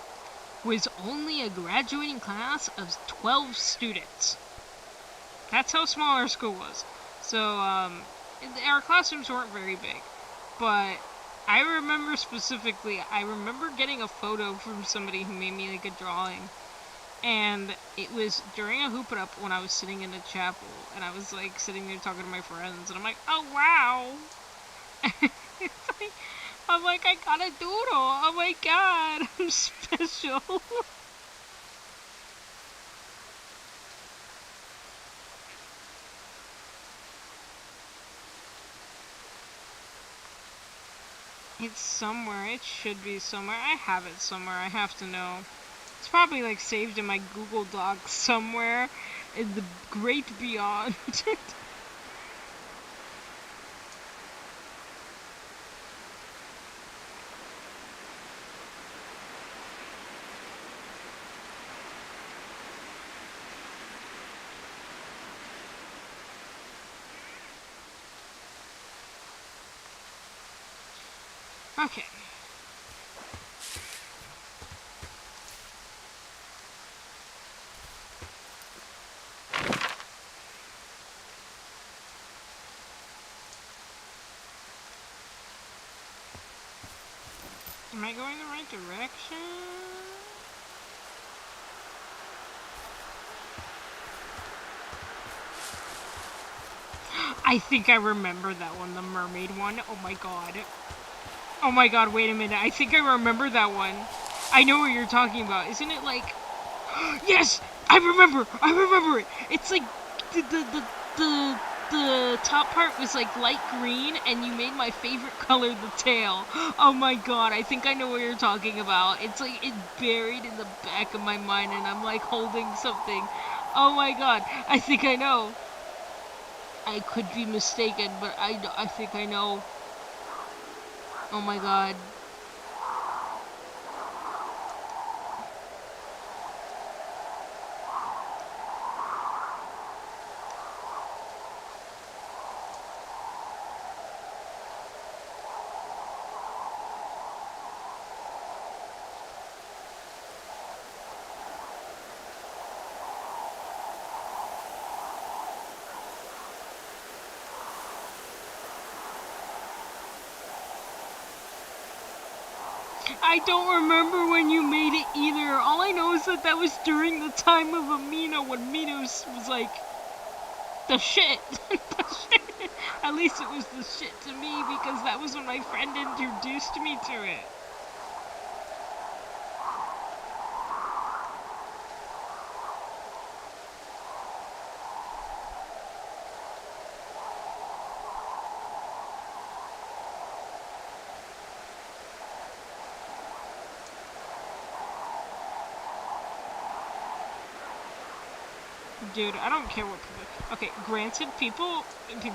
was only a graduating class of 12 students. That's how small our school was. So our classrooms weren't very big, but I remember specifically, I remember getting a photo from somebody who made me like a drawing, and it was during a hoop it up when I was sitting in the chapel, and I was like sitting there talking to my friends, and I'm like, oh wow. It's like, I'm like, I got a doodle. Oh my god, I'm special. It's somewhere. It should be somewhere. I have it somewhere. I have to know. It's probably like saved in my Google Docs somewhere in the great beyond. Okay. Am I going the right direction? I think I remember that one, the mermaid one. Oh my god. Oh my god, wait a minute. I think I remember that one. I know what you're talking about. Isn't it like... Yes! I remember it! It's like the top part was like light green, and you made my favorite color the tail. Oh my god, I think I know what you're talking about. It's like it's buried in the back of my mind, and I'm like holding something. Oh my god, I think I know. I could be mistaken, but I think I know. Oh my god. I don't remember when you made it either. All I know is that that was during the time of Amino, when Amino was like the shit. The shit. At least it was the shit to me, because that was when my friend introduced me to it. Dude, I don't care what people... Okay, granted, people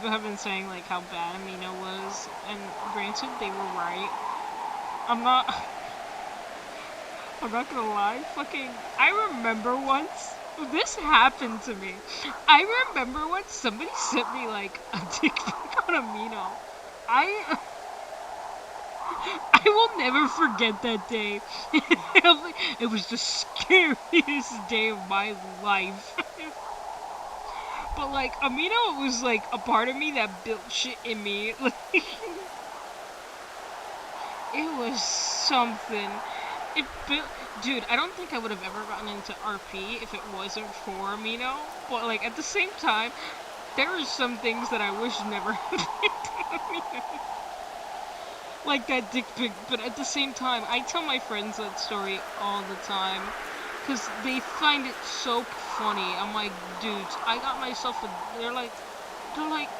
have been saying, like, how bad Amino was, and granted, they were right. I'm not gonna lie, I remember once, this happened to me. I remember once somebody sent me, like, a dick pic on Amino. I will never forget that day. It was the scariest day of my life. But, like, Amino was, like, a part of me that built shit in me. Like, it was something. It built... Dude, I don't think I would have ever gotten into RP if it wasn't for Amino. But, like, at the same time, there are some things that I wish never happened to Amino. Like that dick pic, but at the same time, I tell my friends that story all the time. Because they find it so funny. I'm like, dudes, I got myself a... They're like,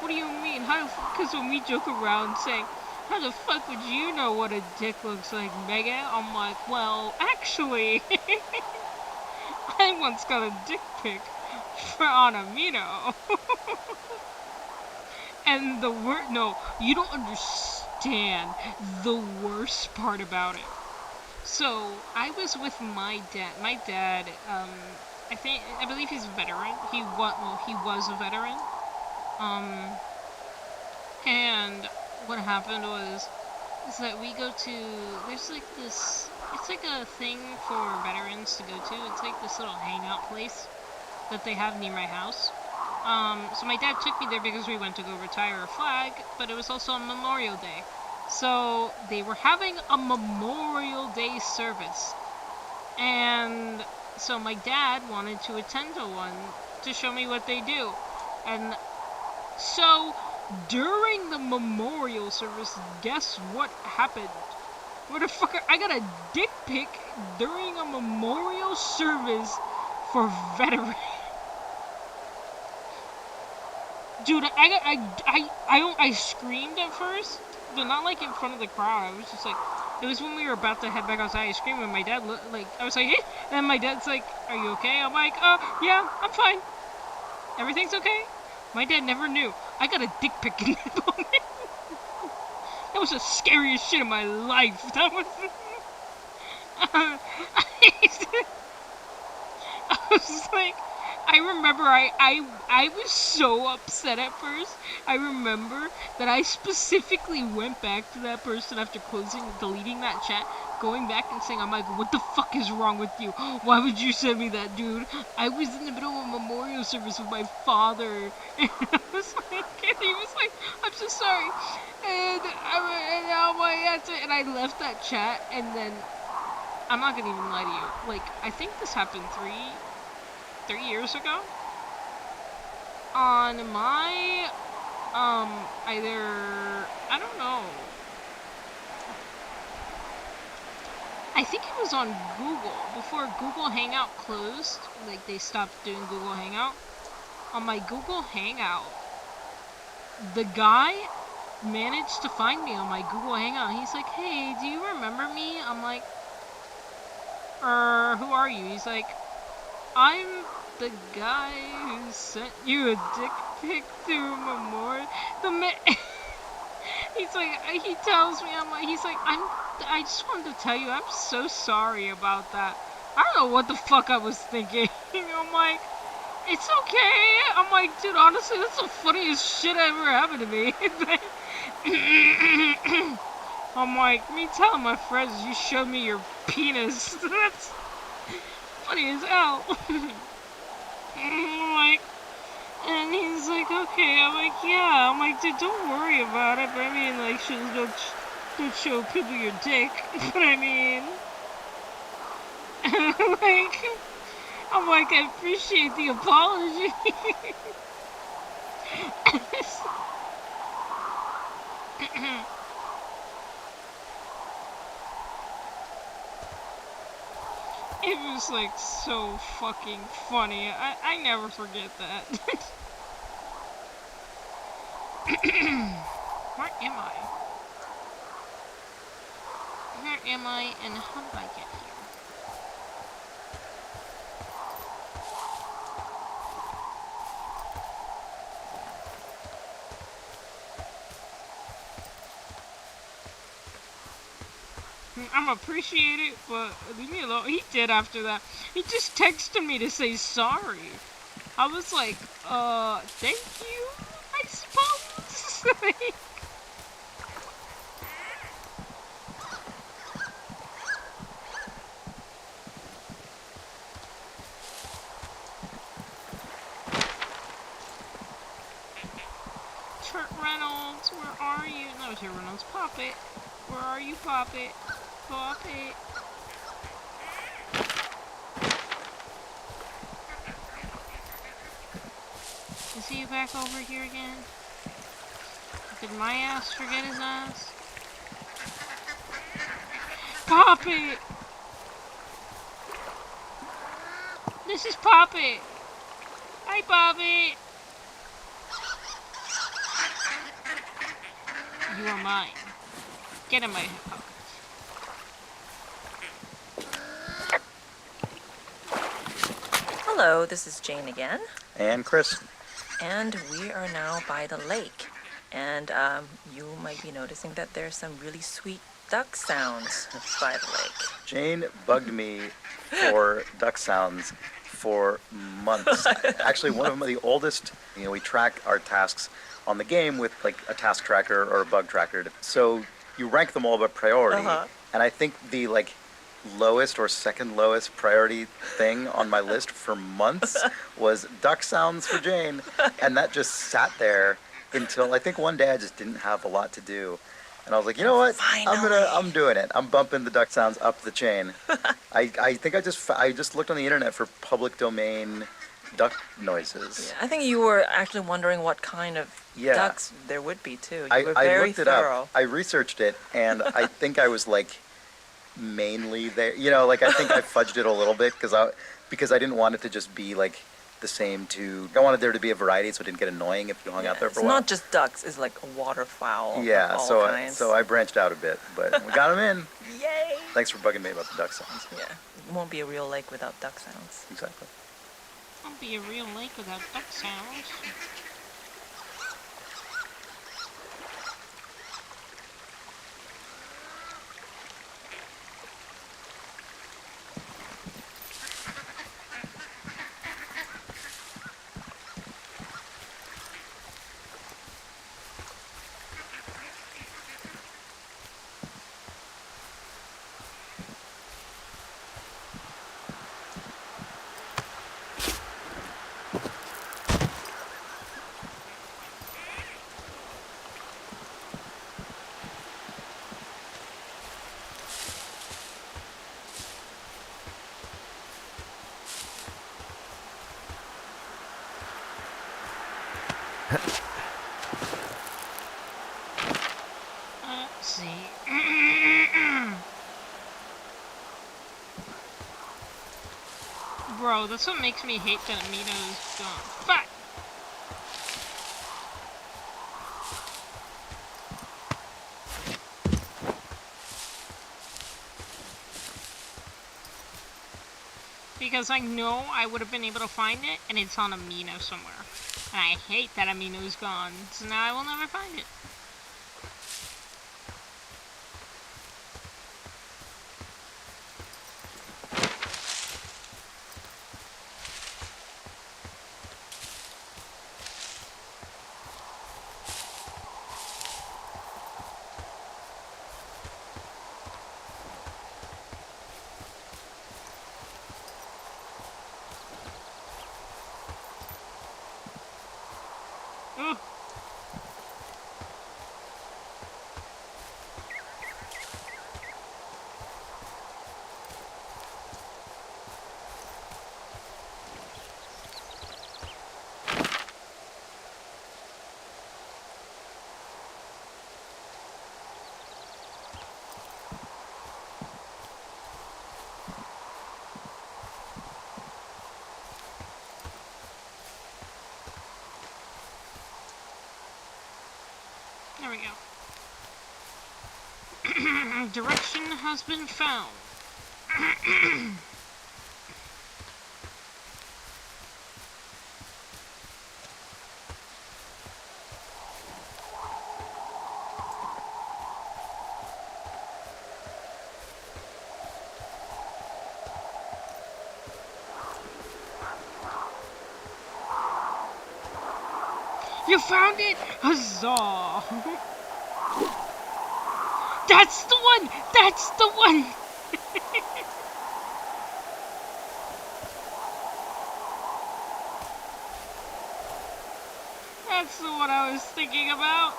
what do you mean? Because when we joke around saying, how the fuck would you know what a dick looks like, Megan? I'm like, well, actually, I once got a dick pic on Amino. And no, you don't understand the worst part about it. So I was with my dad. My dad, I believe he's a veteran. He was a veteran. And what happened is that we go to, there's like this, it's like a thing for veterans to go to. It's like this little hangout place that they have near my house. So my dad took me there because we went to go retire a flag, but it was also on Memorial Day. So they were having a Memorial Day service. And so my dad wanted to attend to one to show me what they do. And so during the memorial service, guess what happened? Motherfucker, I got a dick pic during a memorial service for veterans. Dude, I screamed at first, but not like in front of the crowd. I was just like, it was when we were about to head back outside. I screamed, and my dad I was like, hey, and my dad's like, are you okay? I'm like, yeah, I'm fine. Everything's okay. My dad never knew. I got a dick pic in that moment. That was the scariest shit in my life. That was. I was like, I remember I was so upset at first. I remember that I specifically went back to that person after deleting that chat, going back and saying, I'm like, what the fuck is wrong with you? Why would you send me that, dude? I was in the middle of a memorial service with my father, and I was like, and he was like, I'm so sorry. And I'm like, that's it. And I left that chat, and then, I'm not gonna even lie to you, like, I think this happened 3 years ago. On my, I don't know. I think it was on Google, before Google Hangout closed, like they stopped doing Google Hangout. On my Google Hangout, the guy managed to find me on my Google Hangout. He's like, hey, do you remember me? I'm like, who are you? He's like, I'm the guy who sent you a dick pic through Memorial. He's like, he tells me, he's like, I just wanted to tell you, I'm so sorry about that. I don't know what the fuck I was thinking. I'm like, it's okay. I'm like, dude, honestly, that's the funniest shit that ever happened to me. I'm like, me telling my friends you showed me your penis. That's funny as hell. I'm like, and he's like, okay. I'm like, yeah. I'm like, dude, don't worry about it. But I mean, like, don't show people your dick. But I mean, I'm like, I appreciate the apology. It was like so fucking funny. I never forget that. Where am I? Where am I and how did I get here? I'm appreciated, but leave me alone. He did after that. He just texted me to say sorry. I was like, thank you, I suppose. Trent Reynolds, where are you? No, Trent Reynolds, Pop It. Where are you, Pop It? Pop It. Is he back over here again? Did my ass forget his ass? Pop It! This is Pop It! Hi, Pop It! You are mine. Get in my pocket. Hello, this is Jane again. And Chris. And we are now by the lake. And you might be noticing that there's some really sweet duck sounds by the lake. Jane bugged me for duck sounds for months. Actually, one of the oldest, we track our tasks on the game with like a task tracker or a bug tracker. So you rank them all by priority. And I think the like lowest or second lowest priority thing on my list for months was duck sounds for Jane. And that just sat there until I think one day I just didn't have a lot to do. And I was like, you know what? I'm doing it. I'm bumping the duck sounds up the chain. I think I just looked on the internet for public domain duck noises. Yeah, I think you were actually wondering what kind of ducks there would be too. You were I very looked it thorough. up. I researched it, and I think I was like mainly there. Like I think I fudged it a little bit because I didn't want it to just be like the same I wanted there to be a variety so it didn't get annoying if you hung out there for a while. It's not just ducks, it's like waterfowl. Yeah, of all so kinds. I branched out a bit, but we got them in. Yay! Thanks for bugging me about the duck sounds. Yeah, it won't be a real lake without duck sounds. Exactly. Won't be a real lake without duck sounds. Let's see. Bro, that's what makes me hate that Amino's gone. Fuck! Because I know I would have been able to find it, and it's on Amino somewhere. And I hate that Amino's gone, so now I will never find it. Ugh. There we go. Direction has been found. You found it! Huzzah! That's the one! That's the one! That's the one I was thinking about.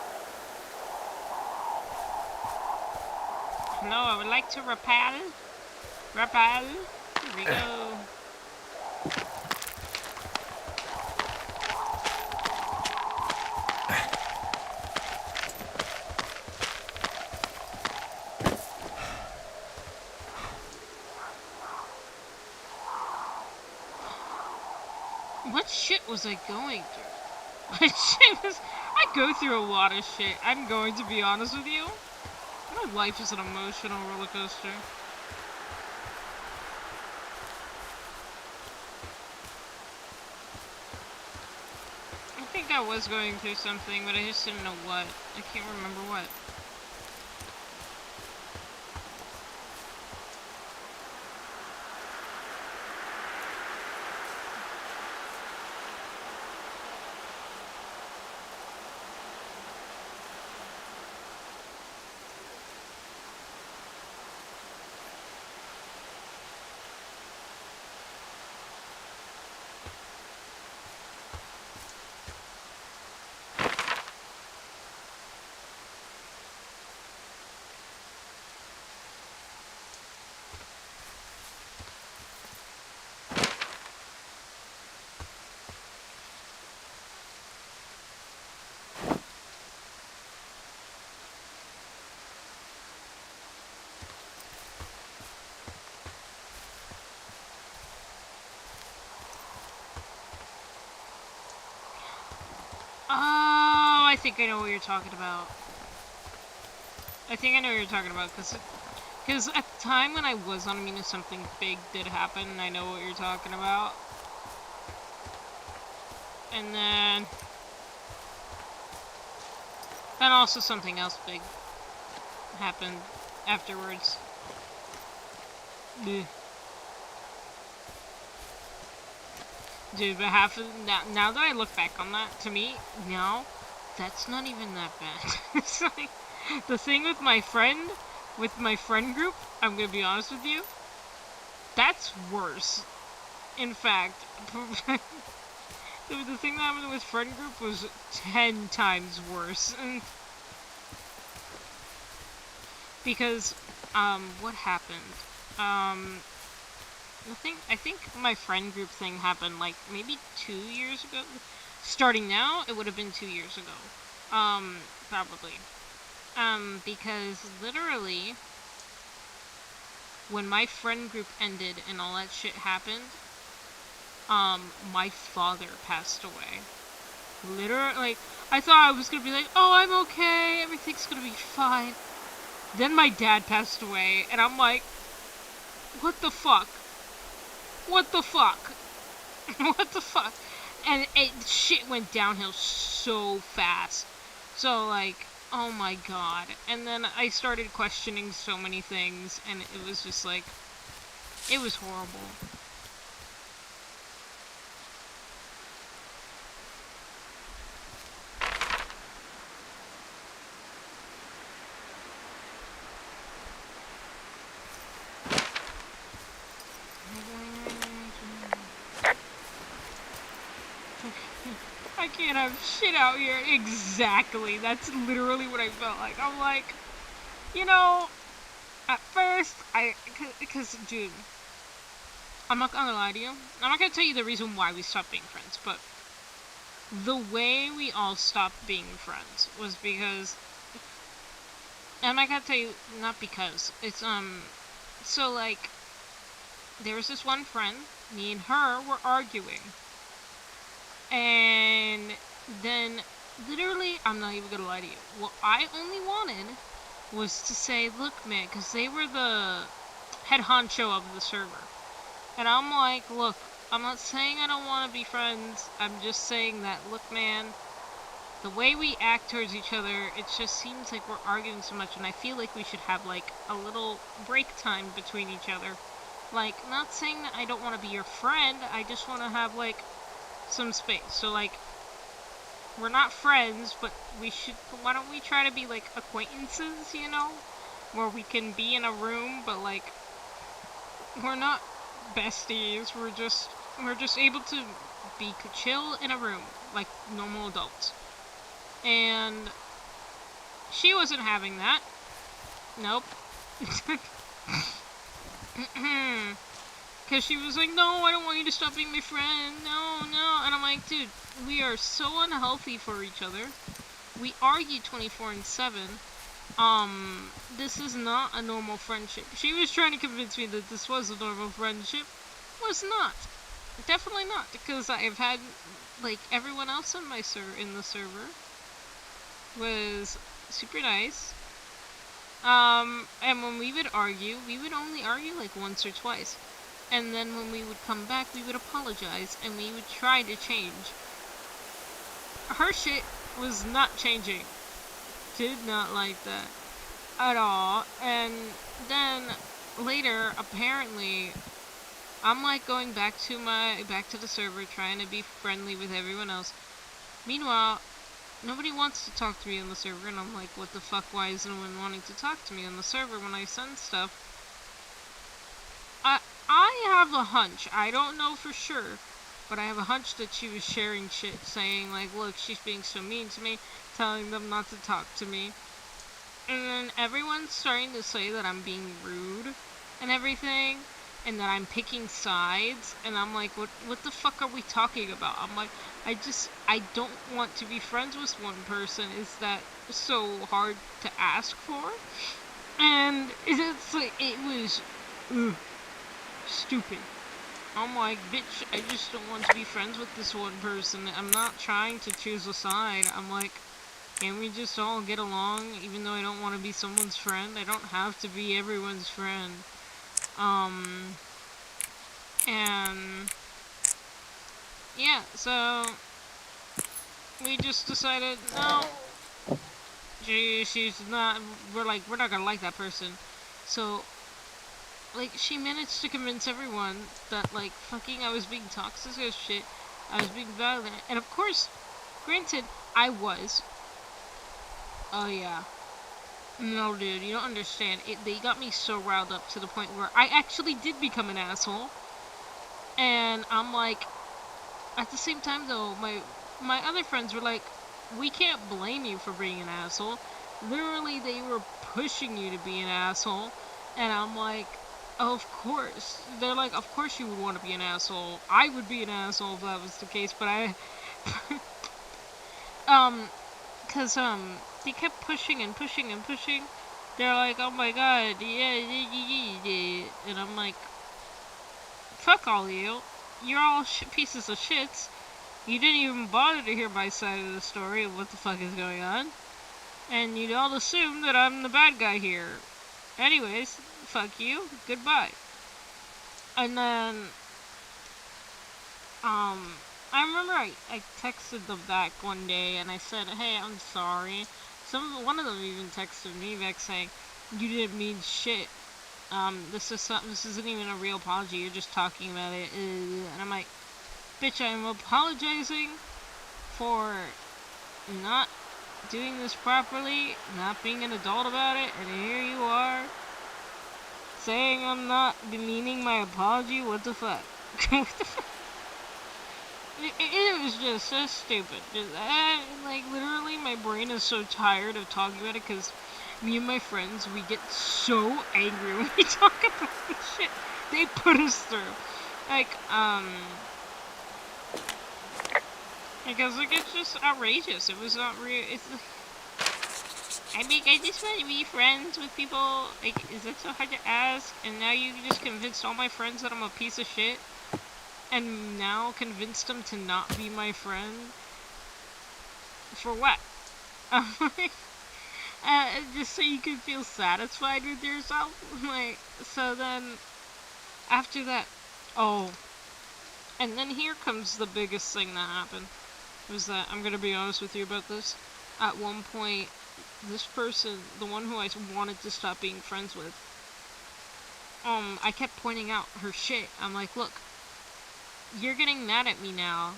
Hello, I would like to rappel. Rappel. Here we go. What shit was I going through? What shit was... I go through a lot of shit. I'm going to be honest with you. My life is an emotional roller coaster. I think I was going through something, but I just didn't know what. I can't remember what. Oh, I think I know what you're talking about. I think I know what you're talking about, because at the time when I was on Amina, something big did happen, and I know what you're talking about. And then also something else big happened afterwards. Ugh. Dude, but now that I look back on that, to me, now, that's not even that bad. It's like, the thing with my friend group, I'm gonna be honest with you, that's worse. In fact, the thing that happened with friend group was 10 times worse. Because, what happened? I think my friend group thing happened, like, maybe 2 years ago. Starting now, it would have been 2 years ago. Probably. Because literally, when my friend group ended and all that shit happened, my father passed away. Literally, like, I thought I was gonna be like, oh, I'm okay, everything's gonna be fine. Then my dad passed away, and I'm like, what the fuck? What the fuck? What the fuck? And shit went downhill so fast. So, like, oh my god. And then I started questioning so many things, and it was just like, it was horrible. I can't have shit out here. Exactly. That's literally what I felt like. I'm like, you know, at first, because, dude, I'm not gonna lie to you. I'm not gonna tell you the reason why we stopped being friends, but the way we all stopped being friends was because, I'm not gonna tell you, not because, it's, so, like, there was this one friend, me and her were arguing. And then, literally, I'm not even gonna lie to you. What I only wanted was to say, look, man, because they were the head honcho of the server. And I'm like, look, I'm not saying I don't want to be friends. I'm just saying that, look, man, the way we act towards each other, it just seems like we're arguing so much. And I feel like we should have, like, a little break time between each other. Like, not saying that I don't want to be your friend. I just want to have, like, some space. So, like, we're not friends, but why don't we try to be, like, acquaintances, you know? Where we can be in a room, but, like, we're not besties. We're just able to be chill in a room, like normal adults. And she wasn't having that. Nope. Because she was like, no, I don't want you to stop being my friend. No. And I'm like, dude, we are so unhealthy for each other. We argue 24/7. This is not a normal friendship. She was trying to convince me that this was a normal friendship. Was not. Definitely not. Because I've had, like, everyone else in in the server was super nice. And when we would only argue like once or twice. And then when we would come back, we would apologize and we would try to change. her shit was not changing. Did not like that at all. And then later, apparently, I'm like going back to the server, trying to be friendly with everyone else. Meanwhile, nobody wants to talk to me on the server, and I'm like, what the fuck, why is no one wanting to talk to me on the server when I send stuff? I have a hunch, I don't know for sure, but I have a hunch that she was sharing shit, saying like, look, she's being so mean to me, telling them not to talk to me. And then everyone's starting to say that I'm being rude and everything, and that I'm picking sides, and I'm like, what the fuck are we talking about? I'm like, I don't want to be friends with one person. Is that so hard to ask for? And it's like, it was stupid. I'm like, bitch, I just don't want to be friends with this one person. I'm not trying to choose a side. I'm like, can we just all get along, even though I don't want to be someone's friend? I don't have to be everyone's friend. And yeah, so we just decided, no, she's not, we're not gonna like that person. So, like, she managed to convince everyone that, like, fucking I was being toxic as shit, I was being violent, and of course, granted, I was. Oh yeah. No, dude, you don't understand. They got me so riled up to the point where I actually did become an asshole. And I'm like, at the same time though, my other friends were like, we can't blame you for being an asshole. Literally, they were pushing you to be an asshole. And I'm like, of course. They're like, of course you would want to be an asshole. I would be an asshole if that was the case, but I... cause, they kept pushing and pushing and pushing. They're like, oh my god, yeah. And I'm like, fuck all you. You're all pieces of shits. You didn't even bother to hear my side of the story of what the fuck is going on. And you'd all assume that I'm the bad guy here. Anyways, fuck you. Goodbye. And then, I remember I texted them back one day and I said, hey, I'm sorry. One of them even texted me back saying, you didn't mean shit. This isn't even a real apology, you're just talking about it. And I'm like, bitch, I'm apologizing for not doing this properly, not being an adult about it, and here you are saying I'm not demeaning my apology. What the fuck? What the fuck? It was just so stupid. Like, literally, my brain is so tired of talking about it, because me and my friends, we get so angry when we talk about this shit they put us through. Like, because, like, it's just outrageous. It was not real. It's like, I mean, I just want to be friends with people. Like, is that so hard to ask? And now you just convinced all my friends that I'm a piece of shit? And now convinced them to not be my friend? For what? Just so you can feel satisfied with yourself? Like, so then, after that, and then here comes the biggest thing that happened, was that, I'm gonna be honest with you about this, at one point, this person, the one who I wanted to stop being friends with, I kept pointing out her shit. I'm like, look, you're getting mad at me now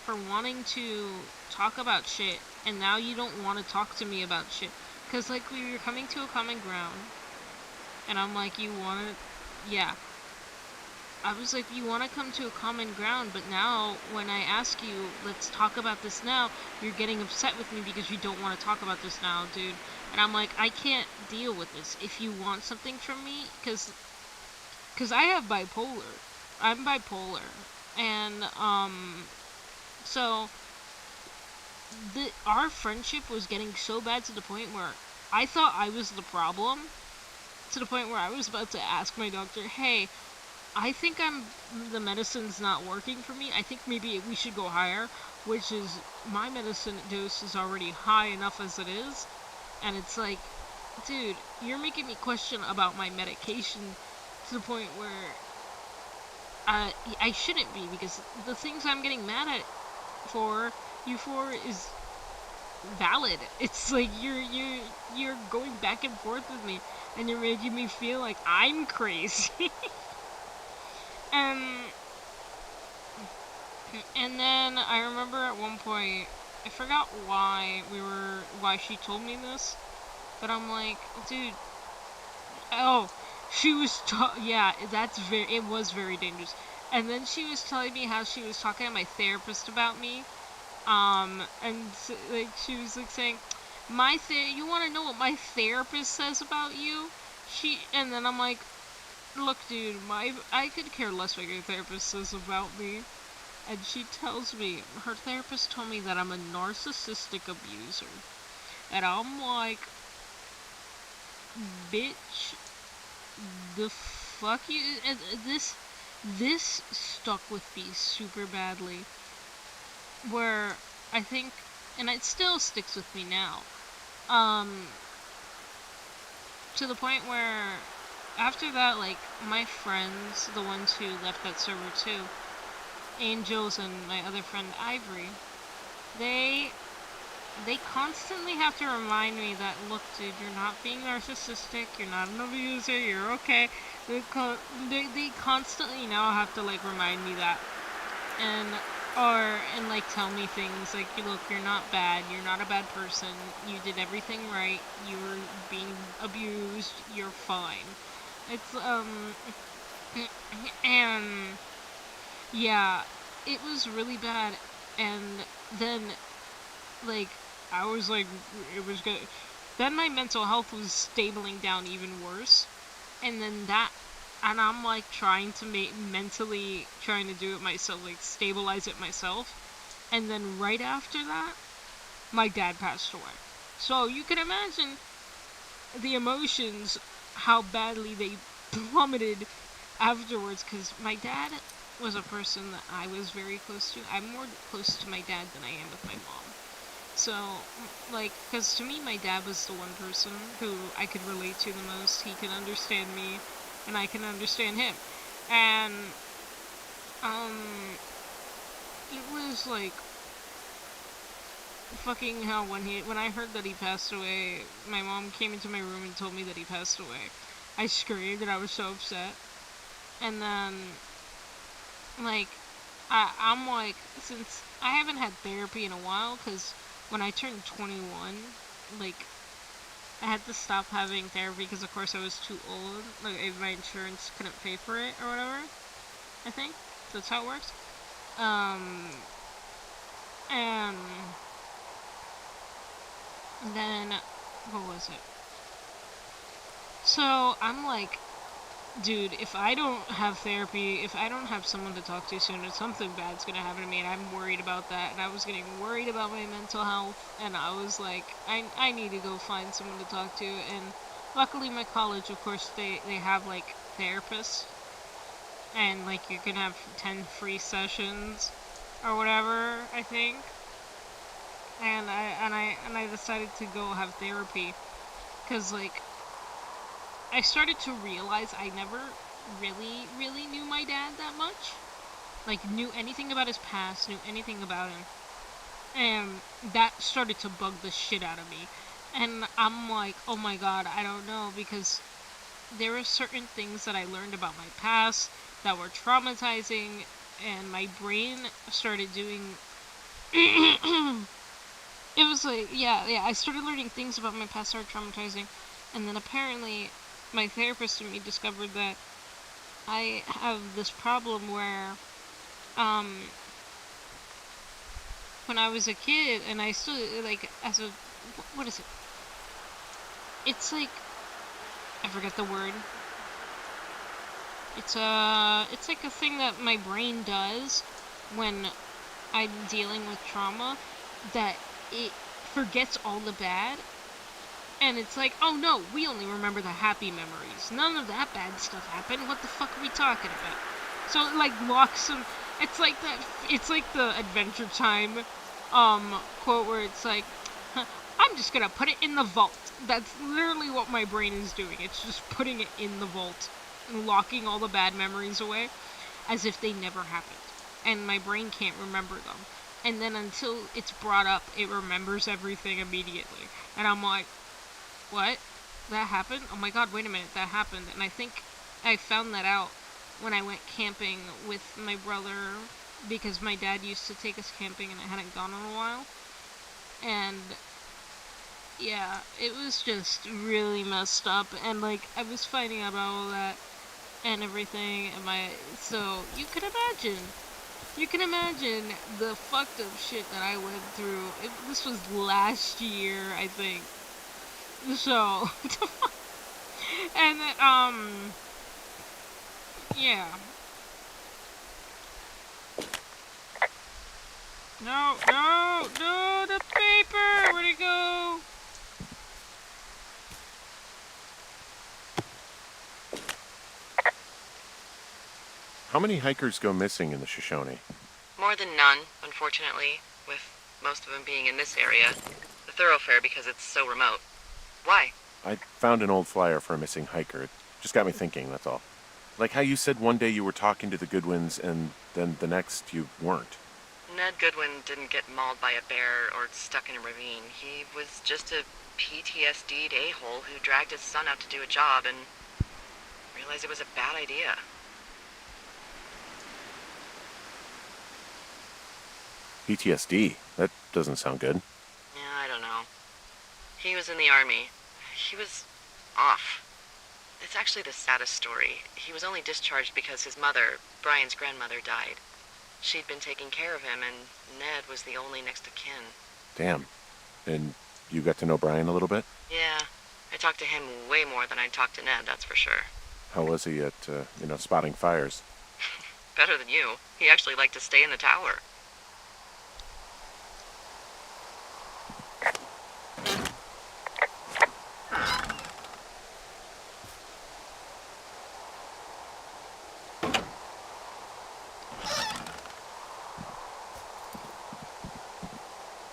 for wanting to talk about shit, and now you don't want to talk to me about shit. Because, like, we were coming to a common ground, and I'm like, you want to, yeah. I was like, you want to come to a common ground, but now, when I ask you, let's talk about this now, you're getting upset with me because you don't want to talk about this now, dude. And I'm like, I can't deal with this. If you want something from me, because I have bipolar. I'm bipolar. And, so, our friendship was getting so bad to the point where I thought I was the problem, to the point where I was about to ask my doctor, hey, I think the medicine's not working for me. I think maybe we should go higher, which is, my medicine dose is already high enough as it is. And it's like, dude, you're making me question about my medication to the point where I shouldn't be, because the things I'm getting mad at for euphor is valid. It's like you're going back and forth with me, and you're making me feel like I'm crazy. and and then I remember at one point, I forgot why she told me this, but I'm like, dude, oh, she was, yeah, it was very dangerous. And then she was telling me how she was talking to my therapist about me, like, she was, like, saying, you want to know what my therapist says about you? And then I'm like, look, dude, I could care less what your therapist says about me. And she tells me, her therapist told me that I'm a narcissistic abuser. And I'm like, bitch, the fuck you, and this stuck with me super badly, where I think, and it still sticks with me now, to the point where after that, like, my friends, the ones who left that server too, Angels and my other friend Ivory, they constantly have to remind me that, look, dude, you're not being narcissistic, you're not an abuser, you're okay. They constantly now have to, like, remind me that. And like, tell me things like, look, you're not bad, you're not a bad person, you did everything right, you were being abused, you're fine. It's, and, yeah, it was really bad, and then, like, I was like, it was good. Then my mental health was stabling down even worse, and I'm like trying to mentally trying to do it myself, like stabilize it myself, and then right after that, my dad passed away. So you can imagine the emotions, how badly they plummeted afterwards, because my dad was a person that I was very close to. I'm more close to my dad than I am with my mom. So, like, because to me, my dad was the one person who I could relate to the most. He can understand me, and I can understand him. And, it was, like, fucking hell when I heard that he passed away, my mom came into my room and told me that he passed away. I screamed, and I was so upset. And then, like, I'm like, since I haven't had therapy in a while, because when I turned 21, like, I had to stop having therapy because, of course, I was too old. Like, my insurance couldn't pay for it or whatever. I think that's how it works. And then, what was it? So I'm like, dude, if I don't have therapy, if I don't have someone to talk to soon, something bad's gonna happen to me, and I'm worried about that, and I was getting worried about my mental health, and I was like, I need to go find someone to talk to, and luckily my college, of course, they have, like, therapists, and, like, you can have 10 free sessions, or whatever, I think, and I decided to go have therapy, because, like, I started to realize I never really knew my dad that much. Like, knew anything about his past, knew anything about him. And that started to bug the shit out of me. And I'm like, oh my god, I don't know, because there were certain things that I learned about my past that were traumatizing, and my brain started doing... It was like, yeah, I started learning things about my past that were traumatizing, and then apparently my therapist and me discovered that I have this problem where, when I was a kid, and I still, like, as a, what is it? It's like, I forget the word. It's like a thing that my brain does when I'm dealing with trauma, that it forgets all the bad. And it's like, oh no, we only remember the happy memories. None of that bad stuff happened. What the fuck are we talking about? So it, like, locks some... It's like the Adventure Time, quote where it's like, I'm just gonna put it in the vault. That's literally what my brain is doing. It's just putting it in the vault and locking all the bad memories away as if they never happened. And my brain can't remember them. and then until it's brought up, it remembers everything immediately. And I'm like, what? That happened? Oh my god, wait a minute, that happened. And I think I found that out when I went camping with my brother, because my dad used to take us camping and I hadn't gone in a while. And yeah, it was just really messed up, and like I was finding out about all that and everything, and so you can imagine the fucked up shit that I went through. This was last year, I think. So, and yeah. No, the paper! Where'd it go? How many hikers go missing in the Shoshone? More than none, unfortunately, with most of them being in this area. The thoroughfare because it's so remote. Why? I found an old flyer for a missing hiker. It just got me thinking, that's all. Like how you said one day you were talking to the Goodwins and then the next you weren't. Ned Goodwin didn't get mauled by a bear or stuck in a ravine. He was just a PTSD'd a-hole who dragged his son out to do a job and realized it was a bad idea. PTSD? That doesn't sound good. Yeah, I don't know. He was in the army. He was off. It's actually the saddest story. He was only discharged because his mother, Brian's grandmother, died. She'd been taking care of him, and Ned was the only next of kin. Damn. And you got to know Brian a little bit? Yeah, I talked to him way more than I talked to Ned, that's for sure. How was he at, spotting fires? Better than you. He actually liked to stay in the tower.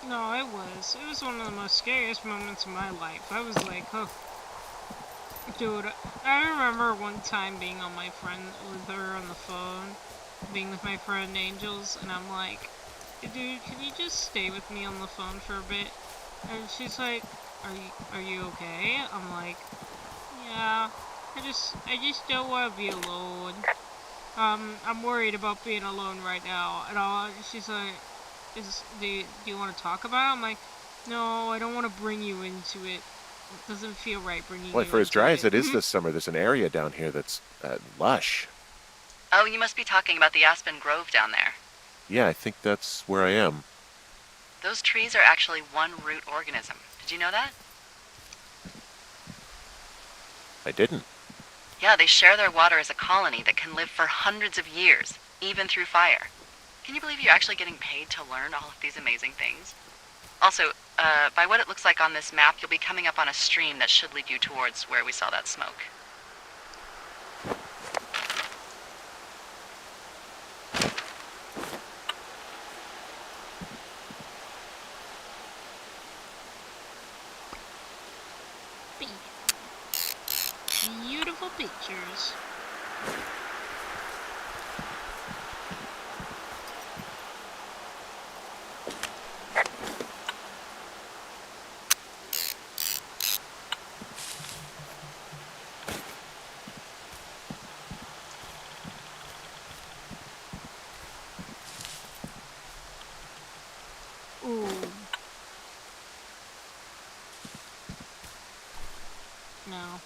No, it was. It was one of the most scariest moments of my life. I was like, oh. Dude, I remember one time being with her on the phone, being with my friend Angels, and I'm like, dude, can you just stay with me on the phone for a bit? And she's like, are you okay? I'm like, yeah, I just don't want to be alone. I'm worried about being alone right now. And she's like, do you want to talk about it? I'm like, no, I don't want to bring you into it. It doesn't feel right bringing you into it. Well, for as dry as it is this summer, there's an area down here that's lush. Oh, you must be talking about the Aspen Grove down there. Yeah, I think that's where I am. Those trees are actually one root organism. Did you know that? I didn't. Yeah, they share their water as a colony that can live for hundreds of years, even through fire. Can you believe you're actually getting paid to learn all of these amazing things? Also, by what it looks like on this map, you'll be coming up on a stream that should lead you towards where we saw that smoke. Beautiful pictures. Ooh. No.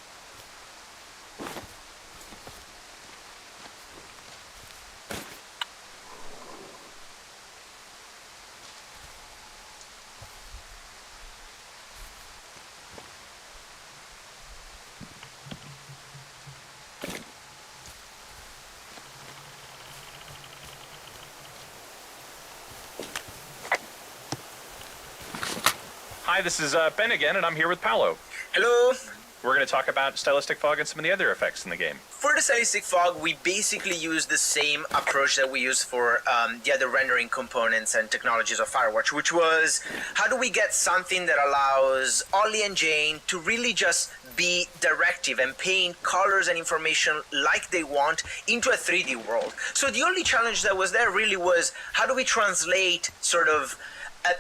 Hi, this is Ben again, and I'm here with Paolo. Hello. we're going to talk about stylistic fog and some of the other effects in the game. For the stylistic fog, we basically use the same approach that we use for the other rendering components and technologies of Firewatch, which was how do we get something that allows Ollie and Jane to really just be directive and paint colors and information like they want into a 3D world. So the only challenge that was there really was how do we translate sort of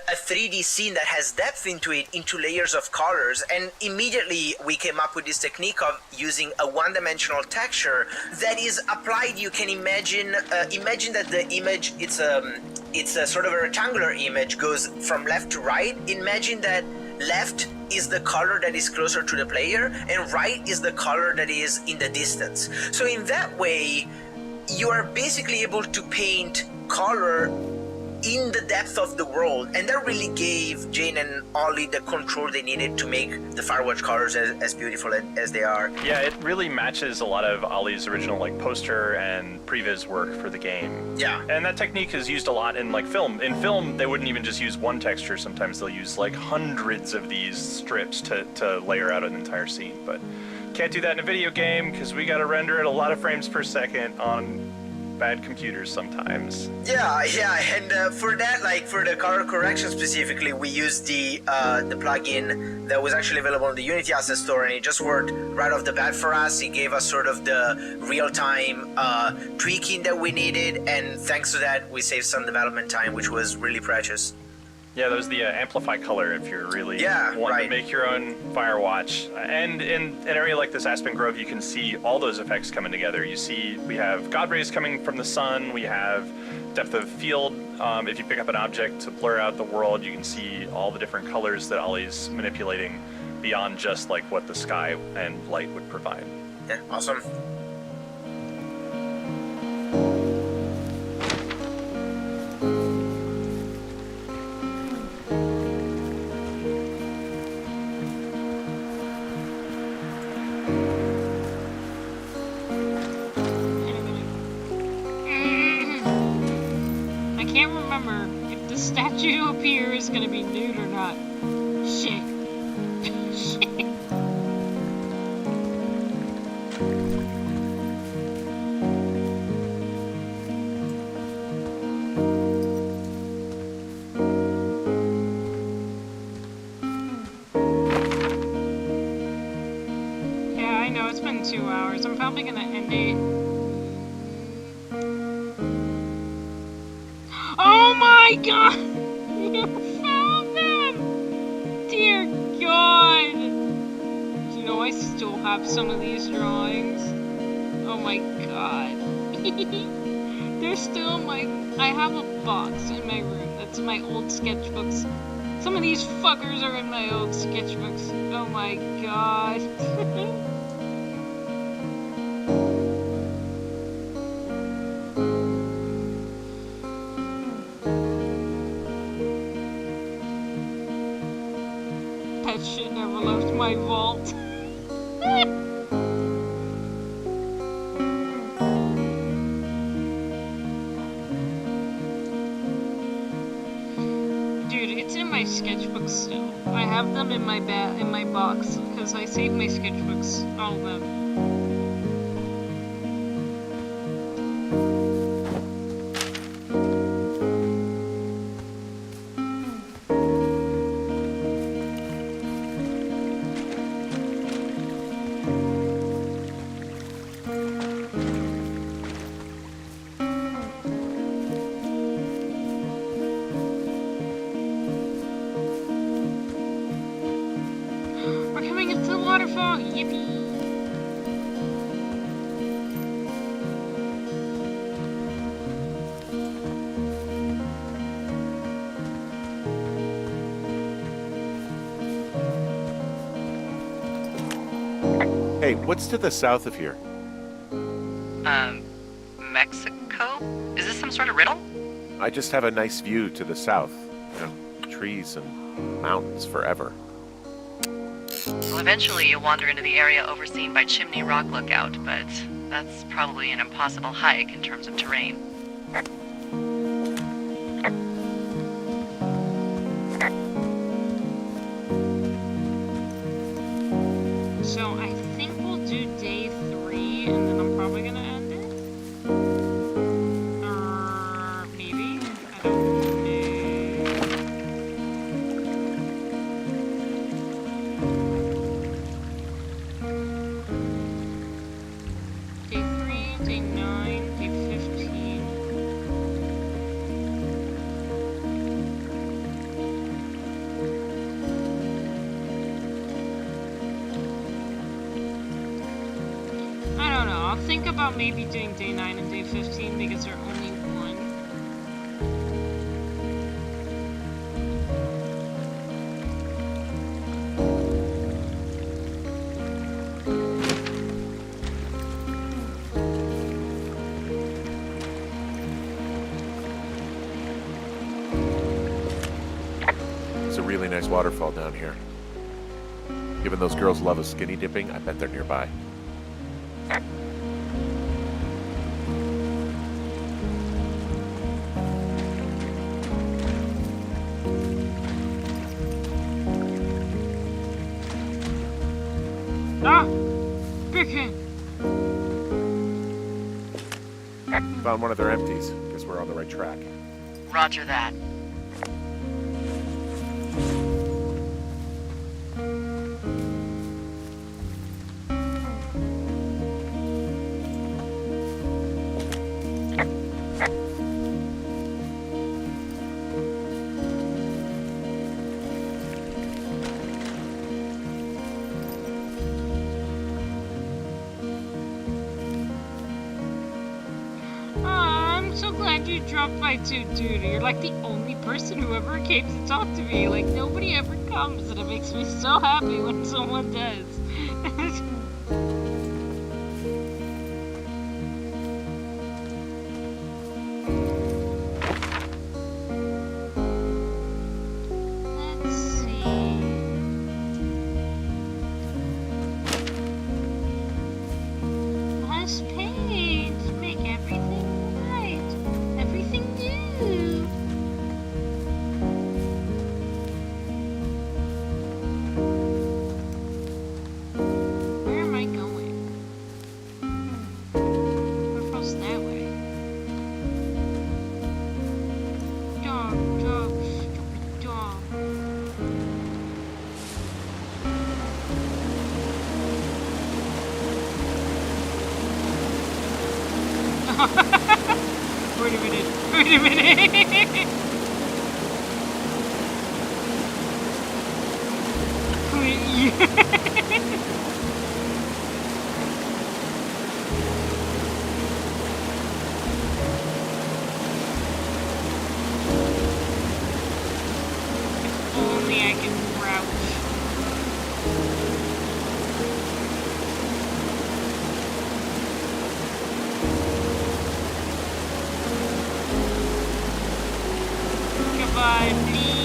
a 3D scene that has depth into it into layers of colors, and immediately we came up with this technique of using a one-dimensional texture that is applied. You can imagine that the image it's a sort of a rectangular image goes from left to right. Imagine that left is the color that is closer to the player and right is the color that is in the distance. So in that way you are basically able to paint color in the depth of the world, and that really gave Jane and Ollie the control they needed to make the Firewatch colors as beautiful as they are. Yeah, it really matches a lot of Ollie's original like poster and previs work for the game. Yeah. And that technique is used a lot in like film. In film, they wouldn't even just use one texture. Sometimes they'll use like hundreds of these strips to layer out an entire scene. But can't do that in a video game because we got to render at a lot of frames per second on bad computers sometimes. Yeah, and for that, like for the color correction specifically, we used the plugin that was actually available in the Unity Asset Store, and it just worked right off the bat for us. It gave us sort of the real-time tweaking that we needed, and thanks to that, we saved some development time, which was really precious. Yeah, that was the amplify color if you're really wanting to make your own Firewatch. And in an area like this Aspen Grove, you can see all those effects coming together. You see we have God rays coming from the sun, we have depth of field. If you pick up an object to blur out the world, you can see all the different colors that Ollie's manipulating beyond just like what the sky and light would provide. Yeah, awesome. I can't remember if the statue up here is gonna be nude or not. Shit. Shit. Yeah, I know, it's been 2 hours. I'm probably gonna end it. Oh my god! You found them! Dear god! You know, I still have some of these drawings. Oh my god. They're still I have a box in my room that's my old sketchbooks. Some of these fuckers are in my old sketchbooks. Oh my god. That shit never left my vault. Dude, it's in my sketchbooks still. I have them in my box because I save my sketchbooks, all of them. We're coming into the waterfall! Yippee! Hey, what's to the south of here? Mexico? Is this some sort of riddle? I just have a nice view to the south. You know, trees and mountains forever. Well, eventually you'll wander into the area overseen by Chimney Rock Lookout, but that's probably an impossible hike in terms of terrain. So Day 9, day 15. I don't know. I'll think about maybe doing day 9 and day 15 because they're only one. There's a really nice waterfall down here. Given those girls love a skinny dipping, I bet they're nearby. Ah! Big hand! Found one of their empties. Guess we're on the right track. Roger that. I'm so glad you dropped by too, dude. You're like the only person who ever came to talk to me. Like, nobody ever comes, and it makes me so happy when someone does. Let's see. Last page. Make everything right. Everything new. Where am I going? We're across that way. Dog, dog, stupid dog. Wait a minute. Wait a minute. Only I can crouch. Goodbye, please.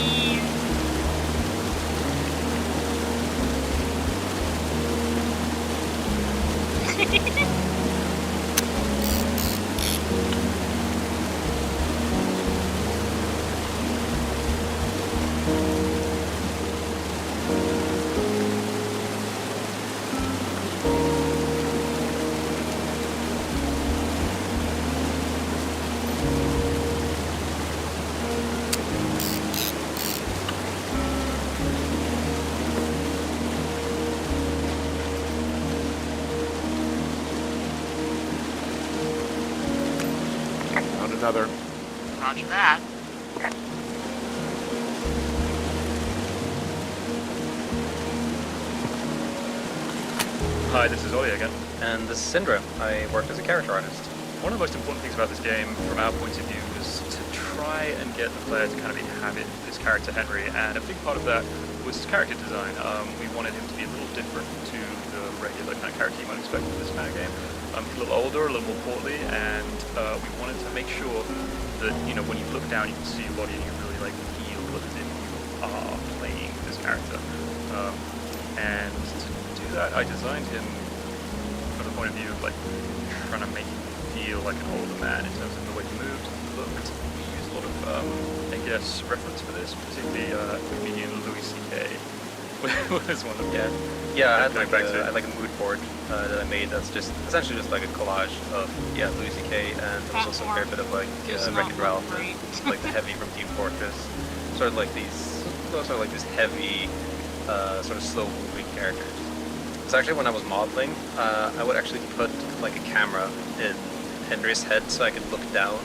Found another. Roger that. Hi, this is Ollie again. And this is Syndra. I work as a character artist. One of the most important things about this game, from our point of view, was to try and get the player to kind of inhabit this character Henry, and a big part of that was his character design. We wanted him to be a little different to the regular kind of character you might expect in this kind of game. He's a little older, a little more portly, and we wanted to make sure that, you know, when you look down, you can see your body and you really like feel as if you are playing this character. And to do that, I designed him from the point of view of like trying to make him feel like an older man in terms of the way he moved, looked. We used a lot of, I guess, reference for this, particularly comedian Louis C.K. was one of them. Yeah, I had like a mood board that I made that's just essentially just like a collage of Louis C.K. and there was also a fair bit of like Wreck-It Ralph and like the Heavy from Team Fortress, sort of like these heavy, sort of slow moving characters. So actually, when I was modeling, I would actually put like a camera in Henry's head so I could look down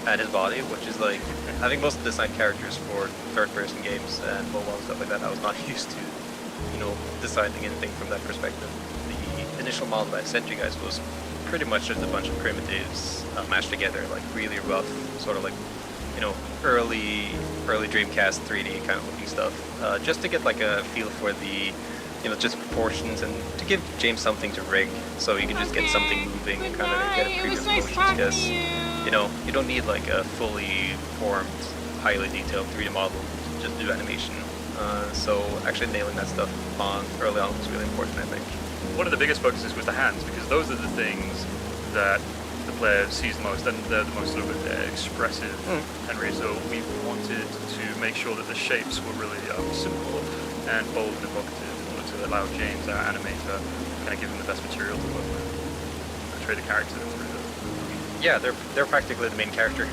at his body, which is like, I think most of the design characters for third-person games and mobile and stuff like that, I was not used to, designing anything from that perspective. The initial model that I sent you guys was pretty much just a bunch of primitives mashed together, like really rough, sort of like, early Dreamcast 3D kind of looking stuff, just to get like a feel for the, just proportions and to give James something to rig, so you can just get something moving and kind of get a It preview was of nice motions. talking Because to you. you don't need like a fully formed, highly detailed 3D model to just do animation. So actually nailing that stuff early on was really important, I think. One of the biggest focuses was the hands, because those are the things that the player sees the most, and they're the most sort of expressive, Henry. So we wanted to make sure that the shapes were really simple and bold and evocative in order to allow James, our animator, kind of give him the best material to work with, portray the character through them. Yeah, they're practically the main character.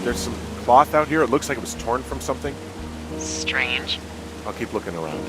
There's some cloth out here. It looks like it was torn from something. Strange. I'll keep looking around.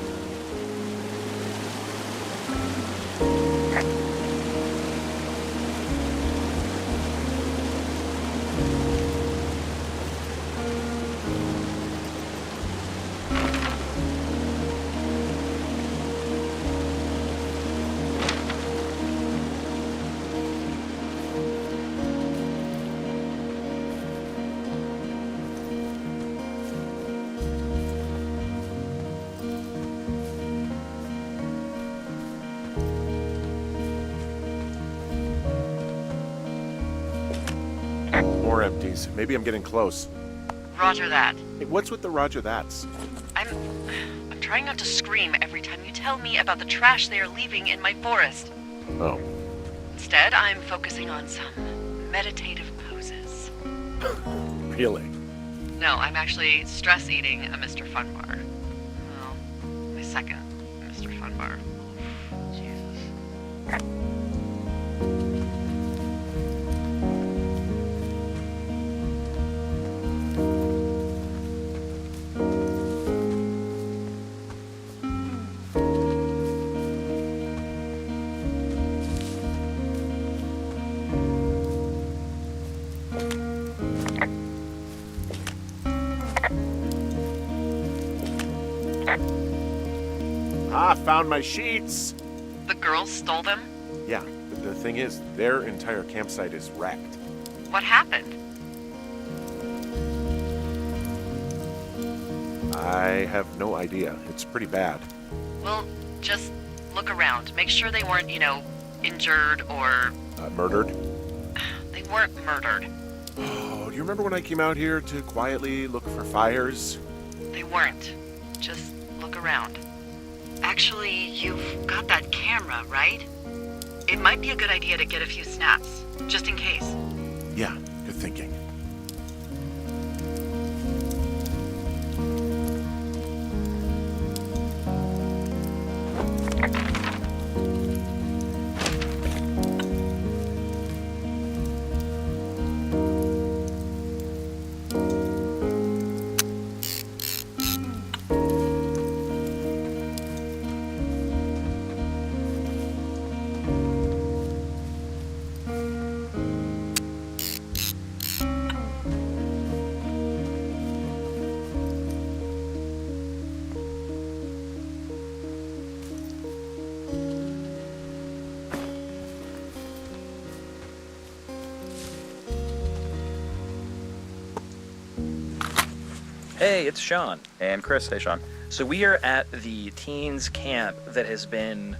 More empties. Maybe I'm getting close. Roger that. Hey, what's with the Roger that's? I'm trying not to scream every time you tell me about the trash they are leaving in my forest. Oh. Instead, I'm focusing on some meditative poses. Really? No, I'm actually stress eating a Mr. Fun Bar. Well, my second Mr. Fun Bar. Jesus. Ah, found my sheets. The girls stole them? Yeah, but the thing is, their entire campsite is wrecked. What happened? I have no idea. It's pretty bad. Well, just look around. Make sure they weren't, injured or... Murdered? They weren't murdered. Oh, do you remember when I came out here to quietly look for fires? They weren't. Just look around. Actually, you've got that camera, right? It might be a good idea to get a few snaps, just in case. Yeah, good thinking. Hey, it's Sean. And Chris. Hey, Sean. So we are at the teens camp that has been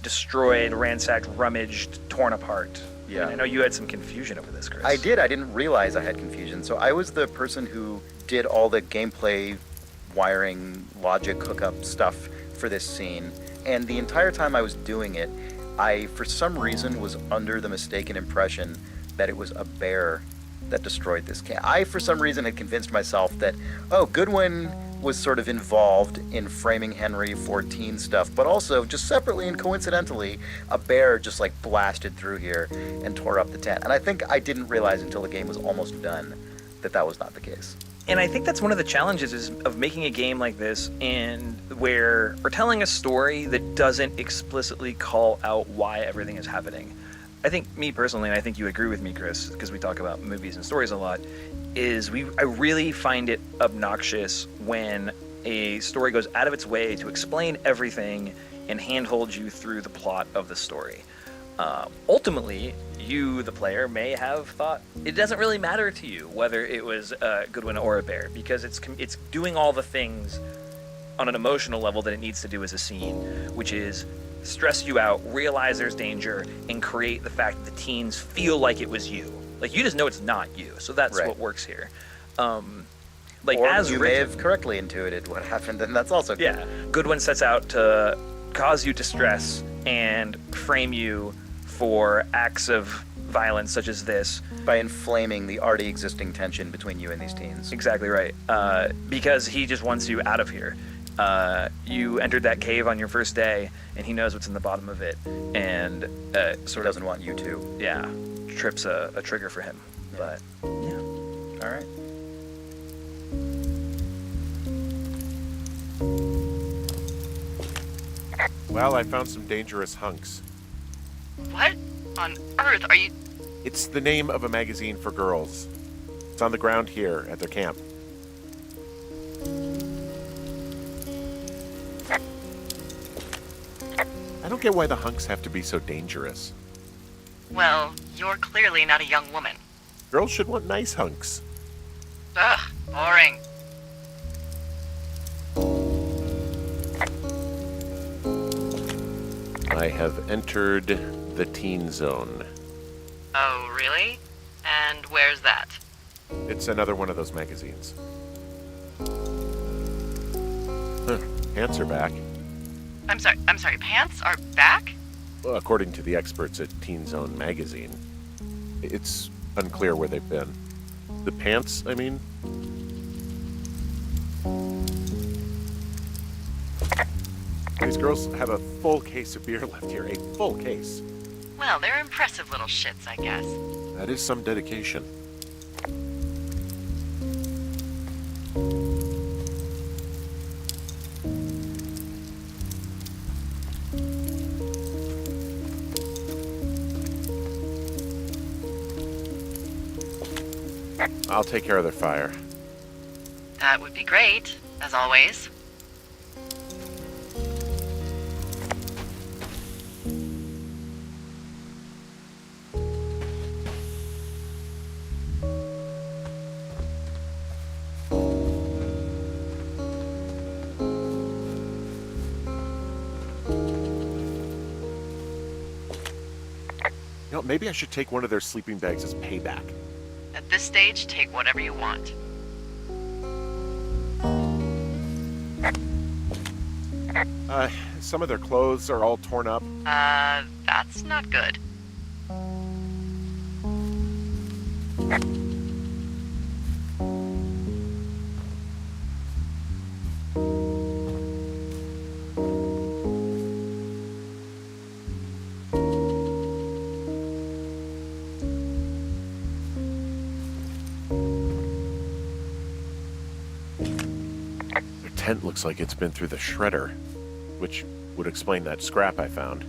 destroyed, ransacked, rummaged, torn apart. Yeah. And I know you had some confusion over this, Chris. I did. I didn't realize I had confusion. So I was the person who did all the gameplay, wiring, logic, hookup stuff for this scene. And the entire time I was doing it, I, for some reason, was under the mistaken impression that it was a bear that destroyed this camp. I, for some reason, had convinced myself that, Goodwin was sort of involved in framing Henry for teen stuff, but also, just separately and coincidentally, a bear just like blasted through here and tore up the tent. And I think I didn't realize until the game was almost done that that was not the case. And I think that's one of the challenges of making a game like this, and where we're telling a story that doesn't explicitly call out why everything is happening. I think, me personally, and I think you agree with me, Chris, because we talk about movies and stories a lot, is I really find it obnoxious when a story goes out of its way to explain everything and handhold you through the plot of the story. Ultimately, you, the player, may have thought it doesn't really matter to you whether it was Goodwin or a bear, because it's doing all the things on an emotional level that it needs to do as a scene, which is stress you out, realize there's danger, and create the fact that the teens feel like it was you. Like, you just know it's not you, so that's Right. what works here. Or As you may have correctly intuited what happened, and that's also good. Yeah, Goodwin sets out to cause you distress and frame you for acts of violence such as this. By inflaming the already existing tension between you and these teens. Exactly right. Because he just wants you out of here. You entered that cave on your first day, and he knows what's in the bottom of it, and sort of doesn't want you to. Yeah, trips a trigger for him. But yeah, all right. Well, I found some dangerous hunks. What on earth are you... It's the name of a magazine for girls. It's on the ground here at their camp. I don't get why the hunks have to be so dangerous. Well, you're clearly not a young woman. Girls should want nice hunks. Ugh, boring. I have entered the teen zone. Oh, really? And where's that? It's another one of those magazines. Huh, pants are back. I'm sorry, pants are back? Well, according to the experts at Teen Zone magazine. It's unclear where they've been. The pants, I mean? These girls have a full case of beer left here. A full case. Well, they're impressive little shits, I guess. That is some dedication. I'll take care of their fire. That would be great, as always. You know, maybe I should take one of their sleeping bags as payback. At this stage, take whatever you want. Some of their clothes are all torn up. That's not good. Their tent looks like it's been through the shredder, which would explain that scrap I found.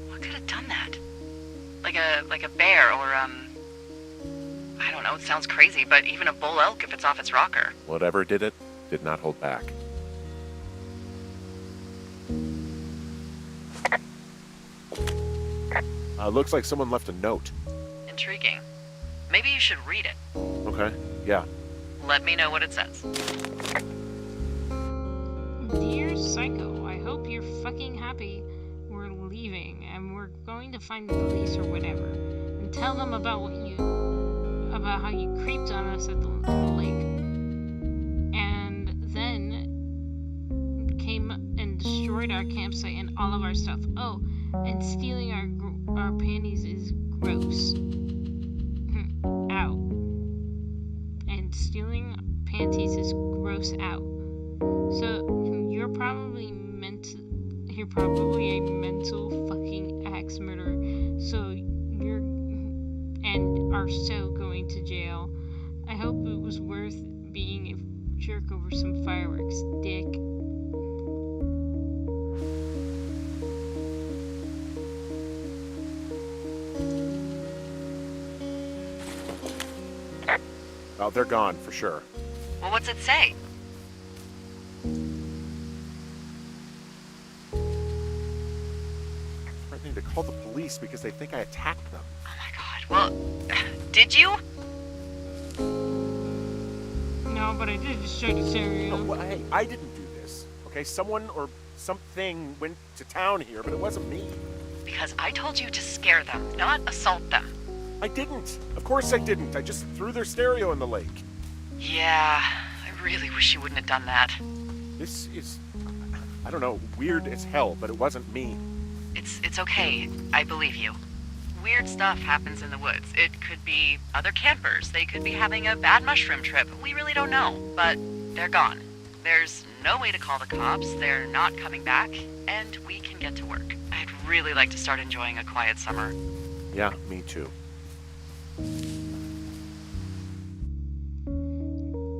What could have done that? Like a bear or, I don't know, it sounds crazy, but even a bull elk if it's off its rocker. Whatever did it, did not hold back. Looks like someone left a note. Intriguing. Maybe you should read it. Okay, yeah. Let me know what it says. Dear Psycho, I hope you're fucking happy. We're leaving, and we're going to find the police or whatever, and tell them about how you creeped on us at the lake, and then came and destroyed our campsite and all of our stuff. Oh, and stealing our panties is gross. Out. And stealing panties is gross out. So you're probably a mental fucking axe murderer. So and are so going to jail. I hope it was worth being a jerk over some fireworks, dick. Oh, they're gone for sure. Well, what's it say? Threatening to call the police because they think I attacked them. Oh my god. Well, did you? No, but I did destroy the stereo. No, well, hey, I didn't do this. Okay, someone or something went to town here, but it wasn't me. Because I told you to scare them, not assault them. I didn't. Of course I didn't. I just threw their stereo in the lake. Yeah, I really wish you wouldn't have done that. This is, I don't know, weird as hell, but it wasn't me. It's okay. I believe you. Weird stuff happens in the woods. It could be other campers. They could be having a bad mushroom trip. We really don't know, but they're gone. There's no way to call the cops. They're not coming back, and we can get to work. I'd really like to start enjoying a quiet summer. Yeah, me too.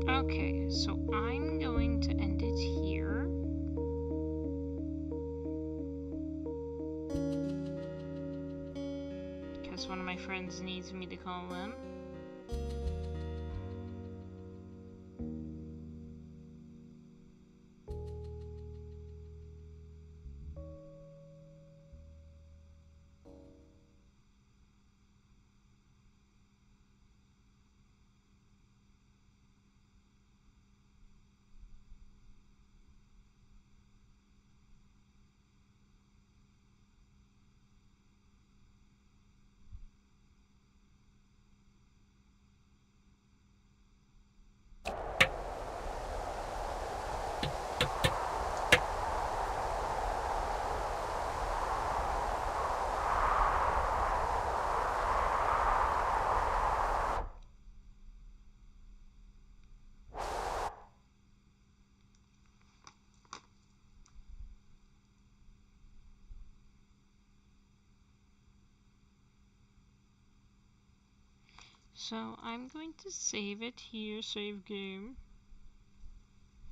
Okay, so I'm going to end it here. Because one of my friends needs me to call them. So I'm going to save it here, save game.